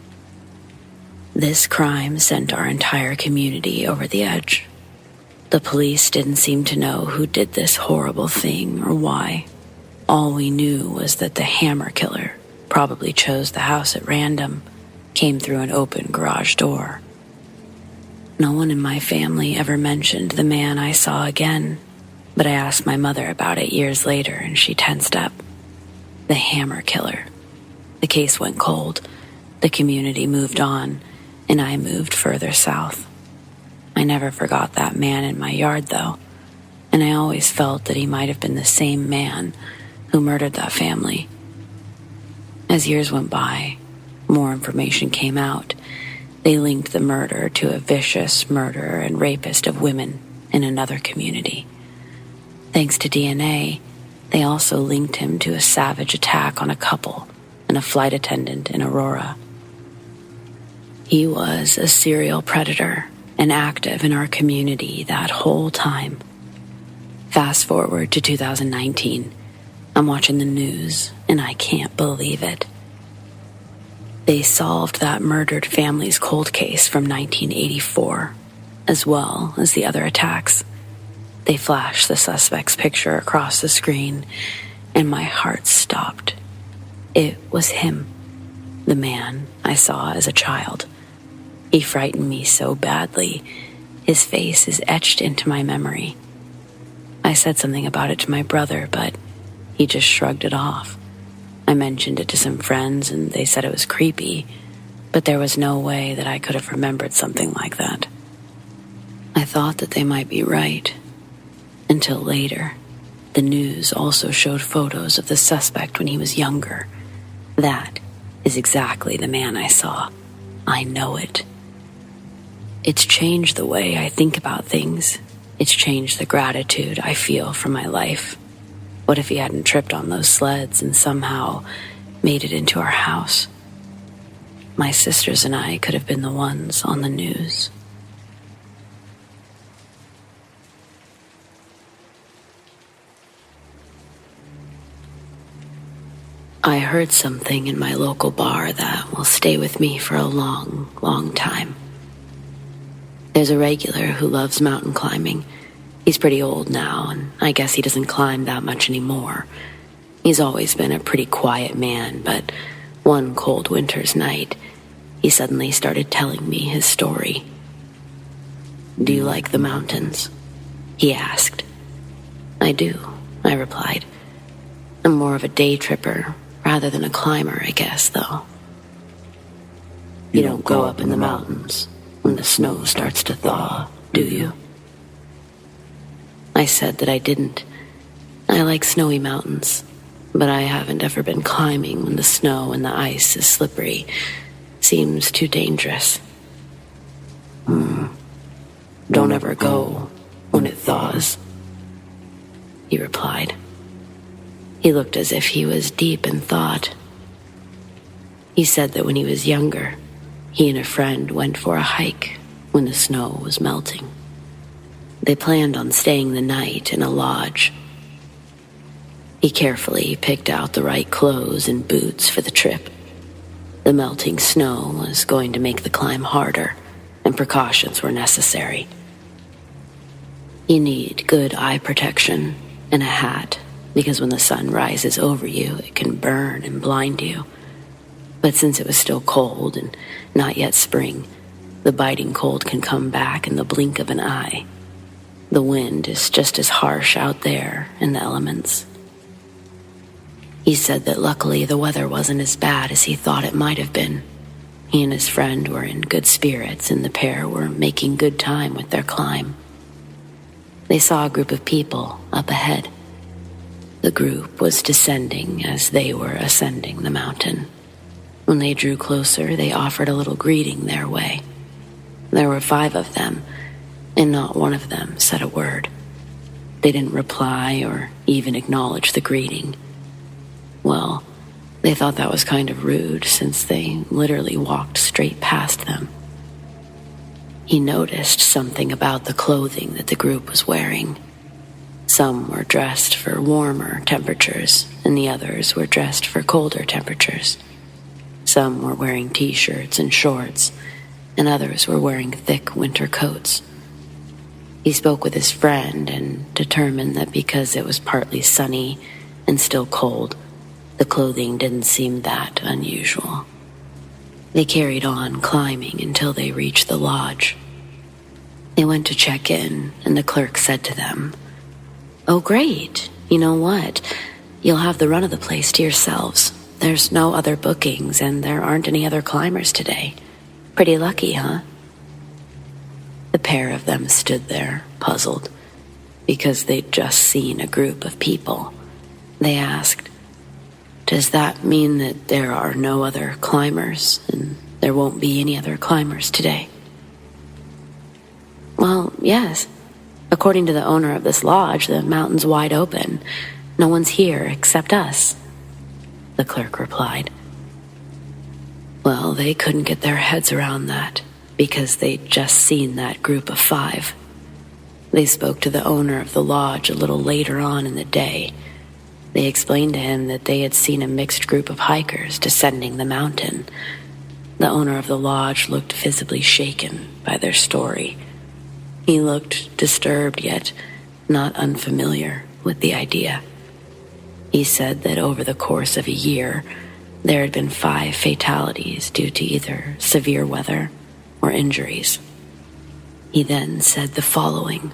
This crime sent our entire community over the edge. The police didn't seem to know who did this horrible thing or why. All we knew was that the hammer killer probably chose the house at random, came through an open garage door. No one in my family ever mentioned the man I saw again, but I asked my mother about it years later and she tensed up. The hammer killer. The case went cold. The community moved on, and I moved further south. I never forgot that man in my yard, though, and I always felt that he might have been the same man who murdered that family. As years went by, more information came out. They linked the murder to a vicious murderer and rapist of women in another community. Thanks to DNA, They also linked him to a savage attack on a couple and a flight attendant in Aurora. He was a serial predator and active in our community that whole time. Fast forward to 2019, I'm watching the news and I can't believe it. They solved that murdered family's cold case from 1984, as well as the other attacks. They flashed the suspect's picture across the screen, and my heart stopped. It was him, the man I saw as a child. He frightened me so badly, his face is etched into my memory. I said something about it to my brother, but he just shrugged it off. I mentioned it to some friends, and they said it was creepy, but there was no way that I could have remembered something like that. I thought that they might be right. Until later, the news also showed photos of the suspect when he was younger. That is exactly the man I saw. I know it. It's changed the way I think about things. It's changed the gratitude I feel for my life. What if he hadn't tripped on those sleds and somehow made it into our house? My sisters and I could have been the ones on the news. I heard something in my local bar that will stay with me for a long, long time. There's a regular who loves mountain climbing. He's pretty old now, and I guess he doesn't climb that much anymore. He's always been a pretty quiet man, but one cold winter's night, he suddenly started telling me his story. "Do you like the mountains?" he asked. "I do," I replied. "I'm more of a day tripper rather than a climber, I guess, though." "You don't go up in the mountains when the snow starts to thaw, do you?" I said that I didn't. I like snowy mountains, but I haven't ever been climbing when the snow and the ice is slippery. Seems too dangerous. "Don't ever go when it thaws," he replied. He looked as if he was deep in thought. He said that when he was younger, he and a friend went for a hike when the snow was melting. They planned on staying the night in a lodge. He carefully picked out the right clothes and boots for the trip. The melting snow was going to make the climb harder, and precautions were necessary. You need good eye protection and a hat, because when the sun rises over you, it can burn and blind you. But since it was still cold and not yet spring, the biting cold can come back in the blink of an eye. The wind is just as harsh out there in the elements. He said that luckily the weather wasn't as bad as he thought it might have been. He and his friend were in good spirits, and the pair were making good time with their climb. They saw a group of people up ahead. The group was descending as they were ascending the mountain. When they drew closer, they offered a little greeting their way. There were 5 of them, and not one of them said a word. They didn't reply or even acknowledge the greeting. Well, they thought that was kind of rude since they literally walked straight past them. He noticed something about the clothing that the group was wearing. Some were dressed for warmer temperatures, and the others were dressed for colder temperatures. Some were wearing t-shirts and shorts, and others were wearing thick winter coats. He spoke with his friend and determined that because it was partly sunny and still cold, the clothing didn't seem that unusual. They carried on climbing until they reached the lodge. They went to check in, and the clerk said to them, "Oh, great. You know what? You'll have the run of the place to yourselves. There's no other bookings, and there aren't any other climbers today. Pretty lucky, huh?" The pair of them stood there, puzzled, because they'd just seen a group of people. They asked, "Does that mean that there are no other climbers, and there won't be any other climbers today?" "Well, yes. According to the owner of this lodge, the mountain's wide open. No one's here except us," the clerk replied. Well, they couldn't get their heads around that because they'd just seen that group of 5. They spoke to the owner of the lodge a little later on in the day. They explained to him that they had seen a mixed group of hikers descending the mountain. The owner of the lodge looked visibly shaken by their story. He looked disturbed yet not unfamiliar with the idea. He said that over the course of a year, there had been 5 fatalities due to either severe weather or injuries. He then said the following: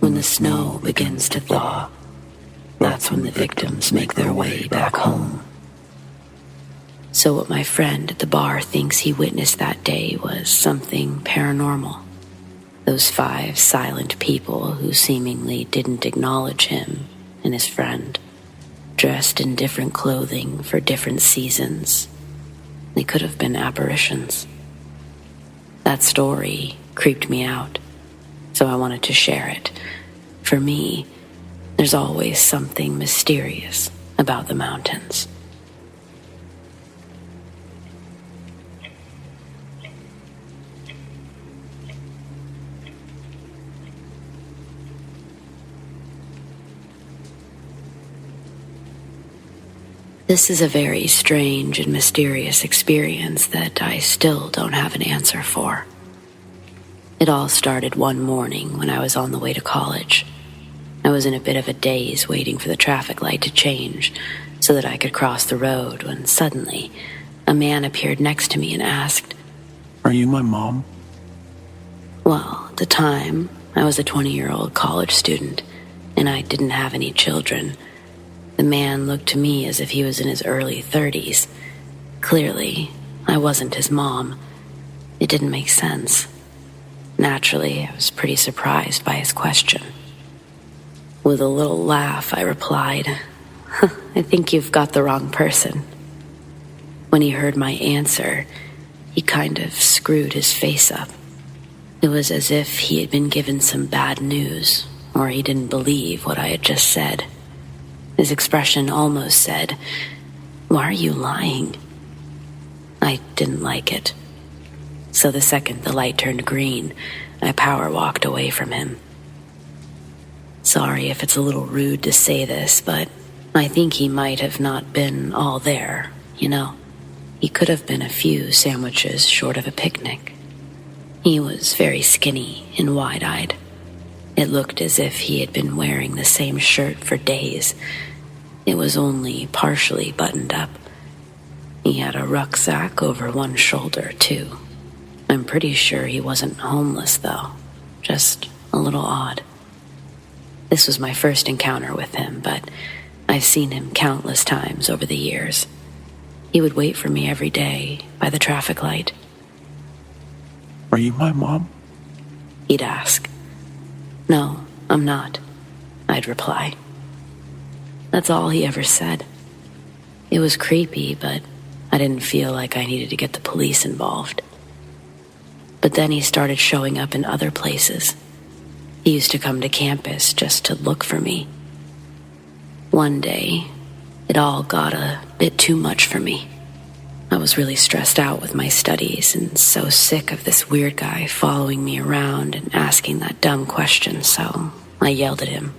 "When the snow begins to thaw, that's when the victims make their way back home." So what my friend at the bar thinks he witnessed that day was something paranormal. Those 5 silent people who seemingly didn't acknowledge him and his friend, dressed in different clothing for different seasons. They could have been apparitions. That story creeped me out, so I wanted to share it. For me, there's always something mysterious about the mountains. This is a very strange and mysterious experience that I still don't have an answer for. It all started one morning when I was on the way to college. I was in a bit of a daze waiting for the traffic light to change so that I could cross the road when suddenly a man appeared next to me and asked, "Are you my mom?" Well, at the time, I was a 20-year-old college student and I didn't have any children. The man looked to me as if he was in his early 30s. Clearly, I wasn't his mom. It didn't make sense. Naturally, I was pretty surprised by his question. With a little laugh, I replied, "I think you've got the wrong person." When he heard my answer, he kind of screwed his face up. It was as if he had been given some bad news, or he didn't believe what I had just said. His expression almost said, "Why are you lying?" I didn't like it. So the second the light turned green, I power walked away from him. Sorry if it's a little rude to say this, but I think he might have not been all there, you know. He could have been a few sandwiches short of a picnic. He was very skinny and wide-eyed. It looked as if he had been wearing the same shirt for days. It was only partially buttoned up. He had a rucksack over one shoulder, too. I'm pretty sure he wasn't homeless, though. Just a little odd. This was my first encounter with him, but I've seen him countless times over the years. He would wait for me every day by the traffic light. "Are you my mom?" He'd ask. "No, I'm not," I'd reply. That's all he ever said. It was creepy, but I didn't feel like I needed to get the police involved. But then he started showing up in other places. He used to come to campus just to look for me. One day, it all got a bit too much for me. I was really stressed out with my studies and so sick of this weird guy following me around and asking that dumb question, so I yelled at him.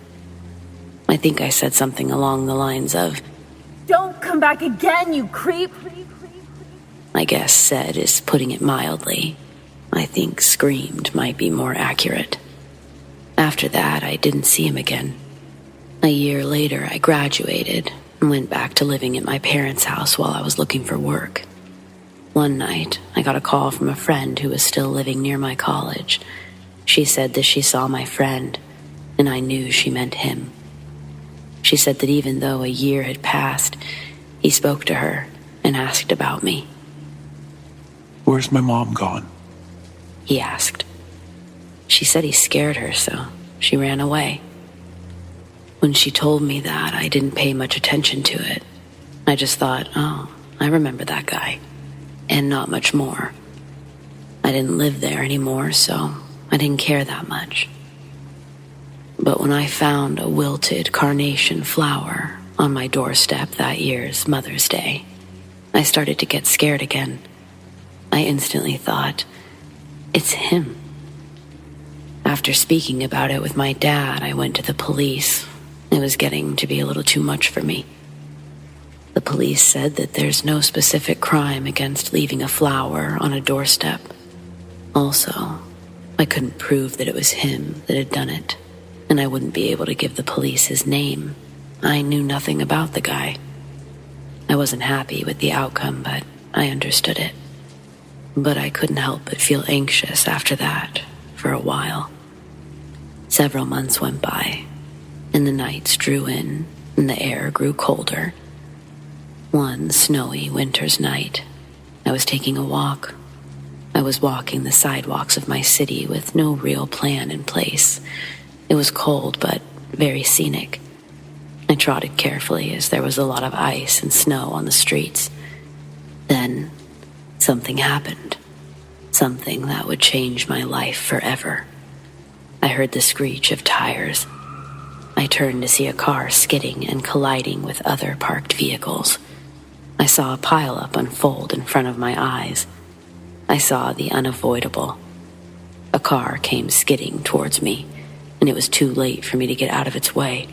I think I said something along the lines of, "Don't come back again, you creep!" I guess said is putting it mildly. I think screamed might be more accurate. After that, I didn't see him again. A year later, I graduated and went back to living at my parents' house while I was looking for work. One night, I got a call from a friend who was still living near my college. She said that she saw my friend, and I knew she meant him. She said that even though a year had passed, he spoke to her and asked about me. "Where's my mom gone?" He asked. She said he scared her, so she ran away. When she told me that, I didn't pay much attention to it. I just thought, oh, I remember that guy, and not much more. I didn't live there anymore, so I didn't care that much. But when I found a wilted carnation flower on my doorstep that year's Mother's Day, I started to get scared again. I instantly thought, it's him. After speaking about it with my dad, I went to the police. It was getting to be a little too much for me. The police said that there's no specific crime against leaving a flower on a doorstep. Also, I couldn't prove that it was him that had done it, and I wouldn't be able to give the police his name. I knew nothing about the guy. I wasn't happy with the outcome, but I understood it. But I couldn't help but feel anxious after that for a while. Several months went by, and the nights drew in, and the air grew colder. One snowy winter's night, I was taking a walk. I was walking the sidewalks of my city with no real plan in place. It was cold, but very scenic. I trotted carefully as there was a lot of ice and snow on the streets. Then, something happened. Something that would change my life forever. I heard the screech of tires. I turned to see a car skidding and colliding with other parked vehicles. I saw a pileup unfold in front of my eyes. I saw the unavoidable. A car came skidding towards me, and it was too late for me to get out of its way.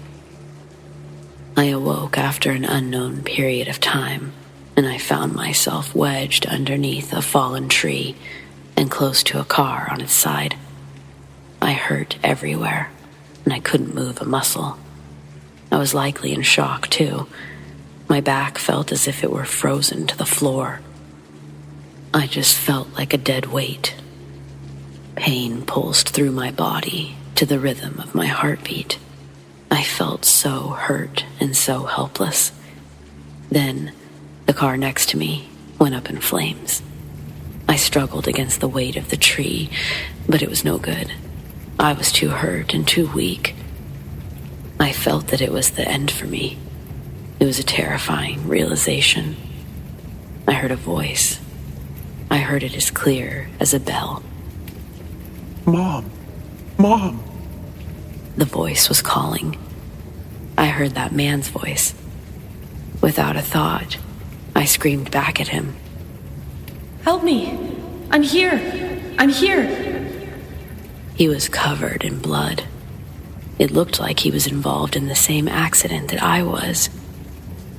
I awoke after an unknown period of time, and I found myself wedged underneath a fallen tree and close to a car on its side. I hurt everywhere, and I couldn't move a muscle. I was likely in shock, too. My back felt as if it were frozen to the floor. I just felt like a dead weight. Pain pulsed through my body to the rhythm of my heartbeat. I felt so hurt and so helpless. Then, the car next to me went up in flames. I struggled against the weight of the tree, but it was no good. I was too hurt and too weak. I felt that it was the end for me. It was a terrifying realization. I heard a voice. I heard it as clear as a bell. Mom! Mom! The voice was calling. I heard that man's voice. Without a thought, I screamed back at him. Help me! I'm here! I'm here! He was covered in blood. It looked like he was involved in the same accident that I was.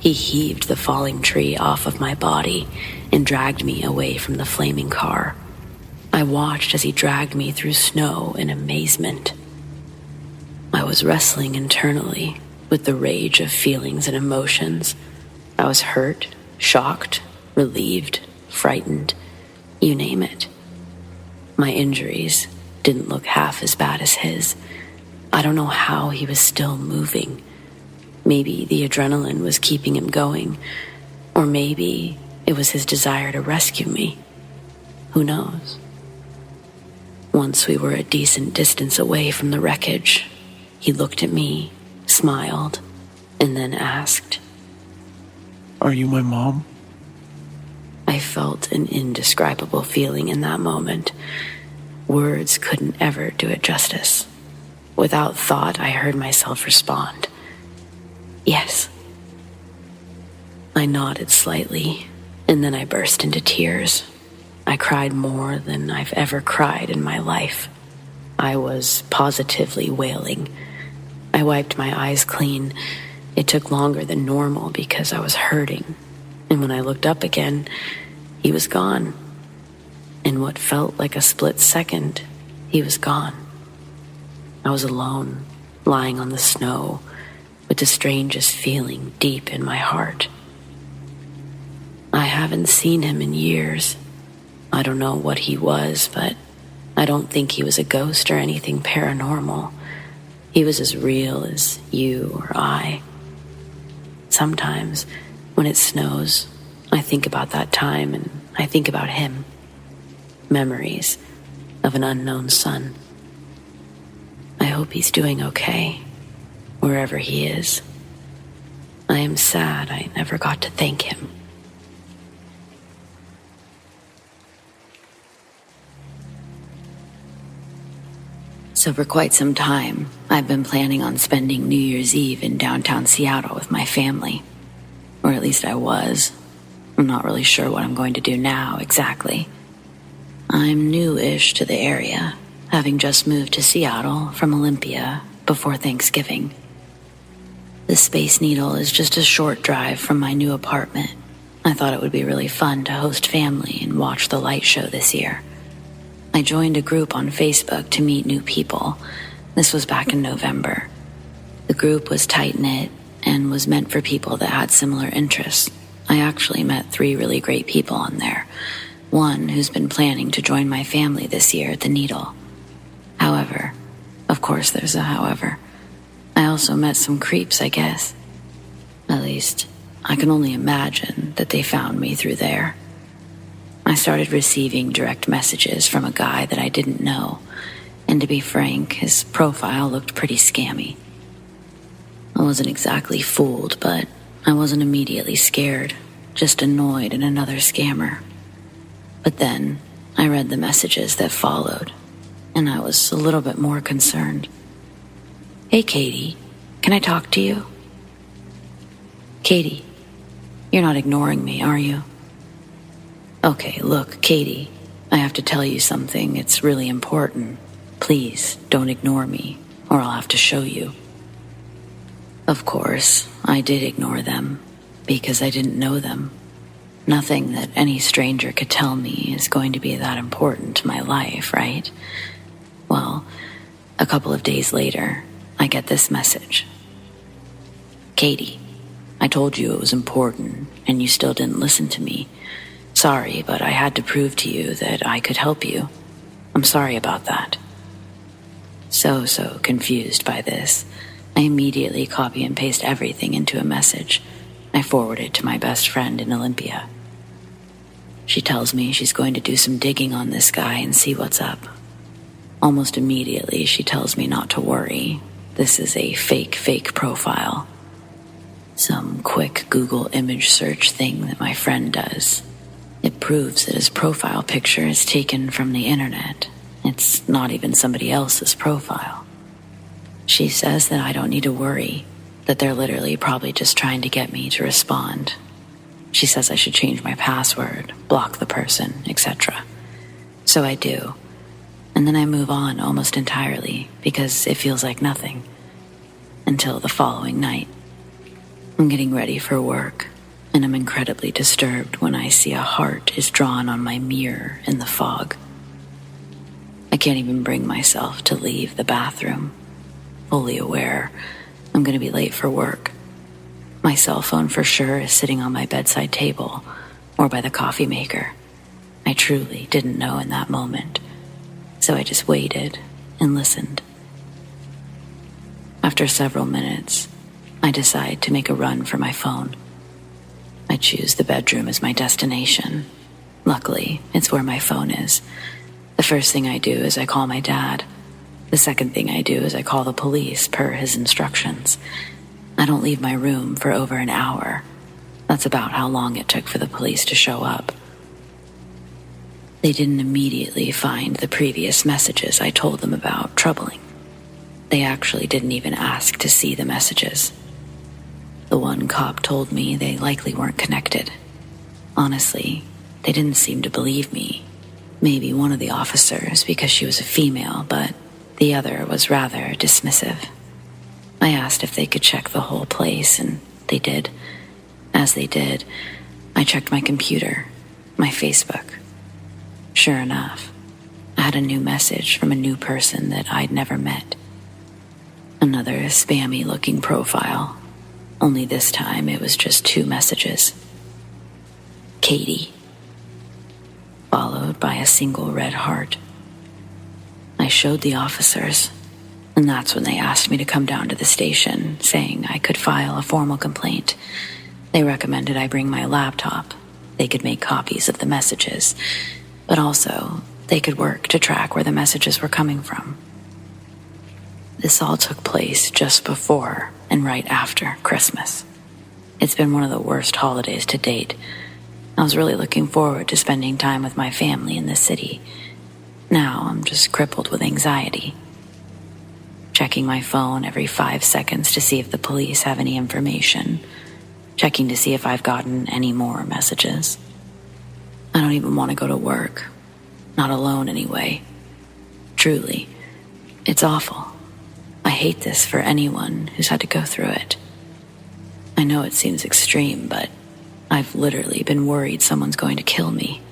He heaved the falling tree off of my body and dragged me away from the flaming car. I watched as he dragged me through snow in amazement. I was wrestling internally with the rage of feelings and emotions. I was hurt, shocked, relieved, frightened, you name it. My injuries didn't look half as bad as his. I don't know how he was still moving. Maybe the adrenaline was keeping him going, or maybe it was his desire to rescue me. Who knows? Once we were a decent distance away from the wreckage, he looked at me, smiled, and then asked, Are you my mom? I felt an indescribable feeling in that moment. Words couldn't ever do it justice. Without thought, I heard myself respond, Yes. I nodded slightly, and then I burst into tears. I cried more than I've ever cried in my life. I was positively wailing. I wiped my eyes clean. It took longer than normal because I was hurting. And when I looked up again, he was gone. In what felt like a split second, he was gone. I was alone, lying on the snow, with the strangest feeling deep in my heart. I haven't seen him in years. I don't know what he was, but I don't think he was a ghost or anything paranormal. He was as real as you or I. Sometimes, when it snows, I think about that time and I think about him. Memories of an unknown son. I hope he's doing okay, wherever he is. I am sad I never got to thank him. So for quite some time, I've been planning on spending New Year's Eve in downtown Seattle with my family. Or at least I was. I'm not really sure what I'm going to do now exactly. I'm new-ish to the area, having just moved to Seattle from Olympia before Thanksgiving. The Space Needle is just a short drive from my new apartment. I thought it would be really fun to host family and watch the light show this year. I joined a group on Facebook to meet new people. This was back in November. The group was tight-knit and was meant for people that had similar interests. I actually met 3 really great people on there. One who's been planning to join my family this year at the Needle. However, of course there's a however, I also met some creeps, I guess. At least, I can only imagine that they found me through there. I started receiving direct messages from a guy that I didn't know, and to be frank, his profile looked pretty scammy. I wasn't exactly fooled, but I wasn't immediately scared, just annoyed at another scammer. But then, I read the messages that followed, and I was a little bit more concerned. Hey, Katie, can I talk to you? Katie, you're not ignoring me, are you? Okay, look, Katie, I have to tell you something. It's really important. Please, don't ignore me, or I'll have to show you. Of course, I did ignore them, because I didn't know them. Nothing that any stranger could tell me is going to be that important to my life, right? Well, a couple of days later, I get this message. Katie, I told you it was important, and you still didn't listen to me. Sorry, but I had to prove to you that I could help you. I'm sorry about that. So confused by this, I immediately copy and paste everything into a message. I forward it to my best friend in Olympia. She tells me she's going to do some digging on this guy and see what's up. Almost immediately, she tells me not to worry. This is a fake profile. Some quick Google image search thing that my friend does. It proves that his profile picture is taken from the internet. It's not even somebody else's profile. She says that I don't need to worry, that they're literally probably just trying to get me to respond. She says I should change my password, block the person, etc. So I do. And then I move on almost entirely because it feels like nothing. Until the following night. I'm getting ready for work, and I'm incredibly disturbed when I see a heart is drawn on my mirror in the fog. I can't even bring myself to leave the bathroom, fully aware I'm going to be late for work. My cell phone for sure is sitting on my bedside table or by the coffee maker. I truly didn't know in that moment, so I just waited and listened. After several minutes, I decide to make a run for my phone. I choose the bedroom as my destination. Luckily, it's where my phone is. The first thing I do is I call my dad. The second thing I do is I call the police per his instructions. I don't leave my room for over an hour. That's about how long it took for the police to show up. They didn't immediately find the previous messages I told them about troubling. They actually didn't even ask to see the messages. The one cop told me they likely weren't connected. Honestly, they didn't seem to believe me. Maybe one of the officers because she was a female, but the other was rather dismissive. I asked if they could check the whole place, and they did. As they did, I checked my computer, my Facebook. Sure enough, I had a new message from a new person that I'd never met. Another spammy-looking profile. Only this time it was just 2 messages. Katie. Followed by a single red heart. I showed the officers, and that's when they asked me to come down to the station, saying I could file a formal complaint. They recommended I bring my laptop. They could make copies of the messages, but also they could work to track where the messages were coming from. This all took place just before and right after Christmas. It's been one of the worst holidays to date. I was really looking forward to spending time with my family in the city. Now I'm just crippled with anxiety. checking my phone every 5 seconds to see if the police have any information, checking to see if I've gotten any more messages. I don't even want to go to work. Not alone anyway. Truly, it's awful. I hate this for anyone who's had to go through it. I know it seems extreme, but I've literally been worried someone's going to kill me.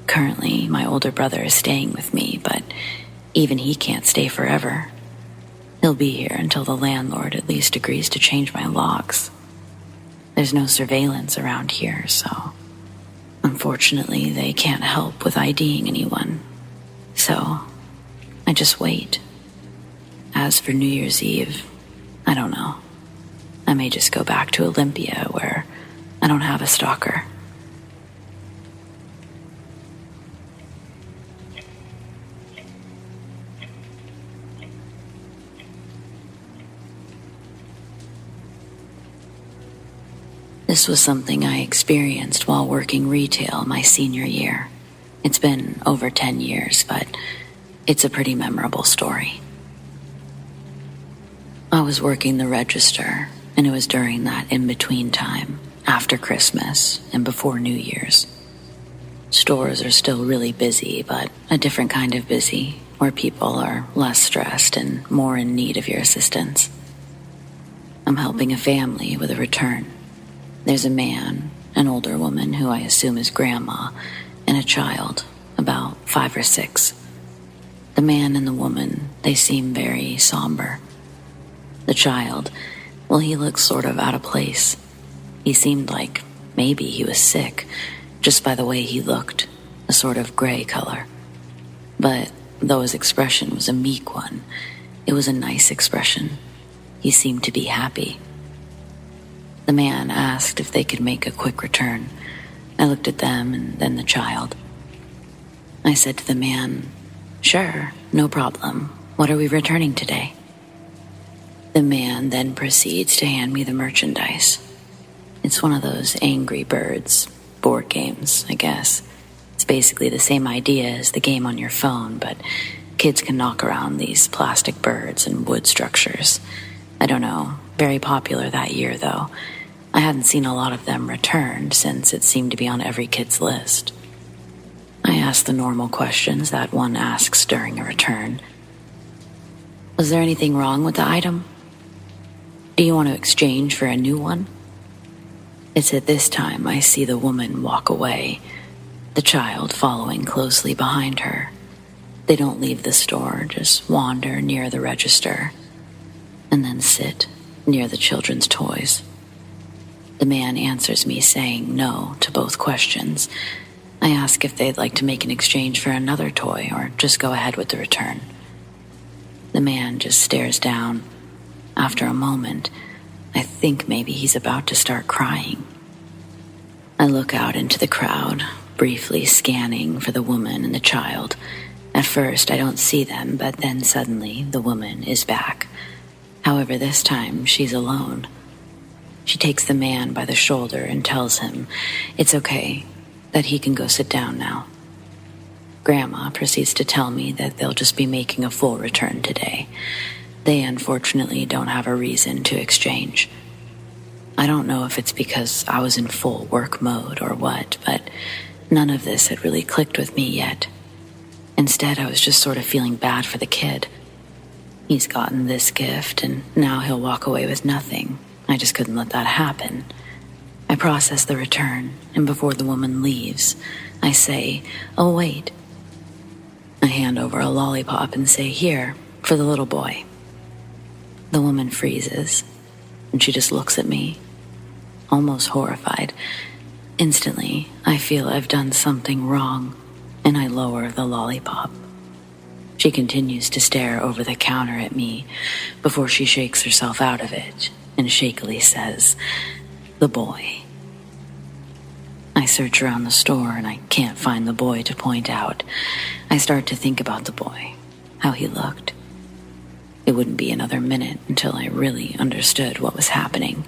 Currently, my older brother is staying with me, but even he can't stay forever. He'll be here until the landlord at least agrees to change my locks. There's no surveillance around here, so unfortunately they can't help with IDing anyone. So I just wait. As for New Year's Eve, I don't know. I may just go back to Olympia where I don't have a stalker. This was something I experienced while working retail my senior year. It's been over 10 years, but it's a pretty memorable story. I was working the register, and it was during that in-between time, after Christmas and before New Year's. Stores are still really busy, but a different kind of busy, where people are less stressed and more in need of your assistance. I'm helping a family with a return. There's a man, an older woman who I assume is grandma, and a child, about 5 or 6. The man and the woman, they seem very somber. The child, well, he looks sort of out of place. He seemed like maybe he was sick, just by the way he looked, a sort of gray color. But though his expression was a meek one, it was a nice expression. He seemed to be happy. The man asked if they could make a quick return. I looked at them and then the child. I said to the man, "Sure, no problem. What are we returning today?" The man then proceeds to hand me the merchandise. It's one of those Angry Birds board games, I guess. It's basically the same idea as the game on your phone, but kids can knock around these plastic birds and wood structures. I don't know, very popular that year though. I hadn't seen a lot of them returned since it seemed to be on every kid's list. I asked the normal questions that one asks during a return. Was there anything wrong with the item? Do you want to exchange for a new one? It's at this time I see the woman walk away, the child following closely behind her. They don't leave the store, just wander near the register, and then sit near the children's toys. The man answers me saying no to both questions. I ask if they'd like to make an exchange for another toy or just go ahead with the return. The man just stares down. After a moment, I think maybe he's about to start crying. I look out into the crowd, briefly scanning for the woman and the child. At first, I don't see them, but then suddenly the woman is back. However, this time she's alone. She takes the man by the shoulder and tells him it's okay, that he can go sit down now. Grandma proceeds to tell me that they'll just be making a full return today. They unfortunately don't have a reason to exchange. I don't know if it's because I was in full work mode or what, but none of this had really clicked with me yet. Instead, I was just sort of feeling bad for the kid. He's gotten this gift, and now he'll walk away with nothing. I just couldn't let that happen. I process the return, and before the woman leaves, I say, "Oh, wait." I hand over a lollipop and say, "Here, for the little boy." The woman freezes, and she just looks at me, almost horrified. Instantly, I feel I've done something wrong, and I lower the lollipop. She continues to stare over the counter at me before she shakes herself out of it and shakily says, "The boy." I search around the store and I can't find the boy to point out. I start to think about the boy, how he looked. It wouldn't be another minute until I really understood what was happening.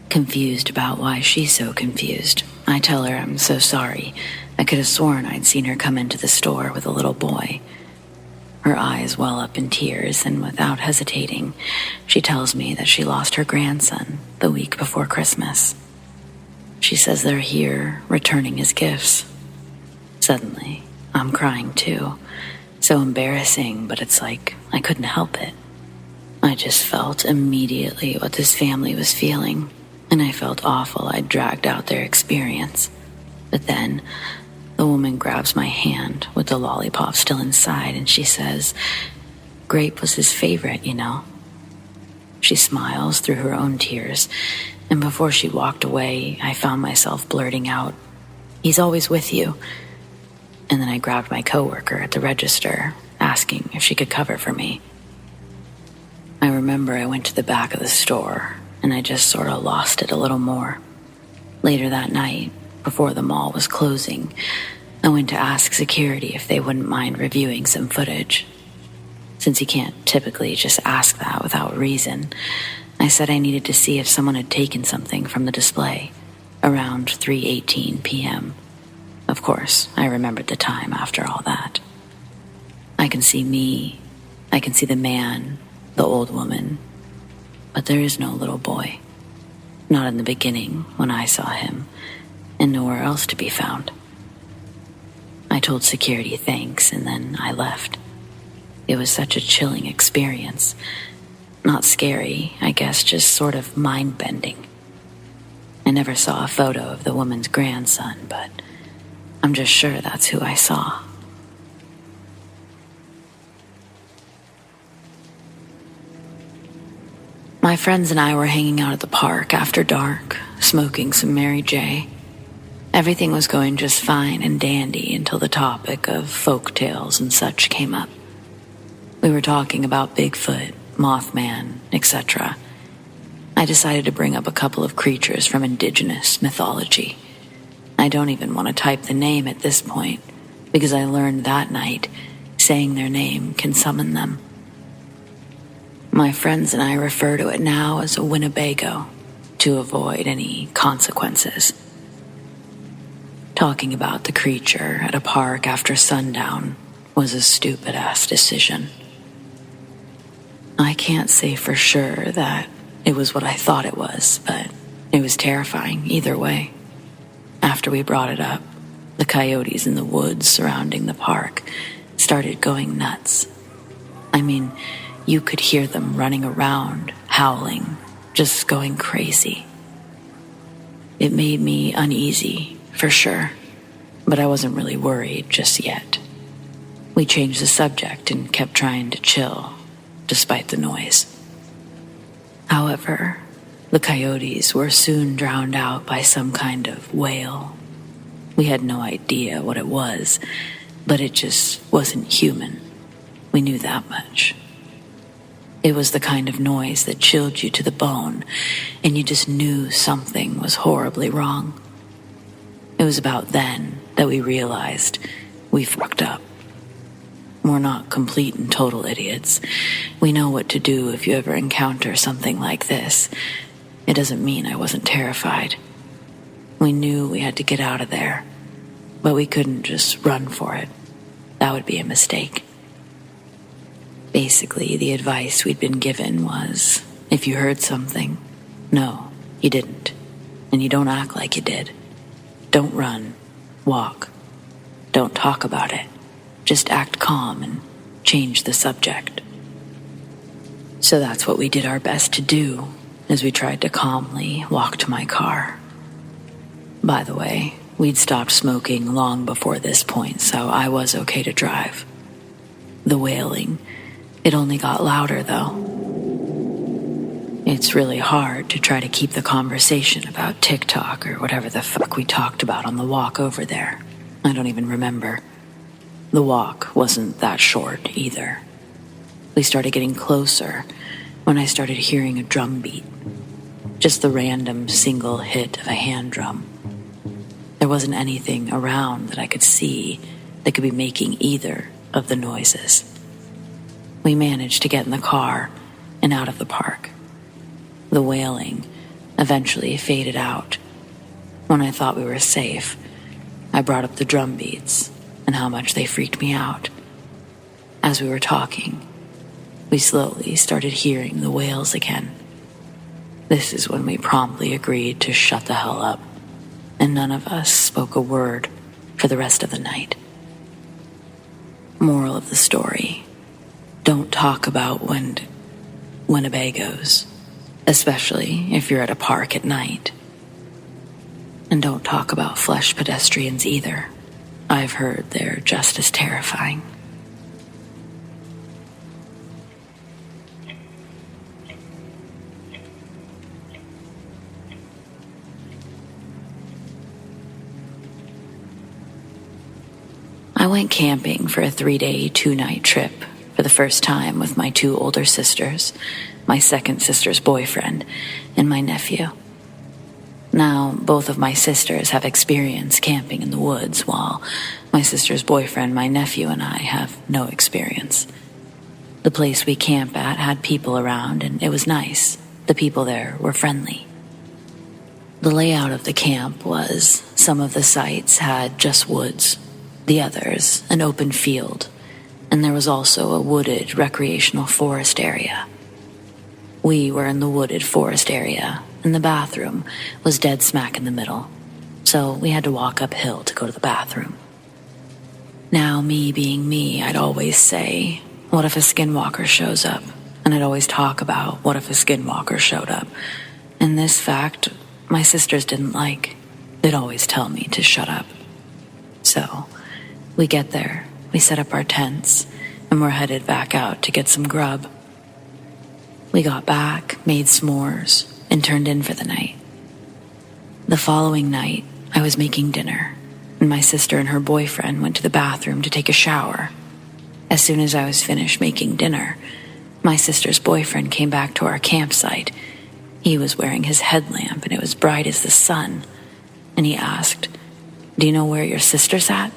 Confused about why she's so confused, I tell her I'm so sorry. I could have sworn I'd seen her come into the store with a little boy. Her eyes well up in tears, and without hesitating, she tells me that she lost her grandson the week before Christmas. She says they're here, returning his gifts. Suddenly, I'm crying too. So embarrassing, but it's like I couldn't help it. I just felt immediately what this family was feeling, and I felt awful I'd dragged out their experience. But then, the woman grabs my hand with the lollipop still inside, and she says, "Grape was his favorite, you know." She smiles through her own tears, and before she walked away, I found myself blurting out, "He's always with you." And then I grabbed my coworker at the register, asking if she could cover for me. I remember I went to the back of the store, and I just sort of lost it a little more. Later that night, before the mall was closing, I went to ask security if they wouldn't mind reviewing some footage. Since you can't typically just ask that without reason, I said I needed to see if someone had taken something from the display around 3:18 p.m. Of course, I remembered the time after all that. I can see me, I can see the man, the old woman, but there is no little boy. Not in the beginning when I saw him, and nowhere else to be found. I told security thanks, and then I left. It was such a chilling experience. Not scary, I guess, just sort of mind-bending. I never saw a photo of the woman's grandson, but I'm just sure that's who I saw. My friends and I were hanging out at the park after dark, smoking some Mary J. Everything was going just fine and dandy until the topic of folk tales and such came up. We were talking about Bigfoot, Mothman, etc. I decided to bring up a couple of creatures from indigenous mythology. I don't even want to type the name at this point, because I learned that night saying their name can summon them. My friends and I refer to it now as a Winnebago to avoid any consequences. Talking about the creature at a park after sundown was a stupid-ass decision. I can't say for sure that it was what I thought it was, but it was terrifying either way. After we brought it up, the coyotes in the woods surrounding the park started going nuts. I mean, you could hear them running around, howling, just going crazy. It made me uneasy, for sure, but I wasn't really worried just yet. We changed the subject and kept trying to chill, despite the noise. However, the coyotes were soon drowned out by some kind of wail. We had no idea what it was, but it just wasn't human. We knew that much. It was the kind of noise that chilled you to the bone, and you just knew something was horribly wrong. It was about then that we realized we fucked up. We're not complete and total idiots. We know what to do if you ever encounter something like this. It doesn't mean I wasn't terrified. We knew we had to get out of there, but we couldn't just run for it. That would be a mistake. Basically, the advice we'd been given was, if you heard something, no, you didn't, and you don't act like you did. Don't run, walk. Don't talk about it. Just act calm and change the subject. So that's what we did our best to do as we tried to calmly walk to my car. By the way, we'd stopped smoking long before this point, so I was okay to drive. The wailing, it only got louder though. It's really hard to try to keep the conversation about TikTok or whatever the fuck we talked about on the walk over there. I don't even remember. The walk wasn't that short either. We started getting closer when I started hearing a drum beat. Just the random single hit of a hand drum. There wasn't anything around that I could see that could be making either of the noises. We managed to get in the car and out of the park. The wailing eventually faded out. When I thought we were safe, I brought up the drum beats and how much they freaked me out. As we were talking, we slowly started hearing the wails again. This is when we promptly agreed to shut the hell up, and none of us spoke a word for the rest of the night. Moral of the story: don't talk about Winnebagos, especially if you're at a park at night. And don't talk about flesh pedestrians either. I've heard they're just as terrifying. I went camping for a 3-day, 2-night trip for the first time with my 2 older sisters, my second sister's boyfriend, and my nephew. Now, both of my sisters have experience camping in the woods, while my sister's boyfriend, my nephew, and I have no experience. The place we camp at had people around, and it was nice. The people there were friendly. The layout of the camp was some of the sites had just woods, the others an open field, and there was also a wooded recreational forest area. We were in the wooded forest area, and the bathroom was dead smack in the middle, so we had to walk uphill to go to the bathroom. Now, me being me, I'd always say, what if a skinwalker shows up? And I'd always talk about what if a skinwalker showed up. And this fact, my sisters didn't like. They'd always tell me to shut up. So, we get there, we set up our tents, and we're headed back out to get some grub. We got back, made s'mores, and turned in for the night. The following night, I was making dinner, and my sister and her boyfriend went to the bathroom to take a shower. As soon as I was finished making dinner, my sister's boyfriend came back to our campsite. He was wearing his headlamp, and it was bright as the sun, and he asked, "Do you know where your sister's at?"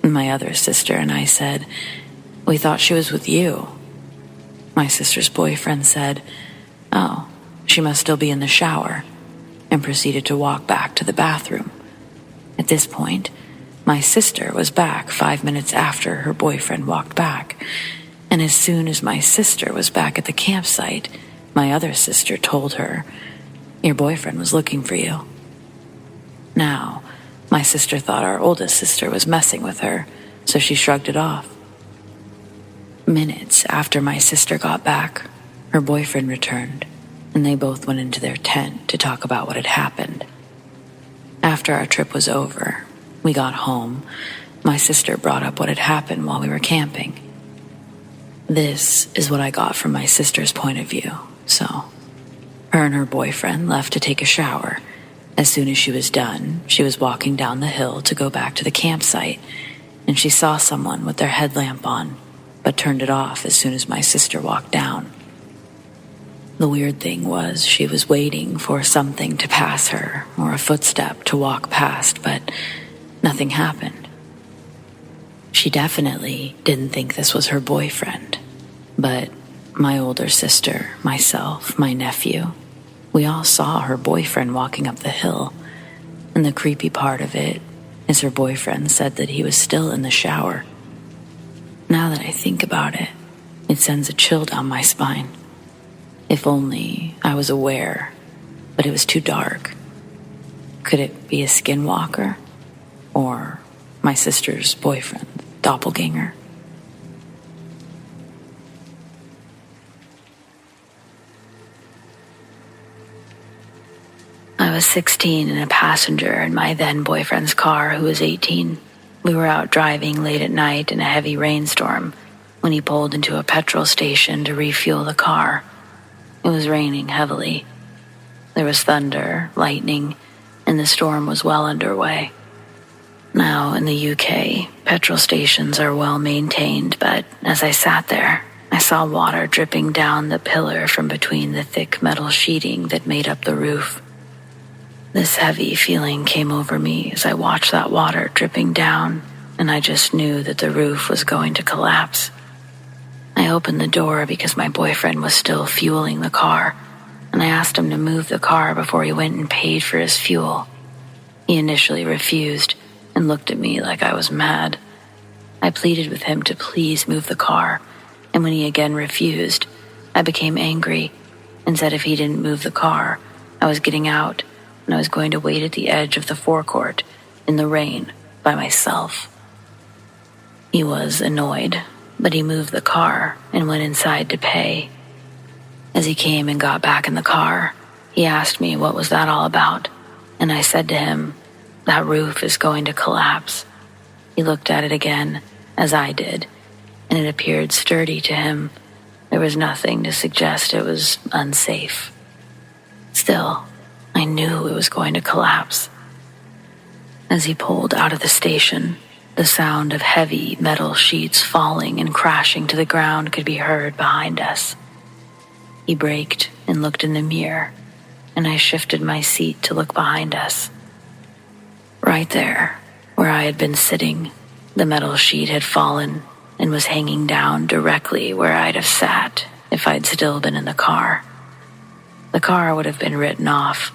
And my other sister and I said, "We thought she was with you." My sister's boyfriend said, "Oh, she must still be in the shower," and proceeded to walk back to the bathroom. At this point, my sister was back 5 minutes after her boyfriend walked back, and as soon as my sister was back at the campsite, my other sister told her, "Your boyfriend was looking for you." Now, my sister thought our oldest sister was messing with her, so she shrugged it off. Minutes after my sister got back, her boyfriend returned, and they both went into their tent to talk about what had happened. After our trip was over, we got home. My sister brought up what had happened while we were camping. This is what I got from my sister's point of view. So, her and her boyfriend left to take a shower. As soon as she was done, she was walking down the hill to go back to the campsite, and she saw someone with their headlamp on, but turned it off as soon as my sister walked down. The weird thing was she was waiting for something to pass her, or a footstep to walk past, but nothing happened. She definitely didn't think this was her boyfriend, but my older sister, myself, my nephew, we all saw her boyfriend walking up the hill, and the creepy part of it is her boyfriend said that he was still in the shower. Now that I think about it, it sends a chill down my spine. If only I was aware, but it was too dark. Could it be a skinwalker? Or my sister's boyfriend, doppelganger? I was 16 and a passenger in my then boyfriend's car, who was 18. We were out driving late at night in a heavy rainstorm when he pulled into a petrol station to refuel the car. It was raining heavily. There was thunder, lightning, and the storm was well underway. Now, in the UK, petrol stations are well maintained, but as I sat there, I saw water dripping down the pillar from between the thick metal sheeting that made up the roof. This heavy feeling came over me as I watched that water dripping down, and I just knew that the roof was going to collapse. I opened the door because my boyfriend was still fueling the car, and I asked him to move the car before he went and paid for his fuel. He initially refused and looked at me like I was mad. I pleaded with him to please move the car, and when he again refused, I became angry and said if he didn't move the car, I was getting out and I was going to wait at the edge of the forecourt in the rain by myself. He was annoyed, but he moved the car and went inside to pay. As he came and got back in the car, he asked me what was that all about, and I said to him, that roof is going to collapse. He looked at it again, as I did, and it appeared sturdy to him. There was nothing to suggest it was unsafe. Still, I knew it was going to collapse. As he pulled out of the station, the sound of heavy metal sheets falling and crashing to the ground could be heard behind us. He braked and looked in the mirror, and I shifted my seat to look behind us. Right there, where I had been sitting, the metal sheet had fallen and was hanging down directly where I'd have sat if I'd still been in the car. The car would have been written off,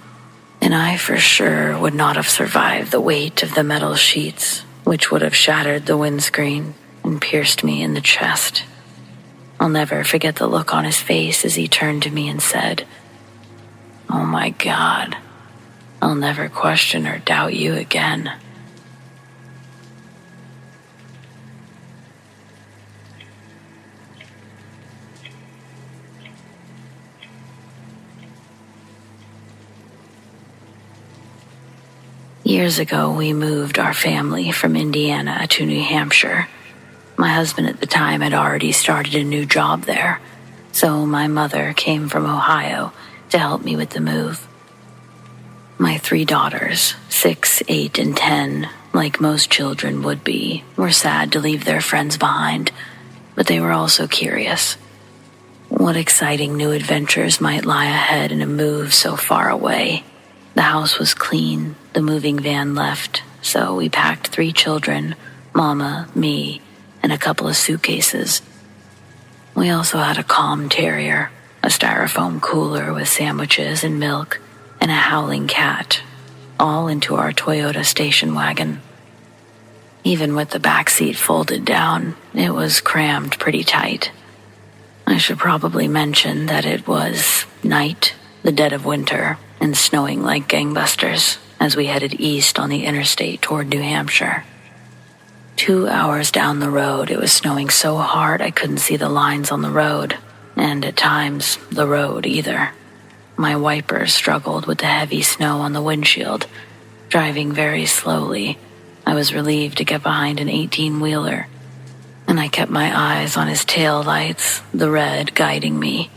and I for sure would not have survived the weight of the metal sheets, which would have shattered the windscreen and pierced me in the chest. I'll never forget the look on his face as he turned to me and said, "Oh my God, I'll never question or doubt you again." Years ago, we moved our family from Indiana to New Hampshire. My husband at the time had already started a new job there, so my mother came from Ohio to help me with the move. My 3 daughters, 6, 8, and 10, like most children would be, were sad to leave their friends behind, but they were also curious. What exciting new adventures might lie ahead in a move so far away? The house was clean, the moving van left, so we packed 3 children, Mama, me, and a couple of suitcases. We also had a calm terrier, a styrofoam cooler with sandwiches and milk, and a howling cat, all into our Toyota station wagon. Even with the back seat folded down, it was crammed pretty tight. I should probably mention that it was night, the dead of winter, and snowing like gangbusters as we headed east on the interstate toward New Hampshire. 2 hours down the road, it was snowing so hard I couldn't see the lines on the road, and at times, the road either. My wipers struggled with the heavy snow on the windshield. Driving very slowly, I was relieved to get behind an 18-wheeler, and I kept my eyes on his tail lights, the red guiding me.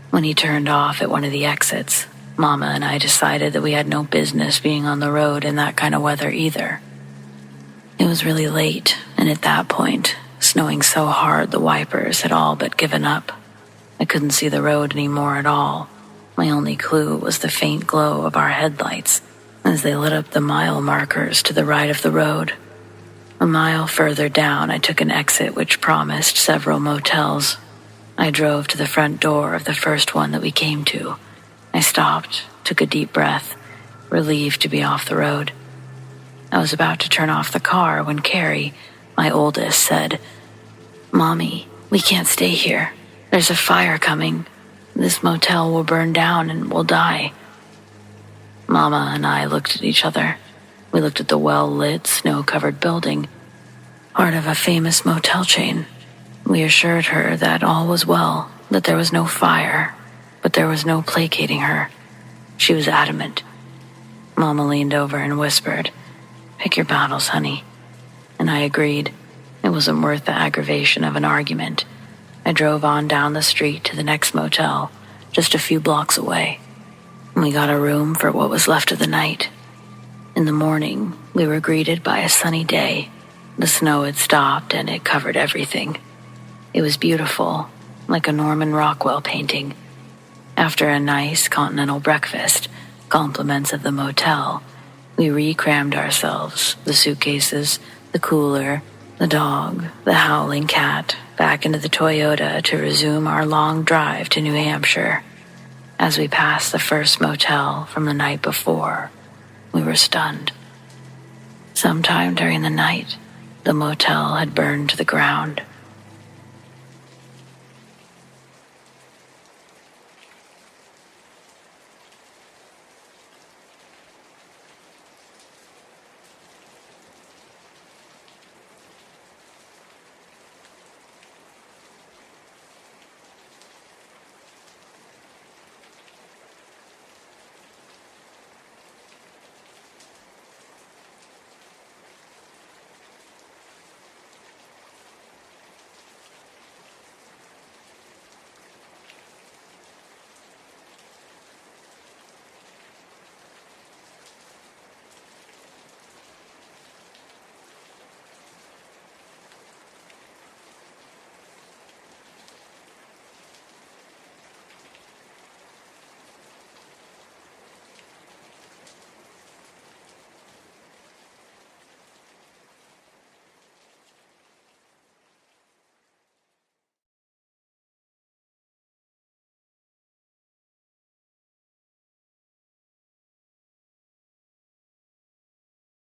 When he turned off at one of the exits, Mama and I decided that we had no business being on the road in that kind of weather either. It was really late, and at that point, snowing so hard the wipers had all but given up. I couldn't see the road anymore at all. My only clue was the faint glow of our headlights as they lit up the mile markers to the right of the road. A mile further down, I took an exit which promised several motels. I drove to the front door of the first one that we came to. I stopped, took a deep breath, relieved to be off the road. I was about to turn off the car when Carrie, my oldest, said, "Mommy, we can't stay here. There's a fire coming. This motel will burn down and we'll die." Mama and I looked at each other. We looked at the well-lit, snow-covered building, part of a famous motel chain. We assured her that all was well, that there was no fire, but there was no placating her. She was adamant. Mama leaned over and whispered, "Pick your battles, honey." And I agreed. It wasn't worth the aggravation of an argument. I drove on down the street to the next motel, just a few blocks away. We got a room for what was left of the night. In the morning, we were greeted by a sunny day. The snow had stopped and it covered everything. It was beautiful, like a Norman Rockwell painting. After a nice continental breakfast, compliments of the motel, we re-crammed ourselves, the suitcases, the cooler, the dog, the howling cat, back into the Toyota to resume our long drive to New Hampshire. As we passed the first motel from the night before, we were stunned. Sometime during the night, The motel had burned to the ground.